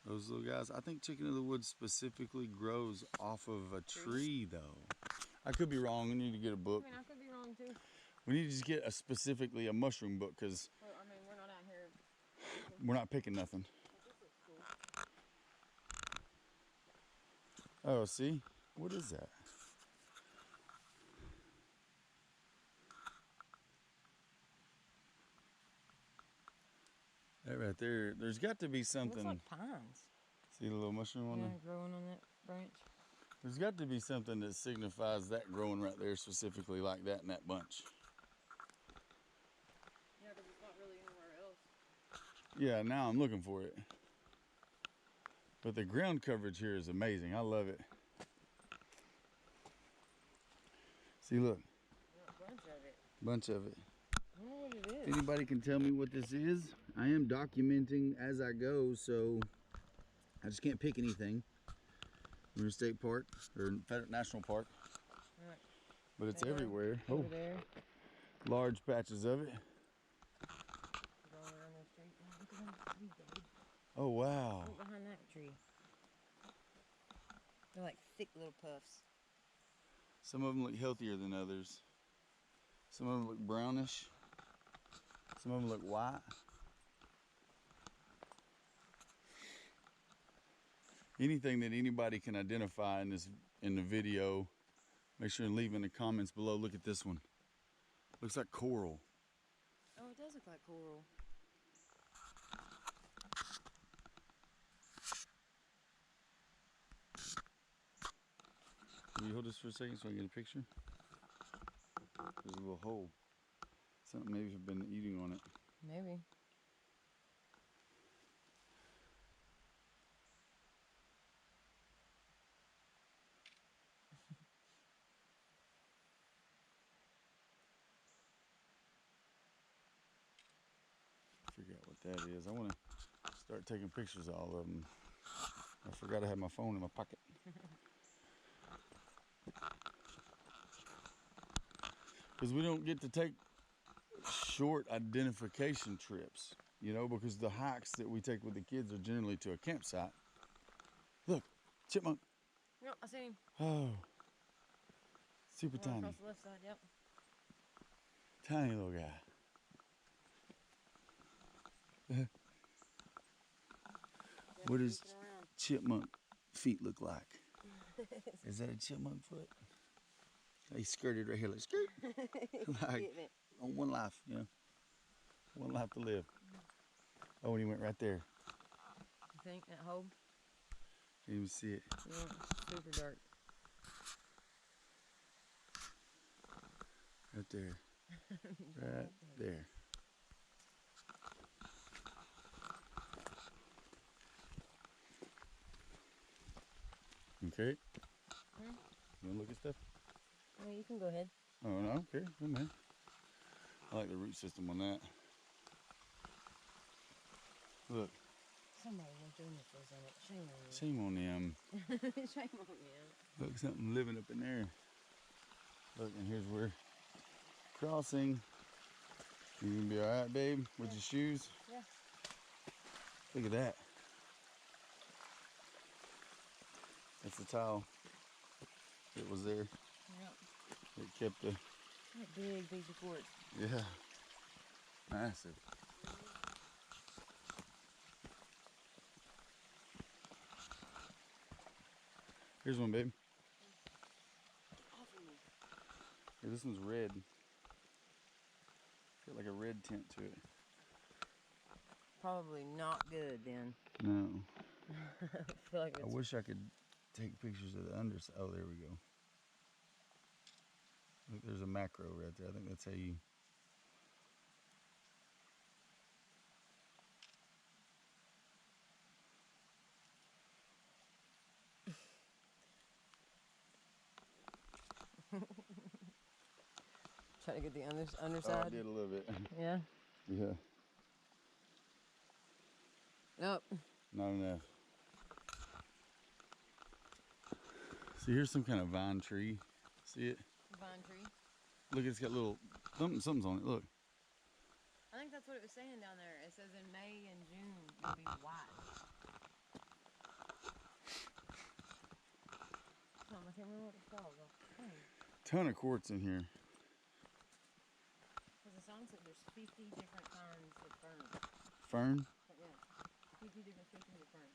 Those little guys. I think chicken of the woods specifically grows off of a tree, though. I could be wrong. We need to get a book. I mean, I could be wrong too. We need to just get specifically a mushroom book because Well, I mean, we're not out here. we're not picking nothing. This looks cool. Oh, see? What is that? That right there, there's got to be It something. looks like pines. See the little mushroom on Yeah, there? growing on that branch. There's got to be something that signifies that growing right there specifically like that in that bunch. Yeah, because it's not really anywhere else. Yeah, now I'm looking for it. But the ground coverage here is amazing. I love it. See, look, Yeah, a bunch of it. bunch of it. I don't know what it If is. anybody can tell me what this is, I am documenting as I go, so I just can't pick anything. We're in a state park or national park, Right. but it's There, everywhere. Over there. Large patches of it. Going around the street. Oh, look at that tree, Dad. Oh wow. Look behind that tree. They're like thick little puffs. Some of them look healthier than others. Some of them look brownish. Some of them look white. Anything that anybody can identify in the video, make sure and leave in the comments below. Look at this one. Looks like coral. Oh, it does look like coral. Can you hold this for a second so I can get a picture? There's a little hole. Something maybe have been eating on it. Maybe. Figure out what that is. I want to start taking pictures of all of them. I forgot I had my phone in my pocket. Because we don't get to take short identification trips, you know, because the hikes that we take with the kids are generally to a campsite. Look, chipmunk. Yep, I seen him. Oh, super One tiny. across the left side, yep. Tiny little guy. What does Sneaking around. chipmunk feet look like? Is that a chipmunk foot? He skirted right here, like skirt. Like, Getting it. on one life, you know. One life to live. Oh, and he went right there. You think that hole? Can't even see it. Yeah, super dark. Right there. Right there. Okay. Hmm? You wanna look at stuff? No, you can go ahead. Oh no, okay, oh, man. I like the root system on that. Look, Somebody went doing this was on it. Shame on you. shame on them. Shame on you. Look, something living up in there. Look, and here's where crossing. You gonna be alright, babe, with your shoes? Yeah. Look at that. That's the tile that was there. Yep. It kept the, That big piece of quartz. yeah, massive. Here's one, babe. Yeah, this one's red. Got like a red tint to it. Probably not good then. No. I feel like I it's wish I could take pictures of the underside. Oh, there we go. Look, there's a macro right there. I think that's how you. try to get the Oh, underside. I did a little bit. Yeah. Yeah, Nope. not enough. See, here's some kind of vine tree. See it? Vine tree. Look, it's got little something's on it. Look. I think that's what it was saying down there. It says in May and June it'll be white. I can't remember what it's called. Ton of quartz in here. Because the song said there's 50 different kinds of ferns. Fern. But yeah, 50 different species of ferns.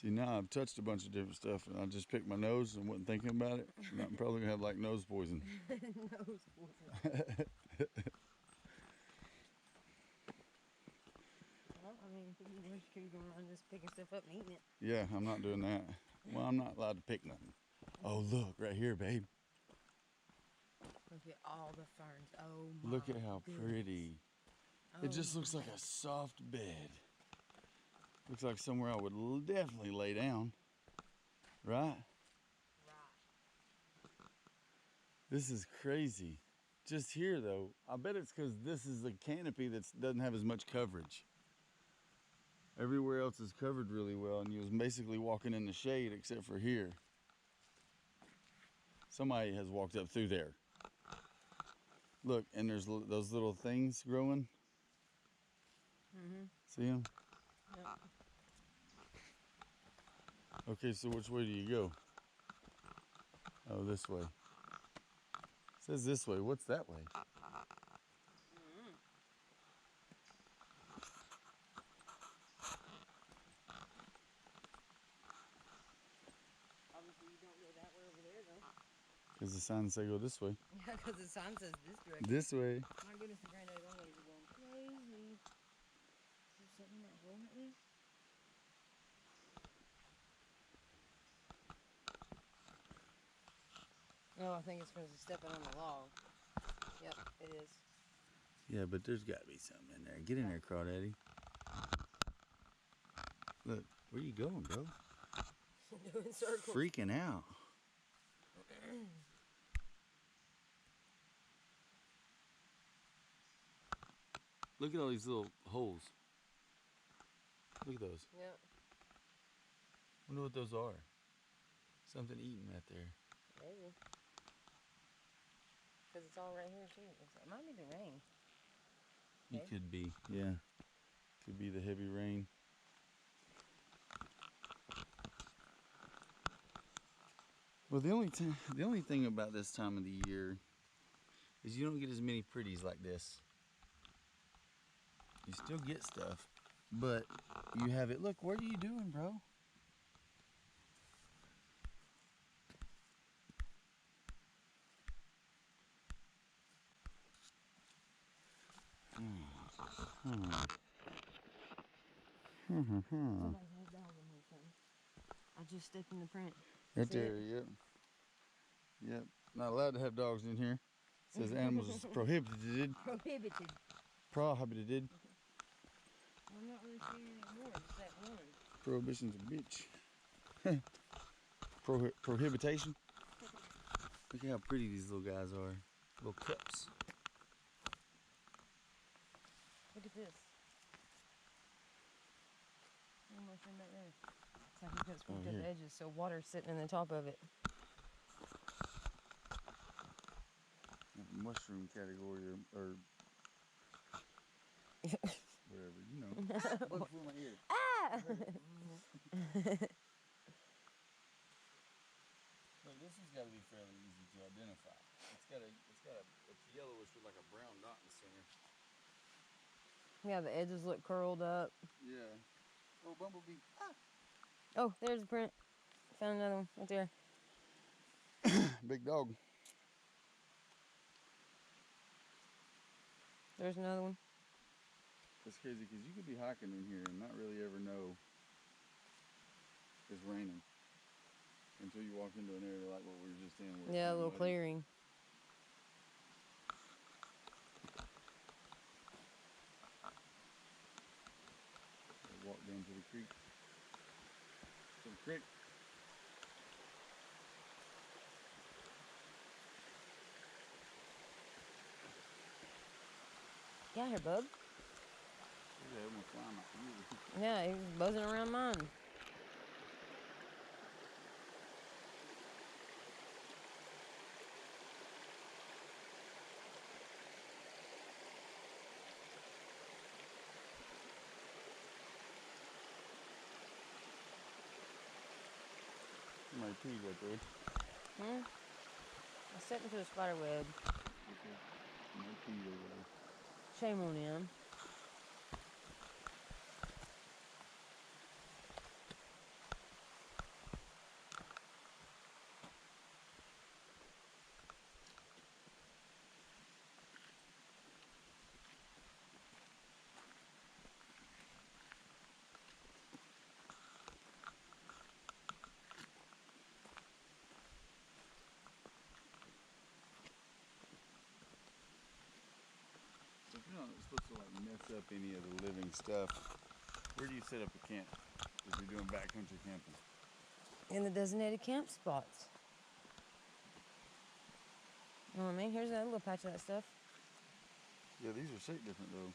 See, now I've touched a bunch of different stuff, and I just picked my nose and wasn't thinking about it. And I'm probably gonna have like nose poison. Nose poison. Well, I mean, you just keep going around just picking stuff up and eating it. Yeah, I'm not doing that. Well, I'm not allowed to pick nothing. Oh, look right here, babe. Look at all the ferns. Oh my Look at how goodness. pretty. Oh It just looks like a soft bed. Looks like somewhere I would definitely lay down. Right? Right. This is crazy. Just here though, I bet it's because this is a canopy that doesn't have as much coverage. Everywhere else is covered really well, and you was basically walking in the shade except for here. Somebody has walked up through there. Look, and there's those little things growing. Mm-hmm. See them? Yep. Okay, so which way do you go? Oh, this way. It says this way. What's that way? Obviously, you don't go that way over there, though. Because the sign say go this way. Yeah, because the sign says this direction. This way. My goodness, the granddaddy long legs are going crazy. Is there something in that hole right there? Oh, I think it's because he's stepping on the log. Yep, it is. Yeah, but there's got to be something in there. Get in there, Crawdaddy. Look, where you going, bro? Doing circles. Freaking out. Look at all these little holes. Look at those. Yep. Wonder what those are. Something eating right there. Maybe. Because it's all right here, too. It might be the rain. It Okay. could be, yeah. Could be the heavy rain. Well, the only thing about this time of the year is you don't get as many pretties like this. You still get stuff, but you have it. Look, what are you doing, bro? Somebody has dogs in here, son. I just stepped in the print. Right See there, it? yep. Yep. Not allowed to have dogs in here. It says animals is prohibited. Prohibited. Prohibited. I'm not really seeing any more. Just that one. Prohibition's a bitch. Prohibitation. Look at how pretty these little guys are. Little cups. Look at this. Little mushroom back there. It's like you got scooped at here. the edges, so water's sitting in the top of it. Mushroom category or whatever, you know. Look for my ear. Ah! Look, this has got to be fairly easy to identify. It's yellowish with like a brown dot in the center. Yeah, the edges look curled up. Yeah. Oh, bumblebee. Ah. Oh, there's the print. Found another one right there. Big dog. There's another one. That's crazy because you could be hiking in here and not really ever know it's raining until you walk into an area like what we were just in. Where it's Yeah, a little muddy. clearing. Walk down to the creek. To the creek. Get out here, bub. Look at that one flying like you. Yeah, he's buzzing around mine. Somebody peed right there. I stepped into a spider web. Okay. Somebody peed over there. Shame on him. So if you're not supposed to like mess up any of the living stuff, where do you set up a camp if you're doing backcountry camping? In the designated camp spots. You know what I mean? Here's another little patch of that stuff. Yeah, these are shaped different though.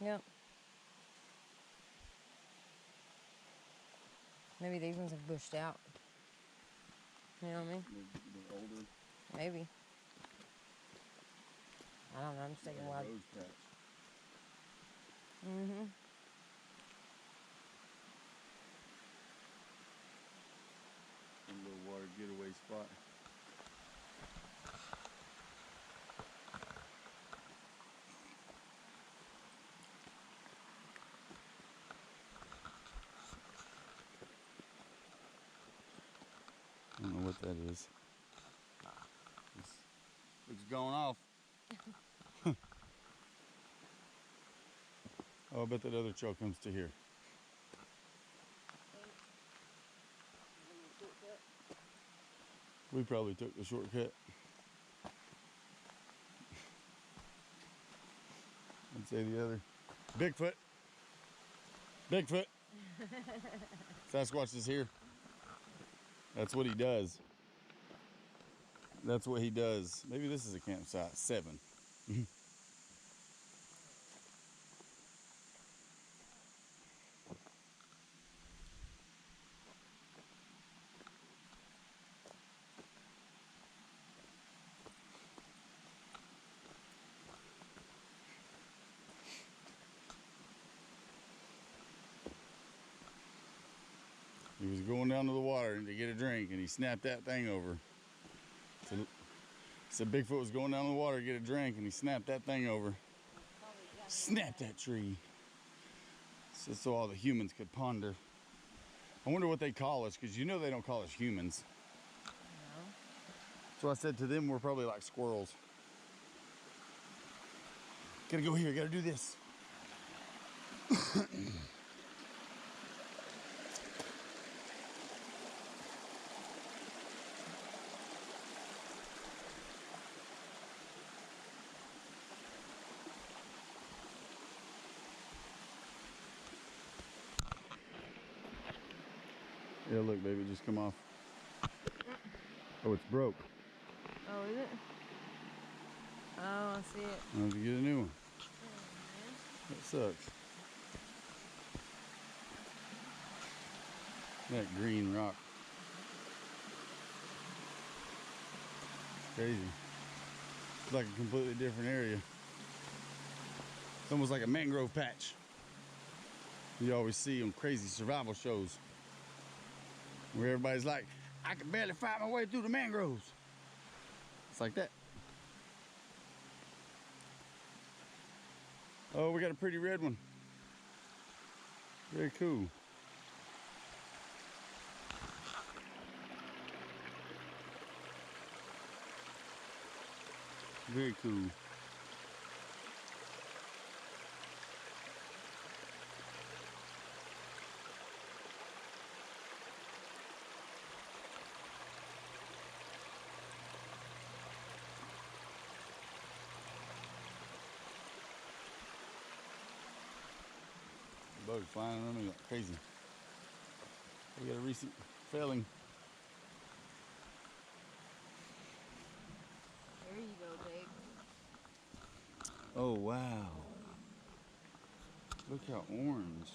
Yep. Maybe these ones have bushed out. You know what I mean? They're older. Maybe. I don't know. I'm just taking Like a wild. rose patch. Mm-hmm. A little water getaway spot. I don't know what that is. It's going off. Oh, I bet that other trail comes to here. We probably took the shortcut. I'd say the other. Bigfoot. Bigfoot. Sasquatch is here. That's what he does. That's what he does. Maybe this is a campsite. 7. He was going down to the water to get a drink and he snapped that thing over. So Bigfoot was going down to the water to get a drink and he snapped that thing over. Snapped that tree. So all the humans could ponder. I wonder what they call us, because you know they don't call us humans. No. So I said to them, we're probably like squirrels. Gotta go here, gotta do this. Yeah, look, baby, just come off. Oh, it's broke. Oh, is it? Oh, I see it. I'll have to get a new one. That sucks. That green rock. It's crazy. It's like a completely different area. It's almost like a mangrove patch. You always see on crazy survival shows where everybody's like, I can barely find my way through the mangroves. It's like that. Oh, we got a pretty red one. Very cool. Very cool. Bugs flying around me like crazy. We got a recent felling. There you go, babe. Oh wow. Look how orange.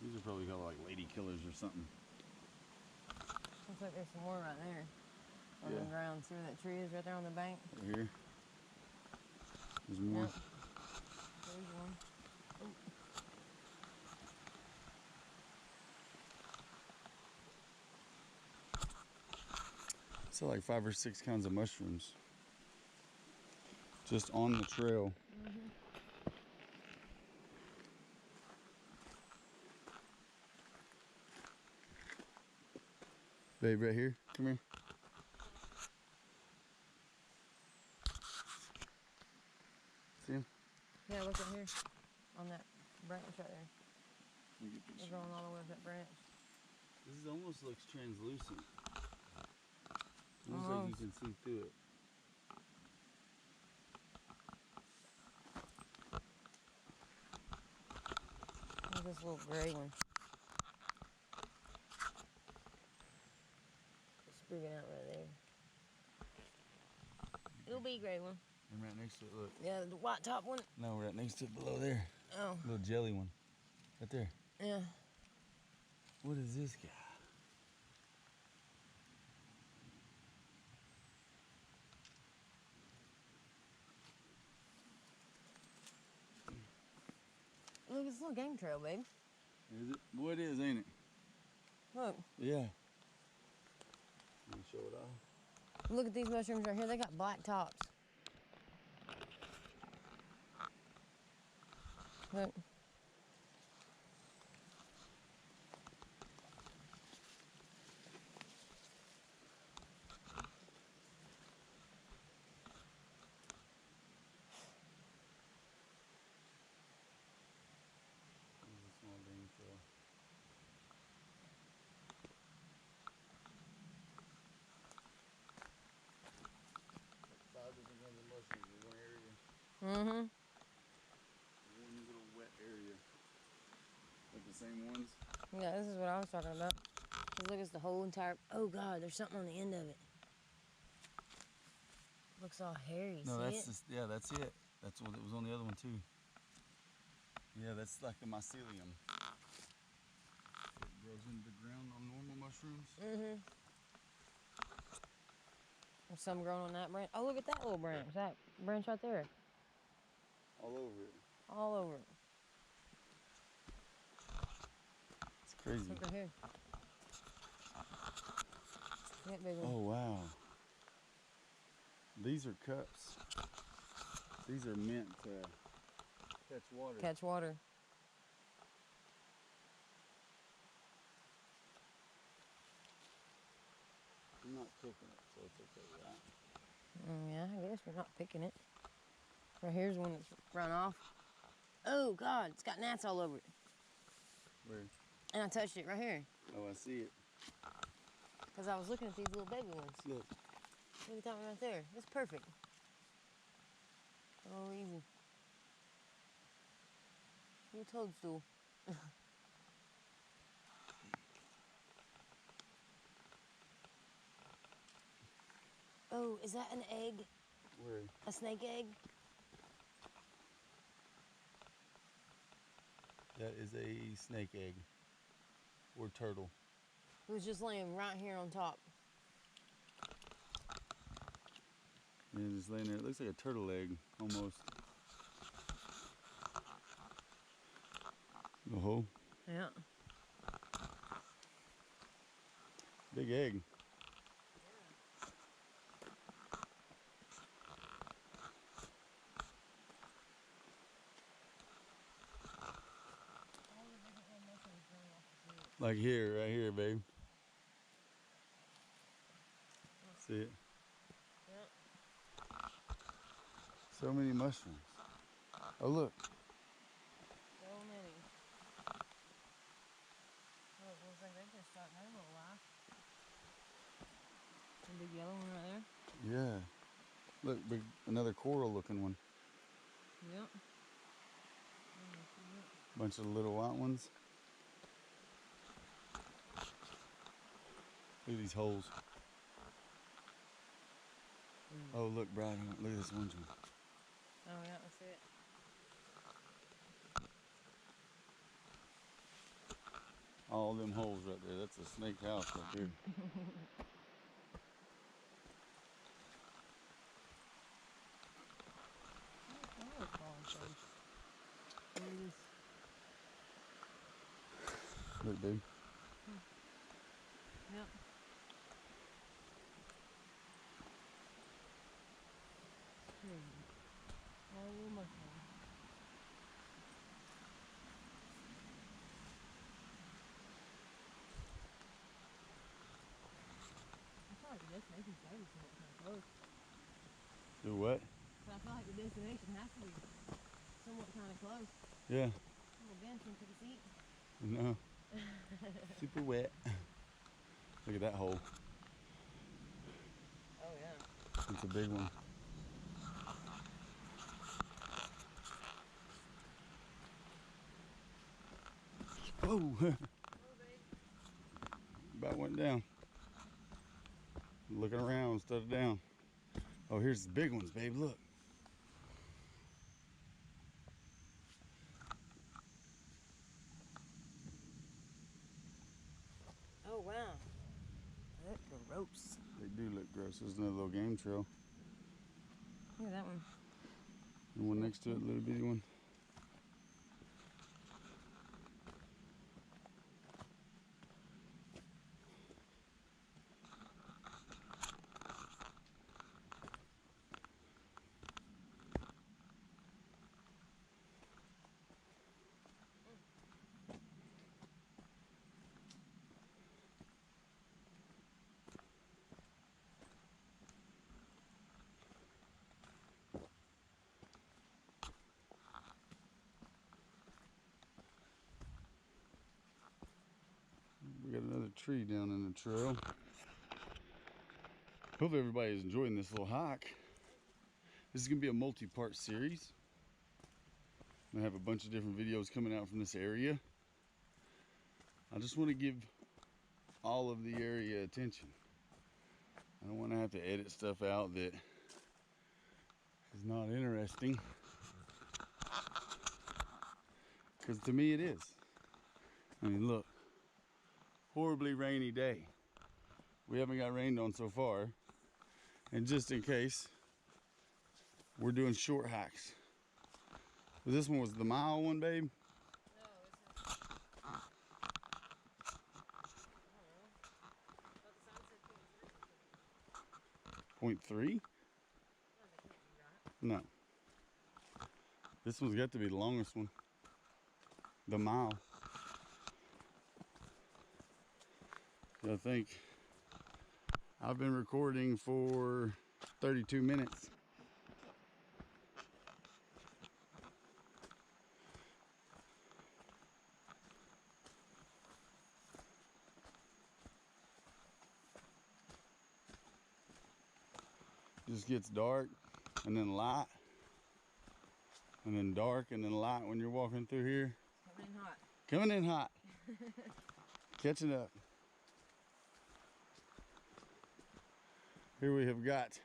These are probably called like lady killers or something. Looks like there's some more right there on Yeah. the ground. See where that tree is right there on the bank? Right here. There's more. Yep. There's one. So like 5 or 6 kinds of mushrooms. Just on the trail. Mm-hmm. Babe, right here. Come here. See him? Yeah, look right here. On that branch right there. Let me get this. We're going all the way up that branch. This almost looks translucent. Looks like you can see through it. Look at this little gray one. freaking out right there. Little B gray one. And right next to it, look. Yeah, the white top one. No, right next to it below there. Oh. Little jelly one. Right there. Yeah. What is this guy? Look, it's a little game trail, babe. Is it? Boy, it is, ain't it? Look. Yeah. Let me show it off. Look at these mushrooms right here. They got black tops. Look. This is a small game trail. Like 5 different kinds of mushrooms in one area. Mm-hmm. One little wet area. Like the same ones. Yeah, this is what I was talking about. 'Cause look, it's the whole entire. Oh God, there's something on the end of it. Looks all hairy. No, see that's it? just, yeah, that's it. That's what it was on the other one too. Yeah, that's like the mycelium. It grows into the ground on normal mushrooms. Mm-hmm. There's some growing on that branch. Oh, look at that little branch. That branch right there. All over it. All over it. It's crazy. Look right here. That big one. Oh, wow. These are cups. These are meant to catch water. Catch water. I'm not cooking it, so it's okay, right? Yeah, I guess we're not picking it. Right here's one that's run off. Oh God, it's got gnats all over it. Where? And I touched it right here. Oh, I see it. Because I was looking at these little baby ones. Look. Look at that one right there. It's perfect. Oh, easy. You're a toadstool. Oh, is that an egg? Where? A snake egg? That is a snake egg. Or turtle. It was just laying right here on top. Yeah, just laying there. It looks like a turtle egg, almost. Oh. Yeah. Big egg. Like here, right here, babe. See it? Yeah. So many mushrooms. Oh, look. So many. Oh, it looks like they just starting their little life. A big yellow one right there. Yeah. Look, big, another coral looking one. Yep. Bunch of little white ones. Look at these holes. Oh, look, Brad. Look at this orange one. Oh, yeah, that's it. All them holes right there. That's a snake house right there. Look, babe. Yep. All mushrooms. I feel like the destination's gotta be somewhat kind of close. Do what? But I feel like the destination has to be somewhat kind of close. Yeah. Little bench and take a seat. No. Super wet. Look at that hole. Oh, yeah. It's a big one. Oh! About went down. Looking around, stuff down. Oh, here's the big ones, babe. Look. Oh wow. Look, the ropes. They do look gross. There's another little game trail. Look at that one. The one next to it, little bitty one. We got another tree down in the trail. Hope everybody is enjoying this little hike. This is going to be a multi-part series. I have a bunch of different videos coming out from this area. I just want to give all of the area attention. I don't want to have to edit stuff out that is not interesting. Because to me it is. I mean, look. Horribly rainy day. We haven't got rained on so far. And just in case, we're doing short hikes. This one was the mile one, babe? No, this is 0.3? No. This one's got to be the longest one. The mile. I think I've been recording for 32 minutes. Just gets dark and then light and then dark and then light when you're walking through here. Coming in hot. Coming in hot. Catching up. Here we have got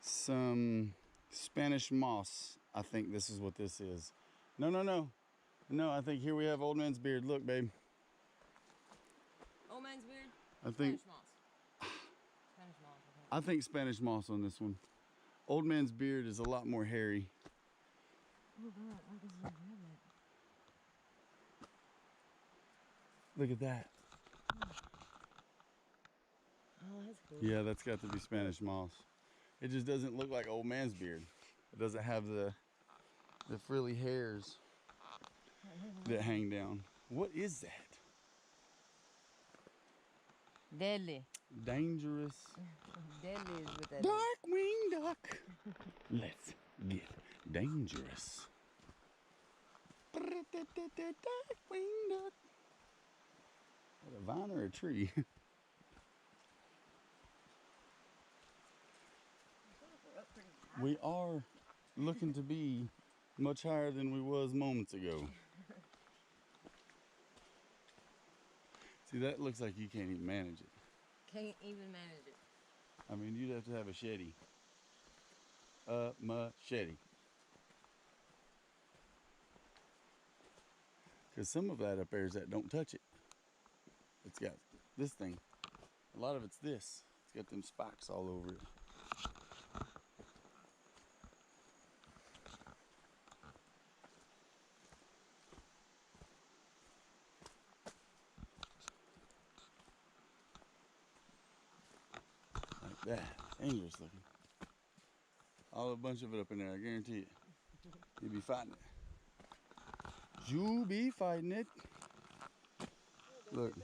some Spanish moss. I think this is what this is. No, no, no. No, I think here we have Old Man's Beard. Look, babe. Old man's beard? I think Spanish moss. Spanish moss, I think. I think Spanish moss on this one. Old Man's Beard is a lot more hairy. Oh God, why does he have that? Look at that. Oh, that's cool. Yeah, that's got to be Spanish moss. It just doesn't look like Old Man's Beard. It doesn't have the frilly hairs that hang down. What is that? Deadly. Dangerous. Deadly is what that is. Darkwing Duck. Let's get dangerous. Darkwing Duck. What, a vine or a tree? We are looking to be much higher than we was moments ago. See, that looks like you can't even manage it. Can't even manage it. I mean, you'd have to have a machete. A machete. Because some of that up there is that don't touch it. It's got this thing. A lot of it's this. It's got them spikes all over it. Like that. Dangerous looking. All a bunch of it up in there, I guarantee it. You'll be fighting it. You be fighting it. Look.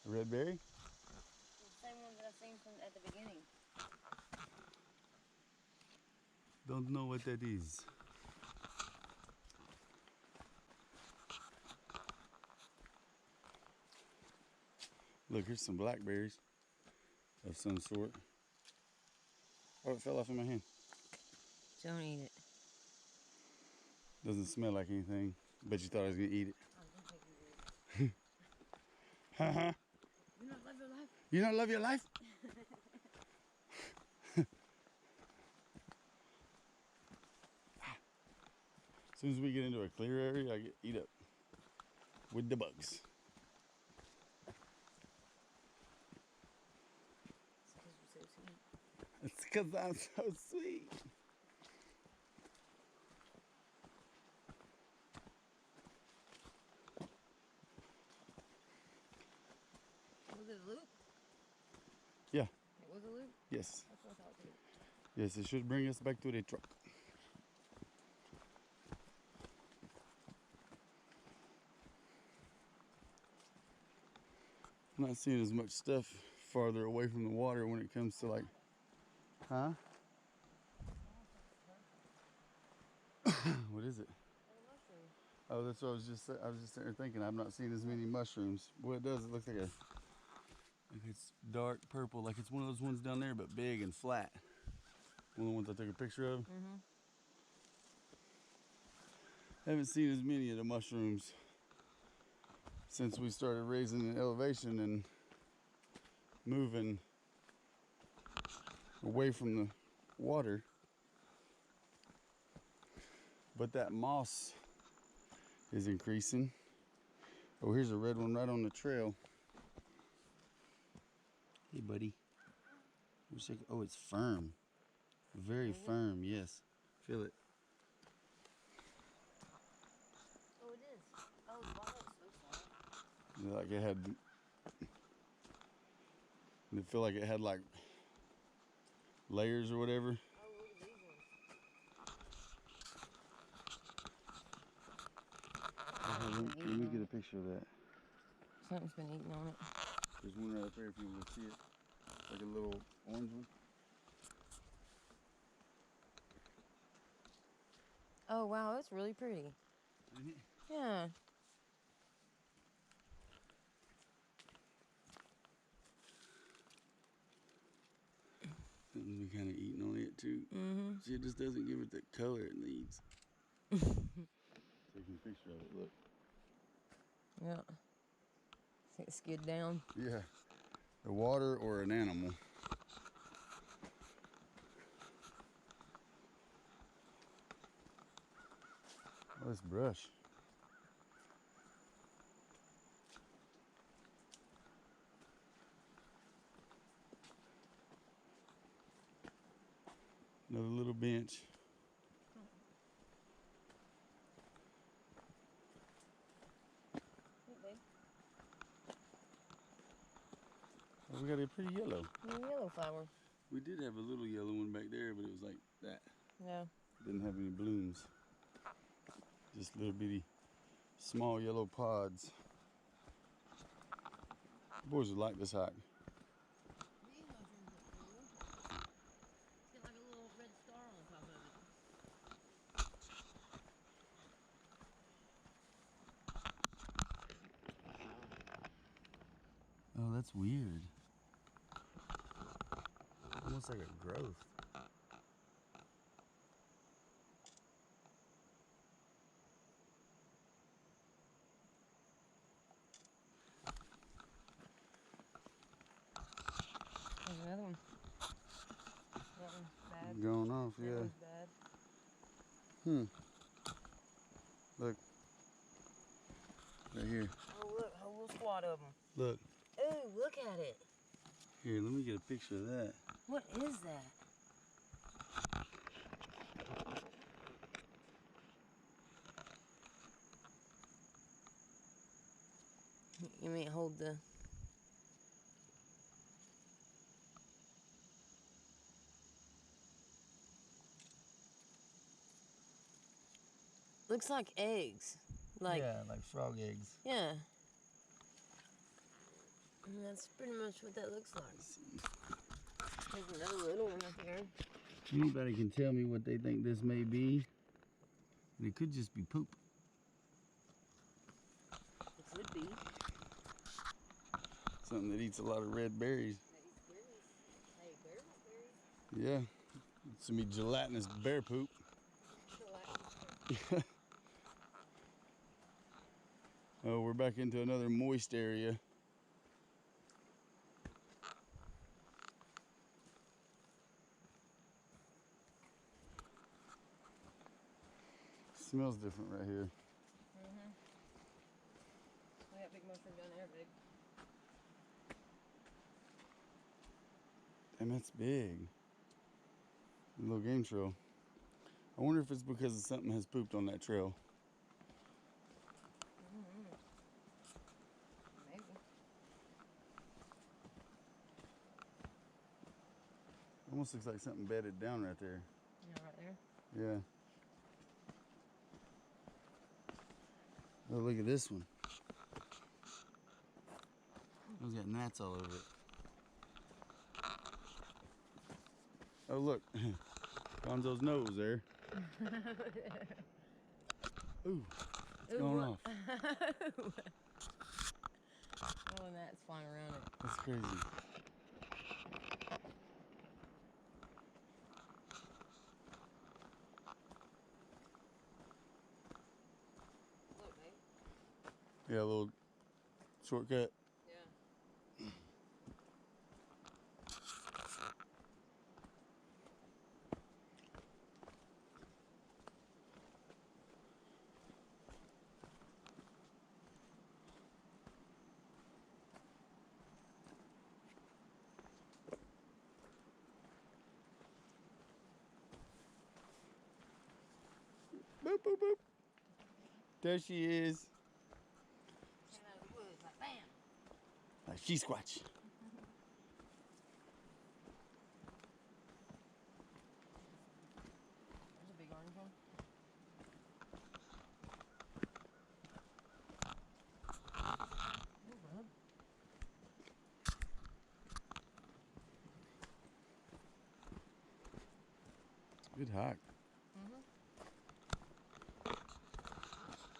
A red berry? The same one that I seen from at the beginning. Don't know what that is. Look, here's some blackberries of some sort. Oh, it fell off in my hand. Don't eat it. Doesn't smell like anything. Bet you thought I was gonna eat it. I don't think you did. Haha. You not live your life? You don't love your life? As soon as we get into a clear area, I get eat up with the bugs. It's because I'm so sweet. Was it a loop? Yeah. It was a loop? Yes. That's what I thought too. Yes, it should bring us back to the truck. I'm not seeing as much stuff farther away from the water when it comes to like, huh? What is it? Oh, that's what I was just sitting there thinking. I've not seen as many mushrooms. Well, it does. It looks like it's dark purple, like it's one of those ones down there, but big and flat. One of the ones I took a picture of. Mm-hmm. Haven't seen as many of the mushrooms since we started raising the elevation and moving away from the water. But that moss is increasing. Oh, here's a red one right on the trail. Hey, buddy. Oh, it's firm. Very firm, yes. Feel it. Oh, it is. Oh, wow, that's so soft. Like it had. It feel like it had like layers or whatever. Oh, look at these ones. Let me get a picture of that. Something's been eating on it. There's one right up there if you want to see it. Like a little orange one. Oh, wow, that's really pretty. Yeah. Something's been kind of eating on it too. Mm-hmm. See, it just doesn't give it the color it needs. Taking a picture of it, look. Yeah. See it skid down. Yeah. The water or an animal. Oh, this brush. Another little bench. Oh, we got a pretty yellow. Yellow flower. We did have a little yellow one back there, but it was like that. Yeah. Didn't have any blooms. Just little bitty, small yellow pods. Boys would like this hike. These mushrooms look cool. It's got like a little red star on top of it. Oh, that's weird. Almost like a growth. There's another one. That one's bad. Going off, That yeah. one's bad. Look. Right here. Oh, look, a whole squad of them. Look. Ooh, look at it. Here, let me get a picture of that. What is that? You may hold the... Looks like eggs. Like, yeah, like frog eggs. yeah. And that's pretty much what that looks like. There's another little one up there. Anybody can tell me what they think this may be. It could just be poop. It could be. Something that eats a lot of red berries. Hey, bears eat berries. Yeah. It's gonna be gelatinous bear poop. Oh, we're back into another moist area. smells different right here. Mm-hmm. I got big mushroom down there, babe. And that's big. A little game trail. I wonder if it's because something has pooped on that trail. Mm-hmm. Maybe. Almost looks like something bedded down right there. Yeah, right there. Yeah. Oh, look at this one. It's got gnats all over it. Oh, look. Gonzo's nose there. Ooh, it's going off. Oh, and that's flying around it. That's crazy. Look, babe. Yeah, a little shortcut. Yeah. Boop, boop, boop. There she is. Came out of the woods, like bam. Like she squatch. There's a big orange one. Ooh, bub. Good hike. Mm-hmm.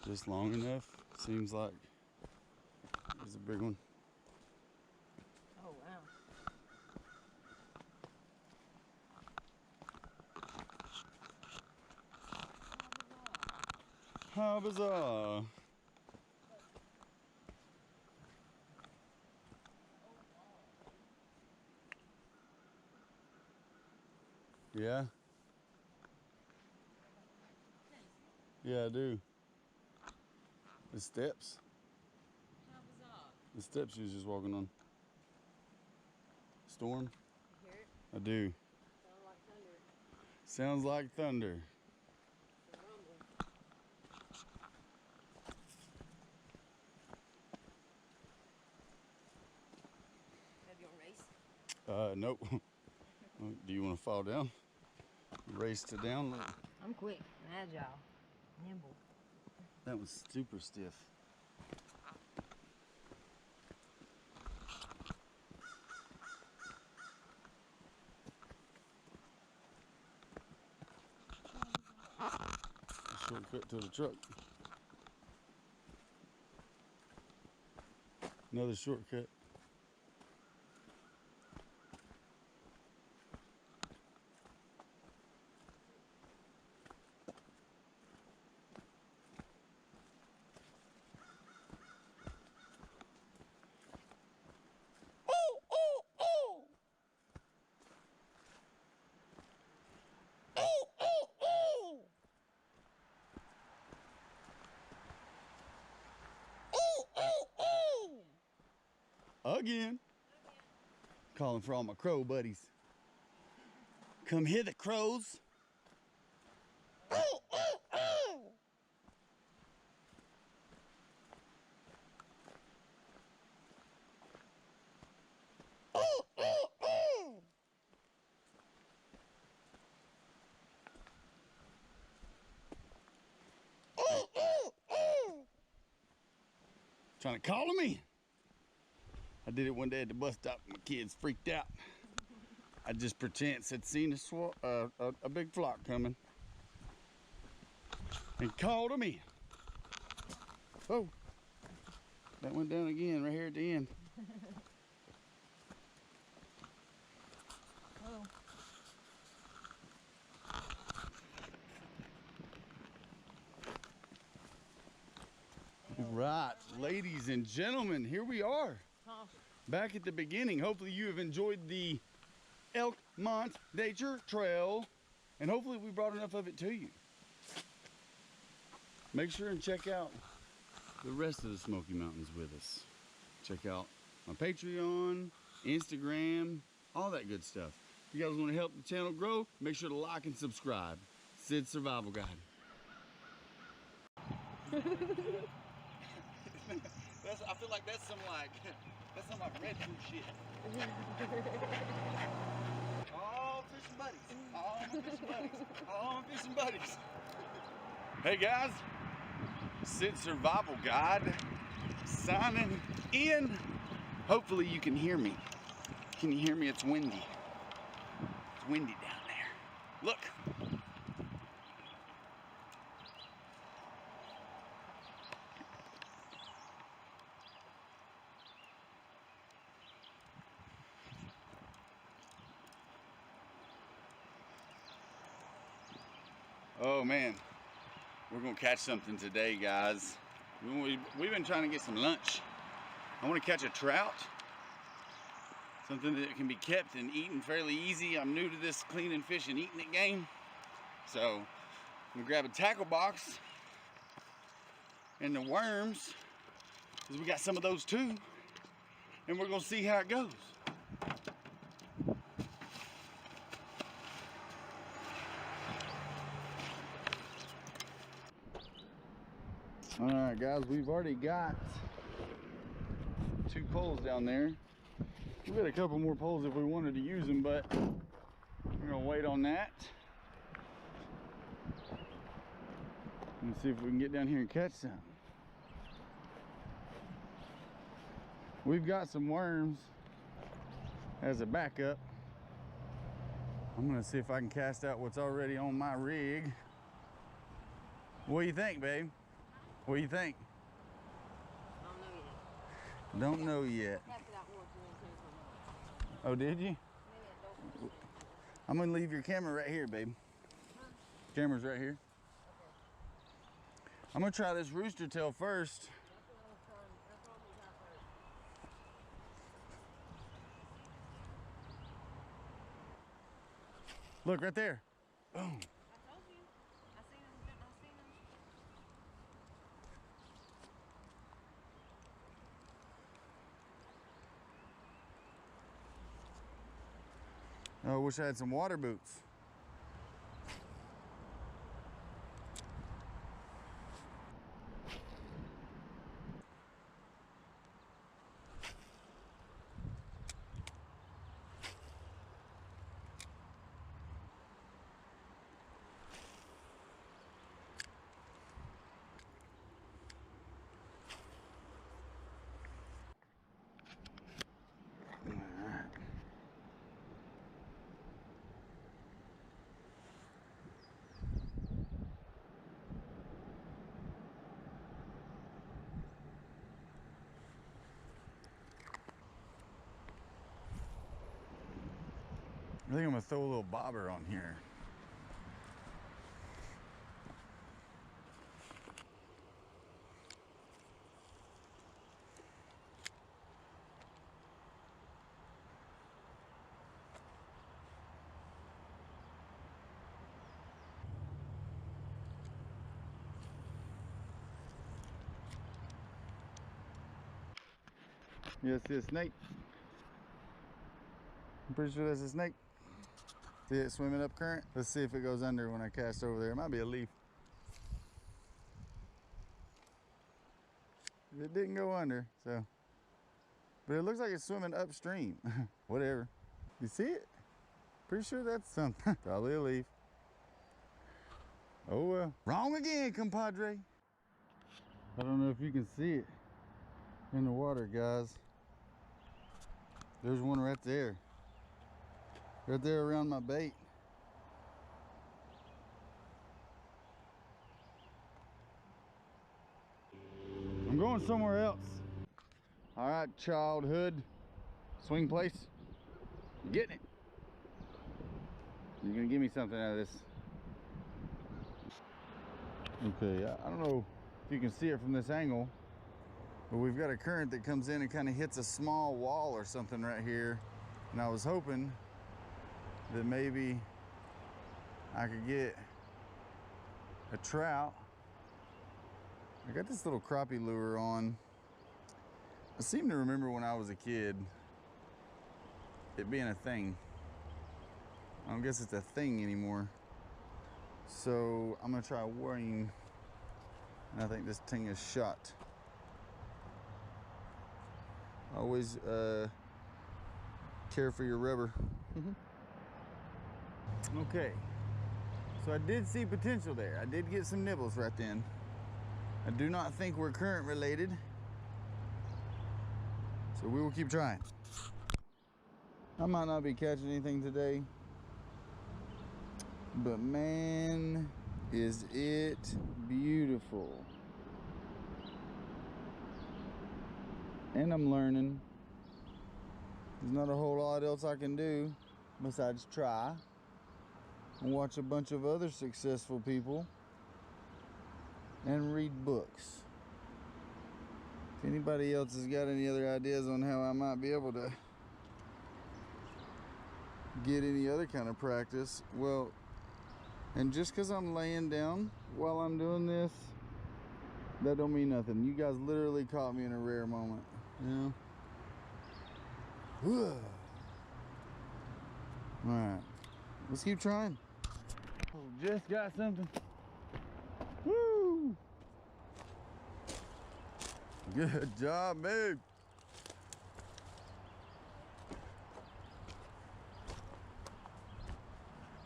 Just long enough. Seems like there's a big one. Oh, wow. How bizarre. Yeah? Yeah, I do. The steps. How bizarre. The steps she was just walking on. Storm? You hear it? I do. Sound like thunder. Sounds like thunder. It's rumbling. Have you on race? Nope. Do you want to fall down? Race to down? Look. I'm quick, agile, nimble. That was super stiff. Shortcut to the truck. Another shortcut. Again. Calling for all my crow buddies. Come here, the crows. Trying to call me? I did it one day at the bus stop. My kids freaked out. I just perchance had seen a big flock coming and called them in. Oh, that went down again right here at the end. Oh. Right, ladies and gentlemen, here we are. Huh. Back at the beginning. Hopefully you have enjoyed the Elkmont Nature Trail, and hopefully we brought enough of it to you. make sure and check out the rest of the Smoky Mountains with us. Check out my Patreon, Instagram, all that good stuff. If you guys want to help the channel grow, make sure to like and subscribe. Sid's Survival Guide. I feel like that's some like red food shit. All fishing buddies. All my fishing buddies. All my fishing buddies. Hey guys, Sid's Survival Guide signing in. Hopefully you can hear me. Can you hear me? It's windy. It's windy down there. Look. Oh man, we're gonna catch something today, guys. We've been trying to get some lunch. I want to catch a trout, something that can be kept and eaten fairly easy. I'm new to this cleaning fish and eating it game, so I'm gonna grab a tackle box and the worms, because we got some of those too, and we're gonna see how it goes. All right, guys, we've already got 2 poles down there. We've got a couple more poles if we wanted to use them, but we're gonna wait on that and see if we can get down here and catch some. We've got some worms as a backup. I'm gonna see if I can cast out what's already on my rig. What do you think, babe? What do you think? Don't know yet. Oh, did you? I'm gonna leave your camera right here, babe. Camera's right here. I'm gonna try this rooster tail first. Look right there. Boom. I told you. I seen him. Oh, I wish I had some water boots. I think I'm gonna throw a little bobber on here. Yeah, see a snake? I'm pretty sure that's a snake. See it swimming up current? Let's see if it goes under when I cast over there. It might be a leaf. It didn't go under, so. But it looks like it's swimming upstream. Whatever. You see it? Pretty sure that's something. Probably a leaf. Oh well. Wrong again, compadre. I don't know if you can see it in the water, guys. There's one right there. Right there around my bait. I'm going somewhere else. All right, childhood swing place. I'm getting it. You're gonna give me something out of this. Okay, I don't know if you can see it from this angle, but we've got a current that comes in and kind of hits a small wall or something right here. And I was hoping that maybe I could get a trout I got this little crappie lure on. I seem to remember when I was a kid it being a thing. I don't guess it's a thing anymore. So I'm gonna try worrying. And I think this thing is shot. Always care for your rubber. Okay, so I did see potential there. I did get some nibbles right then. I do not think we're current related, so we will keep trying. I might not be catching anything today, but man, is it beautiful. And I'm learning. There's not a whole lot else I can do besides try and watch a bunch of other successful people and read books. If anybody else has got any other ideas on how I might be able to get any other kind of practice, well, and just because I'm laying down while I'm doing this, that don't mean nothing. You guys literally caught me in a rare moment, you know? All right, let's keep trying. Just got something. Woo! Good job, babe.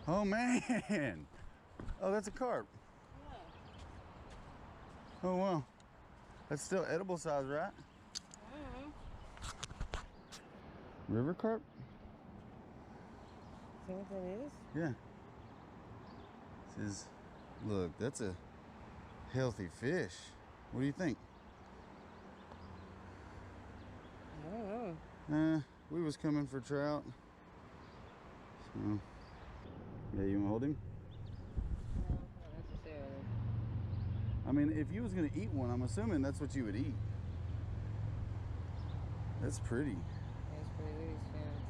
Oh man. Oh, that's a carp. Yeah. Oh wow. That's still edible size, right? River carp? See what that is? Yeah. This is, look, that's a healthy fish. What do you think? I don't know. We was coming for trout. So, yeah, you wanna hold him? No, not necessarily. I mean, if you was gonna eat one, I'm assuming that's what you would eat. That's pretty. It's pretty loose, fins.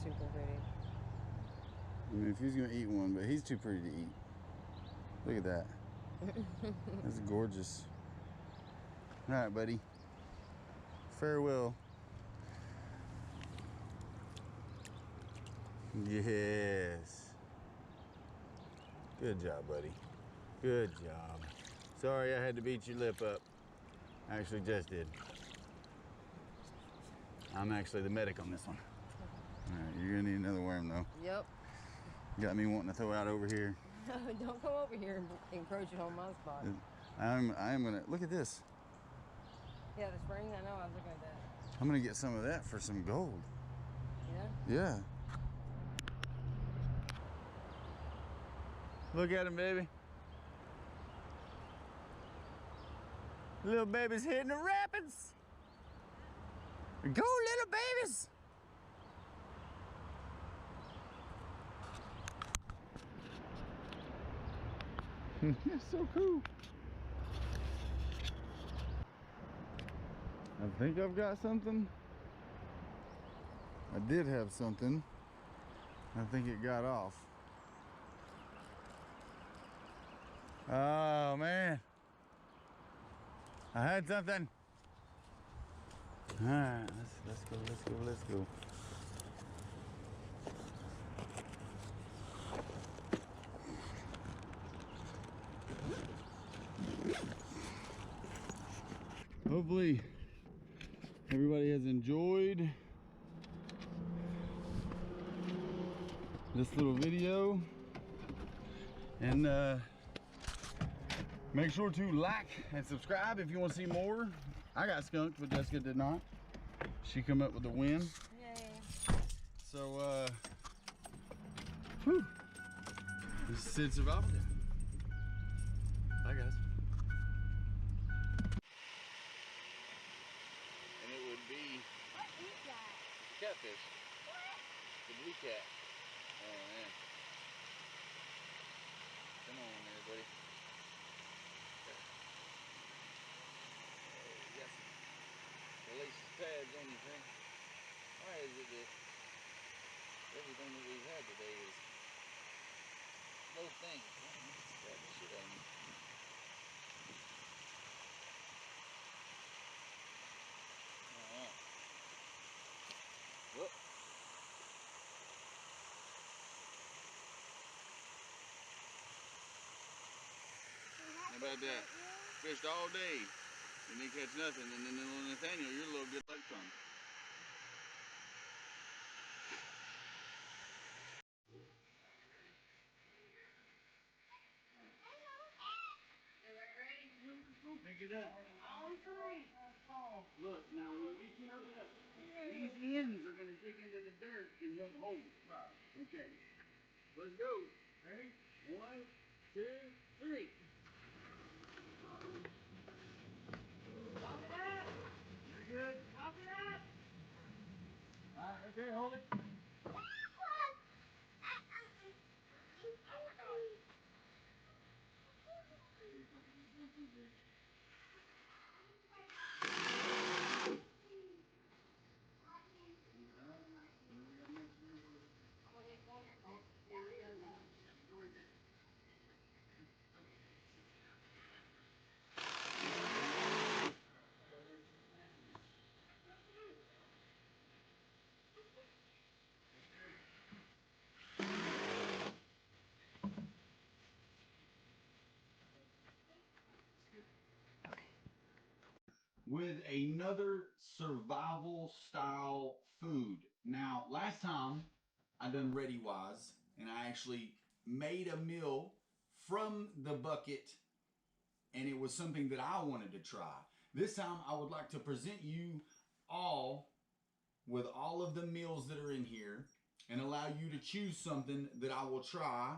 Super pretty. I mean, if he was gonna eat one, but he's too pretty to eat. Look at that. That's gorgeous. All right, buddy. Farewell. Yes. Good job, buddy. Good job. Sorry I had to beat your lip up. I actually just did. I'm actually the medic on this one. All right, you're gonna need another worm though. Yep. Got me wanting to throw out over here. Don't come over here and encroaching on my spot. I'm gonna, look at this. Yeah, the spring, I know, I was looking at that. I'm gonna get some of that for some gold. Yeah? Yeah. Look at him, baby. Little baby's hitting the rapids. Go, little babies. It's so cool. I think I've got something. I did have something. I think it got off. Oh man. I had something. All right, let's go. Hopefully everybody has enjoyed this little video, and make sure to like and subscribe if you want to see more. I got skunked, but Jessica did not. She come up with the win. Yay. So whew. This is Sid Survival Day. Bye guys. And it would be What is that? catfish. The blue cat. Oh man. Come on there, buddy. You got some laces pads on your thing. Why is it that everything that we've had today is no things? Grab the shit out of me. about that? Fished all day and didn't catch nothing. And then little Nathaniel, you're a little good luck charm. Pick it up. Look, now when we pick it up, these ends are going to dig into the dirt and help hold it. Okay. Let's go. Ready? 1, 2, 3. Pop it up. You're good. Pop it up. All right, right there. Hold it. With another survival style food. Now, last time I done Ready Wise, and I actually made a meal from the bucket, and it was something that I wanted to try. This time I would like to present you all with all of the meals that are in here and allow you to choose something that I will try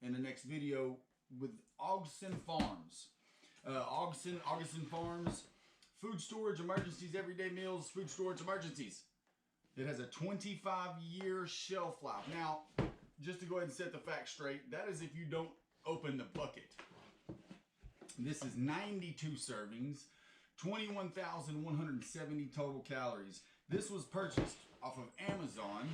in the next video with Augston Farms. Augston Farms, food storage, emergencies, everyday meals, food storage, emergencies. It has a 25-year shelf life. Now, just to go ahead and set the facts straight, that is if you don't open the bucket. This is 92 servings, 21,170 total calories. This was purchased off of Amazon,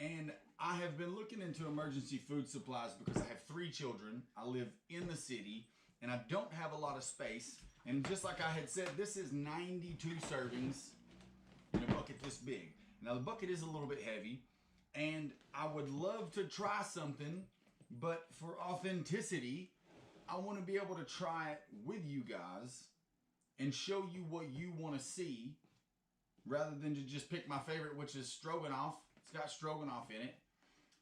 and I have been looking into emergency food supplies because I have 3 children. I live in the city, and I don't have a lot of space. And just like I had said, this is 92 servings in a bucket this big. Now the bucket is a little bit heavy, and I would love to try something, but for authenticity, I want to be able to try it with you guys and show you what you want to see rather than to just pick my favorite, which is stroganoff. It's got stroganoff in it.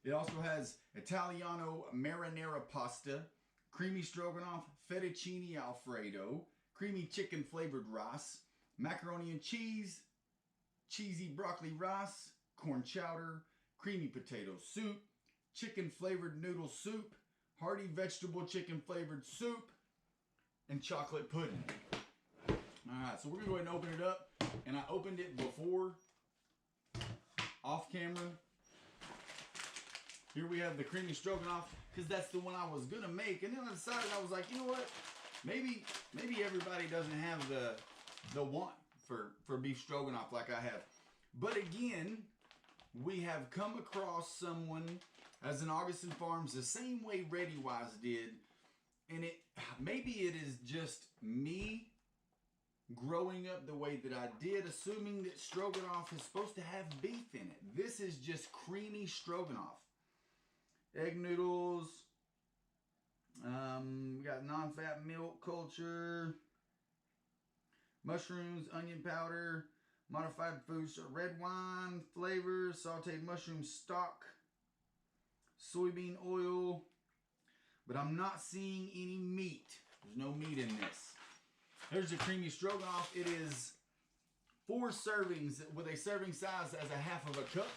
It also has Italiano marinara pasta, creamy stroganoff, fettuccine alfredo, creamy chicken flavored rice, macaroni and cheese, cheesy broccoli rice, corn chowder, creamy potato soup, chicken flavored noodle soup, hearty vegetable chicken flavored soup, and chocolate pudding. Alright, so we're going to go ahead and open it up. And I opened it before, off camera. Here we have the creamy stroganoff, because that's the one I was going to make. And then I decided, I was like, you know what? Maybe everybody doesn't have the want for beef stroganoff like I have. But again, we have come across someone as an Augston Farms the same way Ready Wise did. And maybe it is just me growing up the way that I did, assuming that stroganoff is supposed to have beef in it. This is just creamy stroganoff. Egg noodles. We got non-fat milk culture. Mushrooms, onion powder, modified food, red wine flavor, sauteed mushroom stock, soybean oil. But I'm not seeing any meat. There's no meat in this. There's the creamy stroganoff. It is 4 servings with a serving size as a half of a cup.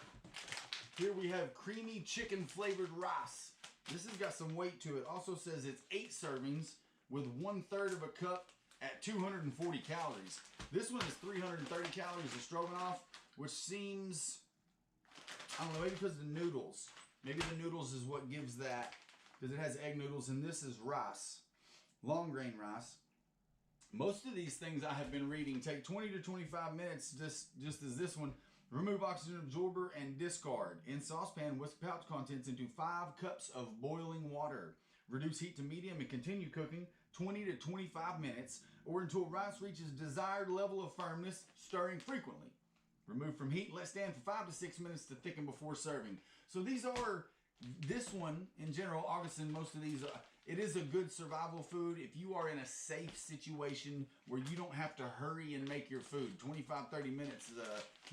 Here we have creamy chicken flavored rice. This has got some weight to it. Also says it's 8 servings with 1/3 of a cup at 240 calories. This one is 330 calories of stroganoff, which seems, I don't know, maybe because of the noodles. Maybe the noodles is what gives that, because it has egg noodles, and this is rice, long grain rice. Most of these things I have been reading take 20 to 25 minutes, just as this one. Remove oxygen absorber and discard. In saucepan, whisk pouch contents into 5 cups of boiling water. Reduce heat to medium and continue cooking 20 to 25 minutes or until rice reaches desired level of firmness, stirring frequently. Remove from heat, let stand for 5 to 6 minutes to thicken before serving. So these are this one in general, Augustin, most of these, it is a good survival food if you are in a safe situation where you don't have to hurry and make your food. 25-30 minutes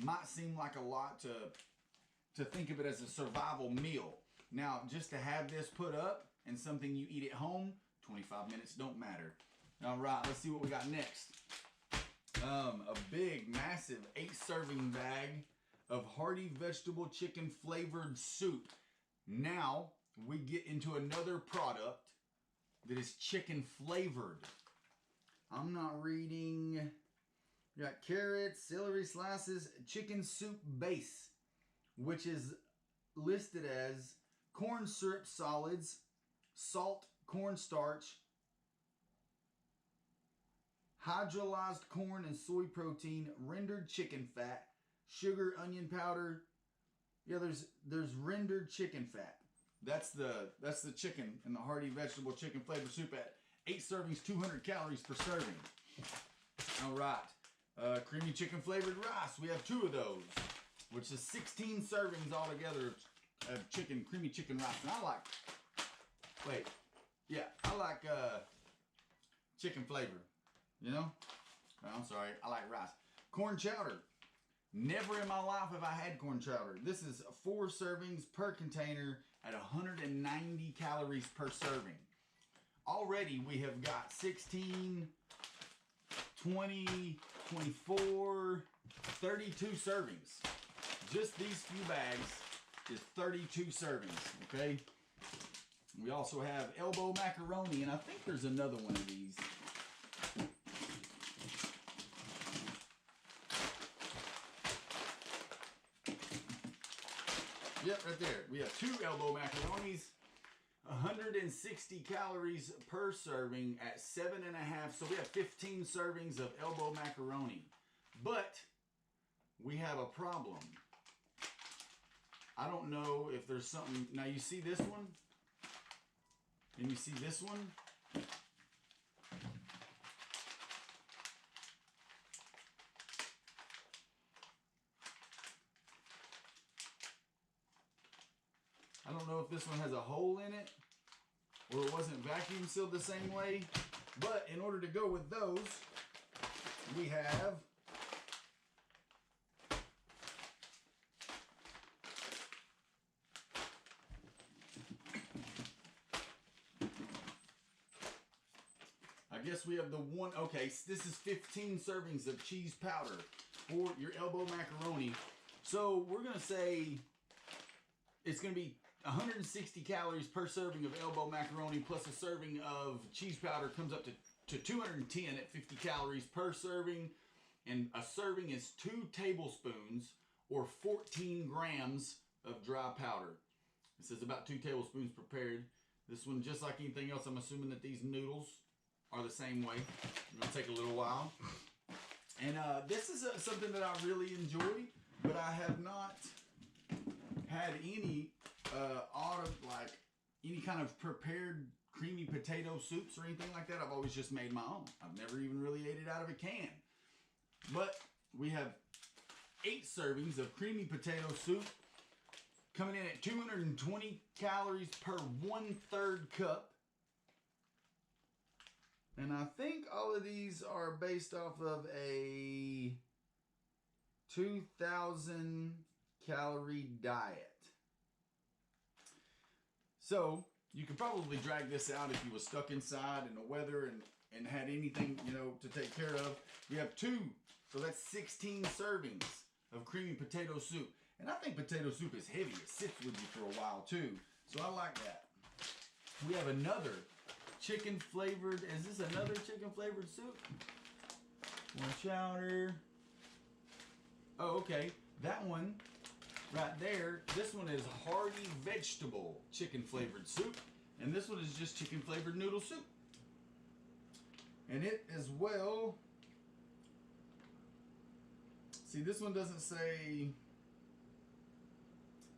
might seem like a lot to think of it as a survival meal. Now, just to have this put up and something you eat at home, 25 minutes don't matter. All right, let's see what we got next. A big, massive 8-serving bag of hearty vegetable chicken flavored soup. Now we get into another product that is chicken flavored. I'm not reading. You got carrots, celery slices, chicken soup base, which is listed as corn syrup solids, salt, cornstarch, hydrolyzed corn and soy protein, rendered chicken fat, sugar, onion powder. Yeah, there's rendered chicken fat. That's the chicken in the hearty vegetable chicken flavored soup at 8 servings, 200 calories per serving. All right, creamy chicken flavored rice. We have 2 of those, which is 16 servings altogether of creamy chicken rice. And I like chicken flavor. You know? I'm sorry, I like rice. Corn chowder. Never in my life have I had corn chowder. This is 4 servings per container at 190 calories per serving. Already we have got 16, 20, 24, 32 servings. Just these few bags is 32 servings, okay? We also have elbow macaroni, and I think there's another one of these. Yep, right there. We have 2 elbow macaronis, 160 calories per serving at 7.5. So we have 15 servings of elbow macaroni. But we have a problem. I don't know if there's something. Now you see this one? And you see this one? I don't know if this one has a hole in it or it wasn't vacuum sealed the same way, but in order to go with those, we have I guess we have the one, okay, this is 15 servings of cheese powder for your elbow macaroni. So we're going to say it's going to be 160 calories per serving of elbow macaroni plus a serving of cheese powder comes up to 210 at 50 calories per serving. And a serving is 2 tablespoons or 14 grams of dry powder. It says about 2 tablespoons prepared. This one, just like anything else, I'm assuming that these noodles are the same way. It's going to take a little while. And this is something that I really enjoy, but I have not had any any kind of prepared creamy potato soups or anything like that. I've always just made my own. I've never even really ate it out of a can. But we have 8 servings of creamy potato soup coming in at 220 calories per 1/3 cup. And I think all of these are based off of a 2,000 calorie diet. So you could probably drag this out if you was stuck inside in the weather and had anything, to take care of. We have 2, so that's 16 servings of creamy potato soup. And I think potato soup is heavy. It sits with you for a while too. So I like that. We have another chicken flavored. Is this another chicken flavored soup? Corn chowder. Oh, okay. That one right there, this one is hearty vegetable chicken flavored soup. And this one is just chicken flavored noodle soup. And it as well, see, this one doesn't say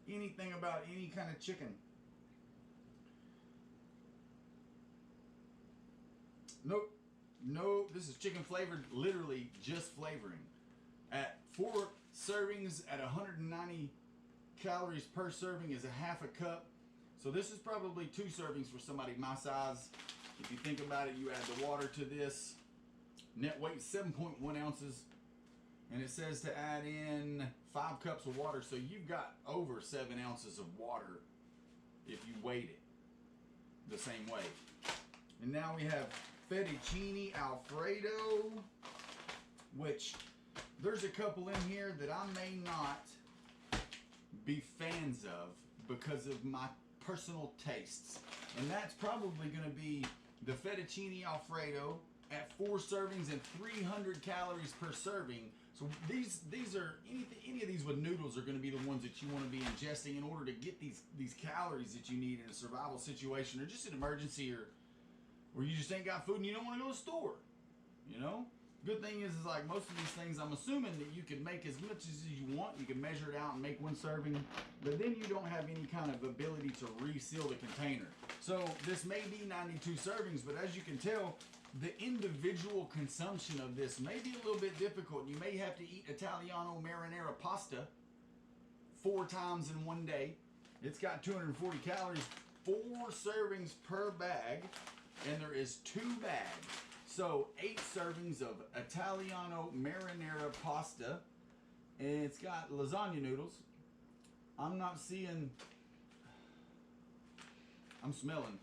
anything about any kind of chicken. Nope. No, this is chicken flavored, literally just flavoring. At 4 servings at 190 calories per serving is a half a cup. So this is probably 2 servings for somebody my size. If you think about it, you add the water to this. Net weight 7.1 ounces. And it says to add in 5 cups of water. So you've got over 7 ounces of water if you weight it the same way. And now we have fettuccine alfredo, which there's a couple in here that I may not be fans of because of my personal tastes. And that's probably going to be the fettuccine alfredo at 4 servings and 300 calories per serving. So these are any of these with noodles are going to be the ones that you want to be ingesting in order to get these calories that you need in a survival situation or just an emergency or you just ain't got food and you don't want to go to the store. You know? Good thing is like most of these things, I'm assuming that you can make as much as you want. You can measure it out and make 1 serving, but then you don't have any kind of ability to reseal the container. So this may be 92 servings, but as you can tell, the individual consumption of this may be a little bit difficult. You may have to eat Italiano marinara pasta 4 times in one day. It's got 240 calories, 4 servings per bag, and there is 2 bags. So 8 servings of Italiano marinara pasta, and it's got lasagna noodles. I'm smelling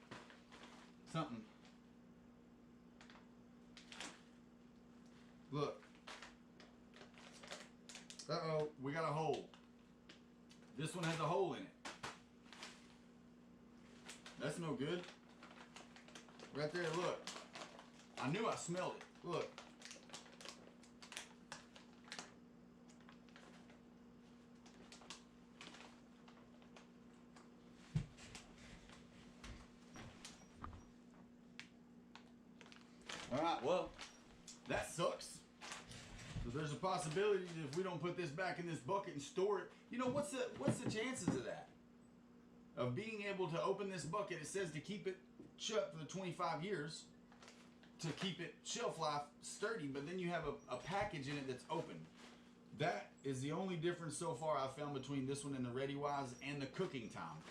something. Look. Uh-oh, we got a hole. This one has a hole in it. That's no good. Right there, look. I knew I smelled it. Look. Alright, well, that sucks. So there's a possibility that if we don't put this back in this bucket and store it, you know, what's the chances of that? Of being able to open this bucket, it says to keep it shut for the 25 years. To keep it shelf life sturdy, but then you have a package in it that's open. That is the only difference so far I've found between this one and the ReadyWise and the cooking time.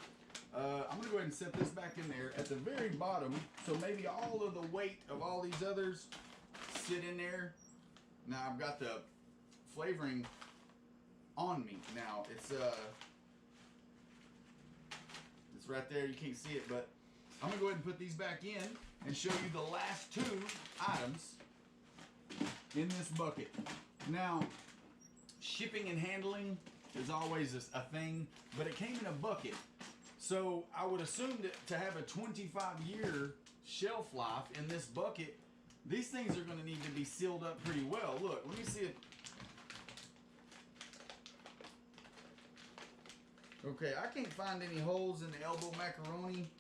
I'm gonna go ahead and set this back in there at the very bottom, so maybe all of the weight of all these others sit in there. Now I've got the flavoring on me. Now it's right there, you can't see it, but I'm gonna go ahead and put these back in and show you the last 2 items in this bucket. Now, shipping and handling is always a thing, but it came in a bucket. So I would assume that to have a 25-year shelf life in this bucket, these things are gonna need to be sealed up pretty well. Look, let me see it. Okay, I can't find any holes in the elbow macaroni,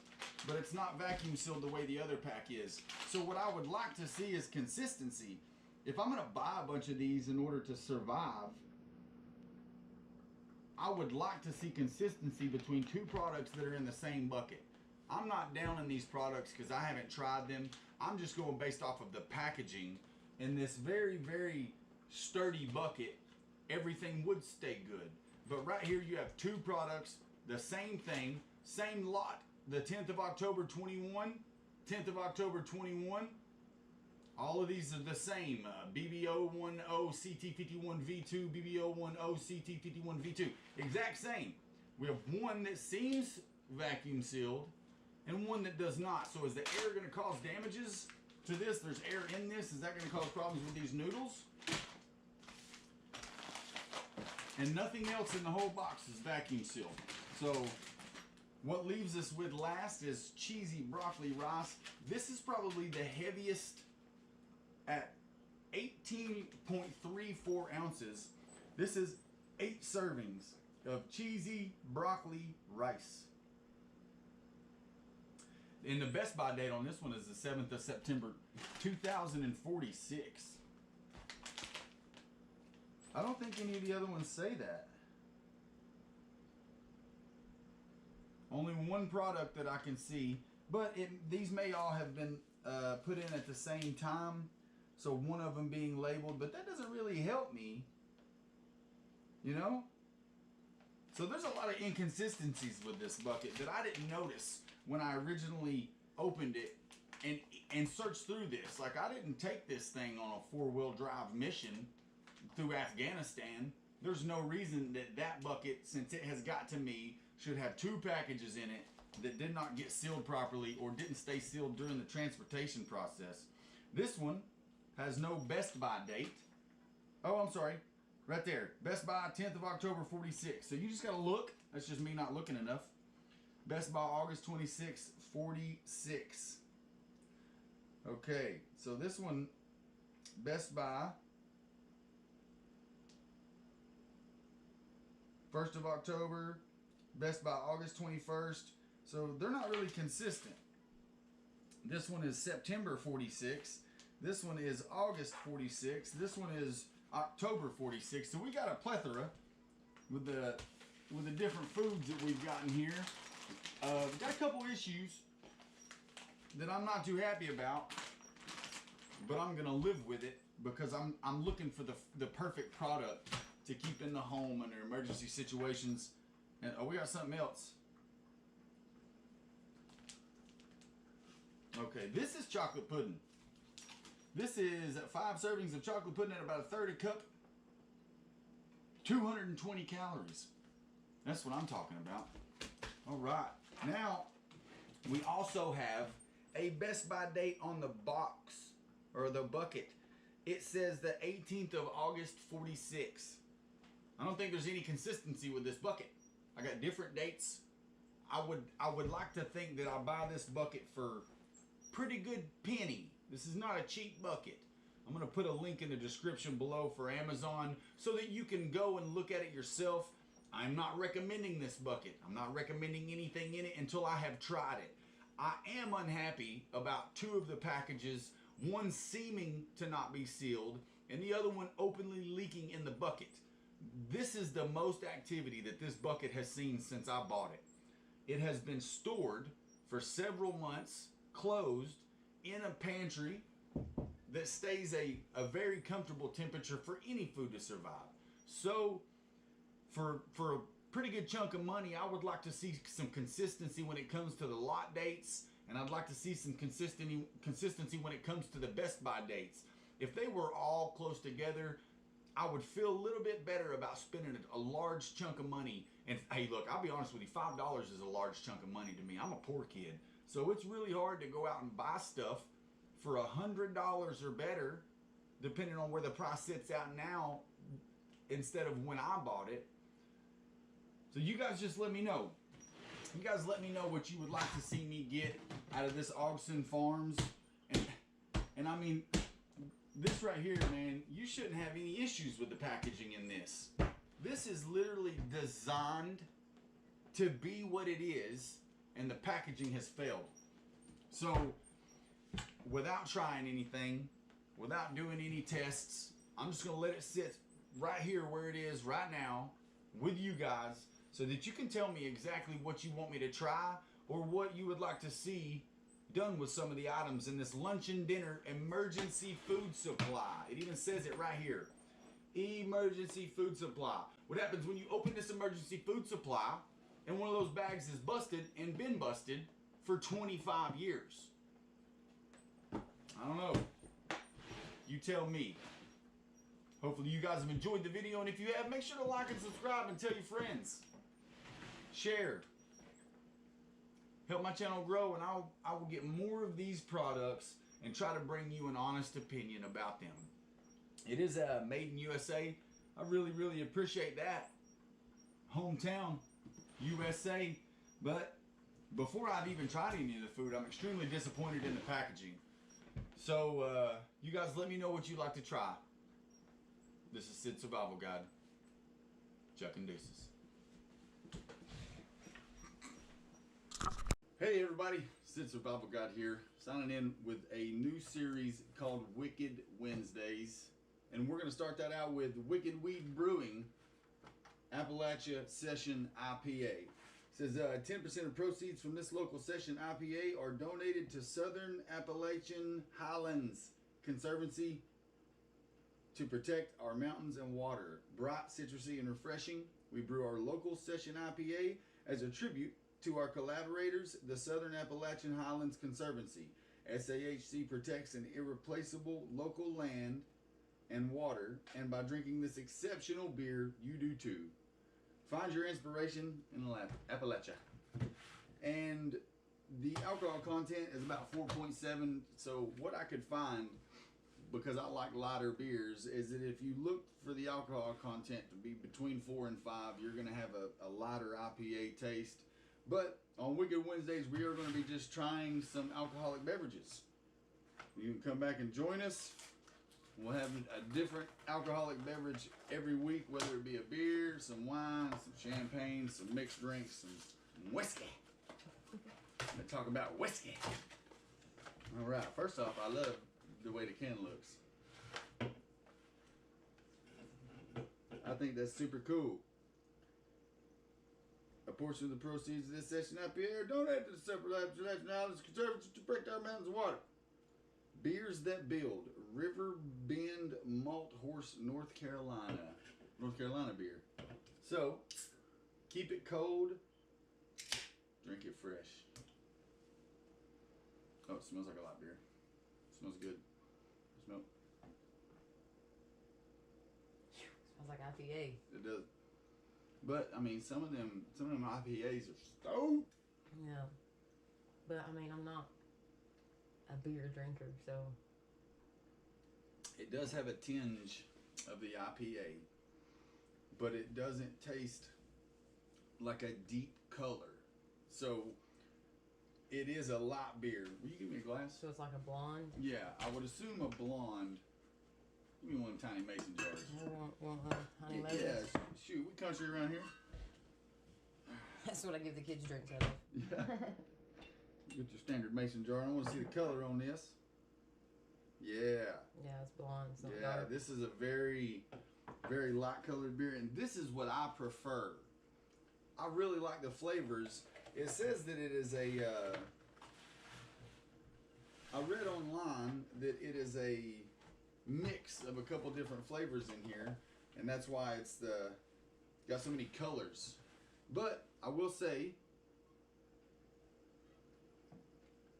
but it's not vacuum sealed the way the other pack is. So what I would like to see is consistency. If I'm gonna buy a bunch of these in order to survive, I would like to see consistency between 2 products that are in the same bucket. I'm not down in these products because I haven't tried them. I'm just going based off of the packaging. In this very, very sturdy bucket, everything would stay good. But right here you have 2 products, the same thing, same lot. The 10th of October 21, 10th of October 21. All of these are the same. BB010 CT51V2, BB010 CT51V2. Exact same. We have one that seems vacuum sealed and one that does not. So is the air going to cause damages to this? There's air in this. Is that going to cause problems with these noodles? And nothing else in the whole box is vacuum sealed. So what leaves us with last is cheesy broccoli rice. This is probably the heaviest at 18.34 ounces. This is 8 servings of cheesy broccoli rice. And the best buy date on this one is the 7th of September, 2046. I don't think any of the other ones say that. Only one product that I can see, but these may all have been put in at the same time, so one of them being labeled, but that doesn't really help me, you know? So there's a lot of inconsistencies with this bucket that I didn't notice when I originally opened it and searched through this. Like, I didn't take this thing on a 4-wheel drive mission through Afghanistan. There's no reason that that bucket, since it has got to me, should have 2 packages in it that did not get sealed properly or didn't stay sealed during the transportation process. This one has no Best Buy date. Oh, I'm sorry. Right there. Best Buy, 10th of October, 46. So you just got to look. That's just me not looking enough. Best Buy, August 26, 46. Okay. So this one, Best Buy, 1st of October. Best Buy, August 21st. So they're not really consistent. This one is September 46. This one is August 46. This one is October 46. So we got a plethora with the different foods that we've gotten here. We've got a couple issues that I'm not too happy about, but I'm gonna live with it because I'm looking for the perfect product to keep in the home under emergency situations. And oh, we got something else. Okay, this is chocolate pudding. This is 5 servings of chocolate pudding at about a 1/3 cup. 220 calories. That's what I'm talking about. All right. Now, we also have a Best Buy date on the box, or the bucket. It says the 18th of August, 46. I don't think there's any consistency with this bucket. I got different dates. I would like to think that I buy this bucket for pretty good penny. This is not a cheap bucket. I'm going to put a link in the description below for Amazon so that you can go and look at it yourself. I'm not recommending this bucket. I'm not recommending anything in it until I have tried it. I am unhappy about 2 of the packages, one seeming to not be sealed and the other one openly leaking in the bucket. This is the most activity that this bucket has seen since I bought it. It has been stored for several months, closed, in a pantry that stays a very comfortable temperature for any food to survive. So for a pretty good chunk of money, I would like to see some consistency when it comes to the lot dates, and I'd like to see some consistency when it comes to the Best Buy dates. If they were all close together, I would feel a little bit better about spending a large chunk of money. And hey, look, I'll be honest with you, $5 is a large chunk of money to me. I'm a poor kid. So it's really hard to go out and buy stuff for $100 or better, depending on where the price sits out now, instead of when I bought it. So you guys just let me know. You guys let me know what you would like to see me get out of this Ogston Farms. And I mean, this right here, man, you shouldn't have any issues with the packaging in this. This is literally designed to be what it is, and the packaging has failed. So, without trying anything, without doing any tests, I'm just going to let it sit right here where it is right now with you guys so that you can tell me exactly what you want me to try or what you would like to see done with some of the items in this lunch and dinner emergency food supply. It even says it right here. Emergency food supply. What happens when you open this emergency food supply and one of those bags is busted and been busted for 25 years? I don't know. You tell me. Hopefully you guys have enjoyed the video, and if you have, make sure to like and subscribe and tell your friends. Share. Help my channel grow, and I will get more of these products and try to bring you an honest opinion about them. It is made in USA. I really, really appreciate that. Hometown, USA. But before I've even tried any of the food, I'm extremely disappointed in the packaging. So, you guys let me know what you'd like to try. This is Sid Survival Guide. Chuck and deuces. Hey everybody, Sid Survival Guide here, signing in with a new series called Wicked Wednesdays. And we're going to start that out with Wicked Weed Brewing Appalachia Session IPA. It says 10% of proceeds from this local session IPA are donated to Southern Appalachian Highlands Conservancy to protect our mountains and water. Bright, citrusy, and refreshing. We brew our local session IPA as a tribute to our collaborators, the Southern Appalachian Highlands Conservancy. SAHC protects an irreplaceable local land and water, and by drinking this exceptional beer, you do too. Find your inspiration in Appalachia. And the alcohol content is about 4.7. So what I could find, because I like lighter beers, is that if you look for the alcohol content to be between 4 and 5, you're going to have a lighter IPA taste. But on Wicked Wednesdays, we are going to be just trying some alcoholic beverages. You can come back and join us. We'll have a different alcoholic beverage every week, whether it be a beer, some wine, some champagne, some mixed drinks, some whiskey. Let's talk about whiskey. All right, first off, I love the way the can looks. I think that's super cool. A portion of the proceeds of this session IPA are donated to the Separate Appalachian Islands Conservancy to protect our mountains of water. Beers that build. River Bend Malt Horse, North Carolina. North Carolina beer. So, keep it cold. Drink it fresh. Oh, it smells like a light beer. It smells good. Smell. Smells like IPA. It does. But I mean, some of them IPAs are stoked. Yeah. But I mean, I'm not a beer drinker, so. It does have a tinge of the IPA, but it doesn't taste like a deep color. So it is a light beer. Will you give me a glass? So it's like a blonde. Yeah, I would assume a blonde. Give me one of them tiny mason jars. You want honey lemon? Yeah, shoot, we country around here. That's what I give the kids drinks out of. Yeah. Get your standard mason jar. I want to see the color on this. Yeah. Yeah, it's blonde. It's not Yeah, dark. this is a very, very light colored beer, and this is what I prefer. I really like the flavors. It says that it is a. I read online that it is a mix of a couple different flavors in here, and that's why it's got so many colors. But I will say,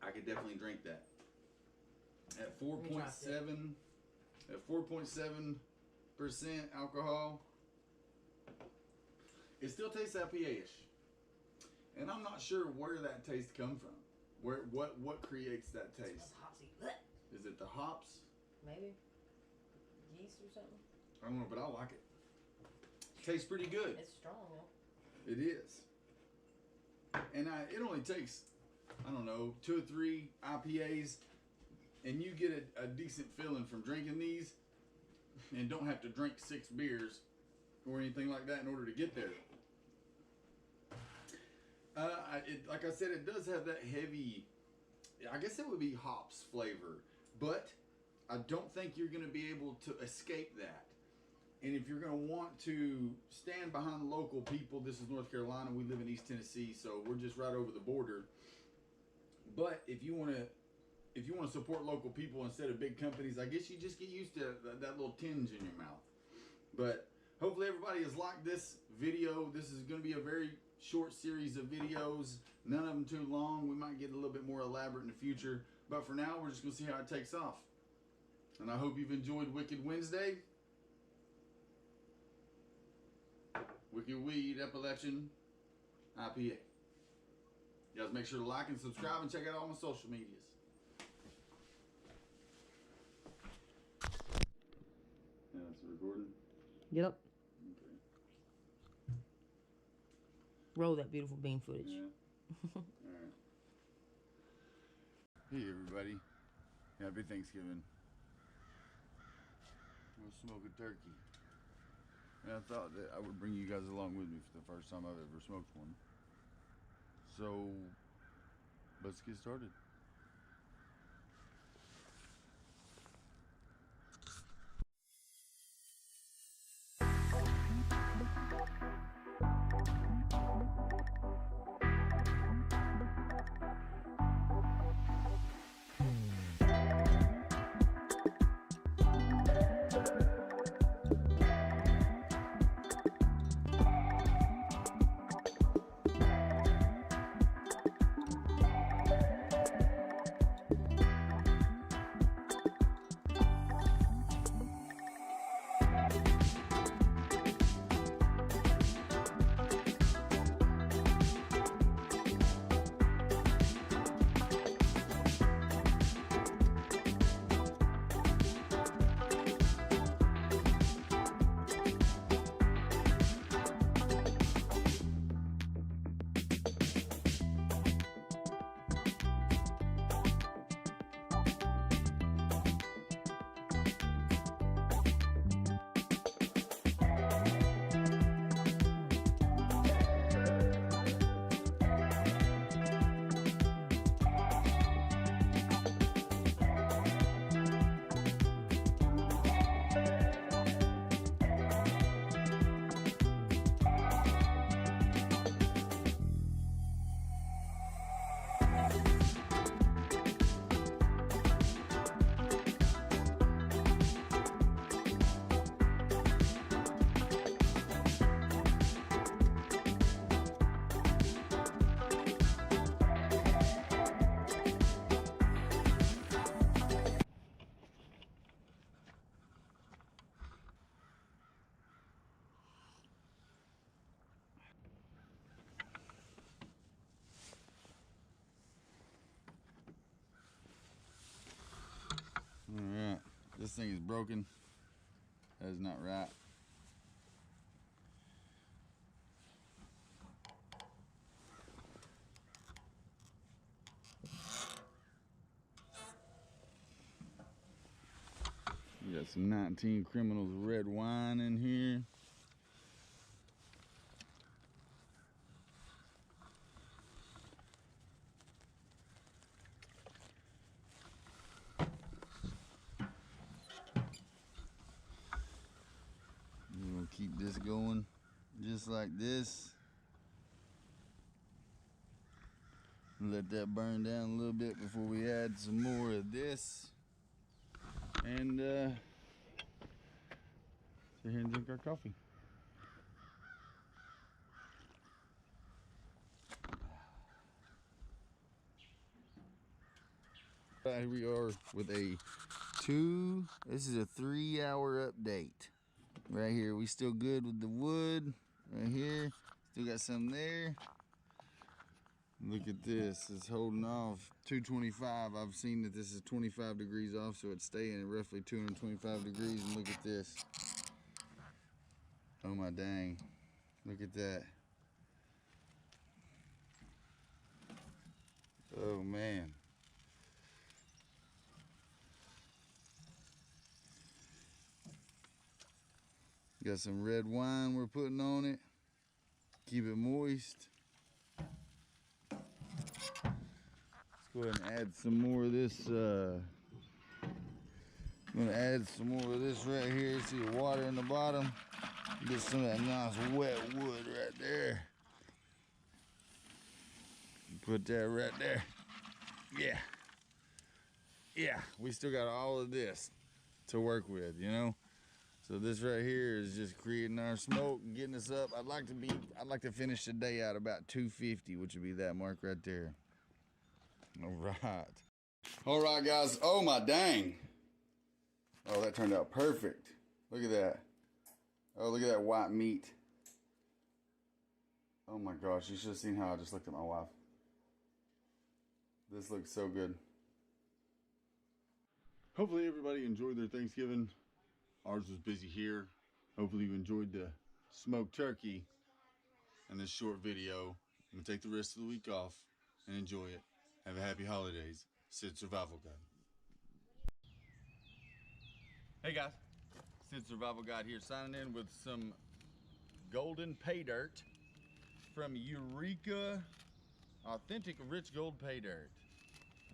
I could definitely drink that. At 4.7, at 4.7% alcohol, it still tastes IPA-ish, and I'm not sure where that taste comes from. What creates that taste? It's hopsy. Blech. Is it the hops? Maybe yeast or something. I don't know, but I like it. Tastes pretty good. It's strong though. It is, and it only takes, I don't know, 2 or 3 IPAs. And you get a decent feeling from drinking these, and don't have to drink 6 beers or anything like that in order to get there. Like I said, it does have that heavy, I guess it would be hops flavor, but I don't think you're going to be able to escape that. And if you're going to want to stand behind the local people, this is North Carolina, we live in East Tennessee, so we're just right over the border. But if you want to support local people instead of big companies, I guess you just get used to that little tinge in your mouth. But hopefully everybody has liked this video. This is going to be a very short series of videos, none of them too long. We might get a little bit more elaborate in the future, but for now we're just going to see how it takes off. And I hope you've enjoyed Wicked Wednesday. Wicked Weed Appalachian IPA. You guys make sure to like and subscribe and check out all my social medias. Yeah, it's recording. Yep. Okay. Roll that beautiful bean footage. Yeah. Alright. Hey everybody. Happy Thanksgiving. We'll smoke a turkey. And I thought that I would bring you guys along with me for the first time I've ever smoked one. So, let's get started. thing is broken. That is not right. We got some 19 Criminals red wine in here. We're gonna keep this going just like this. Let that burn down a little bit before we add some more of this. And sit here and drink our coffee. Here we are with this is a 3-hour update. Right here, we still good with the wood. Right here, still got some there. Look at this, it's holding off 225. I've seen that this is 25 degrees off, so it's staying at roughly 225 degrees. And look at this. Oh my dang, look at that. Oh man. Got some red wine we're putting on it. Keep it moist. Let's go ahead and add some more of this. I'm gonna add some more of this right here. See the water in the bottom? Get some of that nice wet wood right there. Put that right there. Yeah. Yeah, we still got all of this to work with, you know? So this right here is just creating our smoke and getting us up. I'd like to finish the day out about 250, which would be that mark right there. All right. All right, guys. Oh my dang. Oh, that turned out perfect. Look at that. Oh, look at that white meat. Oh my gosh, you should have seen how I just looked at my wife. This looks so good. Hopefully everybody enjoyed their Thanksgiving. Ours was busy here. Hopefully you enjoyed the smoked turkey and this short video. I'm gonna take the rest of the week off and enjoy it. Have a happy holidays. Sid Survival Guide. Hey guys, Sid Survival Guide here, signing in with some golden pay dirt from Eureka Authentic Rich Gold Pay Dirt.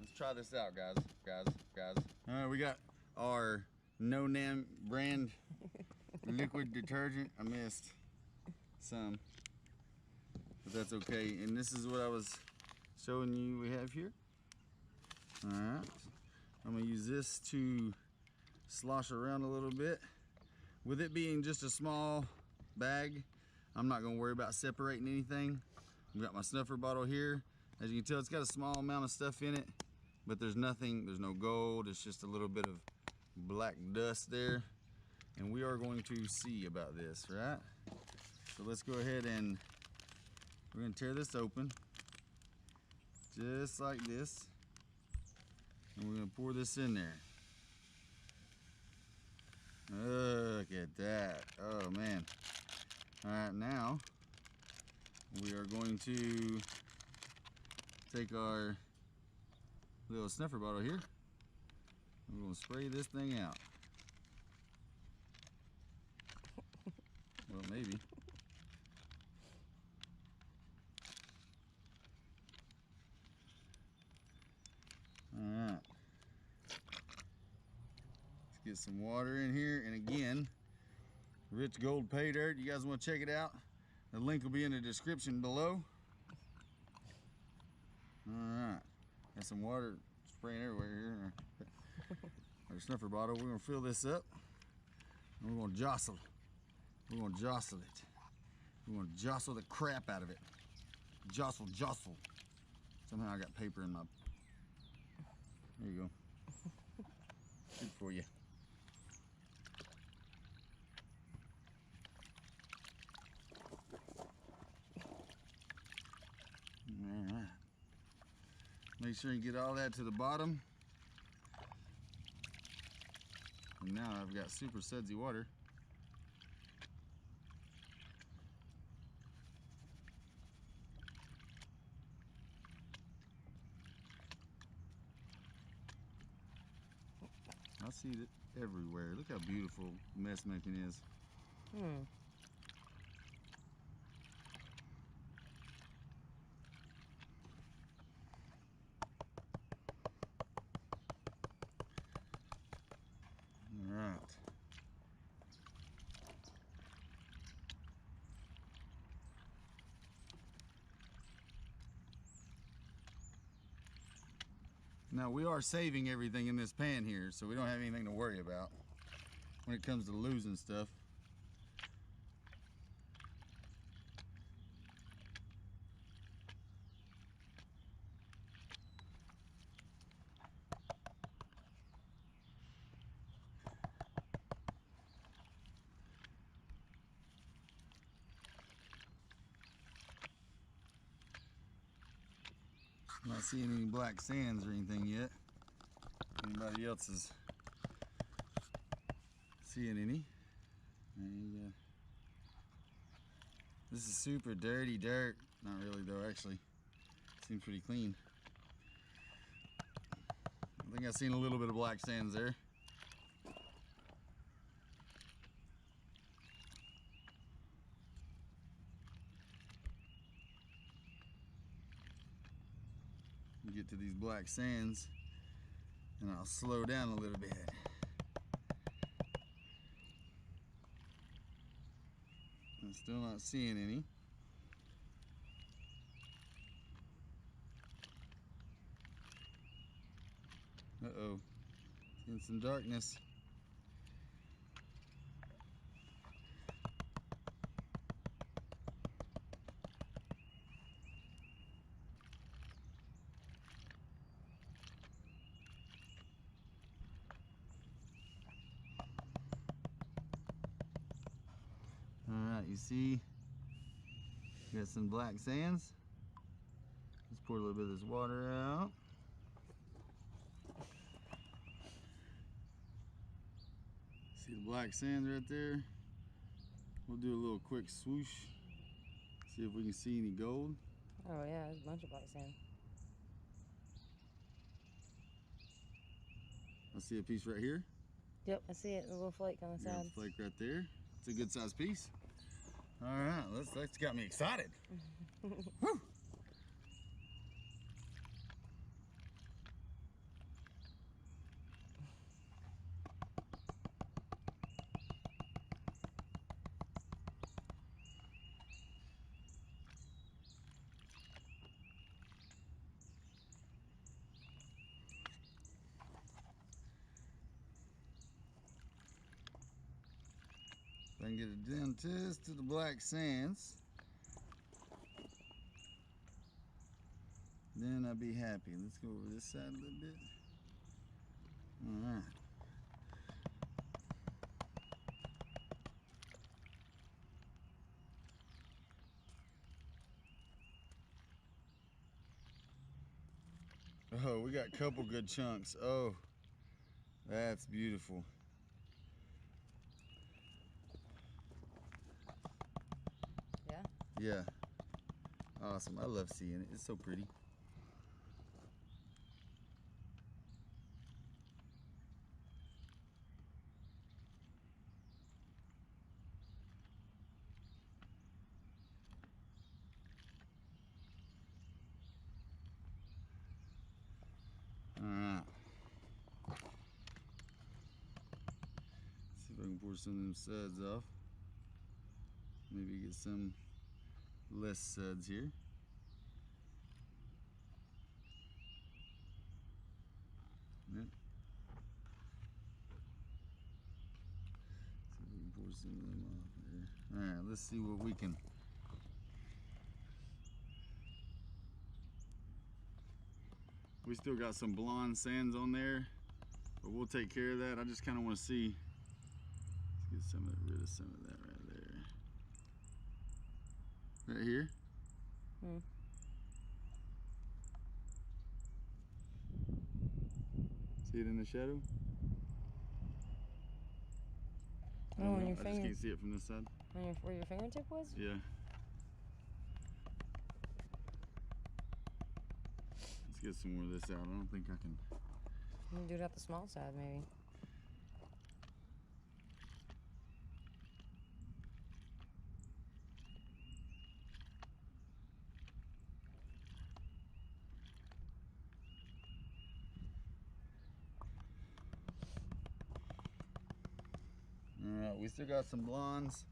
Let's try this out, guys. All right, we got our No Name brand liquid detergent. I missed some, but that's okay. And this is what I was showing you we have here. All right, I'm gonna use this to slosh around a little bit. With it being just a small bag, I'm not gonna worry about separating anything. I've got my snuffer bottle here. As you can tell, it's got a small amount of stuff in it, but there's no gold. It's just a little bit of black dust there. And we are going to see about this, right? So let's go ahead and we're gonna tear this open, just like this. And we're gonna pour this in there. Look at that, oh man. All right, now we are going to take our little sniffer bottle here. We're gonna spray this thing out. Well, maybe. All right. Let's get some water in here, and again, Rich Gold Pay Dirt. You guys want to check it out? The link will be in the description below. Alright, got some water spraying everywhere here. Our snuffer bottle. We're going to fill this up, and we're going to jostle. We're going to jostle it. We're going to jostle the crap out of it. Jostle. Somehow I got paper in my... There you go. Good for you. Alright. Make sure you get all that to the bottom. And now I've got super sudsy water. I see it everywhere. Look how beautiful messmaking is. Hmm. All right. Now we are saving everything in this pan here, so we don't have anything to worry about when it comes to losing stuff. I'm not seeing any black sands or anything yet. Anybody else is seeing any? And, this is super dirty dirt. Not really though, actually. Seems pretty clean. I think I've seen a little bit of black sands there. Get to these black sands and I'll slow down a little bit. I'm still not seeing any. Uh-oh, seeing some darkness. Alright, you see, got some black sands. Let's pour a little bit of this water out. See the black sands right there? We'll do a little quick swoosh. See if we can see any gold. Oh yeah, there's a bunch of black sand. I see a piece right here. Yep, I see it. A little flake on the Got side. a flake right there. It's a good sized piece. All right, that's got me excited. Woo! If I can get it down just to the black sands, then I'll be happy. Let's go over this side a little bit. All right. Oh, we got a couple good chunks. Oh, that's beautiful. Yeah? Yeah. Awesome. I love seeing it. It's so pretty. All right. See if I can pour some of them suds off. Maybe get some less suds here. Yep. See if we can pour some of them off there. All right, let's see what we can. We still got some blonde sands on there, but we'll take care of that. I just kind of want to see. Let's get rid of some of that right there. Right here. Hmm. See it in the shadow? Oh, on your I just finger. can't see it from this side. On your, where your fingertip was? Yeah. Let's get some more of this out. I don't think I can. You can do it out the small side, maybe. Alright, we still got some blondes.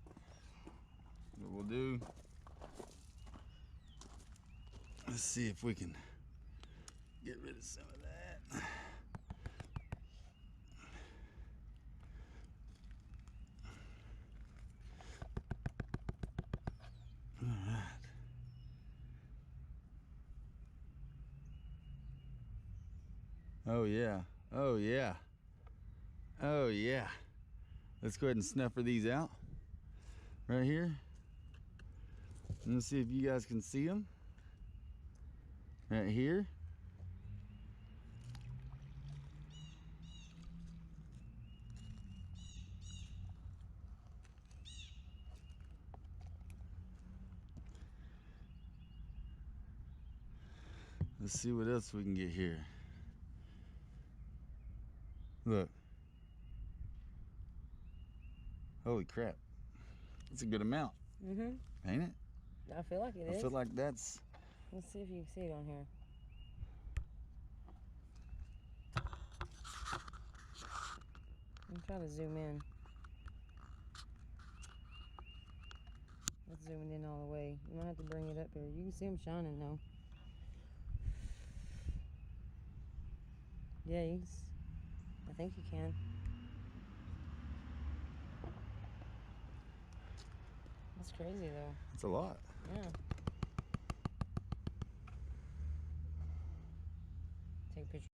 What we'll do, let's see if we can get rid of some of that. Alright. Oh yeah. Oh yeah. Oh yeah. Let's go ahead and snuffer these out right here. Let's see if you guys can see them right here. Let's see what else we can get here. Look. Holy crap. That's a good amount. Mm-hmm. Ain't it? I feel like it is. I feel like that's... Let's see if you can see it on here. I'm trying to zoom in. It's zooming in all the way. You might have to bring it up here. You can see them shining though. Yeah, you can I think you can. That's crazy though. It's a lot. Yeah. Take a picture.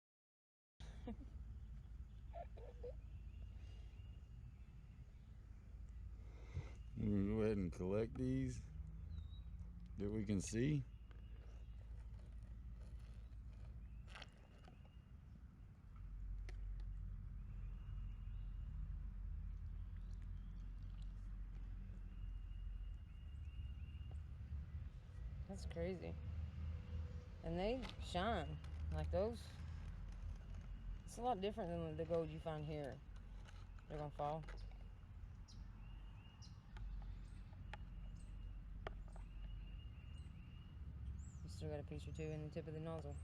We're gonna go ahead and collect these that we can see. That's crazy. And they shine like those. It's a lot different than the gold you find here. They're gonna fall. You still got a piece or two in the tip of the nozzle.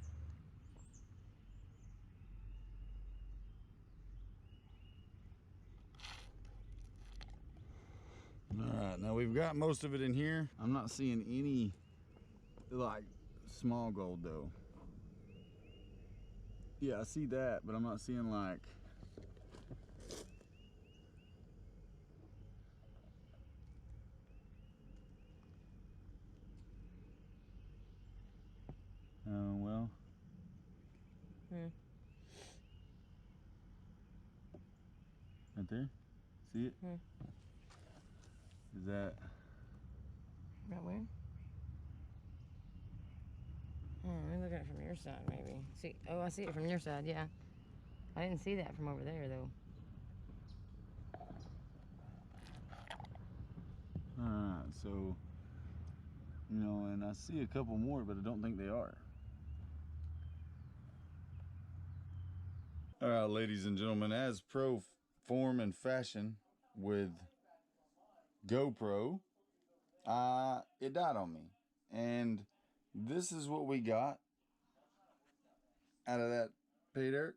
Alright, now we've got most of it in here. I'm not seeing any like small gold though. Yeah, I see that, but I'm not seeing like well. Right there. See it? Is that Right where? Let me look at it from your side, maybe. See? Oh, I see it from your side. Yeah. I didn't see that from over there, though. alright? So, you know, and I see a couple more, but I don't think they are. Alright, ladies and gentlemen, as pro form and fashion with GoPro, it died on me. And this is what we got out of that pay dirt.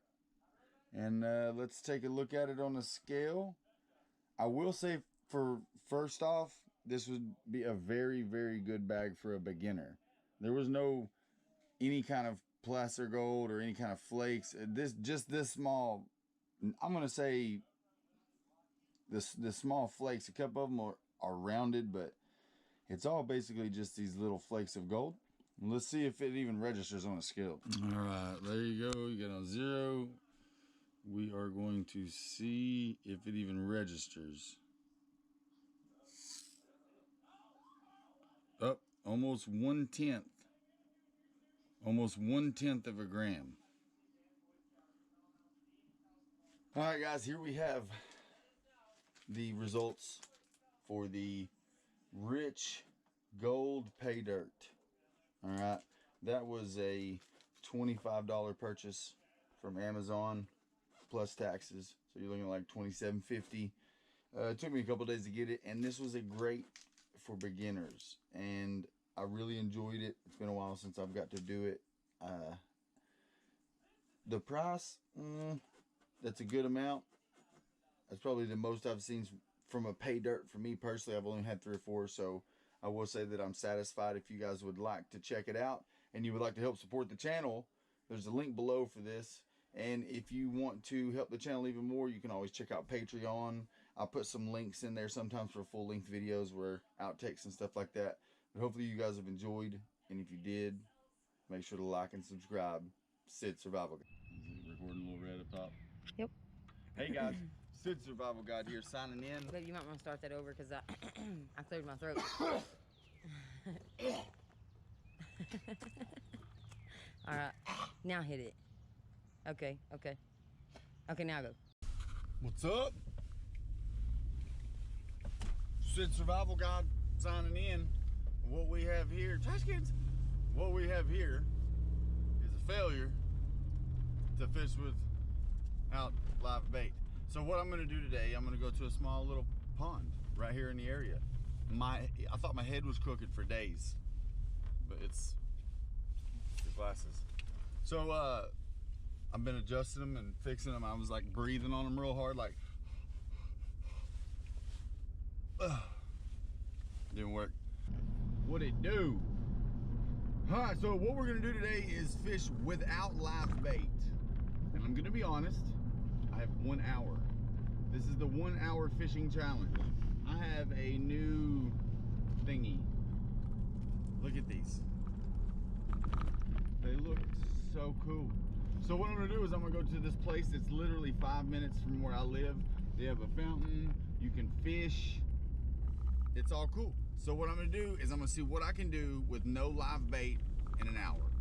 And let's take a look at it on a scale. I will say, for first off, this would be a very, very good bag for a beginner. There was no any kind of placer gold or any kind of flakes. This small, I'm gonna say the small flakes. A couple of them are rounded, but it's all basically just these little flakes of gold. Let's see if it even registers on a scale. All right, there you go. You get on 0. We are going to see if it even registers. Up, almost 1/10. Almost 1/10 of a gram. All right, guys, here we have the results for the Rich Gold Pay Dirt. All right, that was a $25 purchase from Amazon plus taxes, so you're looking at like $27.50. It took me a couple days to get it, and this was a great for beginners, and I really enjoyed it. It's been a while since I've got to do it. The price, that's a good amount. That's probably the most I've seen from a pay dirt for me personally. I've only had 3 or 4, so I will say that I'm satisfied. If you guys would like to check it out and you would like to help support the channel, there's a link below for this. And if you want to help the channel even more, you can always check out Patreon. I'll put some links in there sometimes for full-length videos where outtakes and stuff like that. But hopefully you guys have enjoyed, and if you did, make sure to like and subscribe. Sid Survival Guide. Recording a little red up top. Yep. Hey guys, Sid Survival Guide here, signing in. Babe, you might want to start that over because I cleared my throat. All right, now hit it. Okay, okay. Okay, now go. What's up? Sid Survival Guide signing in. What we have here, trash kids. What we have here is a failure to fish without live bait. So what I'm gonna do today, I'm gonna go to a small little pond right here in the area. I thought my head was crooked for days, but it's the glasses. So I've been adjusting them and fixing them. I was like breathing on them real hard, like didn't work. What'd it do? All right, so what we're gonna do today is fish without live bait. And I'm gonna be honest, I have 1 hour. This is the 1 hour fishing challenge. I have a new thingy. Look at these. They look so cool. So what I'm gonna do is I'm gonna go to this place that's literally 5 minutes from where I live. They have a fountain, you can fish. It's all cool. So what I'm gonna do is I'm gonna see what I can do with no live bait in an hour.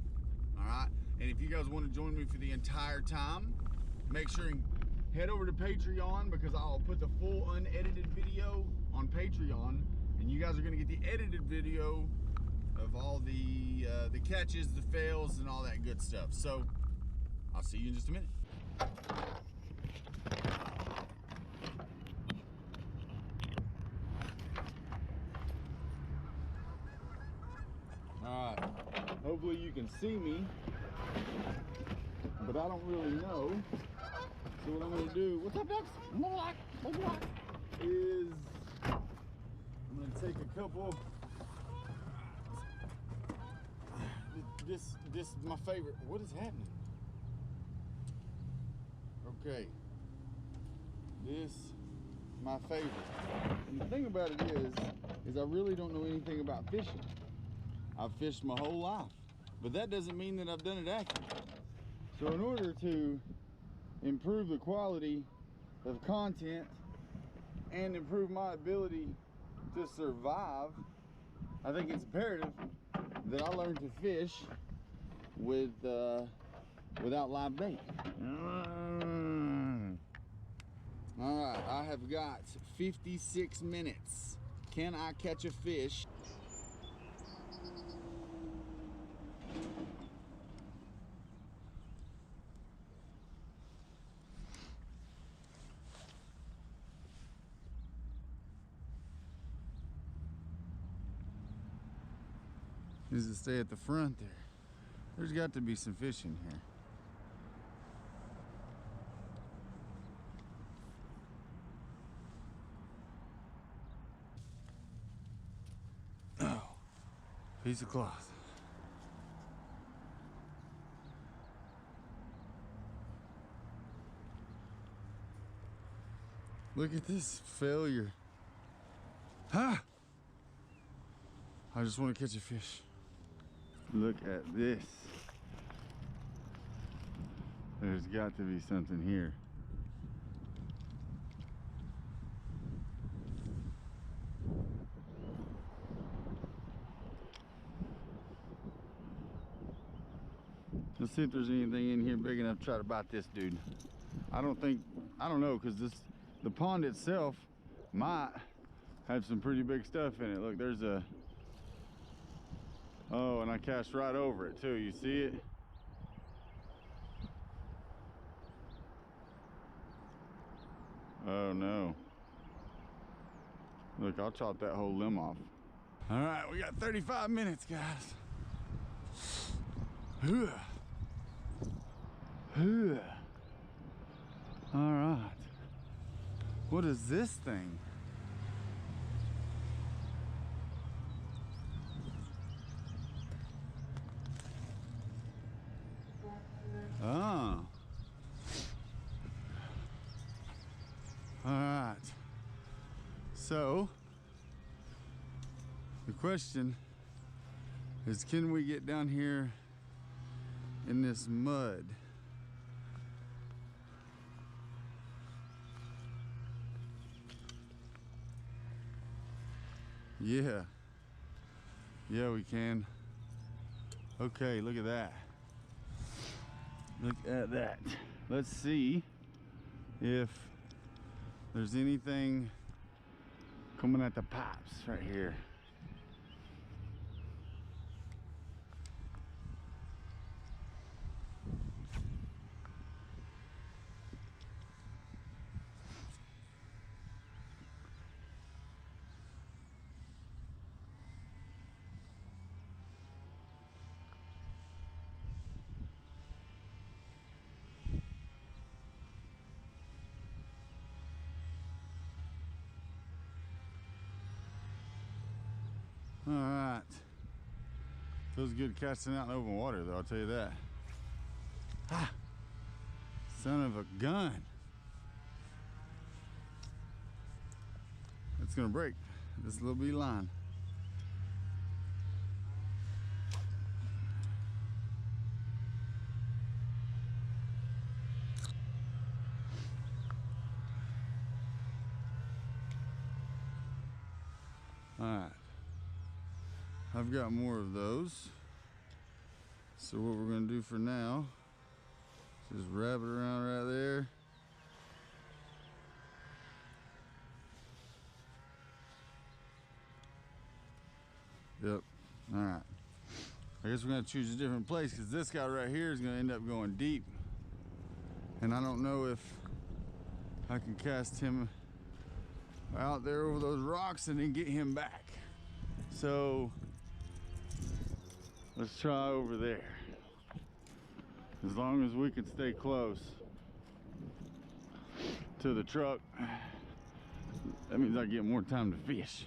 All right? And if you guys wanna join me for the entire time, make sure and head over to Patreon, because I'll put the full unedited video on Patreon, and you guys are gonna get the edited video of all the catches, the fails, and all that good stuff. So I'll see you in just a minute. All right, hopefully you can see me, but I don't really know. So what I'm gonna do, what's up, ducks? Is I'm gonna take a couple. This is my favorite. What is happening? Okay, this my favorite. And the thing about it is I really don't know anything about fishing. I've fished my whole life, but that doesn't mean that I've done it accurately. So in order to improve the quality of content and improve my ability to survive, I think it's imperative that I learn to fish with without live bait. All right, I have got 56 minutes. Can I catch a fish? Is to stay at the front there. There's got to be some fish in here. Oh, piece of cloth. Look at this failure. Ah! I just want to catch a fish. Look at this. There's got to be something here. Let's see if there's anything in here big enough to try to bite this dude. I don't know, because the pond itself, might have some pretty big stuff in it. Look, there's a, oh, and I cast right over it too. You see it? Oh no. Look, I'll chop that whole limb off. All right, we got 35 minutes, guys. All right. What is this thing? Oh. All right. So, the question is, can we get down here in this mud? Yeah. Yeah, we can. Okay, look at that. Look at that. Let's see if there's anything coming at the pipes right here. All right. Feels good casting out in open water, though, I'll tell you that. Ah, son of a gun. It's gonna break this little bee line. All right. I've got more of those. So what we're gonna do for now is just wrap it around right there. Yep. All right. I guess we're gonna choose a different place because this guy right here is gonna end up going deep. And I don't know if I can cast him out there over those rocks and then get him back. So let's try over there. As long as we can stay close to the truck, that means I get more time to fish.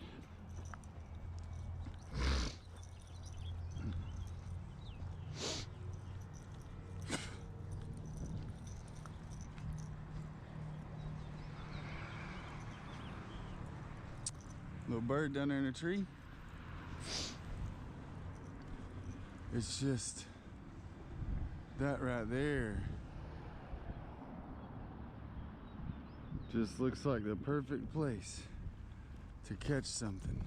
Little bird down there in the tree. It's just that right there just looks like the perfect place to catch something.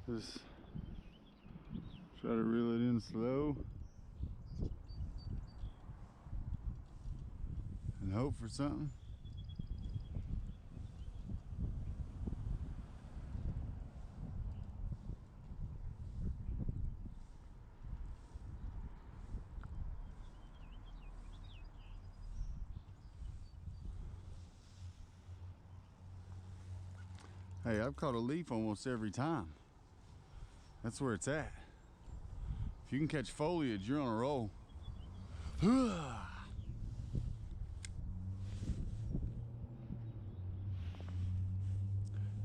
Just try to reel it in slow and hope for something. Hey, I've caught a leaf almost every time. That's where it's at. If you can catch foliage, you're on a roll.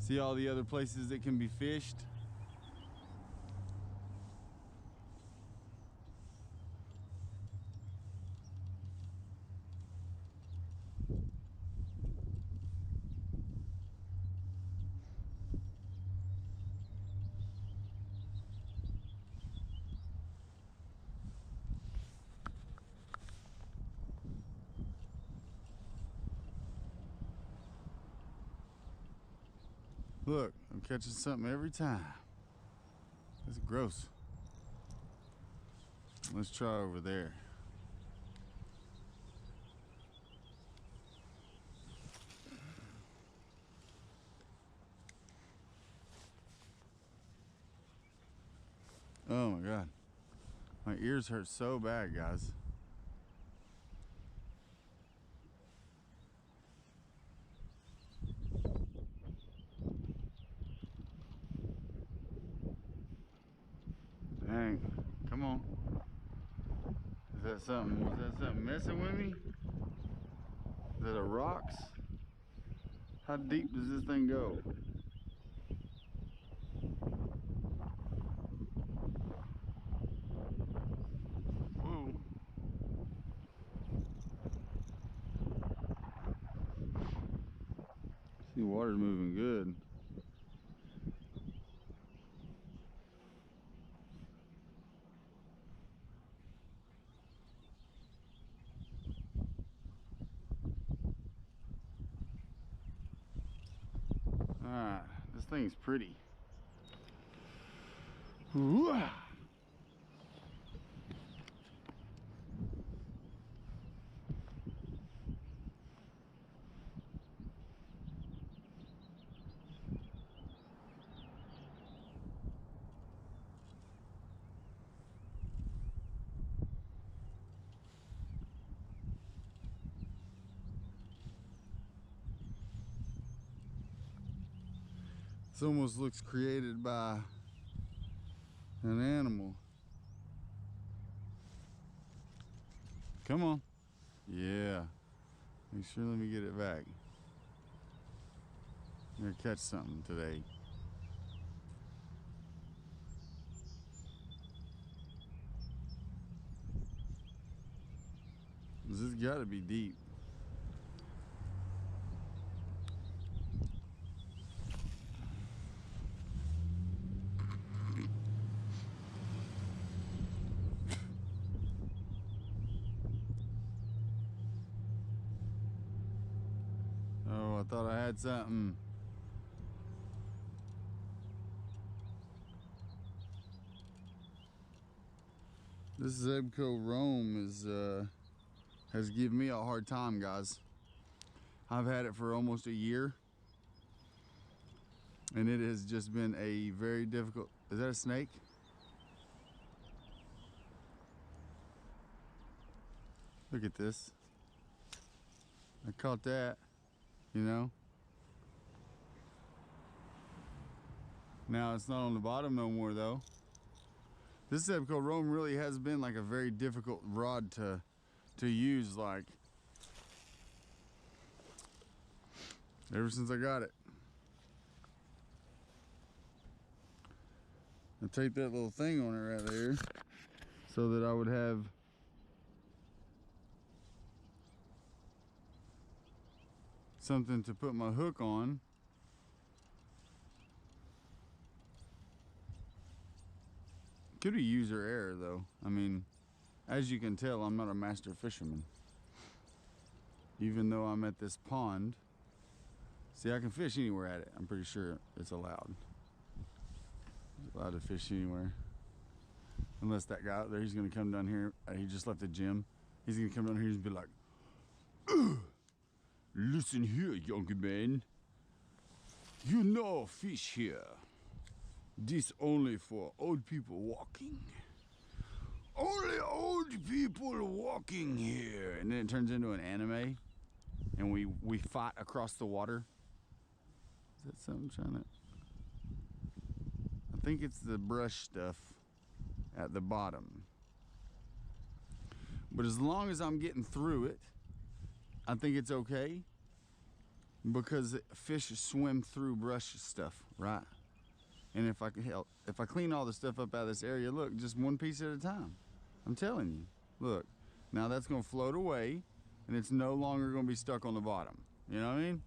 See all the other places that can be fished? Look, I'm catching something every time. That's gross. Let's try over there. Oh my God. My ears hurt so bad, guys. Dang, come on. Is that something messing with me? Is that a rocks? How deep does this thing go? Whoa. See, water's moving good. Alright, this thing's pretty. Ooh. This almost looks created by an animal. Come on. Yeah. Make sure, let me get it back. I'm gonna catch something today. This has got to be deep. Oh, I thought I had something. This Zebco Roam has given me a hard time, guys. I've had it for almost a year, and it has just been a very difficult. Is that a snake? Look at this. I caught that, you know. Now it's not on the bottom no more though. This Zebco Roam really has been like a very difficult rod to use, like ever since I got it. I take that little thing on it right there so that I would have something to put my hook on. Could be user error though. I mean, as you can tell, I'm not a master fisherman. Even though I'm at this pond. See, I can fish anywhere at it. I'm pretty sure it's allowed. It's allowed to fish anywhere. Unless that guy out there, he's gonna come down here. He just left the gym. He's gonna come down here and be like, "Ugh. Listen here, young man. You no fish here. This only for old people walking. Only old people walking here." And then it turns into an anime, and we fight across the water. Is that something I'm trying to? I think it's the brush stuff at the bottom. But as long as I'm getting through it, I think it's okay. because fish swim through brush stuff, right? And if I clean all the stuff up out of this area, look, just one piece at a time. I'm telling you, look. Now that's gonna float away, and it's no longer gonna be stuck on the bottom. You know what I mean?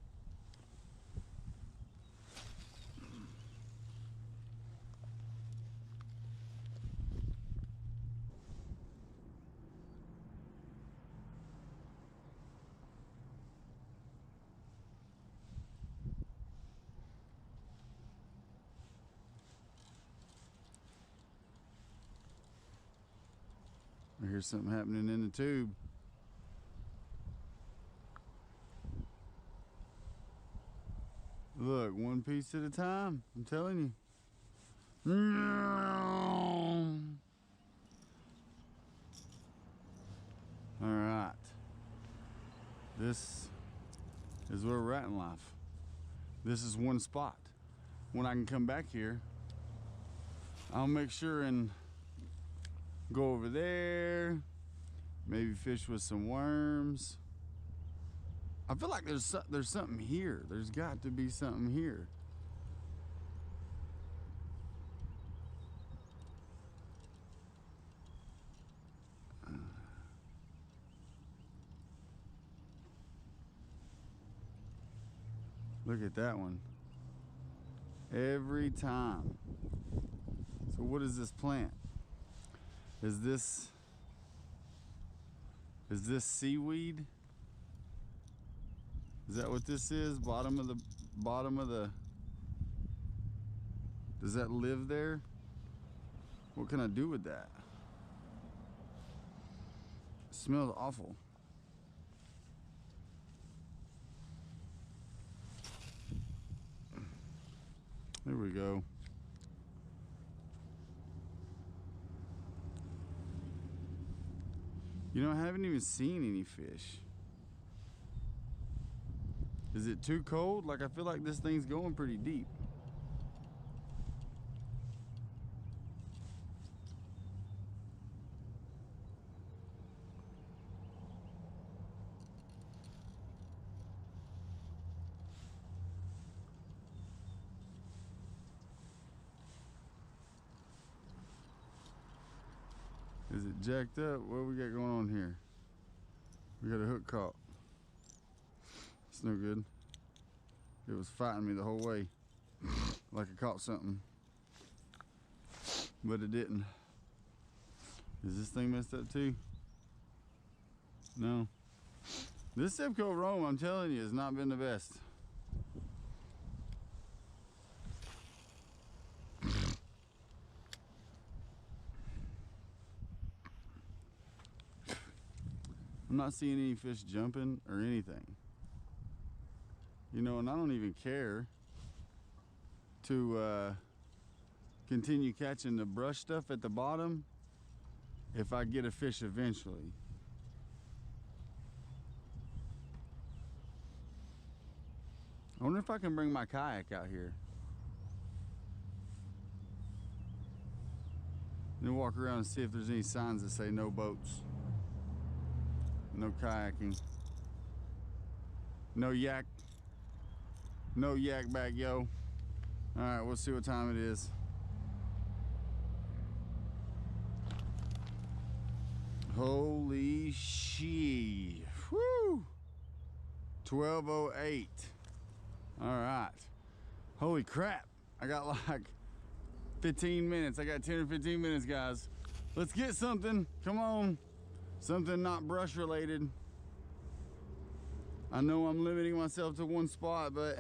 I hear something happening in the tube. Look, one piece at a time. I'm telling you. All right. This is where we're at in life. This is one spot. When I can come back here, I'll make sure and go over there, maybe fish with some worms. I feel like there's something here. There's got to be something here. Look at that one. Every time. So what is this plant? Is this seaweed? Is that what this is? Bottom of the, does that live there? What can I do with that? It smells awful. There we go. You know, I haven't even seen any fish. Is it too cold? Like, I feel like this thing's going pretty deep. Is it jacked up? What we got going on here? We got a hook caught. It's no good. It was fighting me the whole way. Like I caught something. But it didn't. Is this thing messed up too? No. This Zebco Rome, I'm telling you, has not been the best. I'm not seeing any fish jumping or anything. You know, and I don't even care to continue catching the brush stuff at the bottom if I get a fish eventually. I wonder if I can bring my kayak out here. Then walk around and see if there's any signs that say no boats. No kayaking. No yak. No yak back, yo. All right, we'll see what time it is. Holy shit. Whew. 12:08. All right. Holy crap. I got like 15 minutes. I got 10 or 15 minutes, guys. Let's get something. Come on. Something not brush related. I know I'm limiting myself to one spot, but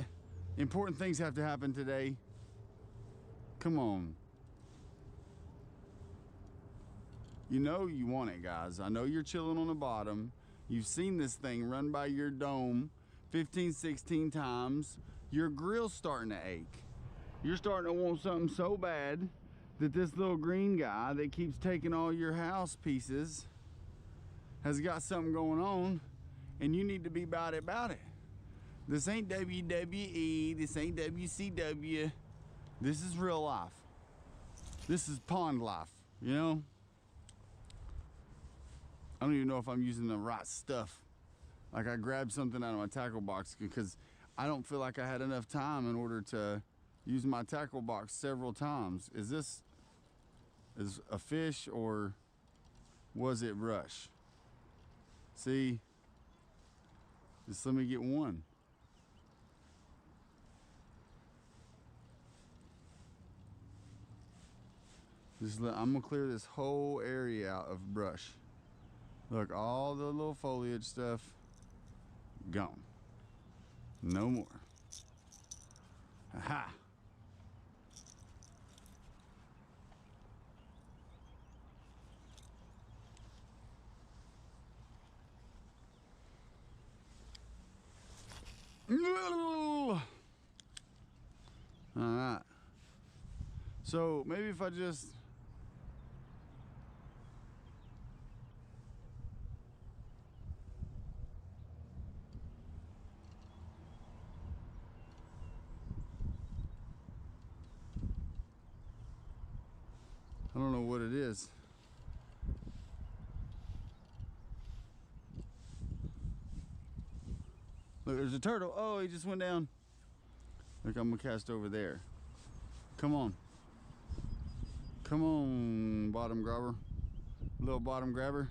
important things have to happen today. Come on. You know you want it, guys. I know you're chilling on the bottom. You've seen this thing run by your dome 15, 16 times. Your grill's starting to ache. You're starting to want something so bad that this little green guy that keeps taking all your house pieces has got something going on, and you need to be about it. This ain't WWE, this ain't WCW. This is real life. This is pond life, you know? I don't even know if I'm using the right stuff. Like, I grabbed something out of my tackle box because I don't feel like I had enough time in order to use my tackle box several times. Is this a fish or was it brush? See, just let me get one. I'm gonna clear this whole area out of brush. Look, all the little foliage stuff, gone. No more. Aha! Alright. So maybe if I just I don't know what it is. Look, there's a turtle. Oh, he just went down. Look, I'm gonna cast over there. Come on. Come on, bottom grabber. Little bottom grabber.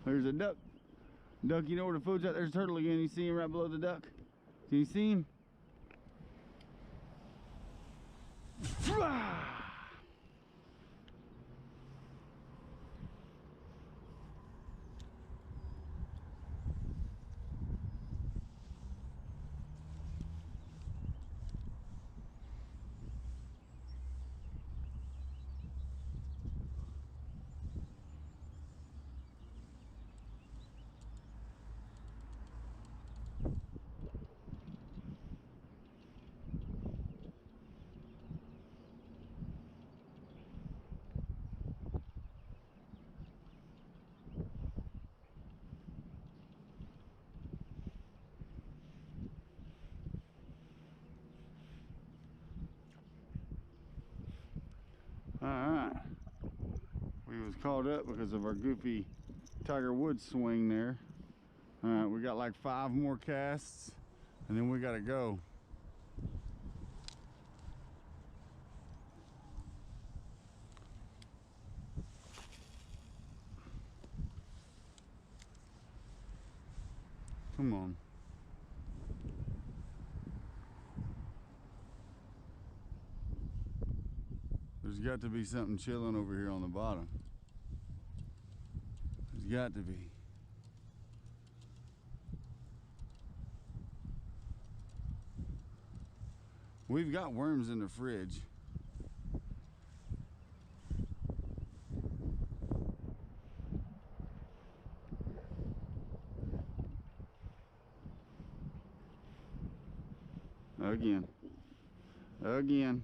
There's a duck. Duck, you know where the food's at? There's a turtle again. You see him right below the duck? Can you see him? Alright. We was caught up because of our goofy Tiger Woods swing there. Alright, we got like 5 more casts and then we gotta go. Come on. There's got to be something chilling over here on the bottom. There's got to be. We've got worms in the fridge. Again. Again.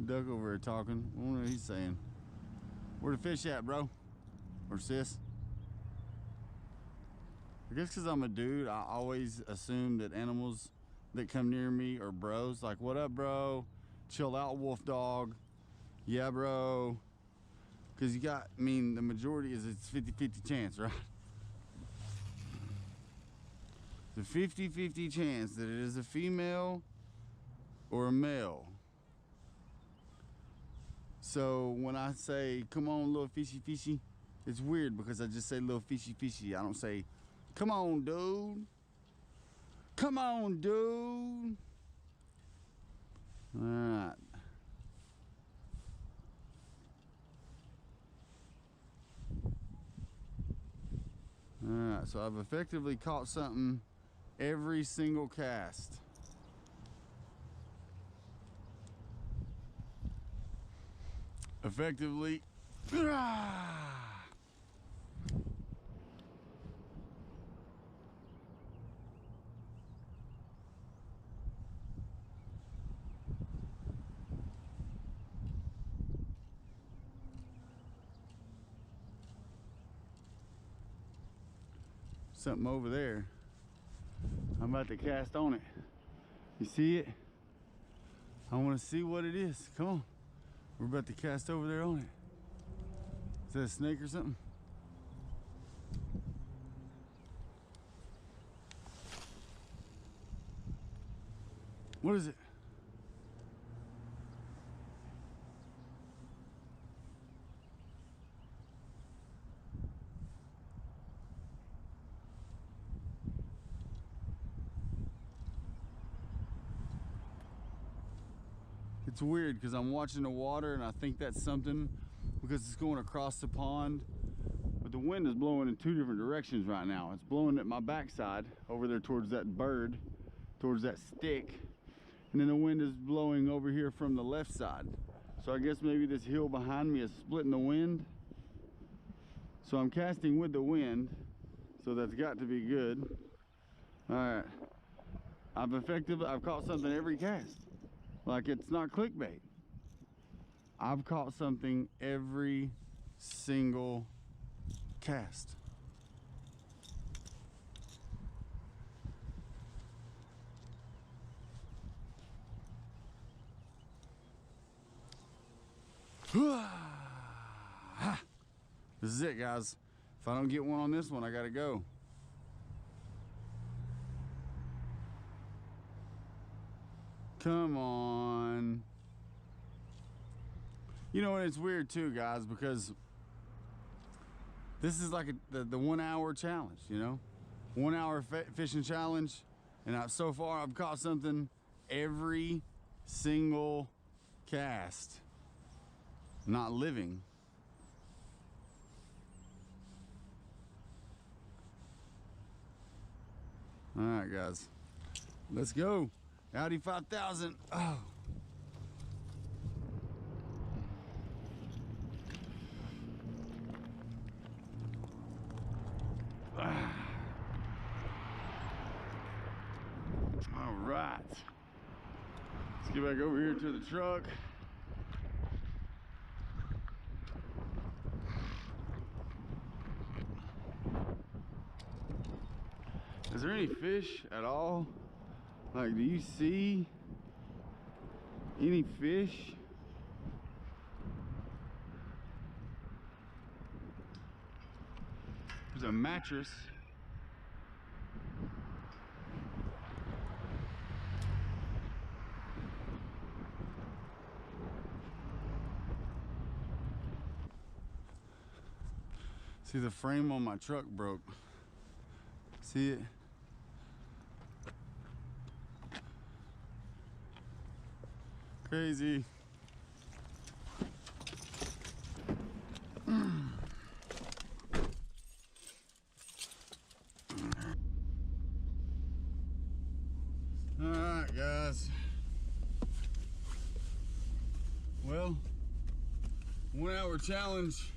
Duck over here talking. I wonder what he's saying. Where the fish at, bro? Or sis? I guess because I'm a dude, I always assume that animals that come near me are bros. Like, what up, bro? Chill out, wolf dog. Yeah, bro. Because you got, I mean, the majority is it's 50-50 chance, right? The 50-50 chance that it is a female or a male. So when I say, come on, little fishy fishy, it's weird because I just say little fishy fishy. I don't say, come on, dude. Come on, dude. All right. All right, so I've effectively caught something every single cast. Effectively. Something over there. I'm about to cast on it. You see it? I want to see what it is. Come on. We're about to cast over there on it. that a snake or something? What is it? It's weird because I'm watching the water and I think that's something because it's going across the pond. But the wind is blowing in two different directions right now. It's blowing at my backside over there towards that bird, towards that stick. And then the wind is blowing over here from the left side. So I guess maybe this hill behind me is splitting the wind. So I'm casting with the wind. So that's got to be good. All right. I've caught something every cast. Like, it's not clickbait. I've caught something every single cast. This is it, guys. If I don't get one on this one, I gotta go. Come on. You know, and it's weird too, guys, because this is like the 1 hour challenge, you know? 1 hour fishing challenge. And so far I've caught something every single cast. Not living. All right, guys, let's go. Audi 5000. Oh. All right. Let's get back over here to the truck. Is there any fish at all? Like, do you see any fish? There's a mattress. See, the frame on my truck broke. See it? Crazy. All right, guys. Well, 1 hour challenge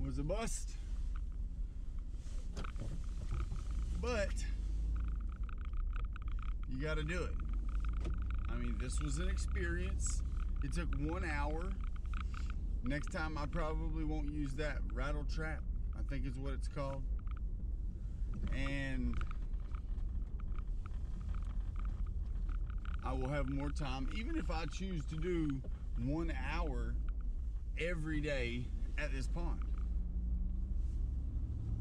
was a bust, but you got to do it. I mean, this was an experience. It took 1 hour. Next time I probably won't use that rattle trap, I think is what it's called. And I will have more time, even if I choose to do 1 hour every day at this pond.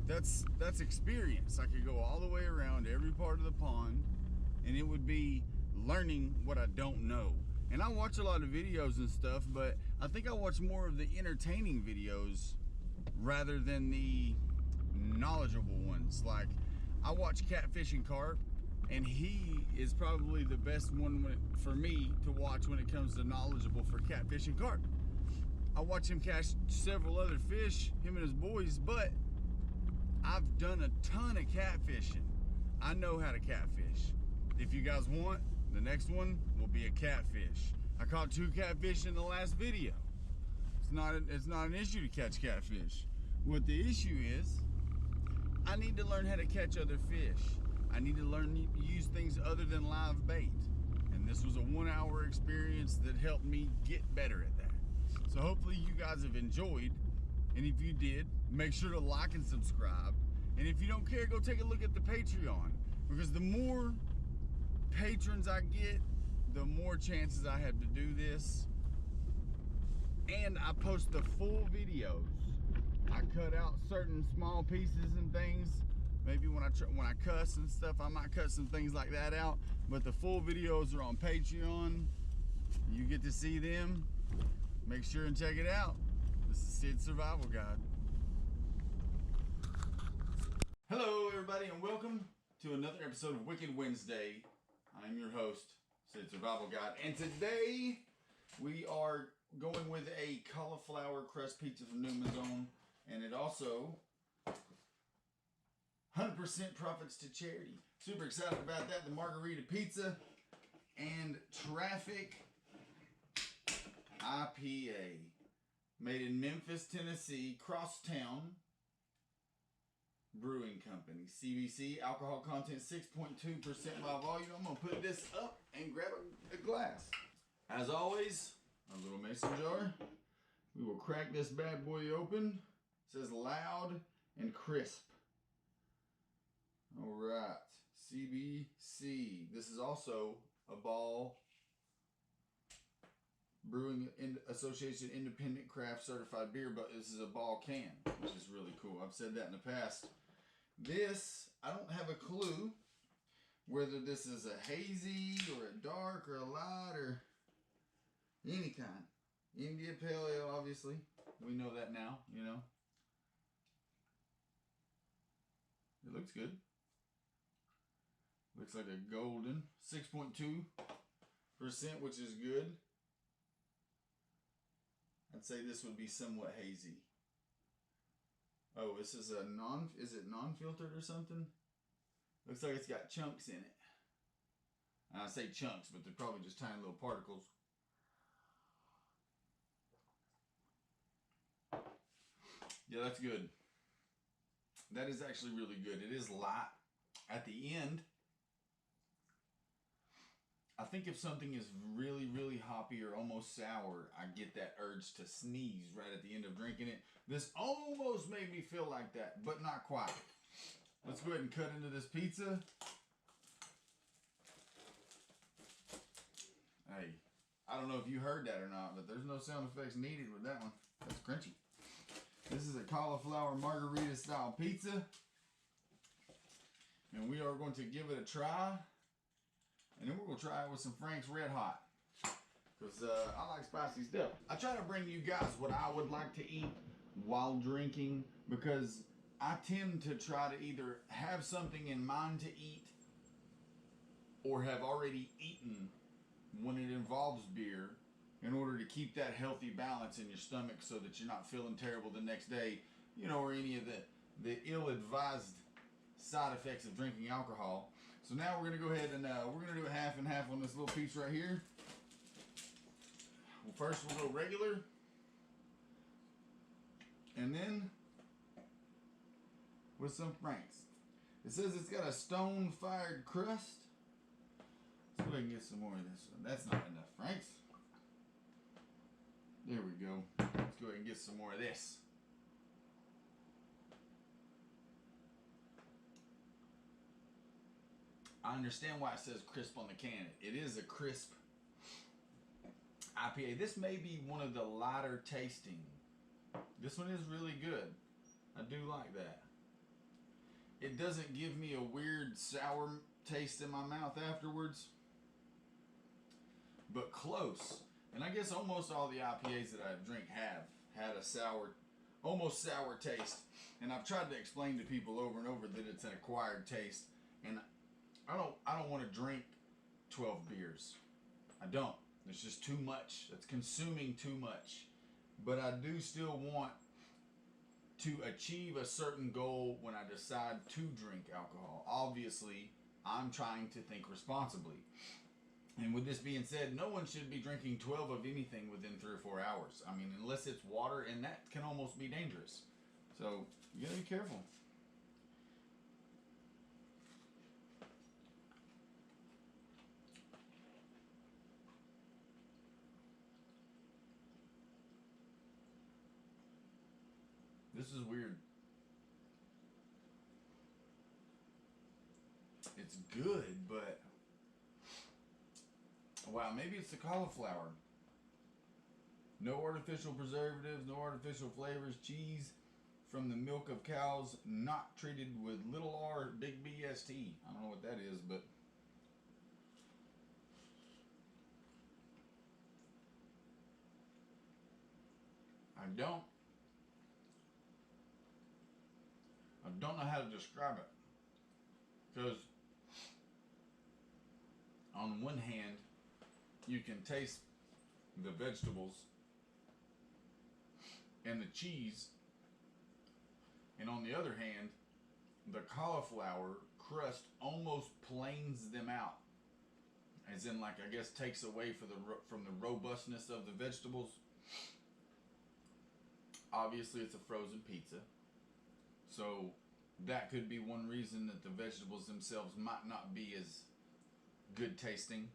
That's experience. I could go all the way around every part of the pond, and it would be learning what I don't know. And I watch a lot of videos and stuff, but I think I watch more of the entertaining videos rather than the knowledgeable ones. Like, I watch Catfish and Carp, and he is probably the best one for me to watch when it comes to knowledgeable for catfish and carp. I watch him catch several other fish, him and his boys, but I've done a ton of catfishing. I know how to catfish. If you guys want, the next one will be a catfish. I caught 2 catfish in the last video. It's not an issue to catch catfish. What the issue is, I need to learn how to catch other fish. I need to learn to use things other than live bait. And this was a 1 hour experience that helped me get better at that. So hopefully you guys have enjoyed. And if you did, make sure to like and subscribe. And if you don't care, go take a look at the Patreon. Because the more patrons I get, the more chances I have to do this. and I post the full videos. I cut out certain small pieces and things. Maybe when I cuss and stuff, I might cut some things like that out. But the full videos are on Patreon. You get to see them. Make sure and check it out. This is Sid's Survival Guide. Hello, everybody, and welcome to another episode of Wicked Wednesday. I'm your host, Sid's Survival Guide, and today we are going with a cauliflower crust pizza from Newman's Own, and it also 100% profits to charity. Super excited about that. The margarita pizza and Traffic IPA, made in Memphis, Tennessee, Crosstown Brewing Company. CBC, alcohol content 6.2% by volume. I'm going to put this up and grab a glass. As always, a little mason jar. We will crack this bad boy open. It says loud and crisp. All right, CBC. This is also a Ball Brewing Association Independent Craft Certified beer, but this is a Ball can, which is really cool. I've said that in the past. This, I don't have a clue whether this is a hazy or a dark or a light or any kind. India Pale Ale, obviously. We know that now, you know. It looks good. Looks like a golden 6.2%, which is good. I'd say this would be somewhat hazy. Oh, this is is it non-filtered or something? Looks like it's got chunks in it. And I say chunks, but they're probably just tiny little particles. Yeah, that's good. That is actually really good. It is light. At the end, I think if something is really, really hoppy or almost sour, I get that urge to sneeze right at the end of drinking it. This almost made me feel like that, but not quite. Let's go ahead and cut into this pizza. Hey, I don't know if you heard that or not, but there's no sound effects needed with that one. That's crunchy. This is a cauliflower margarita style pizza. And we are going to give it a try. And then we're going to try it with some Frank's Red Hot. Because I like spicy stuff. I try to bring you guys what I would like to eat while drinking. Because I tend to try to either have something in mind to eat, or have already eaten when it involves beer, in order to keep that healthy balance in your stomach so that you're not feeling terrible the next day. You know, or any of the ill-advised side effects of drinking alcohol. So now we're going to go ahead and we're going to do a half and half on this little piece right here. Well, first we'll go regular. And then with some Frank's. It says it's got a stone-fired crust. Let's go ahead and get some more of this one. That's not enough Frank's. There we go. Let's go ahead and get some more of this. I understand why it says crisp on the can. It is a crisp IPA. This may be one of the lighter tasting. This one is really good. I do like that. It doesn't give me a weird sour taste in my mouth afterwards, but close. And I guess almost all the IPAs that I drink have had a sour, almost sour taste. And I've tried to explain to people over and over that it's an acquired taste. And I don't want to drink 12 beers. I don't. It's just too much. It's consuming too much. But I do still want to achieve a certain goal when I decide to drink alcohol. Obviously, I'm trying to think responsibly. And with this being said, no one should be drinking 12 of anything within 3 or 4 hours. I mean, unless it's water, and that can almost be dangerous. So, you gotta be careful. This is weird. It's good, but wow, maybe it's the cauliflower. No artificial preservatives, no artificial flavors, cheese from the milk of cows not treated with little r big BST. I don't know what that is, but I don't know how to describe it. Because on one hand, you can taste the vegetables and the cheese, and on the other hand, the cauliflower crust almost planes them out, as in, like, I guess takes away from the robustness of the vegetables. Obviously, it's a frozen pizza, so that could be one reason that the vegetables themselves might not be as good tasting.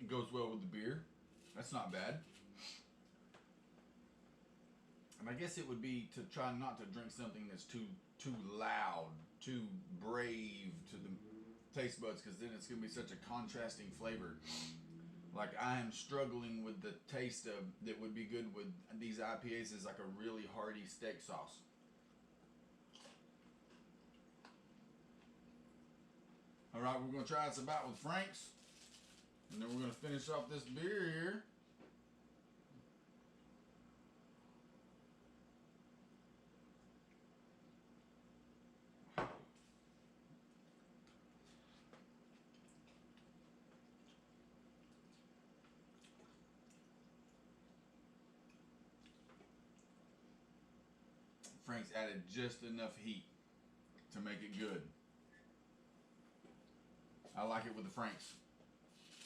It goes well with the beer. That's not bad. And I guess it would be to try not to drink something that's too loud, too brave to the taste buds, because then it's going to be such a contrasting flavor. Like, I am struggling with the taste of that would be good with these IPAs is like a really hearty steak sauce. All right, we're going to try this about with Frank's, and then we're going to finish off this beer here. Frank's added just enough heat to make it good. I like it with the Frank's.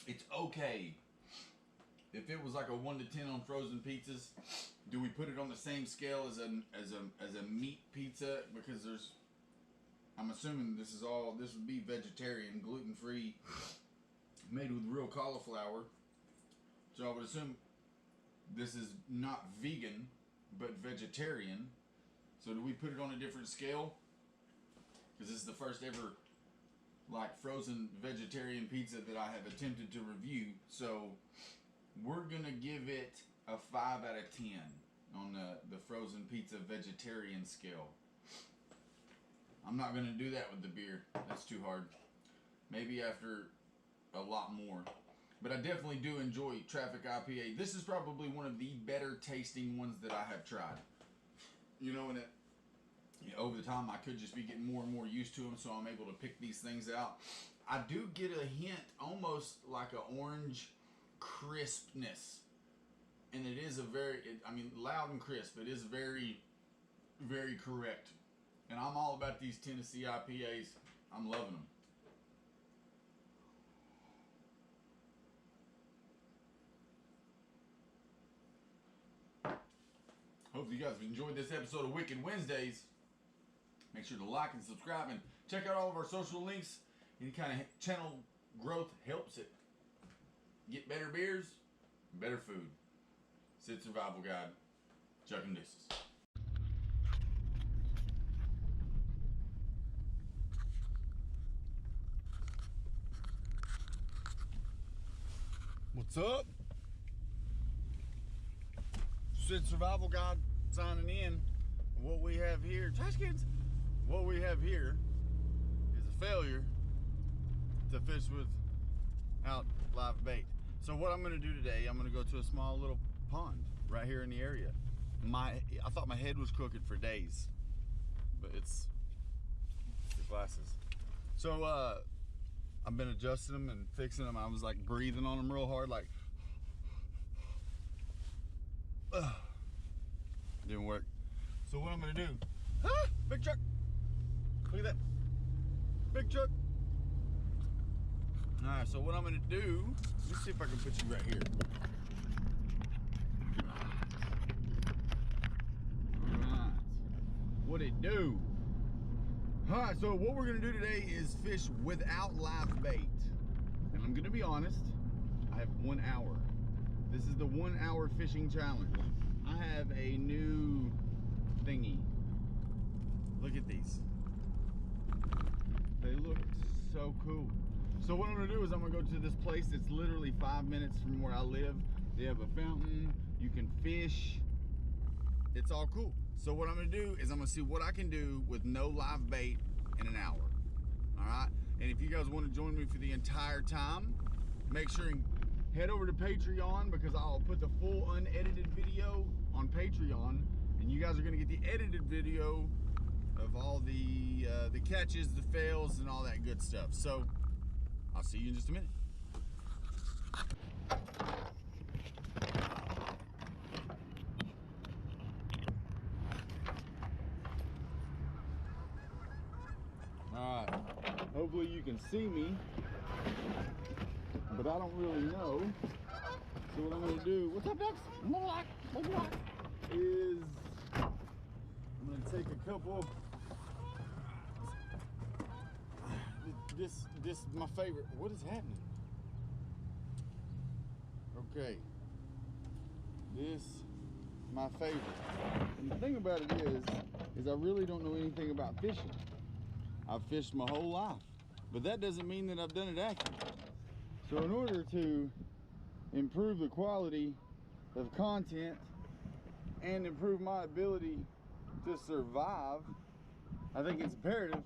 It's okay. If it was like a 1 to 10 on frozen pizzas, do we put it on the same scale as a meat pizza? Because I'm assuming this would be vegetarian, gluten free, made with real cauliflower. So I would assume this is not vegan, but vegetarian. So do we put it on a different scale? Because this is the first ever like frozen vegetarian pizza that I have attempted to review. So we're gonna give it a 5 out of 10 on the frozen pizza vegetarian scale. I'm not gonna do that with the beer. That's too hard. Maybe after a lot more. But I definitely do enjoy Traffic IPA. This is probably one of the better tasting ones that I have tried. You know, and over the time I could just be getting more and more used to them, so I'm able to pick these things out. I do get a hint, almost like an orange crispness, and it is loud and crisp. It is very, very correct, and I'm all about these Tennessee IPAs. I'm loving them. Hope you guys have enjoyed this episode of Wicked Wednesdays. Make sure to like and subscribe and check out all of our social links. Any kind of channel growth helps it. Get better beers, better food. Sid Survival Guide, Chuck and Deuces. What's up? Sid Survival Guide signing in. What we have here, trash cans. What we have here is a failure to fish without live bait. So what I'm going to do today, I'm going to go to a small little pond right here in the area. I thought my head was crooked for days, but it's the glasses. So I've been adjusting them and fixing them. I was like breathing on them real hard, like didn't work. So what I'm gonna do, big truck, look at that, big truck. All right, so what I'm gonna do, let's see if I can put you right here. All right, what it do? All right, so what we're gonna do today is fish without live bait. And I'm gonna be honest, I have 1 hour. This is the 1 hour fishing challenge. I have a new thingy. Look at these. They look so cool. So what I'm gonna do is I'm gonna go to this place that's literally 5 minutes from where I live. They have a fountain, you can fish. It's all cool. So what I'm gonna do is I'm gonna see what I can do with no live bait in an hour. All right? And if you guys wanna join me for the entire time, make sure and head over to Patreon, because I'll put the full unedited video on Patreon, and you guys are gonna get the edited video of all the catches, the fails, and all that good stuff. So I'll see you in just a minute. All right, hopefully you can see me, but I don't really know. So what I'm gonna do, what's up, ducks? Is I'm gonna take a couple. This is my favorite. What is happening? Okay. This my favorite. And the thing about it is I really don't know anything about fishing. I've fished my whole life, but that doesn't mean that I've done it accurately. So in order to improve the quality of content and improve my ability to survive, I think it's imperative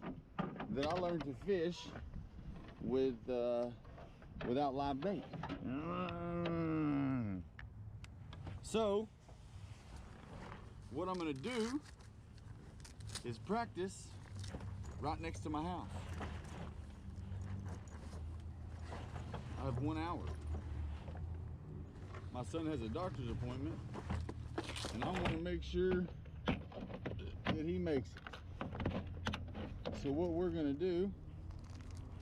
that I learn to fish with without live bait. So what I'm gonna do is practice right next to my house. I have 1 hour. My son has a doctor's appointment, and I want to make sure that he makes it. So what we're gonna do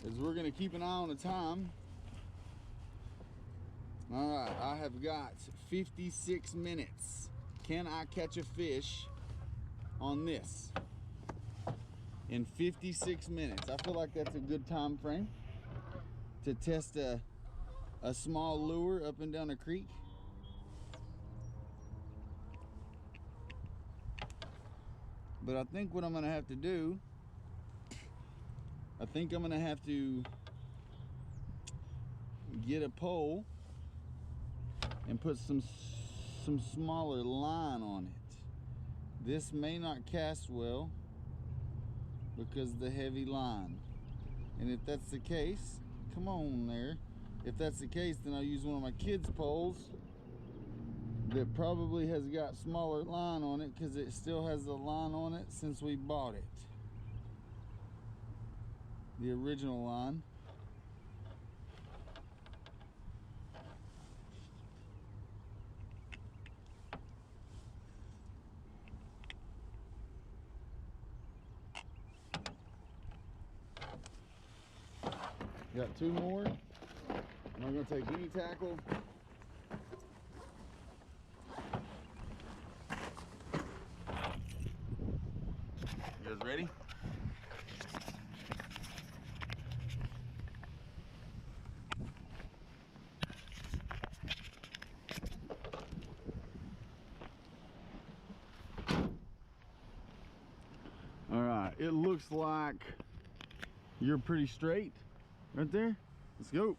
is we're gonna keep an eye on the time. All right, I have got 56 minutes. Can I catch a fish on this in 56 minutes? I feel like that's a good time frame to test a small lure up and down a creek. But I think what I'm gonna have to do, I think I'm gonna have to get a pole and put some smaller line on it. This may not cast well because of the heavy line. And if that's the case, come on there. If that's the case, then I'll use one of my kids' poles that probably has got smaller line on it, because it still has the line on it since we bought it. The original line. Got 2 more. I'm not gonna take any tackle. You guys ready? All right, it looks like you're pretty straight right there. Let's go.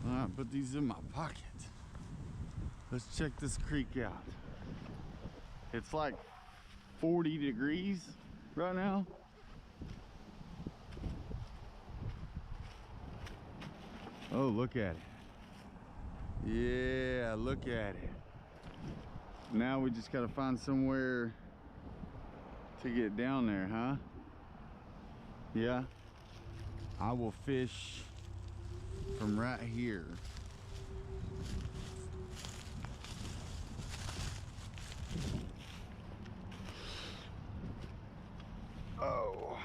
All right, put these in my pocket. Let's check this creek out. It's like 40 degrees right now. Oh, look at it. Yeah, look at it. Now we just gotta find somewhere to get down there, huh? Yeah. I will fish from right here. Oh.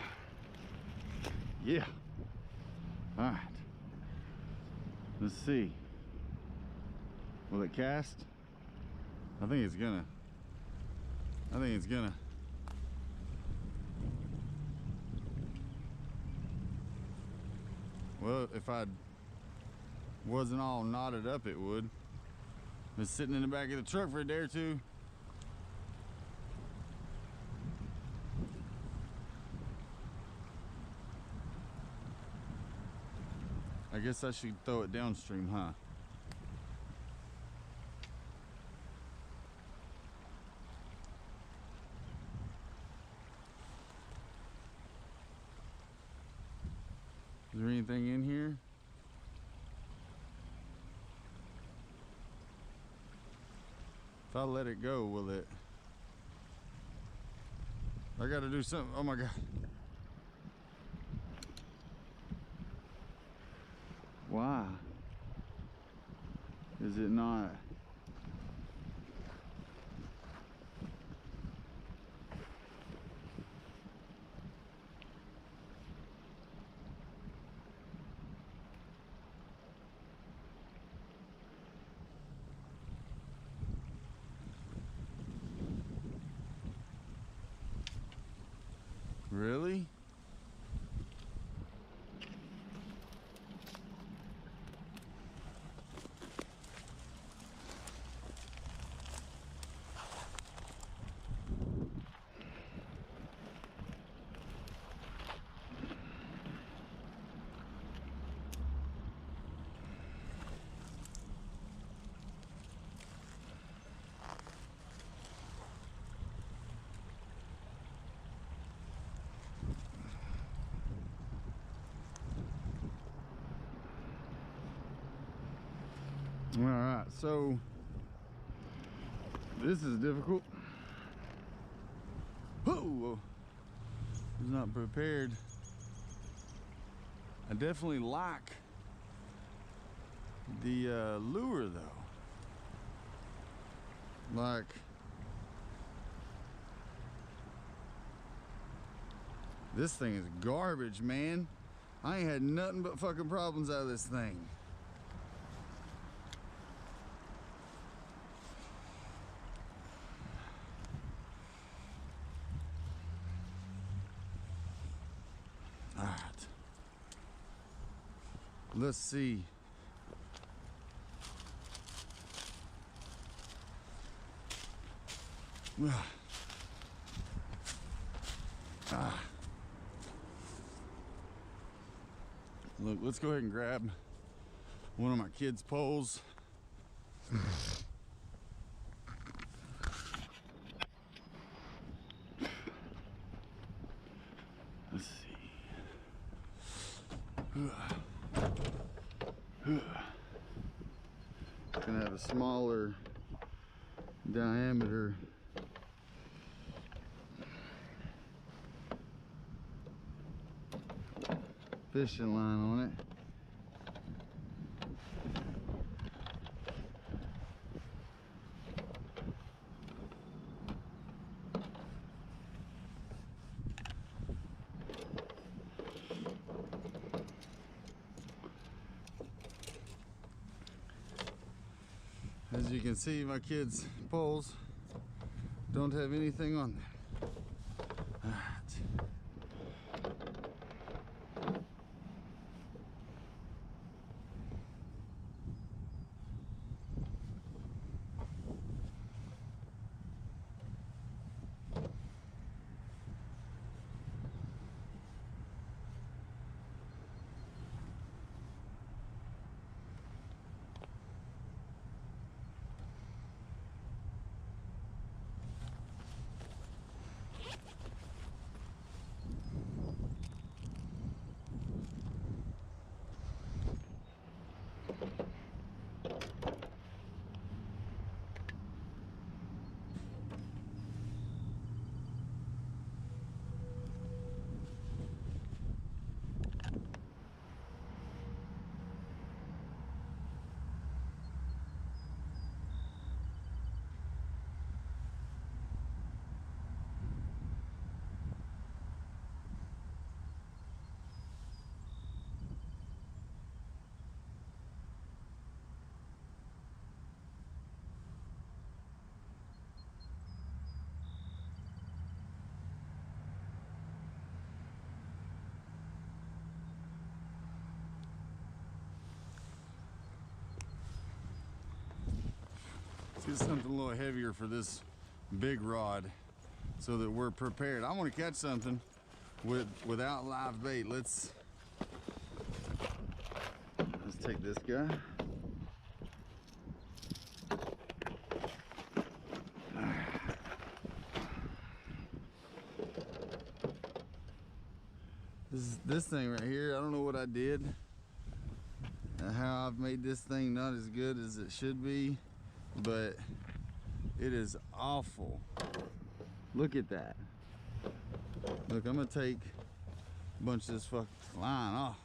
Yeah. All right. Let's see. Will it cast? I think it's gonna. Well, if I wasn't all knotted up, it would. Been sitting in the back of the truck for a day or two. I guess I should throw it downstream, huh? Is there anything in here? If I let it go, will it? I gotta do something. Oh my God. Why? Is it not? Really? All right, so this is difficult. Whoa, was not prepared. I definitely like the lure though. Like, this thing is garbage, man. I ain't had nothing but fucking problems out of this thing. All right. Let's see. Look, let's go ahead and grab one of my kids' poles. Let's see. Gonna have a smaller diameter fishing line on it. As you can see, my kids' poles don't have anything on them. All right. get something a little heavier for this big rod so that we're prepared. I want to catch something without live bait. Let's take this guy. This thing right here, I don't know what I did, how I've made this thing not as good as it should be, but it is awful. Look at that. Look, I'm gonna take a bunch of this fucking line off.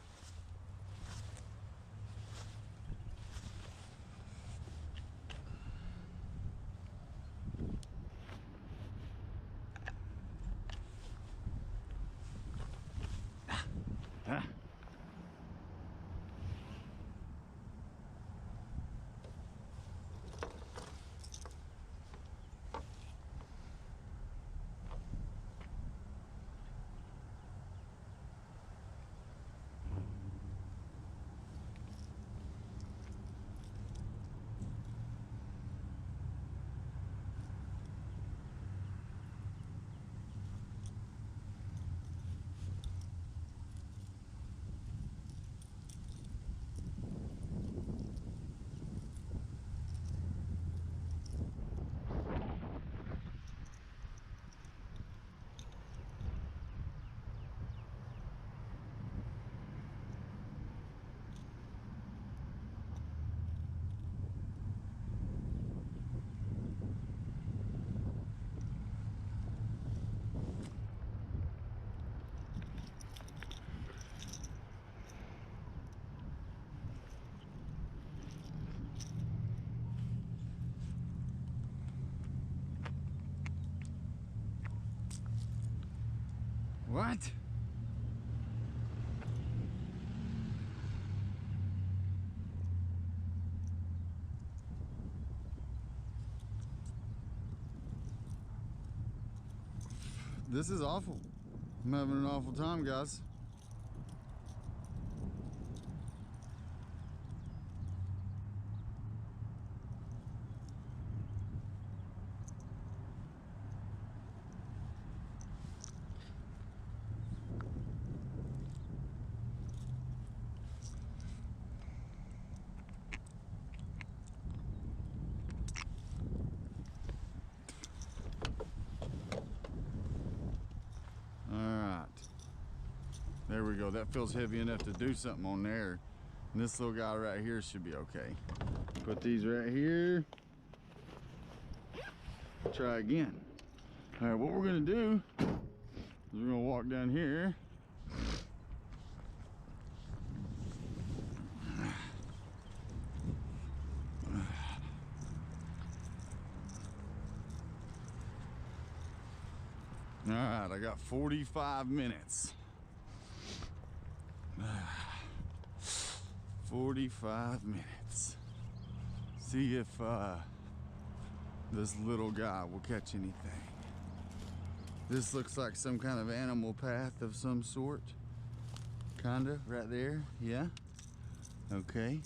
What? This is awful. I'm having an awful time, guys. There we go. That feels heavy enough to do something on there. And this little guy right here should be okay. Put these right here. Try again. All right, what we're gonna do is we're gonna walk down here. All right, I got 45 minutes. 45 minutes. See if this little guy will catch anything. This looks like some kind of animal path of some sort. Kinda, right there, yeah? Okay.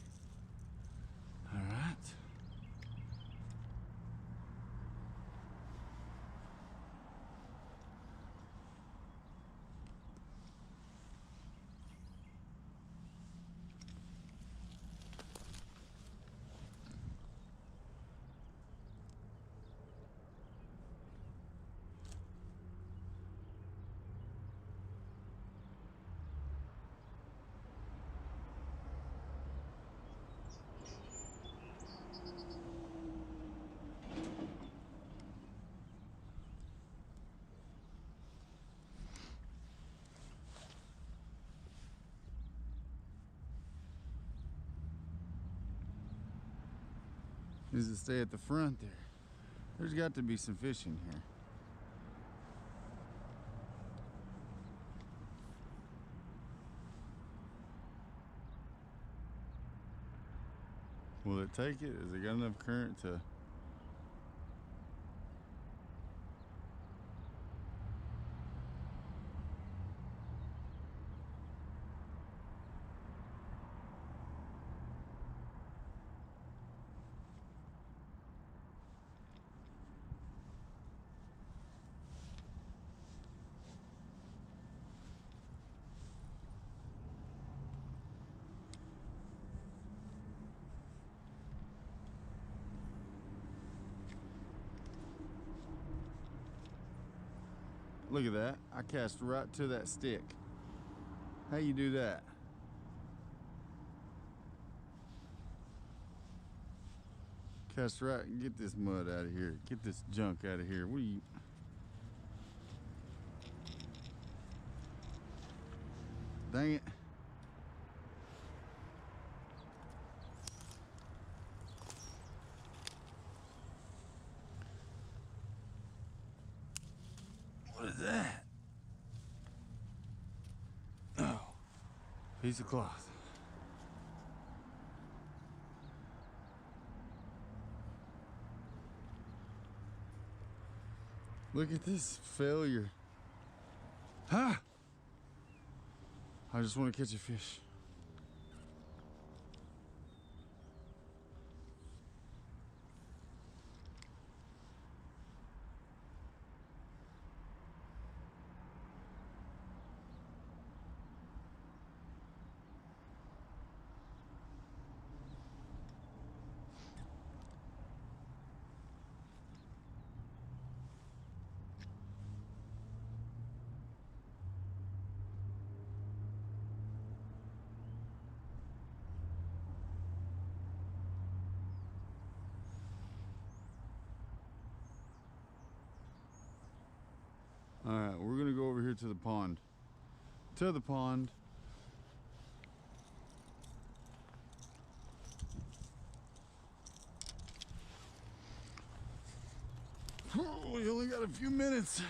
All right. Is to stay at the front there. There's got to be some fish in here. Will it take it? Is it got enough current to... Look at that. I cast right to that stick. How you do that? Cast right. Get this mud out of here. Get this junk out of here. What are you? Dang it. What is that? Oh, piece of cloth. Look at this failure. Ha! I just want to catch a fish. All right, we're gonna go over here to the pond. To the pond. Oh, we only got a few minutes.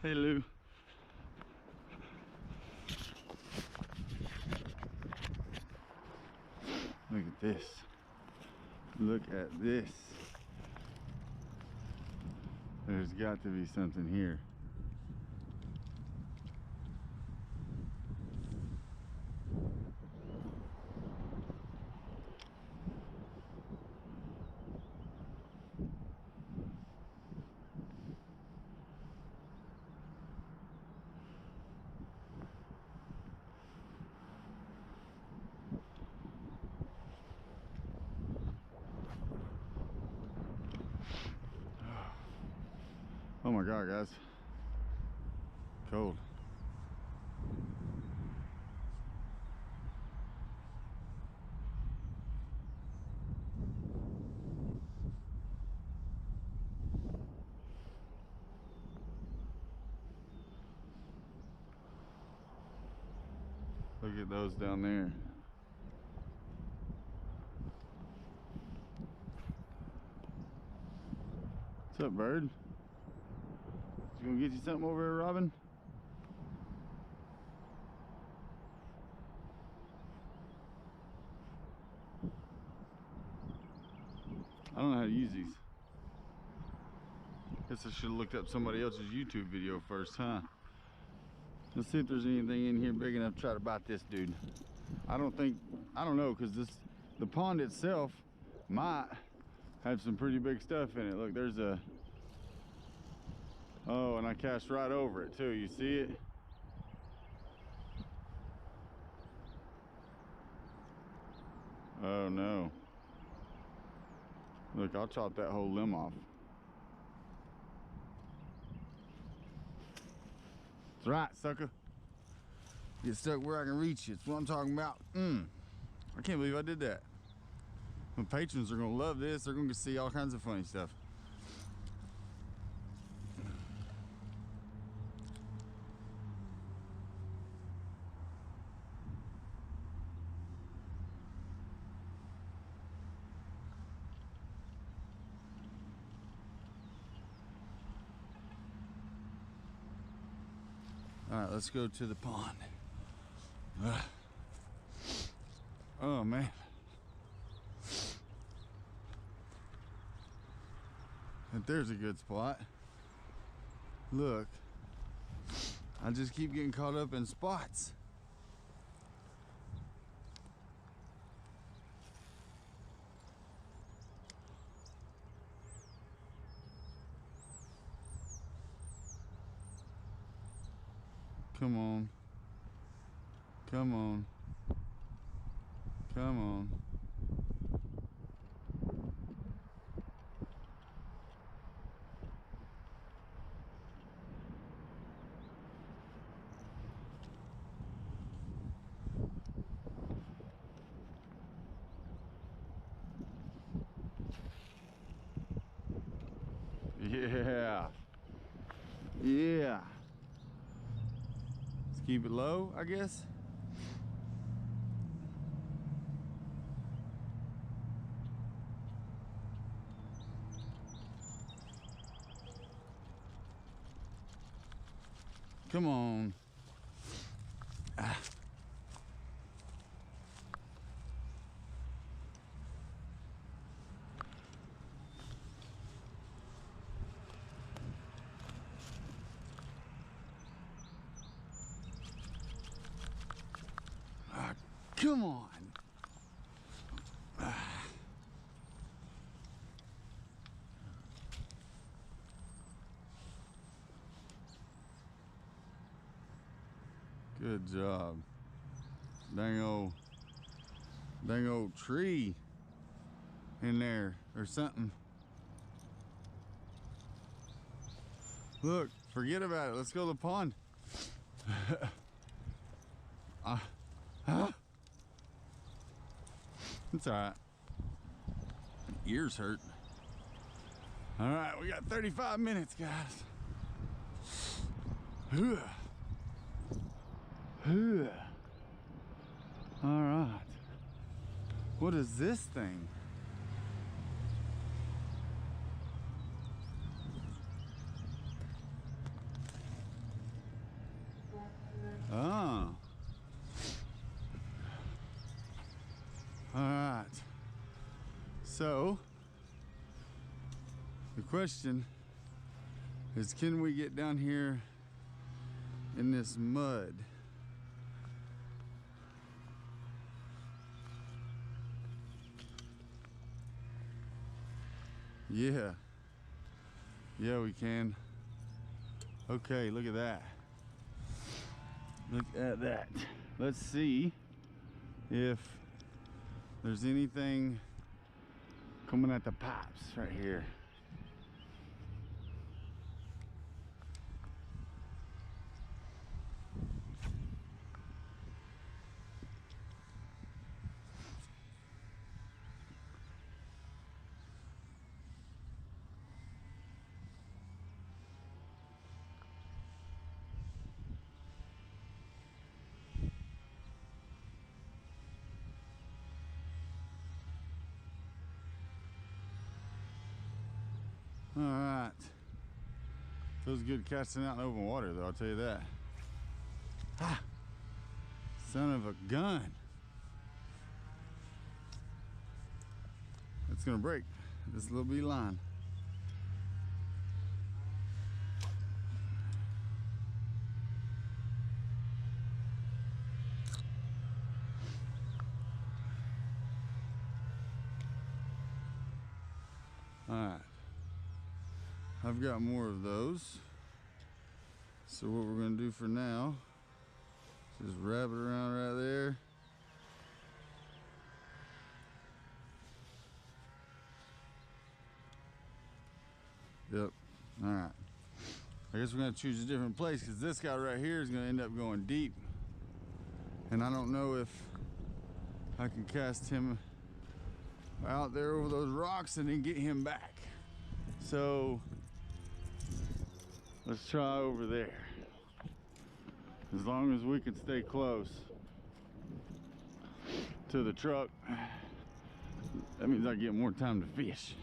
Hey, Lou. Look at this. Look at this. There's got to be something here. Oh my God, guys. Cold. Look at those down there. What's up, bird? You gonna get you something over here, Robin? I don't know how to use these. Guess I should have looked up somebody else's YouTube video first, huh? Let's see if there's anything in here big enough to try to bite this dude. I don't know, because the pond itself might have some pretty big stuff in it. Look, there's a, oh, and I cast right over it too. You see it? Oh no. Look, I'll chop that whole limb off. That's right, sucker. Get stuck where I can reach you. That's what I'm talking about. I can't believe I did that. My patrons are gonna love this. They're gonna see all kinds of funny stuff. All right, let's go to the pond. Oh man. And there's a good spot. Look, I just keep getting caught up in spots. Come on. Come on. Come on. Yeah. Yeah. Let's keep it low, I guess. Come on. Ah. Come on. Good job. Dang old tree in there or something. Look, forget about it. Let's go to the pond. It's all right. Ears hurt. All right, we got 35 minutes, guys. All right. What is this thing? Oh. All right. So, the question is, can we get down here in this mud? Yeah. Yeah, we can. Okay, look at that. Look at that. Let's see if there's anything coming at the pipes right here. All right. Feels good casting out in open water, though, I'll tell you that. Ah, son of a gun. It's gonna break this little bee line. All right. I've got more of those. So what we're gonna do for now, just wrap it around right there. Yep, all right. I guess we're gonna choose a different place because this guy right here is gonna end up going deep. And I don't know if I can cast him out there over those rocks and then get him back. So let's try over there. As long as we can stay close to the truck, that means I get more time to fish.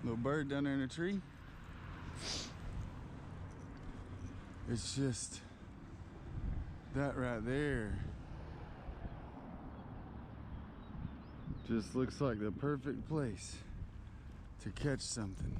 Little bird down there in the tree. It's just that right there just looks like the perfect place to catch something.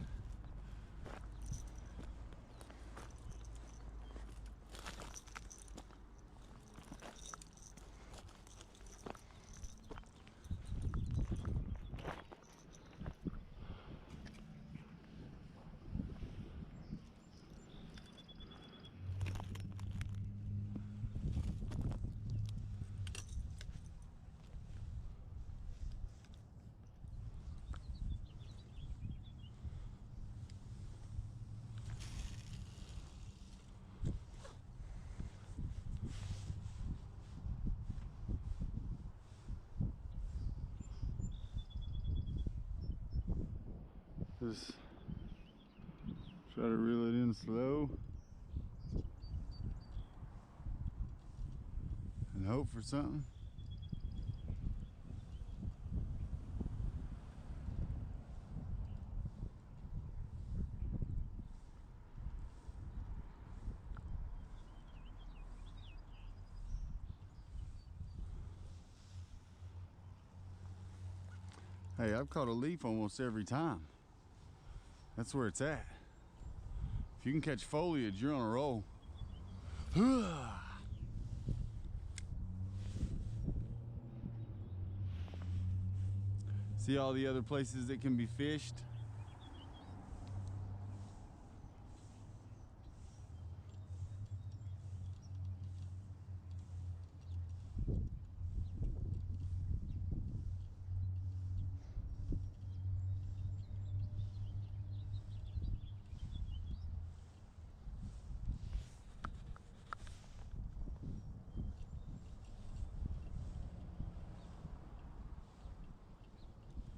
Just try to reel it in slow and hope for something. Hey, I've caught a leaf almost every time. That's where it's at. If you can catch foliage, you're on a roll. See all the other places that can be fished?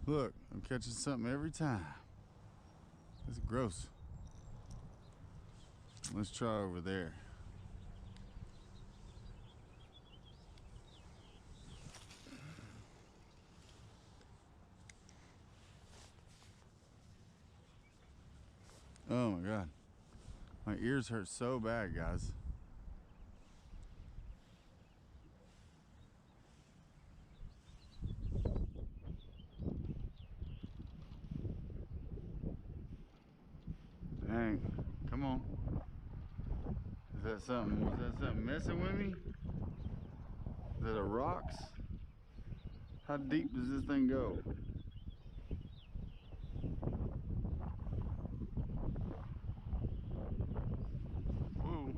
Look, I'm catching something every time. That's gross. Let's try over there. Oh my God. My ears hurt so bad, guys. Dang, come on. Is that something messing with me? Is that a rocks? How deep does this thing go? Whoa.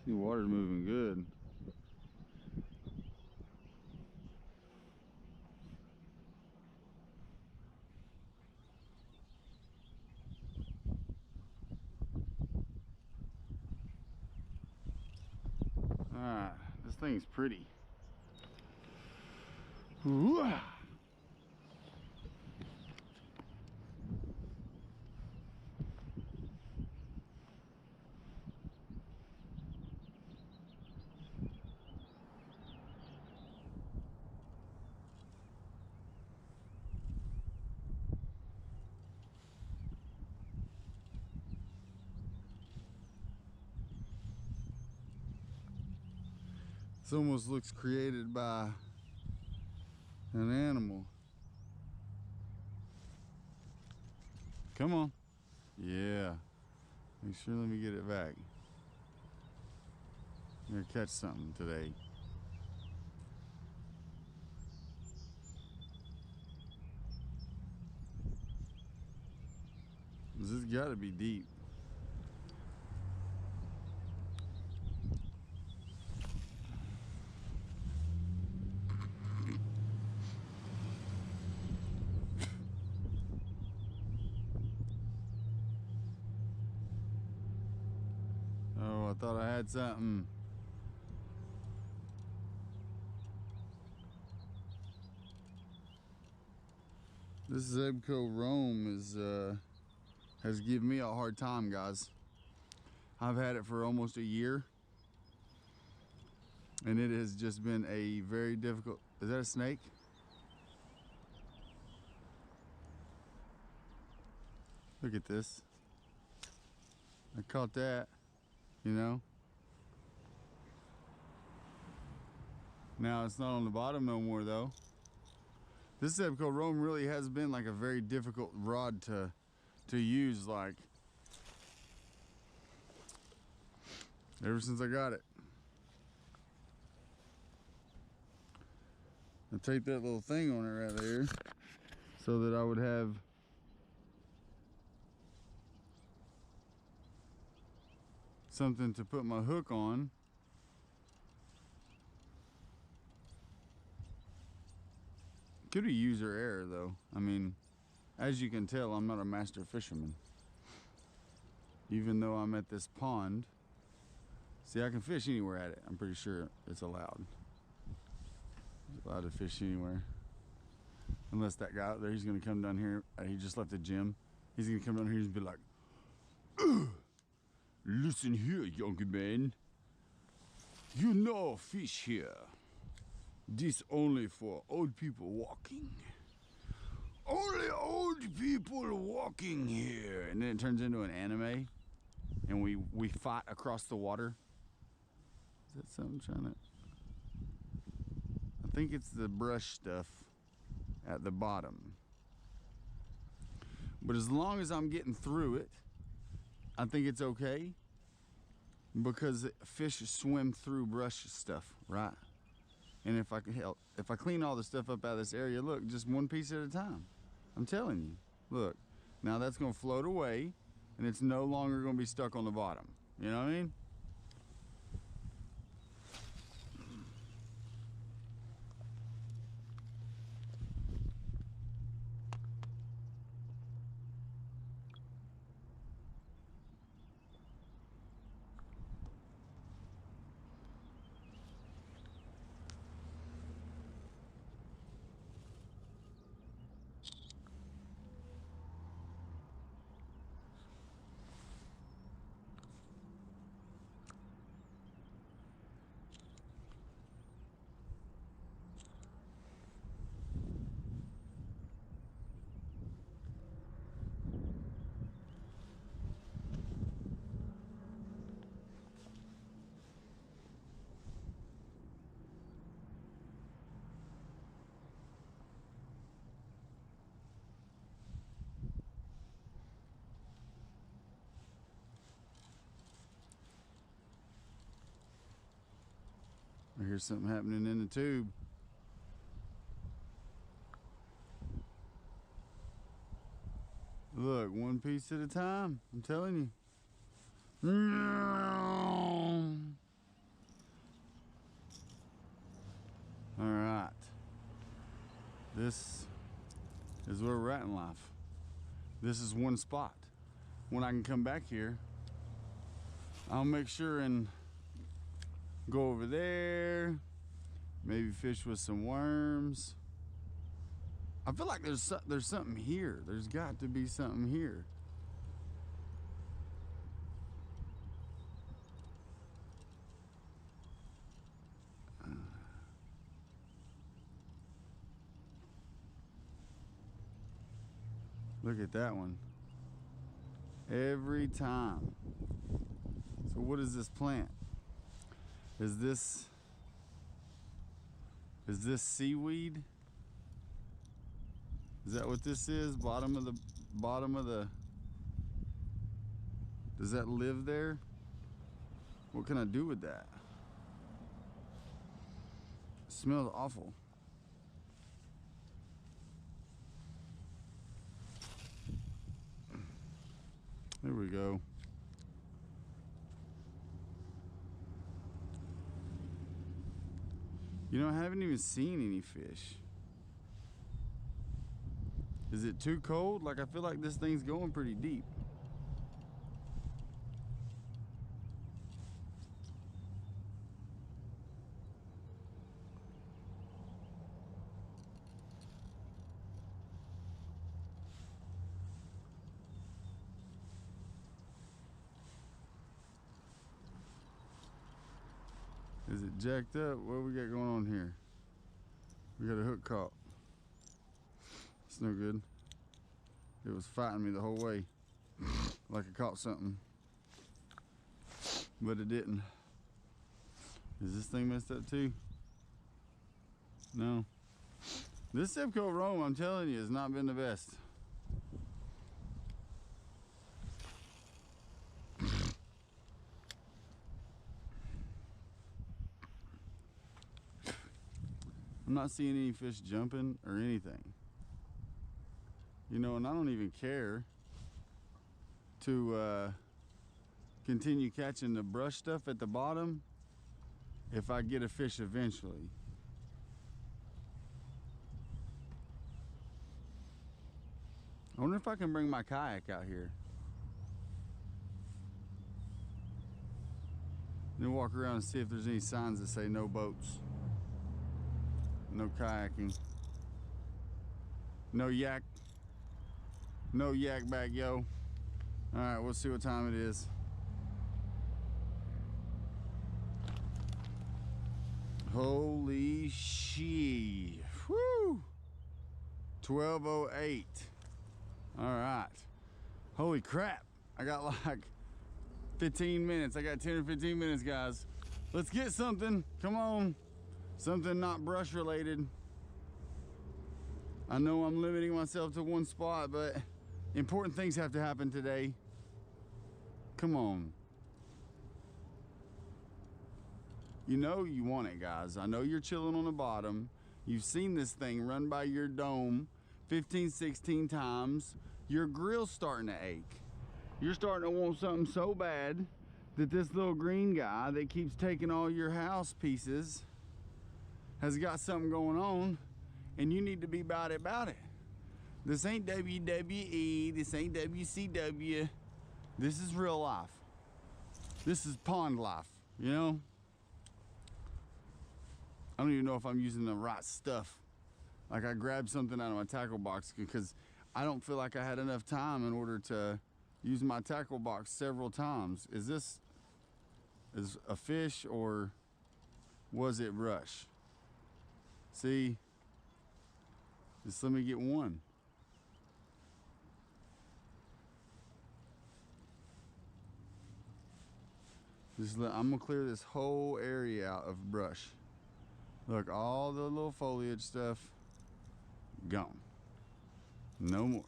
See, water's moving good. Alright, this thing's pretty. Ooh. This almost looks created by an animal. Come on. Yeah. Make sure, let me get it back. I'm gonna catch something today. This has got to be deep. Oh, I thought I had something. This Zebco Roam has given me a hard time, guys. I've had it for almost a year, and it has just been a very difficult. Is that a snake? Look at this. I caught that, you know. Now it's not on the bottom no more though. This Zebco Roam really has been like a very difficult rod to use, like, ever since I got it. I take that little thing on it right there so that I would have something to put my hook on. Could be user error though. I mean, as you can tell, I'm not a master fisherman. Even though I'm at this pond. See, I can fish anywhere at it. I'm pretty sure it's allowed. He's allowed to fish anywhere. Unless that guy out there, he's gonna come down here. He just left the gym. He's gonna come down here and be like, "Ugh, listen here, young man. You know fish here. This only for old people walking. Only old people walking here." And then it turns into an anime, and we fight across the water. Is that something I'm trying to? I think it's the brush stuff at the bottom. But as long as I'm getting through it, I think it's okay, because fish swim through brush stuff, right? And if I can help, if I clean all the stuff up out of this area, look, just one piece at a time. I'm telling you, look, now that's gonna float away and it's no longer gonna be stuck on the bottom. You know what I mean? I hear something happening in the tube. Look, one piece at a time. I'm telling you. All right. This is where we're at in life. This is one spot. When I can come back here, I'll make sure and go over there, maybe fish with some worms. I feel like there's something here. There's got to be something here. Look at that one. Every time. So what is this plant? Is this seaweed? Is that what this is? Bottom of the, does that live there? What can I do with that? It smells awful. There we go. You know, I haven't even seen any fish. Is it too cold? Like, I feel like this thing's going pretty deep. Is it jacked up? What we got going on here? We got a hook caught. It's no good. It was fighting me the whole way. Like I caught something. But it didn't. Is this thing messed up too? No. This Zebco Rome, I'm telling you, has not been the best. I'm not seeing any fish jumping or anything. You know, and I don't even care to continue catching the brush stuff at the bottom if I get a fish eventually. I wonder if I can bring my kayak out here. Then walk around and see if there's any signs that say no boats. No kayaking. No yak. No yak back, yo. All right, we'll see what time it is. Holy shit. Whew. 12:08. All right. Holy crap. I got like 15 minutes. I got 10 or 15 minutes, guys. Let's get something. Come on. Something not brush related. I know I'm limiting myself to one spot, but important things have to happen today. Come on. You know you want it, guys. I know you're chilling on the bottom. You've seen this thing run by your dome 15, 16 times. Your grill's starting to ache. You're starting to want something so bad that this little green guy that keeps taking all your house pieces has got something going on, and you need to be about it. This ain't WWE, this ain't WCW. This is real life. This is pond life, you know? I don't even know if I'm using the right stuff. Like, I grabbed something out of my tackle box because I don't feel like I had enough time in order to use my tackle box several times. Is this a fish or was it brush? See, just let me get one. I'm gonna clear this whole area out of brush. Look, all the little foliage stuff, gone. No more.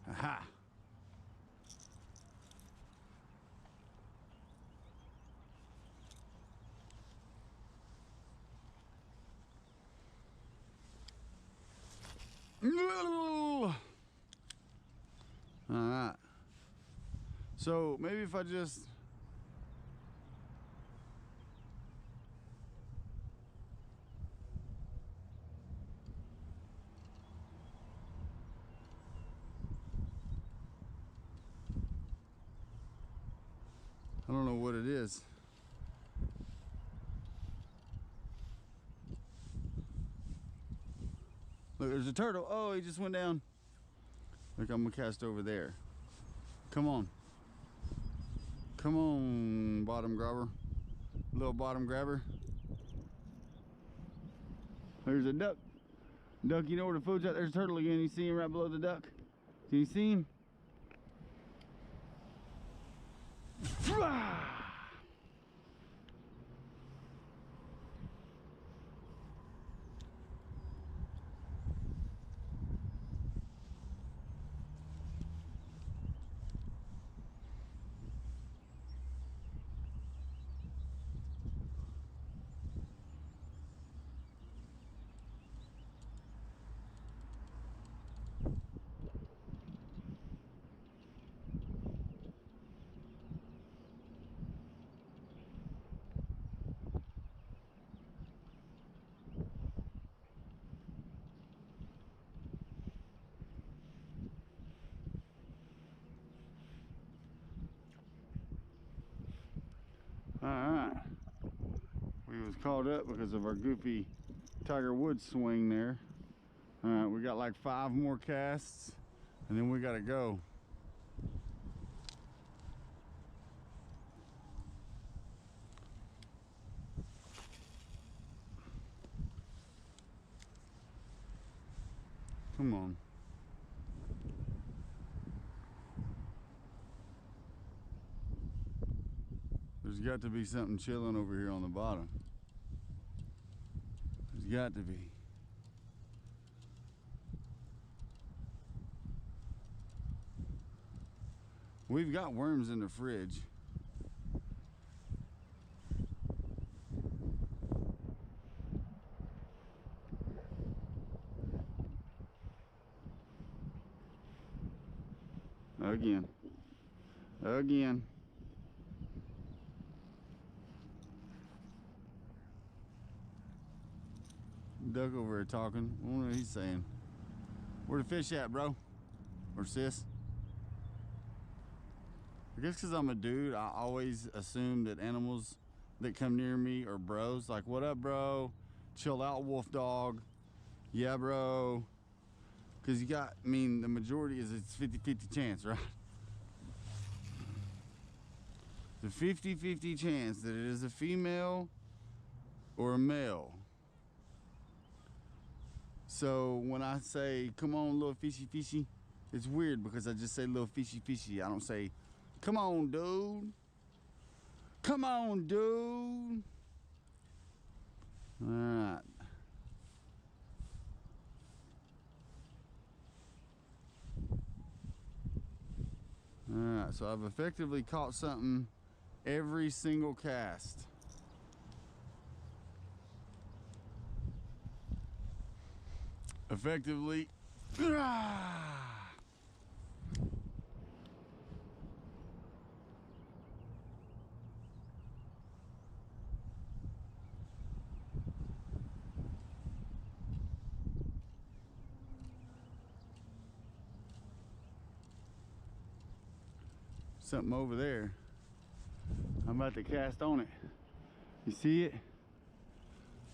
Aha! All right. So maybe if I just I don't know what it is. Look, there's a turtle. Oh, he just went down. Look, I'm gonna cast over there. Come on. Come on, bottom grabber. Little bottom grabber. There's a duck. Duck, you know where the food's at? There's a turtle again. You see him right below the duck? Can you see him? Alright. We was caught up because of our goofy Tiger Woods swing there. Alright, we got like 5 more casts and then we gotta go. Come on. There's got to be something chilling over here on the bottom. There's got to be. We've got worms in the fridge. Again. Again. Duck over here talking. I wonder what he's saying. Where the fish at, bro? Or sis? I guess because I'm a dude, I always assume that animals that come near me are bros. Like, what up, bro? chill out, wolf dog. Yeah, bro. Because you got, I mean, the majority is it's 50-50 chance, right? The 50-50 chance that it is a female or a male. So when I say, come on, little fishy fishy, it's weird because I just say little fishy fishy. I don't say, come on, dude. Come on, dude. All right. All right, so I've effectively caught something every single cast. Effectively. Something over there. I'm about to cast on it. You see it?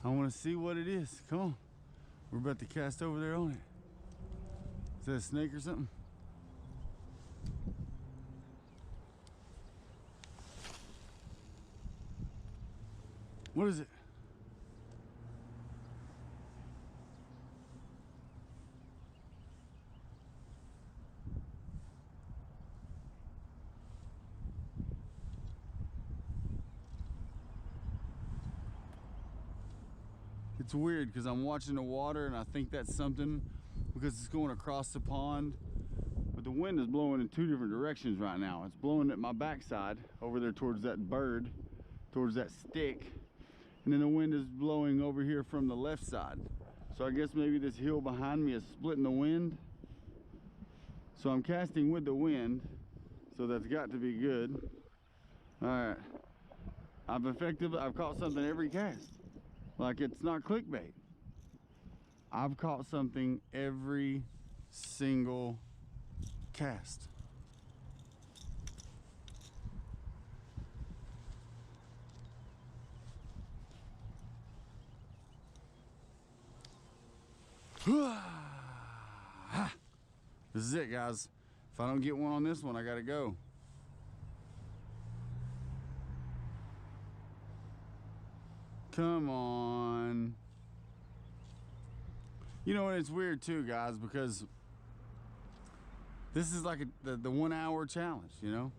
I want to see what it is. Come on. We're about to cast over there on it. Is that a snake or something? What is it? It's weird because I'm watching the water and I think that's something because it's going across the pond. But the wind is blowing in two different directions right now. It's blowing at my backside over there towards that bird, towards that stick. And then the wind is blowing over here from the left side. So I guess maybe this hill behind me is splitting the wind. So I'm casting with the wind. So that's got to be good. All right. I've caught something every cast. Like, it's not clickbait. I've caught something every single cast. This is it, guys. If I don't get one on this one, I gotta go. Come on. You know, and it's weird too, guys, because this is like the 1 hour challenge, you know?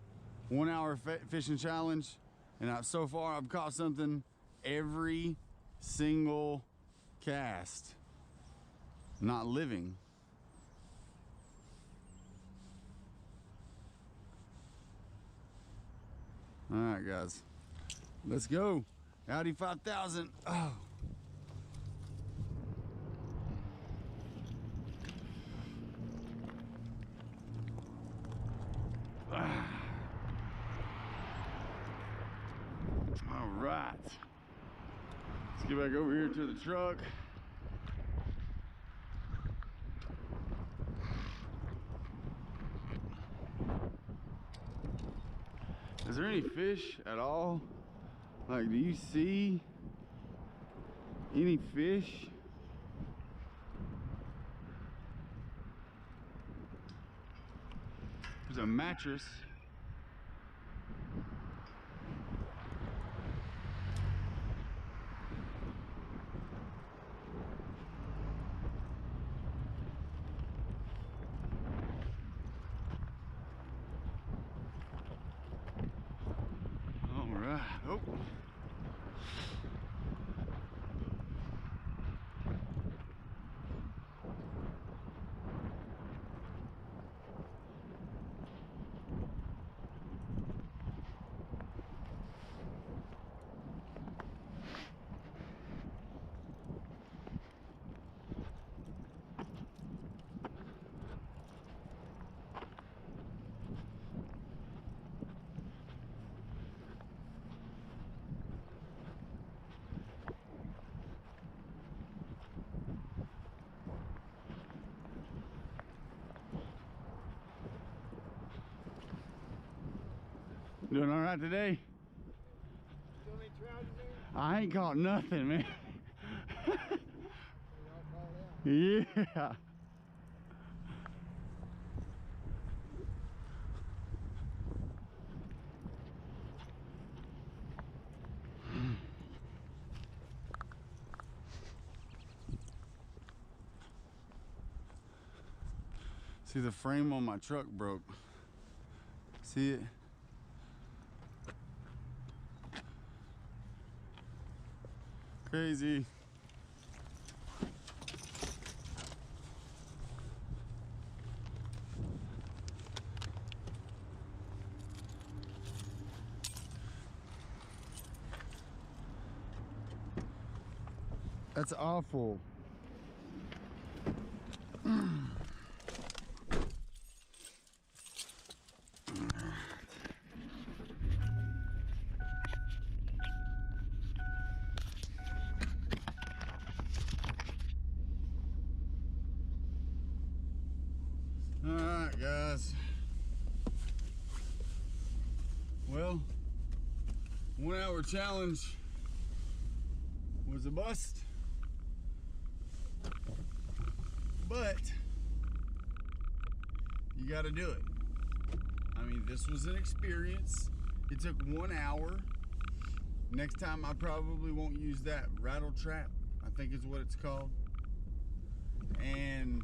1 hour fishing challenge. And so far I've caught something every single cast. Not living. All right, guys. Let's go. Audi 5000. Oh. All right. Let's get back over here to the truck. Is there any fish at all? Like, do you see any fish? There's a mattress. All right. Oh. Doing all right today? Still ain't trouncing there? I ain't caught nothing, man. Yeah. See, the frame on my truck broke. See it? Crazy. That's awful. Alright, guys. Well, 1 hour challenge was a bust. But you got to do it. I mean, this was an experience. It took 1 hour. Next time I probably won't use that rattle trap, I think is what it's called. And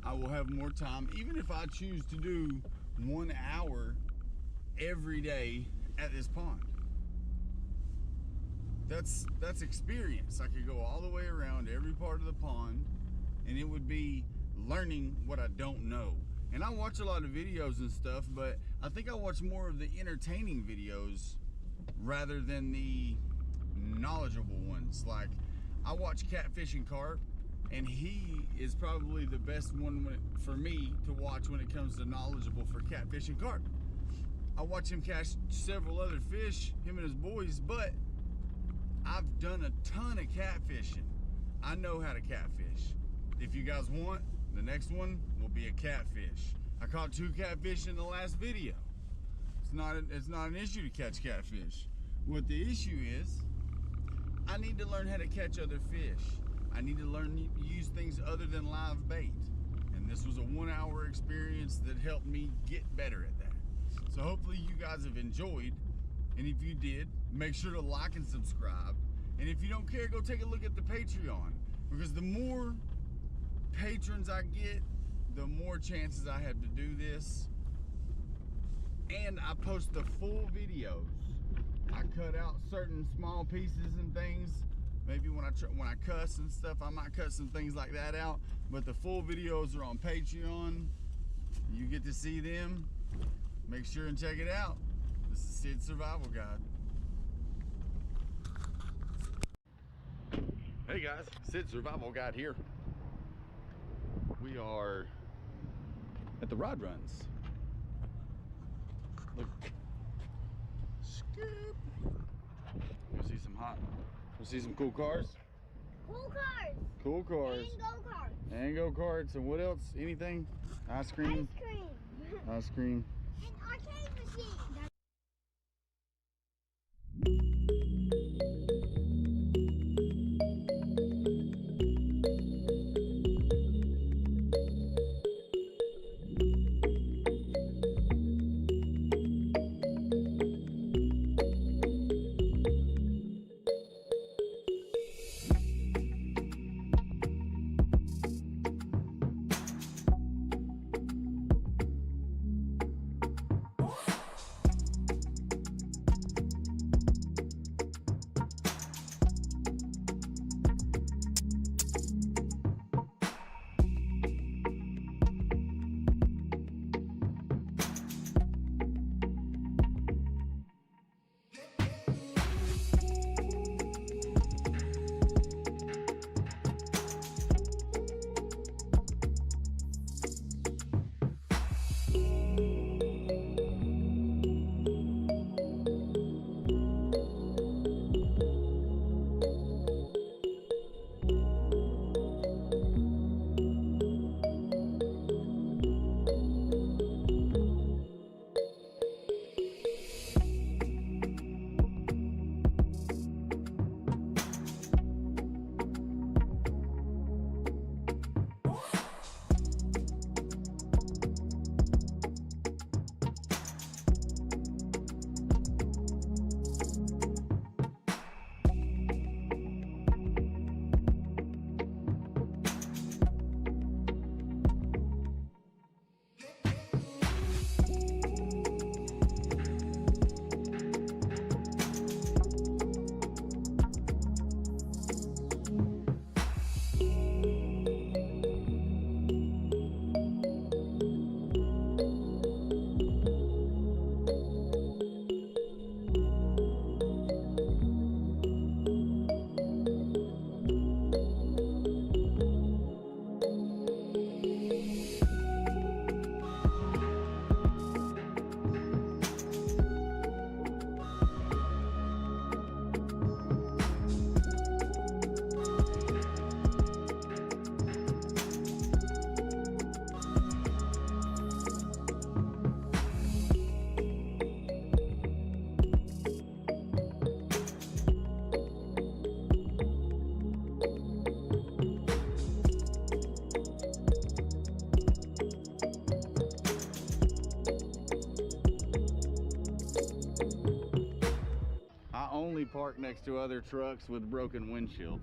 I will have more time, even if I choose to do 1 hour every day at this pond. That's experience. I could go all the way around every part of the pond, and it would be learning what I don't know. And I watch a lot of videos and stuff, but I think I watch more of the entertaining videos rather than the knowledgeable ones. Like, I watch Catfish and Carp, and he is probably the best one for me to watch when it comes to knowledgeable for catfish and carp. I watch him catch several other fish, him and his boys, but I've done a ton of catfishing. I know how to catfish. If you guys want, the next one will be a catfish. I caught 2 catfish in the last video. It's not an issue to catch catfish. What the issue is, I need to learn how to catch other fish. I need to learn to use things other than live bait. And this was a 1 hour experience that helped me get better at that. So hopefully you guys have enjoyed. And if you did, make sure to like and subscribe. And if you don't care, go take a look at the Patreon. Because the more patrons I get, the more chances I have to do this. And I post the full videos. I cut out certain small pieces and things. Maybe when I cuss and stuff, I might cut some things like that out. But the full videos are on Patreon. You get to see them. Make sure and check it out. This is Sid's Survival Guide. Hey guys, Sid's Survival Guide here. We are at the Rod Runs. Look. Scoop. You'll see some you'll see some cool cars. Cool cars. Cool cars. And go-karts. And go-karts. And what else? Anything? Ice cream. Ice cream. Ice cream. And arcade machine. I only park next to other trucks with broken windshields.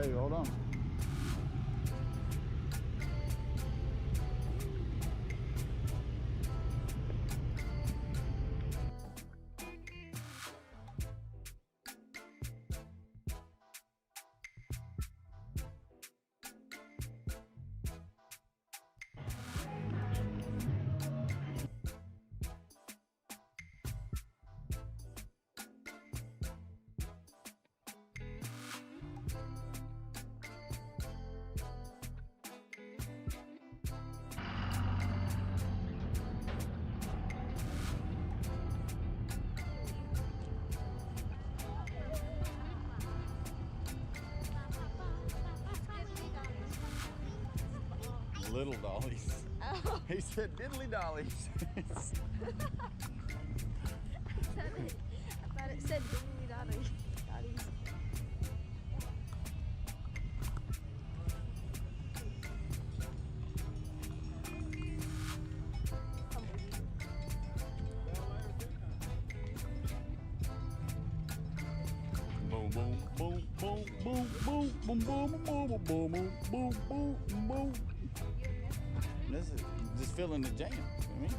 Hey, hold on. Little dollies. Oh. He said diddly dollies. I thought it said diddly dollies. Boom, boom, boom, boom, boom, boom, boom, boom, boom, boom, boom, boom, boom, boom. This is just filling the jam. I mean.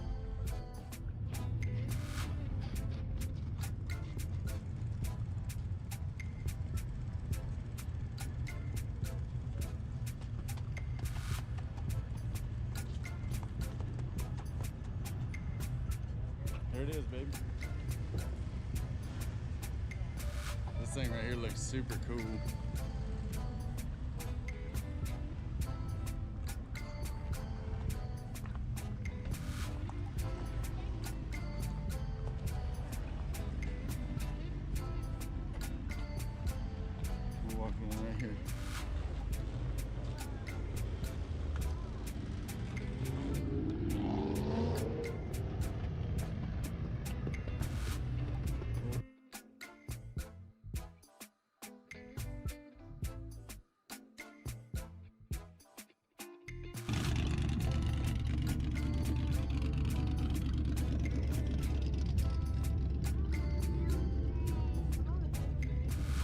There it is, baby. This thing right here looks super cool. We're walking in right here.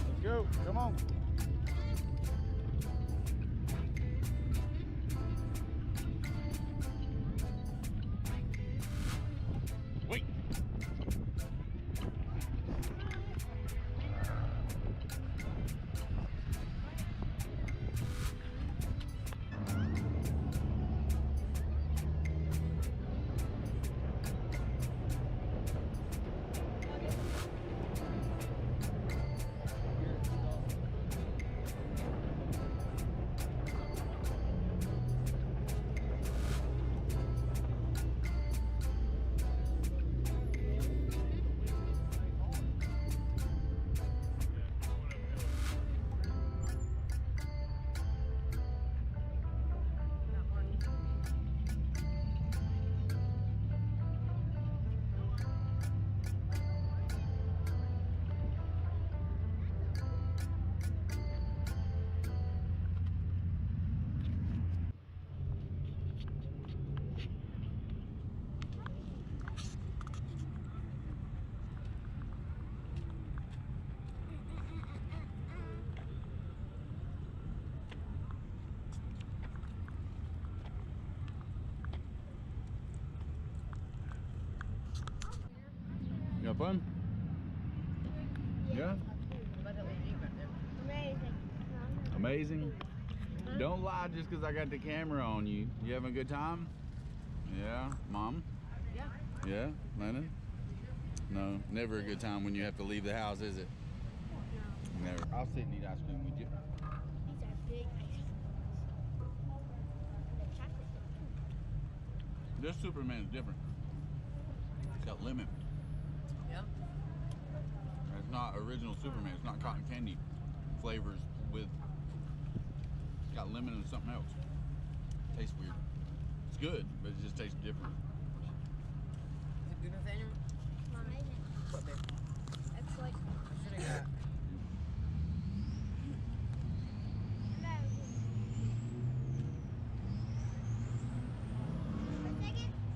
Let's go, come on. Wait. You have fun? Yeah? Amazing. Amazing? Don't lie just because I got the camera on you. You having a good time? Yeah? Mom? Yeah. Yeah? Lennon? No, never a good time when you have to leave the house, is it? Never. I'll sit and eat ice cream with you. These are big ice creams. The chocolate too. This Superman is different. It's got lemon. Yeah. Right not original Superman. It's not cotton candy flavors with, it's got lemon and something else. Tastes weird. It's good, but it just tastes different. Is it good, Nathaniel? Amazing. What, babe? It's like What should I got?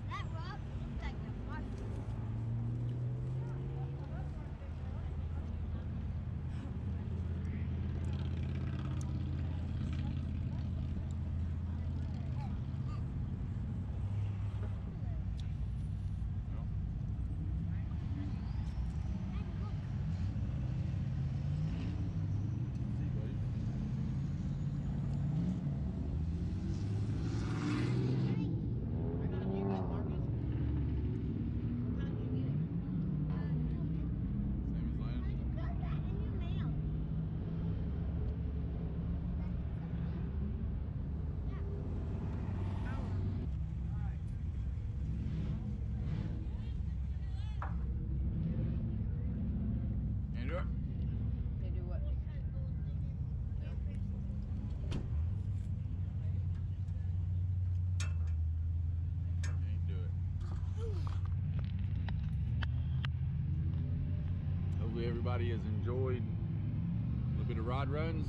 that rock looks like a marshmallow. Can you do it? They do what? Can't do it. Hopefully everybody has enjoyed a little bit of rod runs.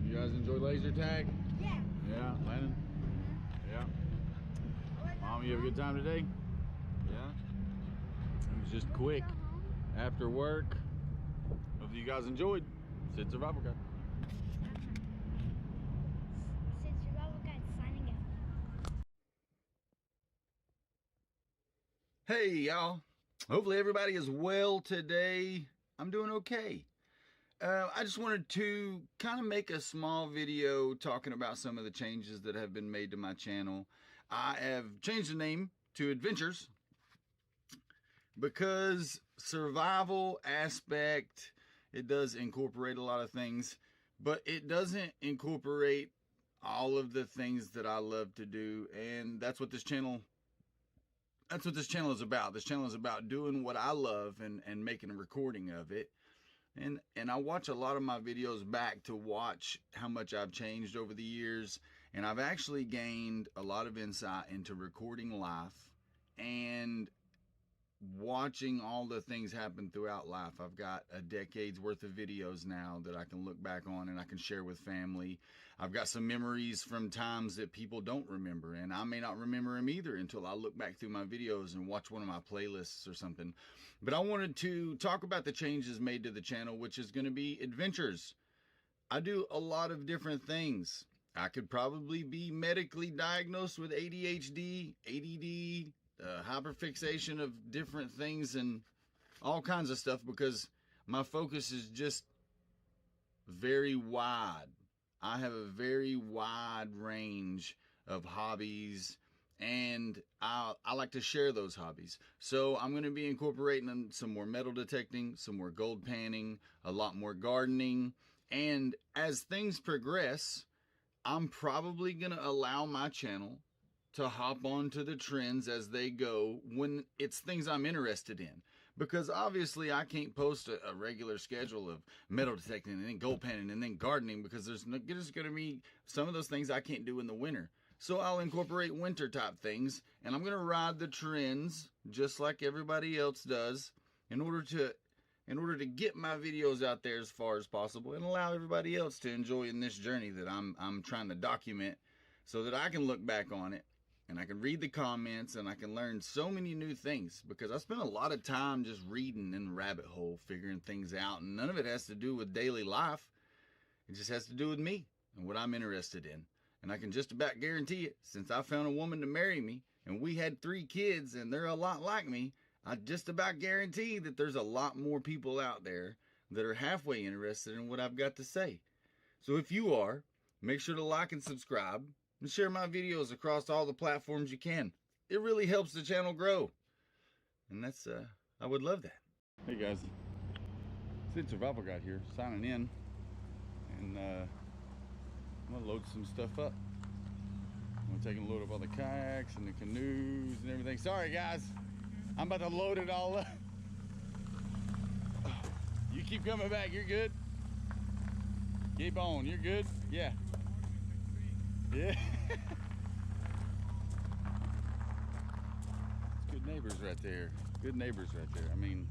You guys enjoy laser tag? Yeah. Yeah, Landon? Yeah. Mom, you have a good time today? Yeah? It was just quick after work. Hopefully you guys enjoyed. Sid Survival Guide. Sid Survival Guide signing out. Hey y'all, hopefully everybody is well today. I'm doing okay. I just wanted to kind of make a small video talking about some of the changes that have been made to my channel. I have changed the name to Adventures because survival aspect, it does incorporate a lot of things, but it doesn't incorporate all of the things that I love to do, and that's what this channel is about. This channel is about doing what I love and making a recording of it. And I watch a lot of my videos back to watch how much I've changed over the years, and I've actually gained a lot of insight into recording life and watching all the things happen throughout life. I've got a decade's worth of videos now that I can look back on and I can share with family. I've got some memories from times that people don't remember, and I may not remember them either until I look back through my videos and watch one of my playlists or something. But I wanted to talk about the changes made to the channel, which is going to be adventures. I do a lot of different things. I could probably be medically diagnosed with ADHD, ADD, hyperfixation of different things and all kinds of stuff, because my focus is just very wide. I have a very wide range of hobbies, and I like to share those hobbies. So I'm going to be incorporating some more metal detecting, some more gold panning, a lot more gardening, and as things progress, I'm probably going to allow my channel to hop onto the trends as they go when it's things I'm interested in. Because obviously I can't post a regular schedule of metal detecting and then gold panning and then gardening, because there's going to be some of those things I can't do in the winter. So I'll incorporate winter type things, and I'm going to ride the trends just like everybody else does in order to get my videos out there as far as possible and allow everybody else to enjoy in this journey that I'm trying to document, so that I can look back on it and I can read the comments and I can learn so many new things, because I spend a lot of time just reading in the rabbit hole, figuring things out, and none of it has to do with daily life. It just has to do with me and what I'm interested in. And I can just about guarantee it, since I found a woman to marry me and we had 3 kids and they're a lot like me, I just about guarantee that there's a lot more people out there that are halfway interested in what I've got to say. So if you are, make sure to like and subscribe and share my videos across all the platforms you can. It really helps the channel grow. And that's, I would love that. Hey guys, Sid Survival Guide here, signing in. And I'm gonna load some stuff up. I'm taking a load of all the kayaks and the canoes and everything. Sorry guys, I'm about to load it all up. keep coming back. You're good. Keep on. You're good. Yeah. Yeah. It's good neighbors right there. Good neighbors right there. I mean,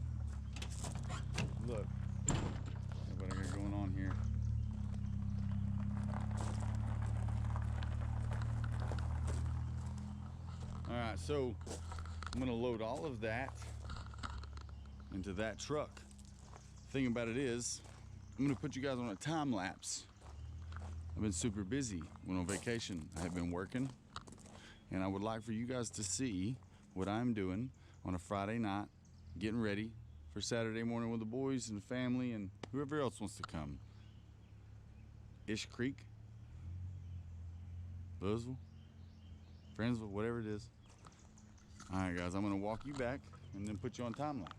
look. What I got going on here. All right, so I'm gonna load all of that into that truck. Thing about it is, I'm gonna put you guys on a time lapse. I've been super busy. Went on vacation. I have been working, and I would like for you guys to see what I'm doing on a Friday night, getting ready for Saturday morning with the boys and the family and whoever else wants to come. Ish Creek, Louisville, Friendsville, whatever it is. All right, guys, I'm gonna walk you back and then put you on time lapse.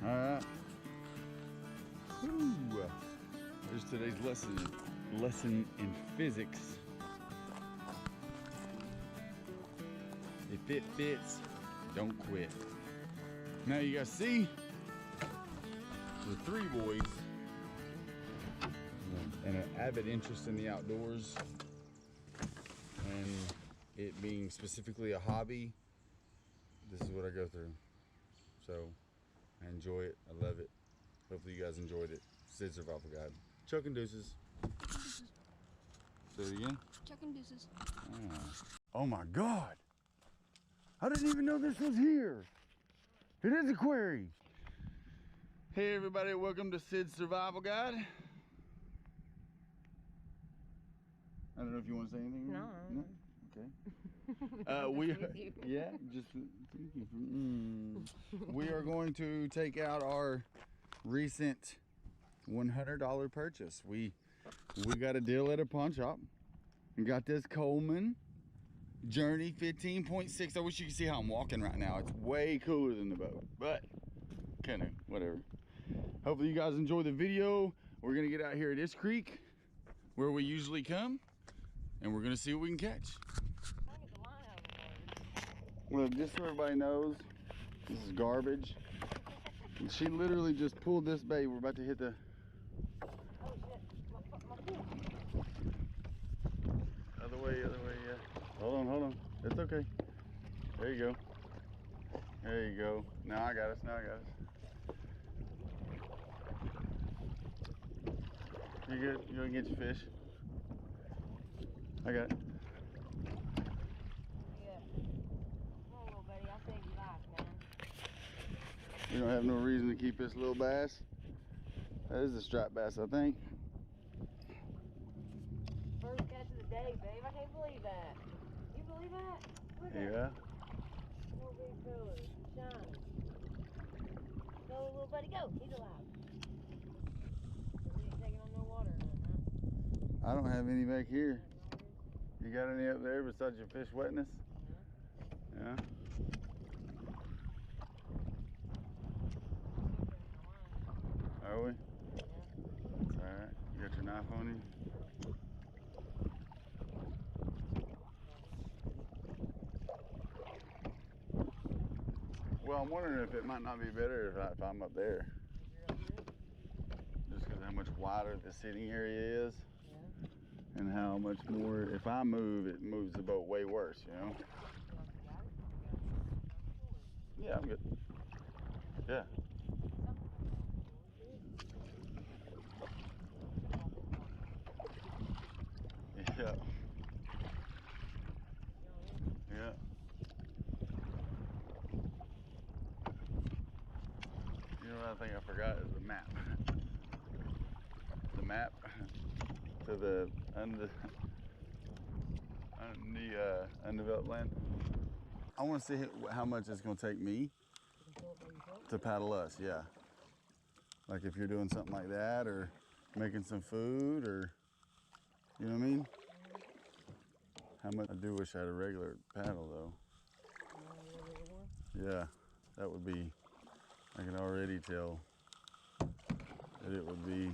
All right. Whew. There's today's lesson in physics. If it fits, don't quit. Now you guys see the three boys and an avid interest in the outdoors and it being specifically a hobby. This is what I go through. So I enjoy it. I love it. Hopefully you guys enjoyed it. Sid Survival Guide. Chuck and deuces. Say it again. Chuck and deuces. Oh my God. I didn't even know this was here. It is a quarry. Hey everybody, welcome to Sid's Survival Guide. I don't know if you want to say anything. No. No? Okay. We are going to take out our recent $100 purchase. We got a deal at a pawn shop and got this Coleman Journey 15.6. I wish you could see how I'm walking right now. It's way cooler than the boat, but kind of whatever. Hopefully you guys enjoy the video. We're gonna get out here at Ish Creek where we usually come and we're gonna see what we can catch. Look, just so everybody knows, this is garbage. And she literally just pulled this bait. We're about to hit the... Other way, yeah. Hold on. It's okay. There you go. Now I got us. You good? You gonna get your fish? I got it. We don't have no reason to keep this little bass. That is a striped bass, I think. First catch of the day, babe. I can't believe that. You believe that? Look at Yeah. little big fella, shiny. Go, little buddy, go. He's alive. He ain't taking on no water or nothing, huh? I don't have any back here. You got any up there besides your fish wetness? Yeah. Are we? That's alright. You got your knife on you? Well, I'm wondering if it might not be better if I'm up there. Just because how much wider the sitting area is. Yeah. And how much more, if I move, it moves the boat way worse, you know? Yeah, I'm good. Yeah. Yeah. Yeah. You know what I think I forgot is the map. The map to the undeveloped land. I want to see how much it's going to take me to paddle us, yeah. Like if you're doing something like that or making some food or, you know what I mean? How much, I do wish I had a regular paddle though. Yeah, that would be, I can already tell that it would be,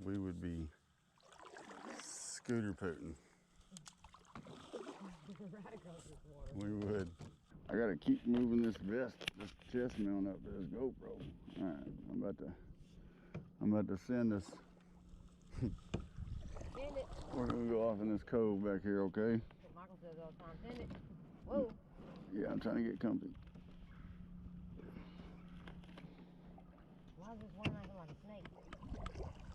we would be scooter pooting. We would. I gotta keep moving this chest mount up to this GoPro. All right, I'm about to send us. Send it. We're gonna go off in this cove back here, okay? Michael says all the time, send it. Whoa. Yeah, I'm trying to get comfy. Why is this one acting like a snake?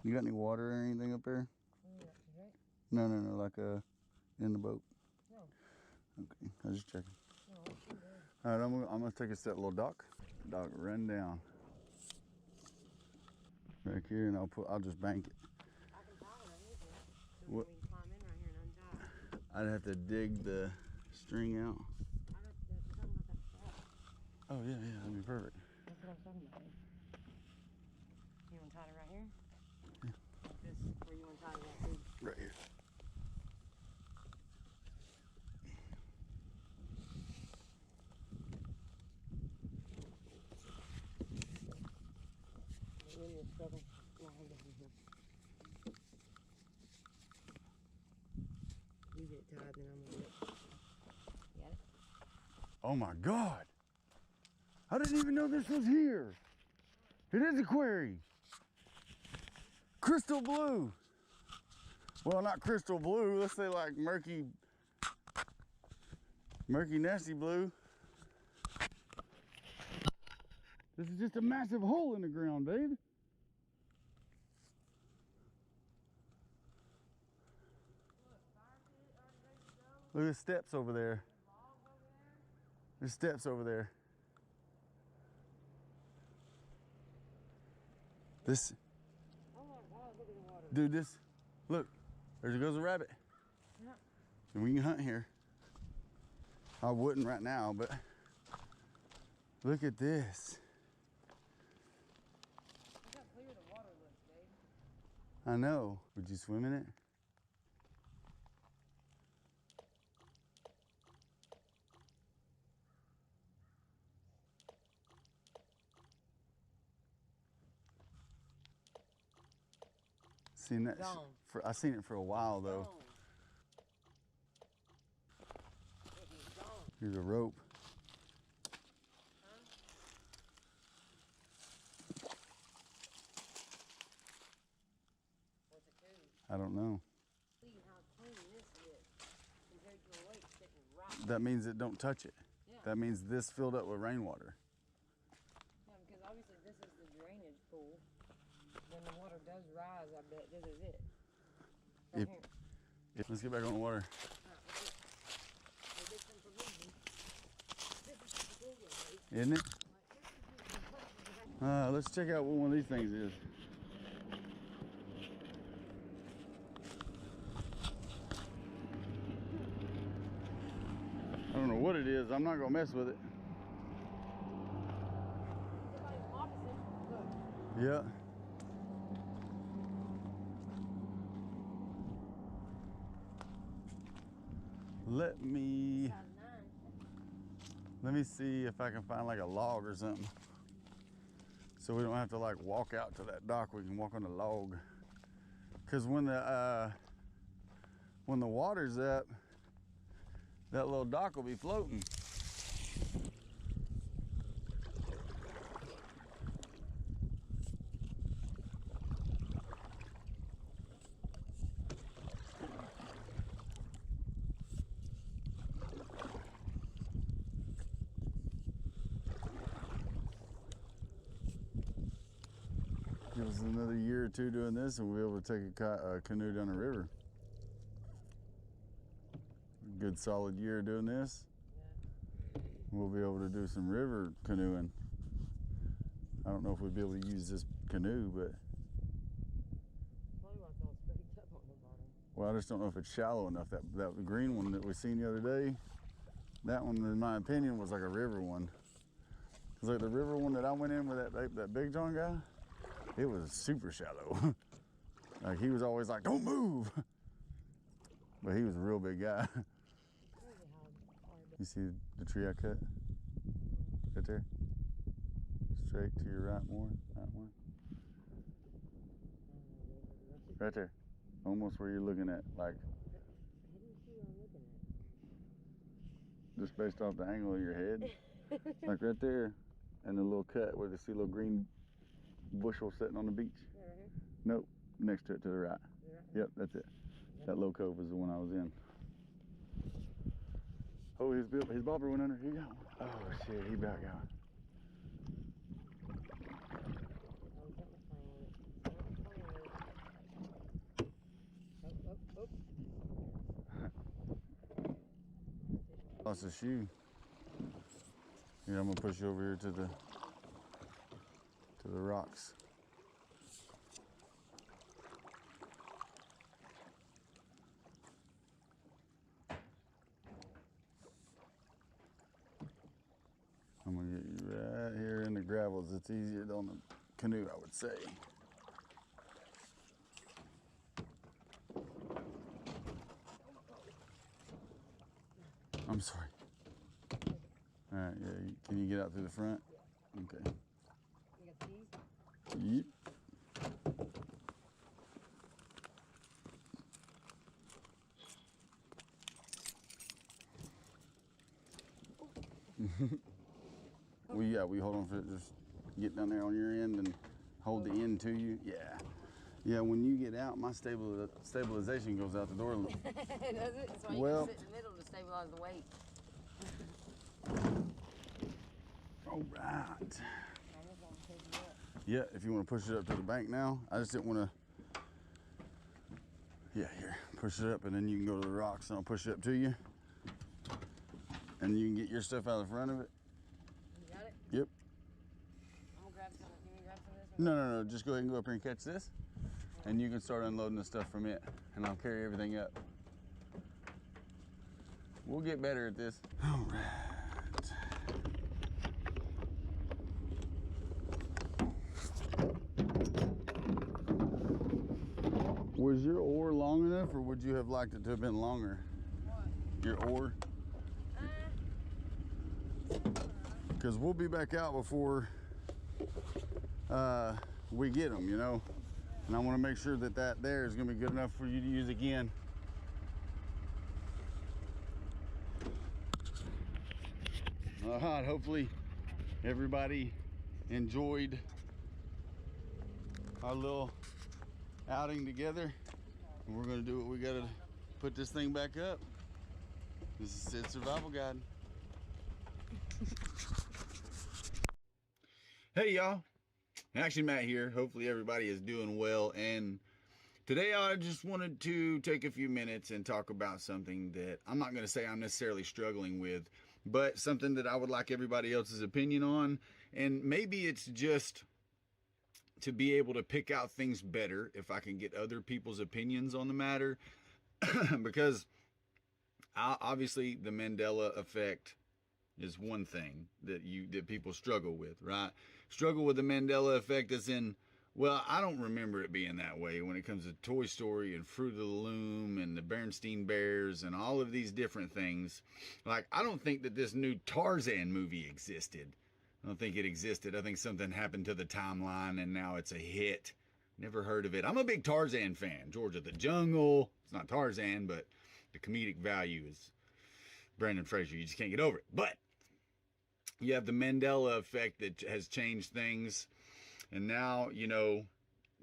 You got any water or anything up there? No, like in the boat. No. Okay, I was just checking. No, it's too good. All right, I'm gonna take us to that little dock. Dock, run down. Back here, and I'll just bank it. I can tie it right here, so What? we can climb in right here and untie it. I'd have to dig the string out. I don't, you're talking about that strap. Oh yeah, that'd be perfect. That's what I'm talking about. You want to tie it right here? Yeah. Like this, where you want to tie it at too? Right here. Then you're stuck on line down here. You get tied, then I'm gonna get it. Got it? Oh my God! I didn't even know this was here. It is a quarry. Crystal blue. Well, not crystal blue. Let's say like murky nasty blue. This is just a massive hole in the ground, babe. Look at the steps over there. There's steps over there. This, Oh my God, look at the water. dude, this, look, there goes a rabbit. Yeah. And we can hunt here. I wouldn't right now, but look at this. Look how clear the water looks, Dave. I know. Would you swim in it? Seen that? Gone. I seen it for a while though. Gone. It is gone. Here's a rope. What's it do? I don't know. See how clean this is compared to the lake sitting right. That means it don't touch it. Yeah. That means this filled up with rainwater. Yeah, because obviously this is the drainage pool. When the water does rise, I bet this is it. Right If- here. Let's get back on the water. We'll get some provision. This is the pool, right? Isn't it? Let's check out what one of these things is. I don't know what it is. I'm not gonna mess with it. Somebody's moccasin. Look. Yeah. Size 9. Let me see if I can find like a log or something. So we don't have to like walk out to that dock. We can walk on the log. Cause when the water's up, that little dock will be floating. Give us another year or two doing this, and we'll be able to take a canoe down the river. A good solid year doing this. We'll be able to do some river canoeing. I don't know if we'd be able to use this canoe, but well, I just don't know if it's shallow enough. That green one that we seen the other day, that one, in my opinion, was like a river one. Cause like the river one that I went in with that Big John guy, it was super shallow. Like he was always like, "Don't move," but he was a real big guy. You see the tree I cut right there? Straight to your right more, right more. Right there, almost where you're looking at, like. Just based off the angle of your head, like right there, and the little cut where they see a little green bushel sitting on the beach. Yeah, right here. Nope, next to it to the right. Right. Yep, that's it. That little cove is the one I was in. Oh, his bobber went under. He got one. Oh shit, he about got one. Lost a shoe. Yeah, I'm gonna push you over here to the rocks. I'm gonna get you right here in the gravels. It's easier on the canoe, I would say. I'm sorry. All right, yeah. Can you get out through the front? Okay. You got these? Yep. We hold on for it. Just get down there on your end and hold the end to you. Yeah. Yeah, when you get out, my stabilization goes out the door. Does it? So you Well- can sit in the middle to stabilize the weight. All right. I'm just gonna pick it up. Yeah, if you want to push it up to the bank now. I just didn't want to. Yeah, here. Push it up and then you can go to the rocks and I'll push it up to you. And you can get your stuff out of the front of it. You got it? Yep. I'm gonna grab some. Can you grab some of this? No. Just go ahead and go up here and catch this. And you can start unloading the stuff from it. And I'll carry everything up. We'll get better at this. All right. Was your oar long enough, or would you have liked it to have been longer? What? Your oar? Because we'll be back out before we get them, you know? And I want to make sure that there is going to be good enough for you to use again. All right, hopefully everybody enjoyed our little outing together. And we're gonna do what we gotta put this thing back up. This is Sid's Survival Guide. Hey y'all, Action Matt here. Hopefully everybody is doing well, and today I just wanted to take a few minutes and talk about something that I'm not gonna say I'm necessarily struggling with, but something that I would like everybody else's opinion on. And maybe it's just to be able to pick out things better if I can get other people's opinions on the matter. Because obviously the Mandela effect is one thing that people struggle with, right? Struggle with the Mandela effect as in, well, I don't remember it being that way when it comes to Toy Story and Fruit of the Loom and the Bernstein Bears and all of these different things. Like, I don't think that this new Tarzan movie existed. I don't think it existed. I think something happened to the timeline and now it's a hit. Never heard of it. I'm a big Tarzan fan. George of the Jungle. It's not Tarzan, but the comedic value is Brendan Fraser. You just can't get over it. But you have the Mandela effect that has changed things. And now,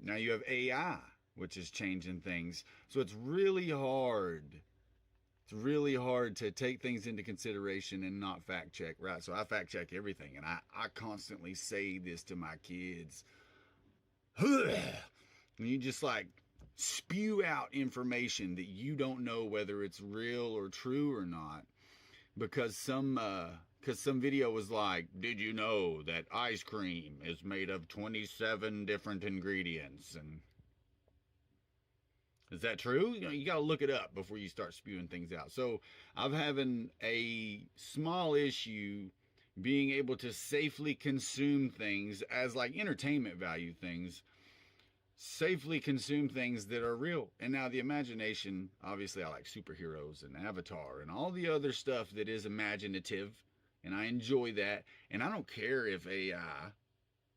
now you have AI, which is changing things. So it's really hard. It's really hard to take things into consideration and not fact check, right? So I fact check everything. And I constantly say this to my kids when you just like spew out information that you don't know whether it's real or true or not, because some video was like, did you know that ice cream is made of 27 different ingredients? And is that true? You know, you got to look it up before you start spewing things out. So I'm having a small issue being able to safely consume things as like entertainment value things, safely consume things that are real. And now the imagination, obviously I like superheroes and Avatar and all the other stuff that is imaginative, and I enjoy that. And I don't care if AI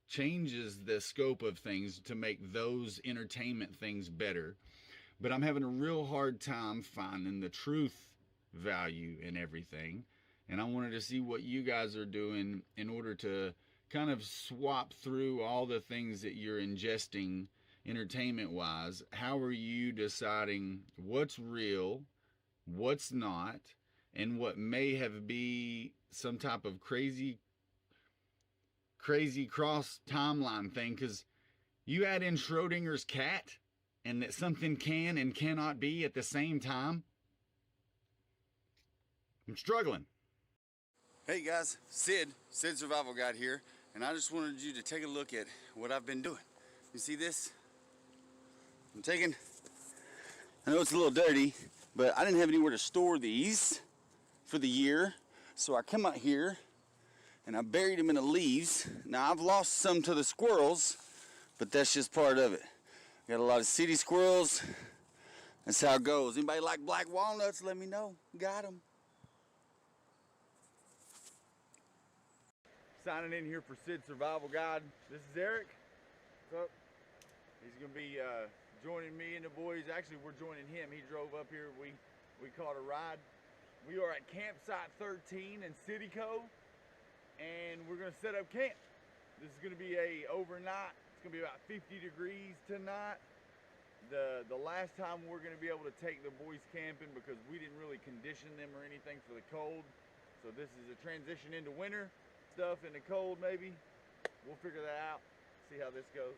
changes the scope of things to make those entertainment things better, but I'm having a real hard time finding the truth value in everything. And I wanted to see what you guys are doing in order to kind of swap through all the things that you're ingesting entertainment wise. How are you deciding what's real, what's not, and what may have be some type of crazy cross timeline thing? Because you add in Schrodinger's cat and that something can and cannot be at the same time. I'm struggling. Hey guys, Sid Survival Guide here, and I just wanted you to take a look at what I've been doing. You see this? I know it's a little dirty, but I didn't have anywhere to store these for the year, so I come out here and I buried them in the leaves. Now I've lost some to the squirrels, but that's just part of it. Got a lot of city squirrels. That's how it goes. Anybody like black walnuts? Let me know. Got them. Signing in here for Sid Survival Guide. This is Eric. What's up? He's gonna be joining me and the boys. Actually, we're joining him. He drove up here. We caught a ride. We are at campsite 13 in City Cove, and we're gonna set up camp. This is gonna be a overnight. It's gonna be about 50 degrees tonight. The last time we're gonna be able to take the boys camping because we didn't really condition them or anything for the cold. So this is a transition into winter stuff in the cold maybe. We'll figure that out, see how this goes.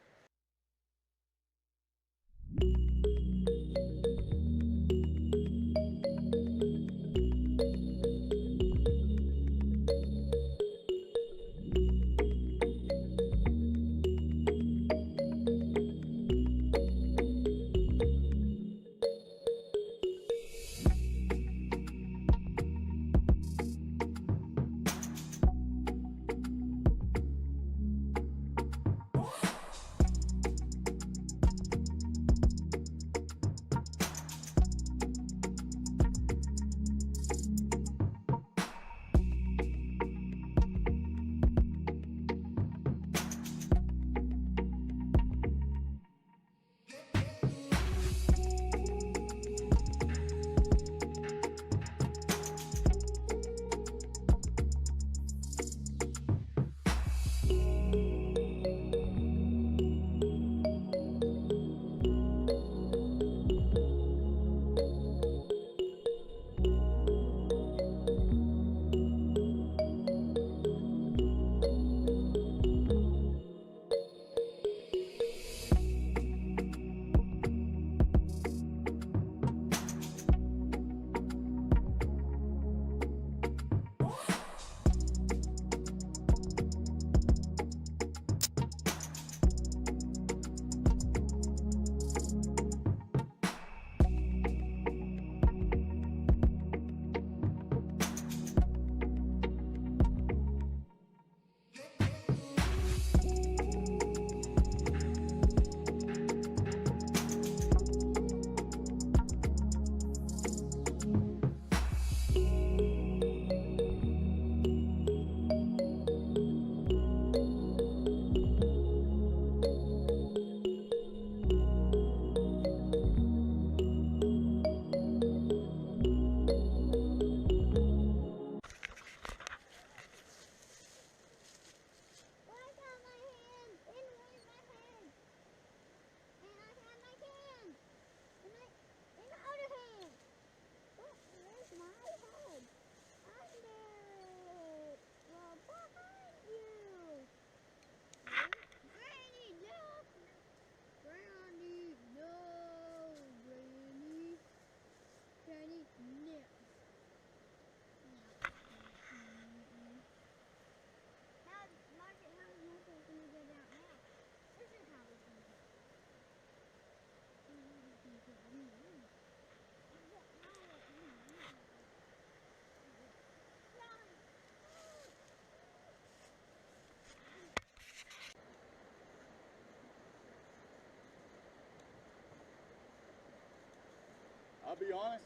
be honest,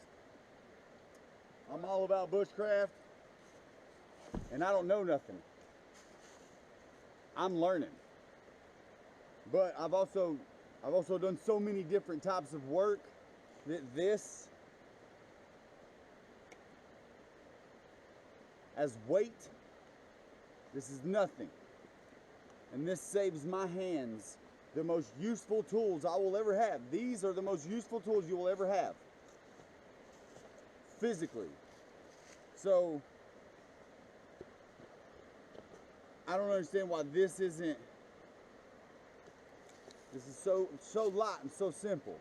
I'm all about bushcraft, and I don't know nothing. I'm learning. But I've also done so many different types of work that this, as weight, this is nothing. And this saves my hands the most useful tools I will ever have. These are the most useful tools you will ever have, physically. So, I don't understand why this isn't, this is so light and so simple.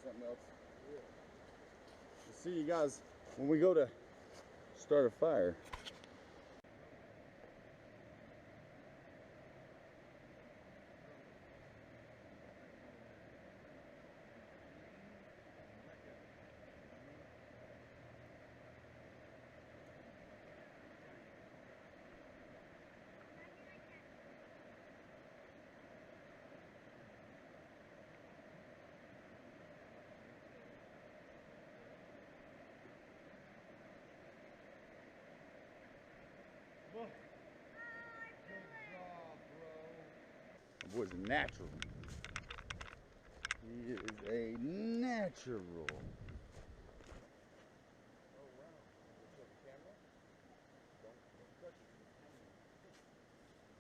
Something else. We'll see you guys when we go to start a fire. My boy's a natural. He is a natural.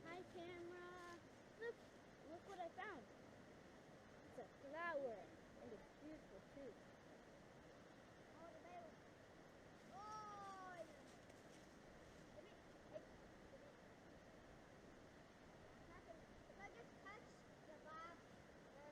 Hi, camera. Look what I found. It's a flower, and it's beautiful too. Oh, the baby. Oh, if I just touch the box, let's go.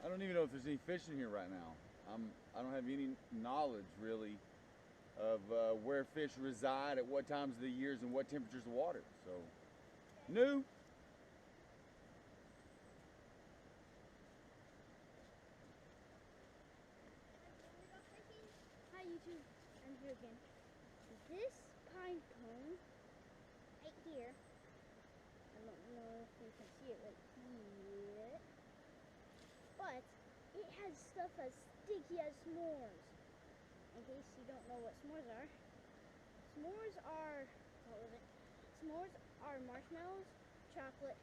I don't even know if there's any fish in here right now. I don't have any knowledge really of where fish reside at what times of the years and what temperatures of water. So, new. Hi YouTube, I'm here again. This pine cone right here, I don't know if you can see it right here, but it has stuff as sticky as s'mores. In case you don't know what s'mores are, s'mores are, what was it? S'mores are marshmallows, chocolate,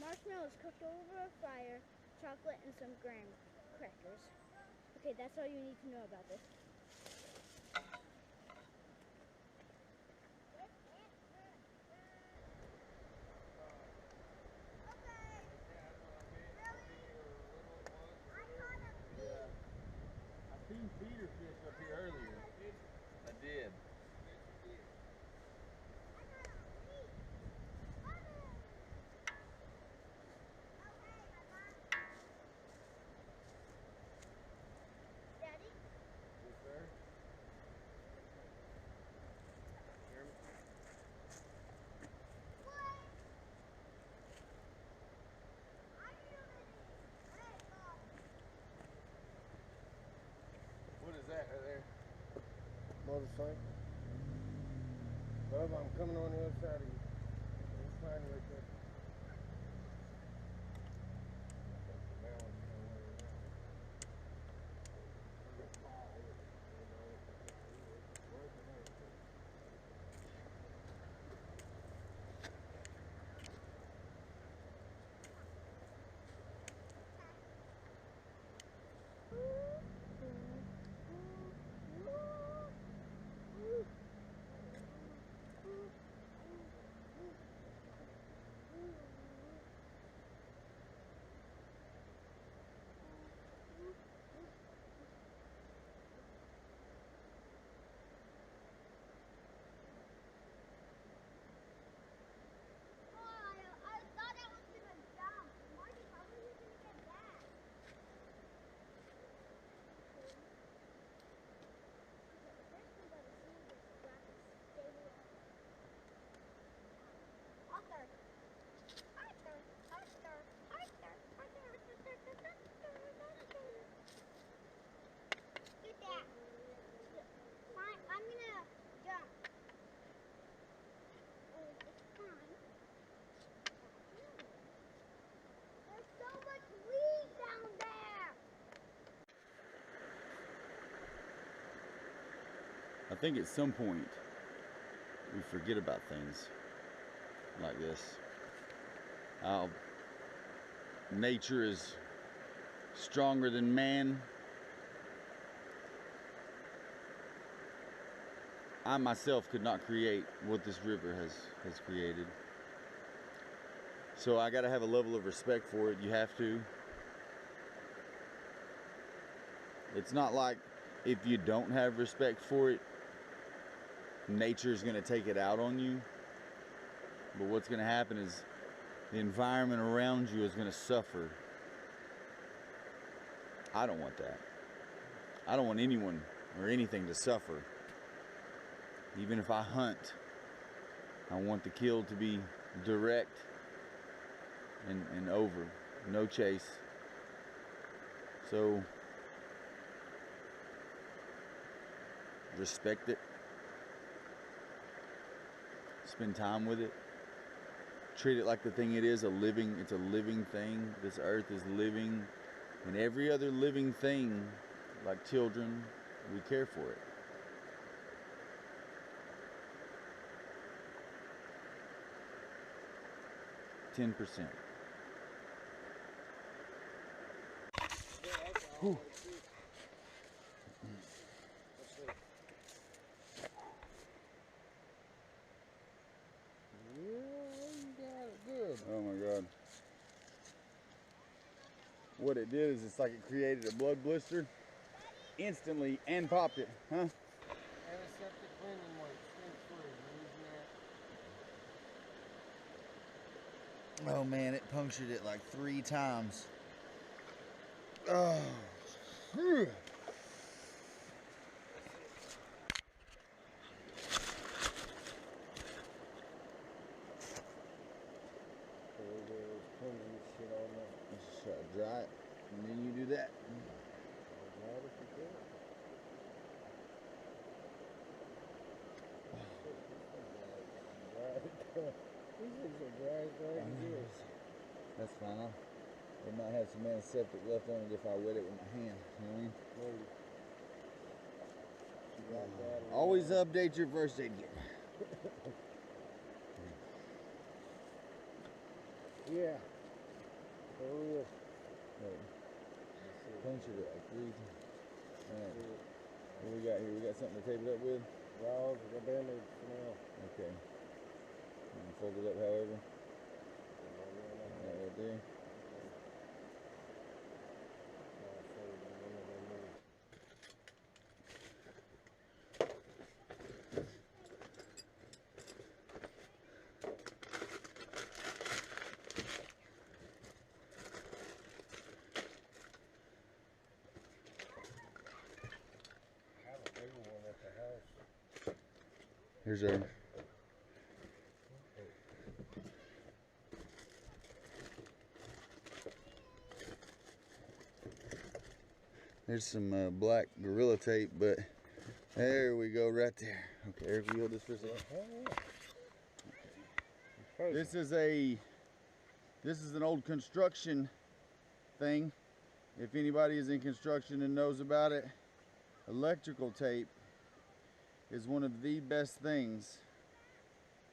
marshmallows cooked over a fire, chocolate, and some graham crackers. Okay, that's all you need to know about this. Right there. Motorcycle. Bub, I'm coming on the other side of you. There's a sign right there. I thought I was gonna jump. Marty, how are you gonna get back? First we gotta see this black stable. Arthur. Arthur. Arthur. Arthur. Get that. Fine, I'm gonna jump. It's fine. There's so much weed down there. I think at some point we forget about things like this. How nature is stronger than man. I myself could not create what this river has created. So I gotta have a level of respect for it. You have to. It's not like if you don't have respect for it, nature's gonna take it out on you. But what's gonna happen is the environment around you is gonna suffer. I don't want that. I don't want anyone or anything to suffer. Even if I hunt, I want the kill to be direct and over. No chase. So respect it. Spend time with it. Treat it like the thing it is, it's a living thing. This earth is living, and every other living thing, like children, we care for it. $10%. Whew. Oh my God. What it did is it's like it created a blood blister instantly and popped it, huh? Antiseptic cleaning wipes, stink-free. I'm using that. Oh man, it punctured it like 3 times. Oh. Whew. Just dry it, and then you do that. That's fine. It might have some antiseptic left on it if I wet it with my hand. You know what I mean? Always update your first aid kit. Yeah. For real. Punctured it like 3 times. Alright. What we got here? We got something to tape it up with? Well, the band-aids for now. Okay. You can fold it up however. Right there. Here's our There's some black Gorilla Tape, but there we go right there. Okay, Eric, will you hold this for a second? Okay. This is an old construction thing. If anybody is in construction and knows about it, electrical tape is one of the best things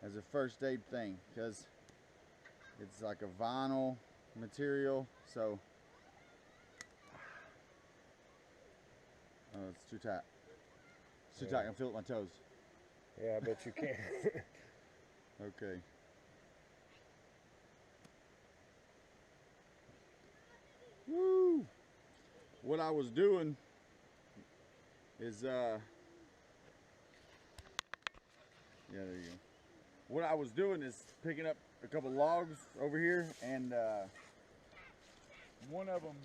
as a first aid thing, because it's like a vinyl material, so oh, it's too tight. It's too tight. I can feel it with my toes. Yeah, I bet you can. Okay. Woo! What I was doing is yeah, there you go. What I was doing is picking up a couple logs over here, and one of them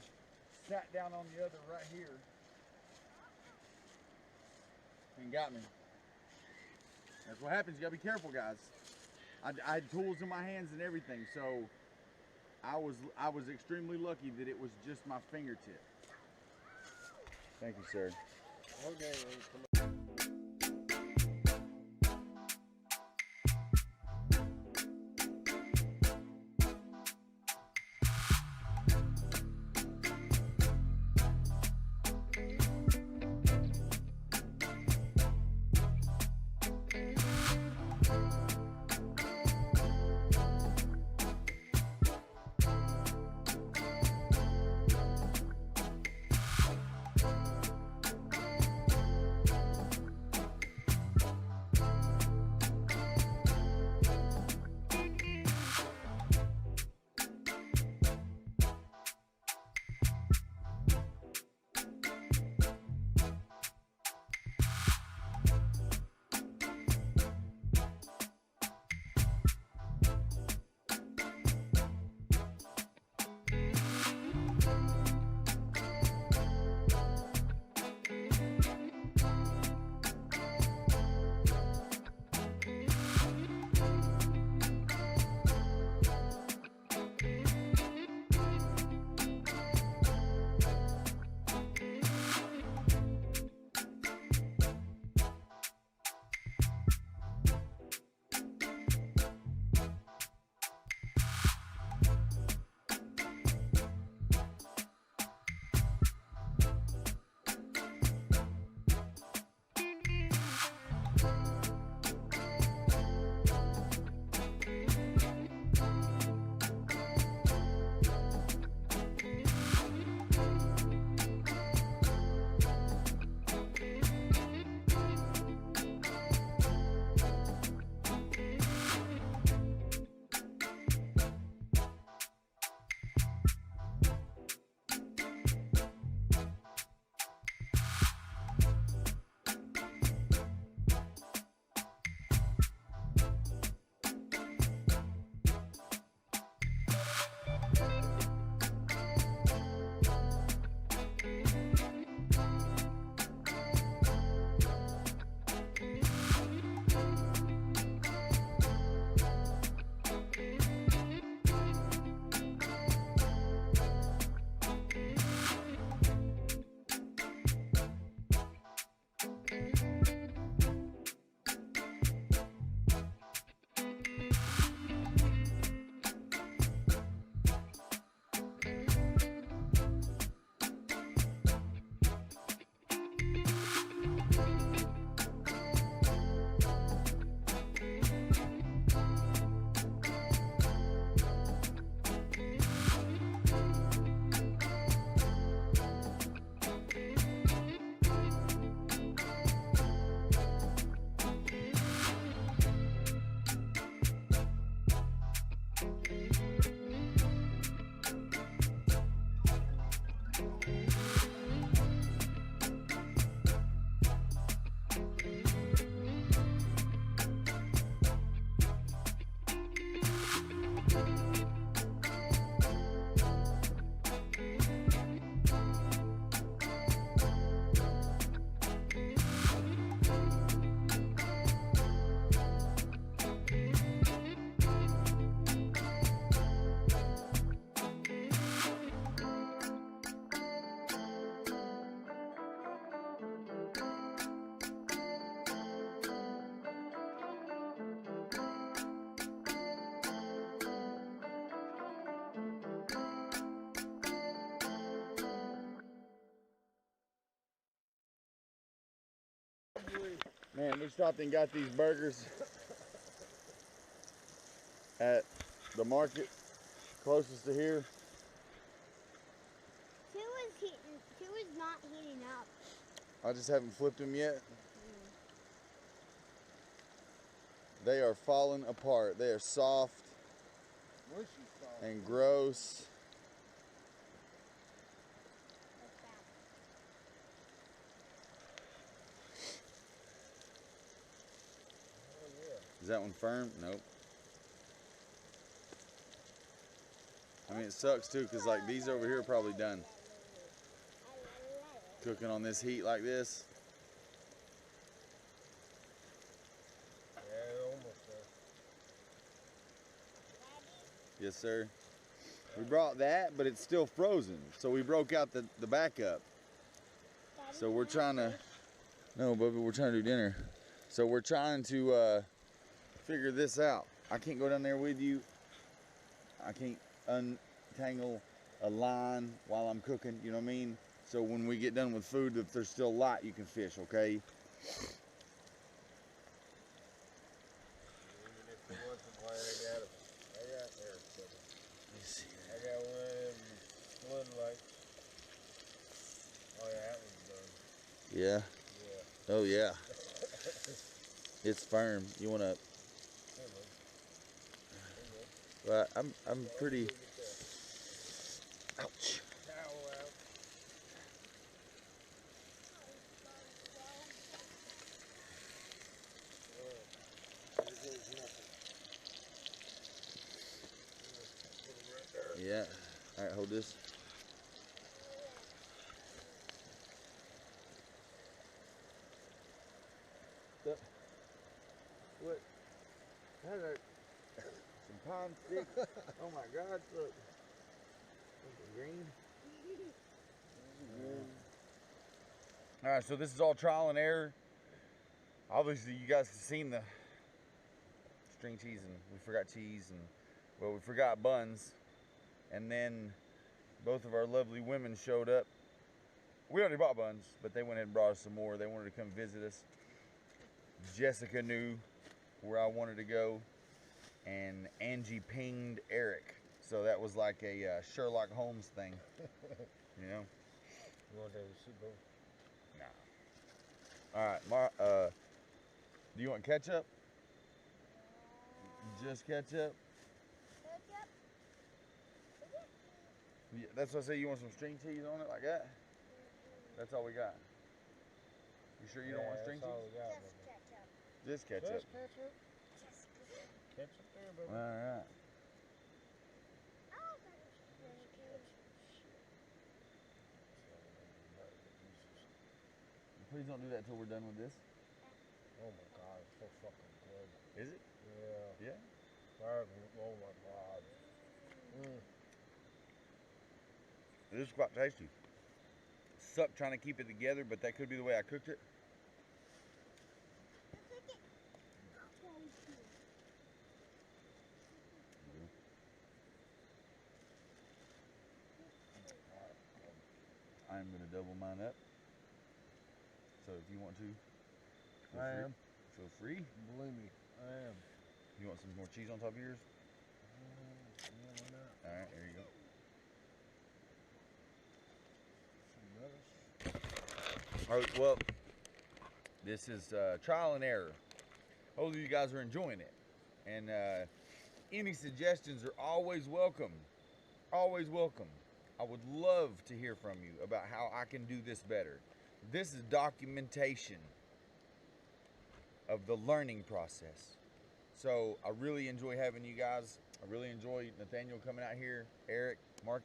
sat down on the other right here and got me. That's what happens. You gotta be careful, guys. I had tools in my hands and everything, so I was extremely lucky that it was just my fingertip. Thank you, sir. Okay. Man, we stopped and got these burgers at the market closest to here. Two is not heating up. I just haven't flipped them yet. They are falling apart. They are soft and gross. Is that one firm? Nope. I mean, it sucks too, because like these over here are probably done. Cooking on this heat like this. Yeah, almost there. Yes, sir. We brought that, but it's still frozen. So we broke out the backup. So we're trying to, no, Bubba, we're trying to do dinner. So we're trying to figure this out. I can't go down there with you. I can't untangle a line while I'm cooking, you know what I mean? So when we get done with food, if there's still light, you can fish, okay? Even if you want some wine, I got there. I got one of them floodlights. Oh yeah, that one's done. Yeah? Yeah. Oh yeah. It's firm. You wanna, well, I'm pretty, ouch. Yeah. All right, hold this. What? That are some pine sticks. Oh my God! Look. Green. All right, so this is all trial and error. Obviously, you guys have seen the string cheese, and we forgot cheese, and well, we forgot buns, and then both of our lovely women showed up. We already bought buns, but they went ahead and brought us some more. They wanted to come visit us. Jessica knew where I wanted to go, and Angie pinged Eric. So that was like a Sherlock Holmes thing, you know? You want that soup bowl? Nah. All right, do you want ketchup? Just ketchup? Yeah, that's what I say. You want some string cheese on it like that? That's all we got. You sure you don't want string that's all cheese? we got, Just ketchup. Just ketchup? Ketchup there, baby. All right. Please don't do that till we're done with this. Oh my God, it's so fucking good. Is it? Yeah. Yeah. Oh my God. It is quite tasty. Sucked trying to keep it together, but that could be the way I cooked it. I'm gonna double mine up. So if you want to, feel free. Believe me, I am. You want some more cheese on top of yours? Yeah, why not? All right, there you go. Some lettuce. All right, well, this is trial and error. Hopefully you guys are enjoying it. And any suggestions are always welcome. Always welcome. I would love to hear from you about how I can do this better. This is documentation of the learning process. So I really enjoy having you guys. I really enjoy Nathaniel coming out here, Eric, Mark.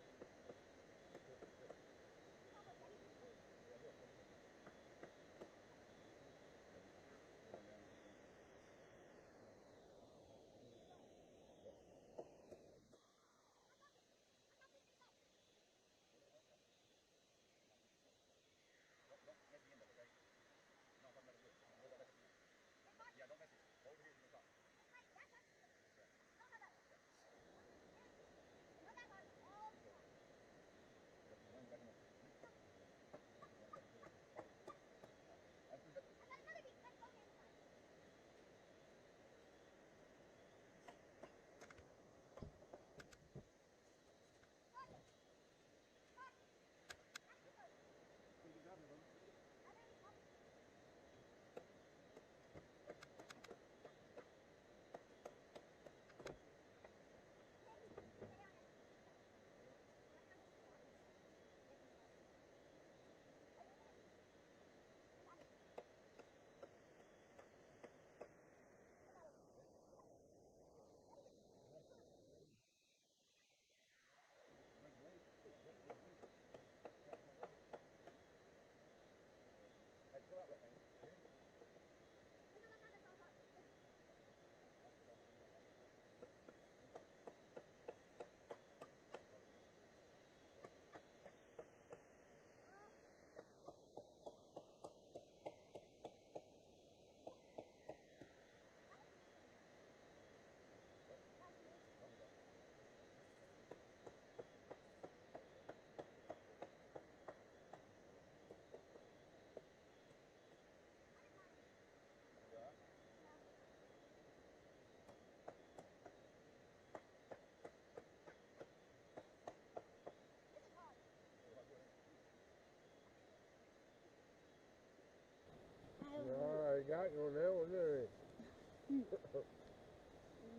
got you on that one, there.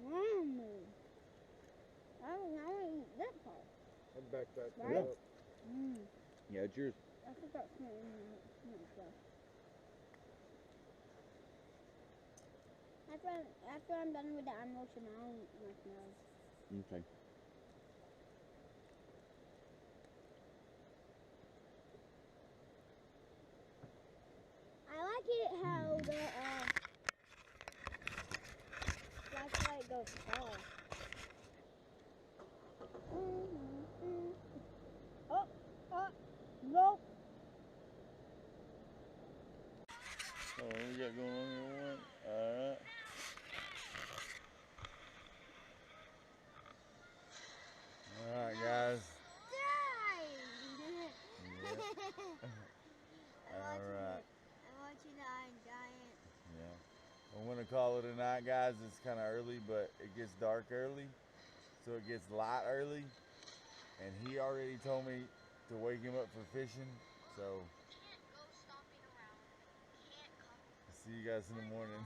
Yummy. I don't eat that part. I'm back that Right? up. Yeah, it's yours. I forgot to put it in the stuff. After I'm done with the animal shit, I'll eat marshmallows. Okay. I like it how the flashlight goes off. Oh, nope. Oh, what we got going on here? Alright. Alright, guys. Alright. I'm watching the Iron Giant. Yeah. I'm gonna call it a night, guys. It's kind of early, but it gets dark early, so it gets light early. And he already told me to wake him up for fishing, so Can't go stomping around. Can't come. see you guys in the morning.